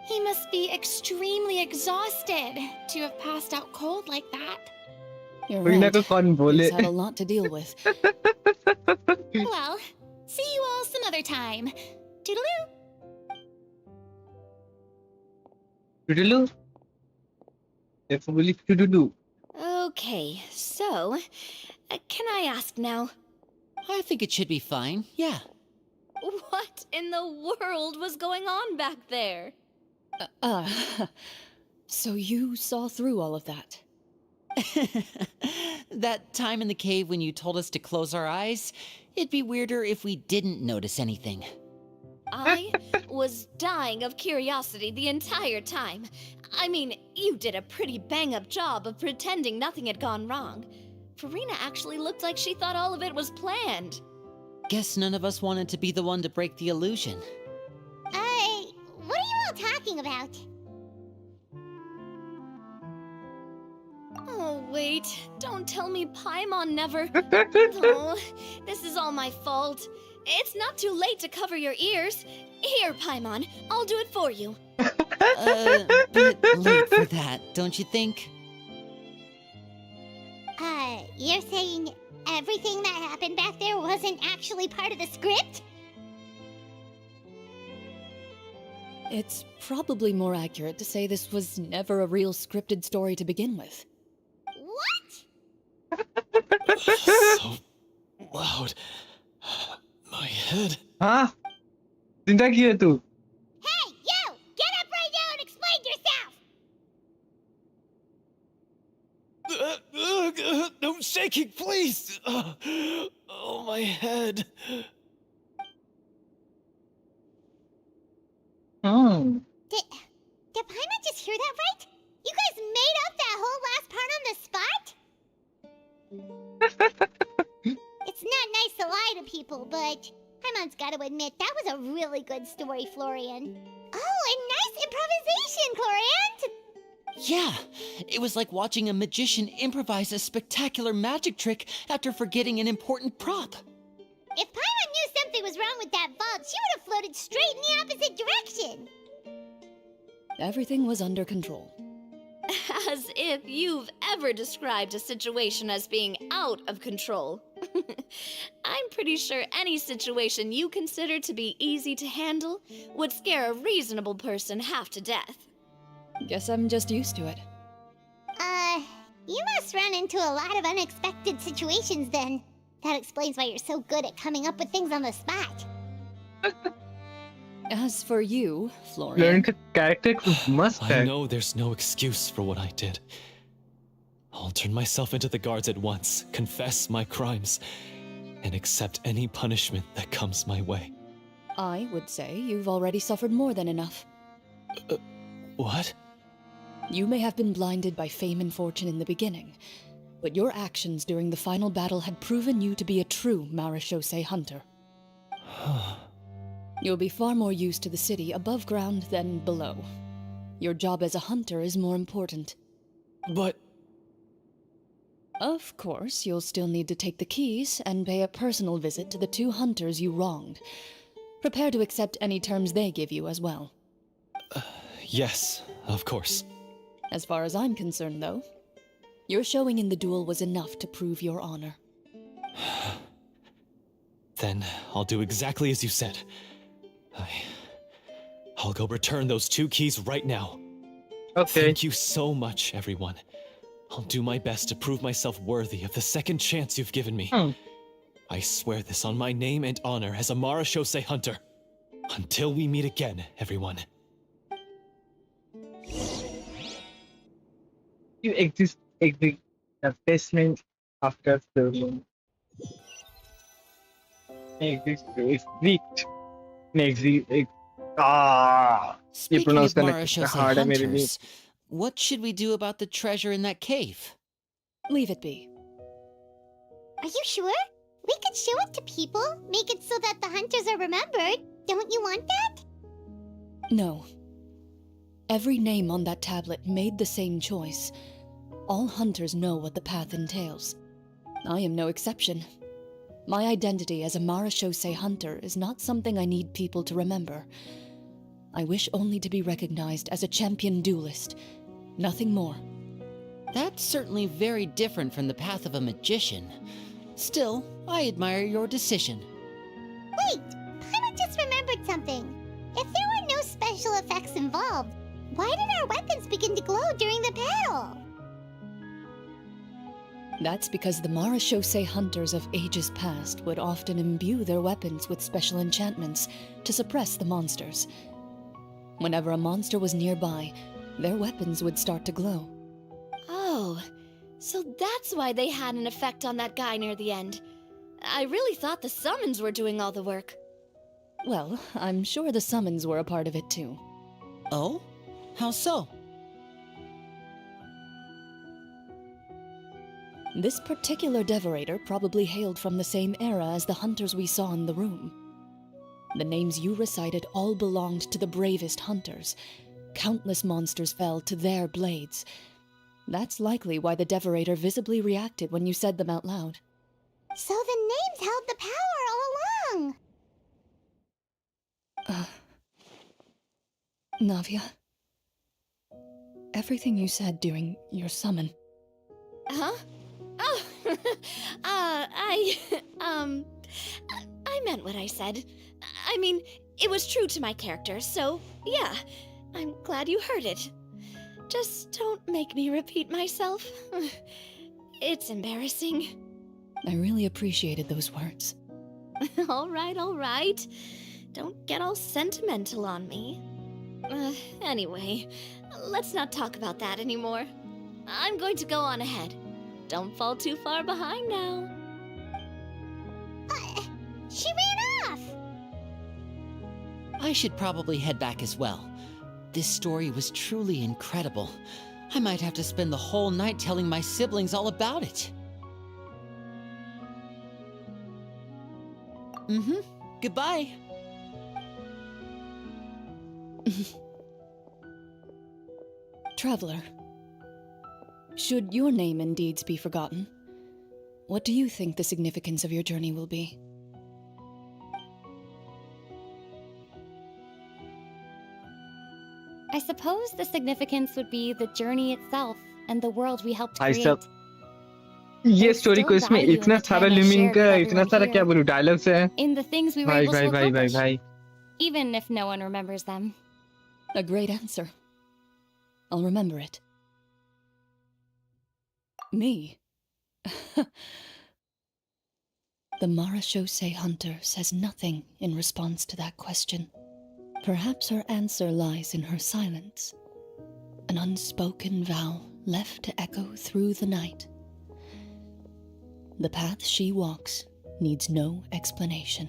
He must be extremely exhausted to have passed out cold like that. You're कोई ना right. कोई कौन बोले He's had a lot to deal with. Well, see you all some other time. Toodaloo! Toodaloo. That's really toodaloo. Okay, so, can I ask now? I think it should be fine, yeah. What in the world was going on back there? So you saw through all of that? That time in the cave when you told us to close our eyes, it'd be weirder if we didn't notice anything. I was dying of curiosity the entire time. I mean, you did a pretty bang-up job of pretending nothing had gone wrong. Farina actually looked like she thought all of it was planned. Guess none of us wanted to be the one to break the illusion. What are you all talking about? Oh, wait. Don't tell me Paimon never... Oh, this is all my fault. It's not too late to cover your ears. Here, Paimon, I'll do it for you. Bit late for that, don't you think? You're saying everything that happened back there wasn't actually part of the script? It's probably more accurate to say this was never a real scripted story to begin with. What? So loud. My head. हाँ चिंता की है तू Hey, you! Get up right now and explain yourself! No shaking, please. Oh, my head. Did Paimon just hear that right? You guys made up that whole last part on the spot? It's not nice to lie to people, but Paimon's got to admit that was a really good story, Florian. Oh, and nice improvisation, Florian! Yeah, it was like watching a magician improvise a spectacular magic trick after forgetting an important prop. If Paimon knew something was wrong with that vault, she would have floated straight in the opposite direction. Everything was under control. As if you've ever described a situation as being out of control. I'm pretty sure any situation you consider to be easy to handle would scare a reasonable person half to death. Guess I'm just used to it. You must run into a lot of unexpected situations then. That explains why you're so good at coming up with things on the spot. As for you, Florian Florian, का character मस्त I है. know there's no excuse for what I did. I'll turn myself into the guards at once, confess my crimes, and accept any punishment that comes my way. I would say you've already suffered more than enough. What? You may have been blinded by fame and fortune in the beginning, but your actions during the final battle had proven you to be a true Marechaussee hunter. You'll be far more used to the city above ground than below. Your job as a hunter is more important. But... Of course, you'll still need to take the keys and pay a personal visit to the 2 hunters you wronged. Prepare to accept any terms they give you as well. Yes, of course. As far as I'm concerned, though, your showing in the duel was enough to prove your honor. Then I'll do exactly as you said. I'll go return those 2 keys right now. Okay. Thank you so much, everyone. I'll do my best to prove myself worthy of the second chance you've given me. I swear this on my name and honor as a Marechaussee hunter. Until we meet again, everyone. You exist assessment after the exist Speaking of करना Marechaussee hard है मेरे लिए. hunters, what should we do about the treasure in that cave? Leave it be. Are you sure? We could show it to people, make it so that the hunters are remembered. Don't you want that? No. Every name on that tablet made the same choice. All hunters know what the path entails. I am no exception. My identity as a Marechaussee hunter is not something I need people to remember. I wish only to be recognized as a champion duelist. Nothing more. That's certainly very different from the path of a magician. Still, I admire your decision. Wait! Paimon just remembered something. If there were no special effects involved, why did our weapons begin to glow during the battle? That's because the Marechaussee hunters of ages past would often imbue their weapons with special enchantments to suppress the monsters. Whenever a monster was nearby, their weapons would start to glow. Oh, so that's why they had an effect on that guy near the end. I really thought the summons were doing all the work. Well, I'm sure the summons were a part of it too. Oh? How so? This particular devorator probably hailed from the same era as the hunters we saw in the room. The names you recited all belonged to the bravest hunters. Countless monsters fell to their blades. That's likely why the devorator visibly reacted when you said them out loud. So the names held the power all along! Navia, everything you said during your summon. Huh? Oh, I meant what I said. I mean, it was true to my character, so yeah, I'm glad you heard it. Just don't make me repeat myself. It's embarrassing. I really appreciated those words. All right. Don't get all sentimental on me. Anyway, let's not talk about that anymore. I'm going to go on ahead. Don't fall too far behind now. She ran off! I should probably head back as well. This story was truly incredible. I might have to spend the whole night telling my siblings all about it. Goodbye. Traveler, should your name and deeds be forgotten, what do you think the significance of your journey will be? I suppose the significance would be the journey itself and the world we helped भाई create. साहब ये There's story still को इसमें value in इतना the सारा time I लिमिंग shared का with इतना everyone सारा क्या here. बोलूं डायलॉग्स है In the things we were भाई able भाई to भाई भाई accomplish, भाई even if no one remembers them. A great answer. I'll remember it. Me? The Marechaussee hunter says nothing in response to that question. Perhaps her answer lies in her silence, an unspoken vow left to echo through the night. The path she walks needs no explanation.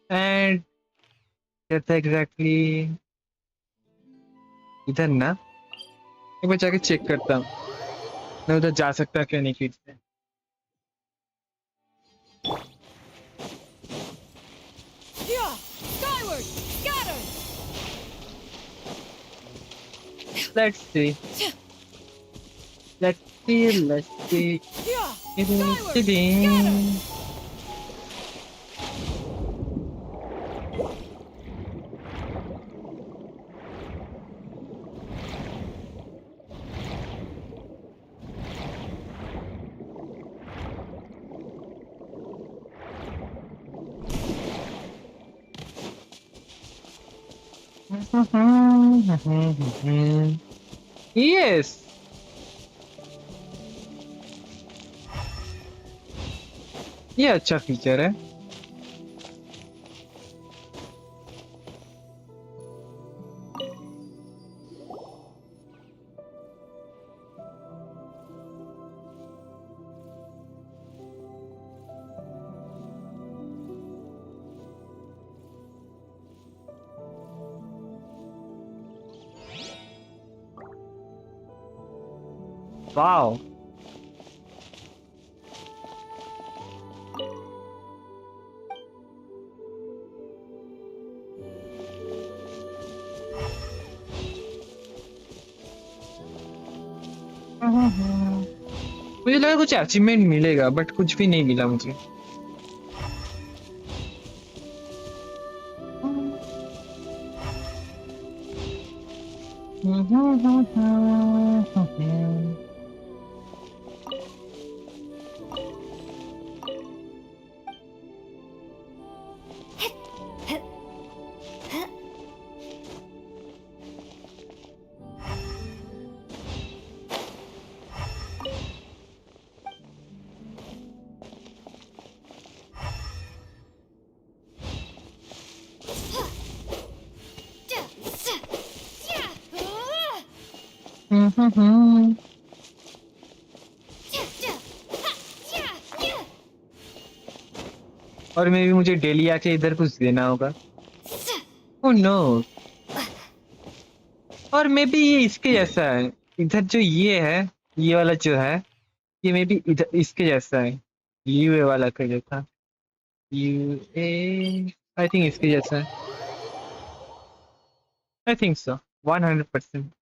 And that's exactly इधर ना एक बार जाके check करता हूँ मैं उधर जा सकता क्या नहीं फिर से Yeah! Skyward! Scatter! let's see let's see Yeah! Kidding. Yes. ये अच्छा फीचर है वाओ मुझे लगा कुछ अचीवमेंट मिलेगा बट कुछ भी नहीं मिला मुझे और मे भी मुझे डेली आके इधर कुछ देना होगा ओह नो और मे भी ये इसके जैसा है इधर जो ये है ये वाला जो है ये मे भी इधर इसके जैसा है यूए वाला का जैसा यूए आई थिंक इसके जैसा है I think so 100%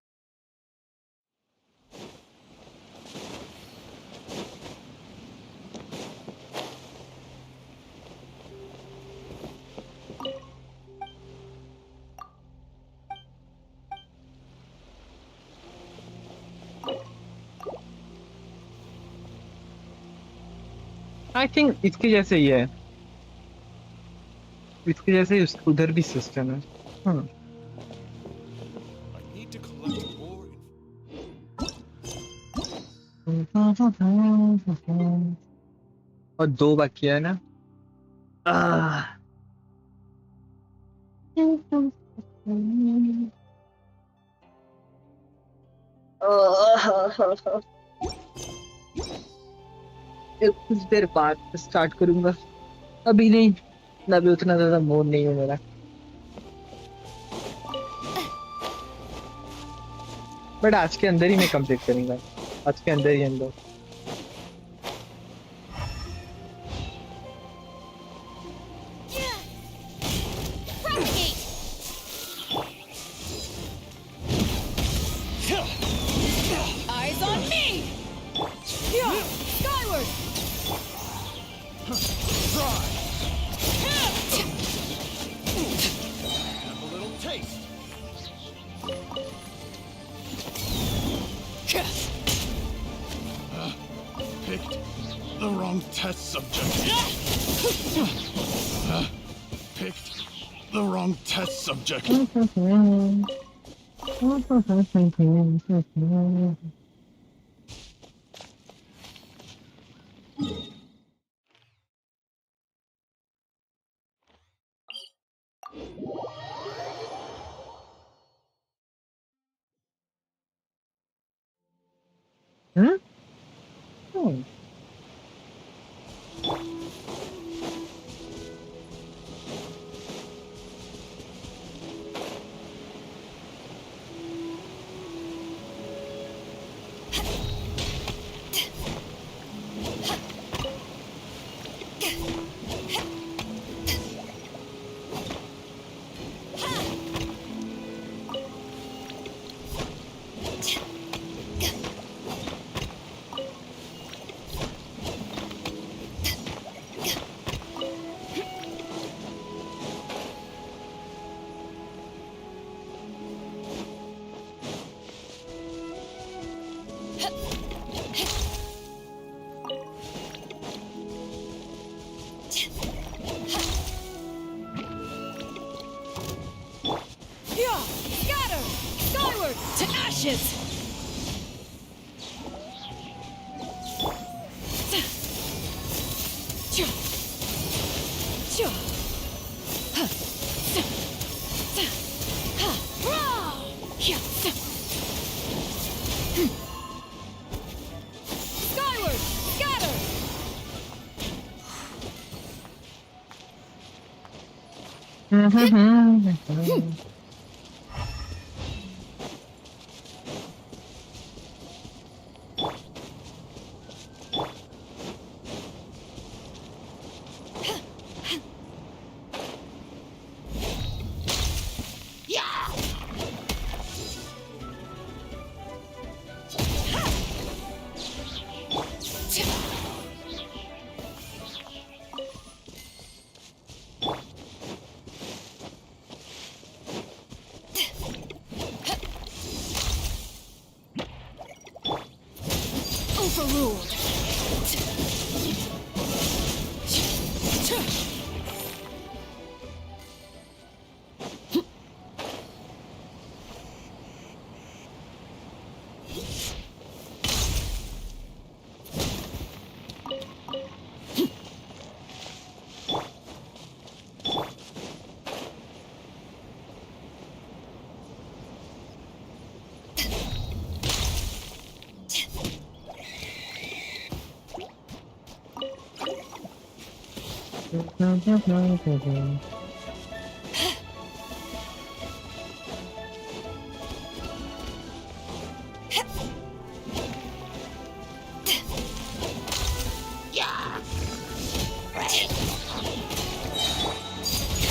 I think इसके जैसे ही है इसके जैसे ही उधर भी सिस्टम है और 2 बाकी है ना कुछ देर बाद स्टार्ट करूंगा अभी नहीं अभी उतना ज्यादा मूड नहीं है मेरा बट आज के अंदर ही मैं कंप्लीट करूंगा आज के अंदर ही अंदर wrong test subject. Picked the wrong test subject. Hmm? Hmm. Yeah! Scatter! Skyward! To ashes! Skyward! Scatter! Overruled.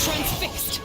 Transfixed.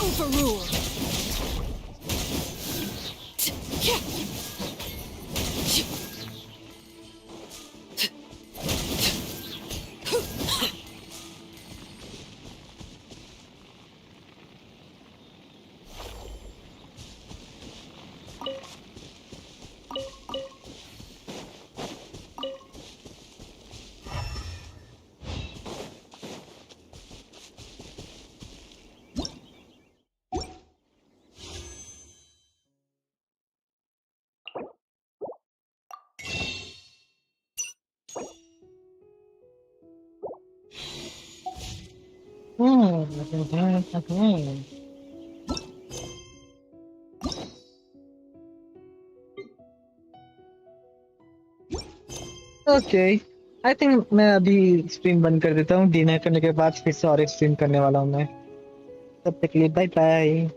Overruled. Okay, I think मैं अभी स्ट्रीम बंद कर देता हूँ। डिनर करने के बाद फिर से और एक स्ट्रीम करने वाला हूँ मैं। तब तक के लिए बाय बाय।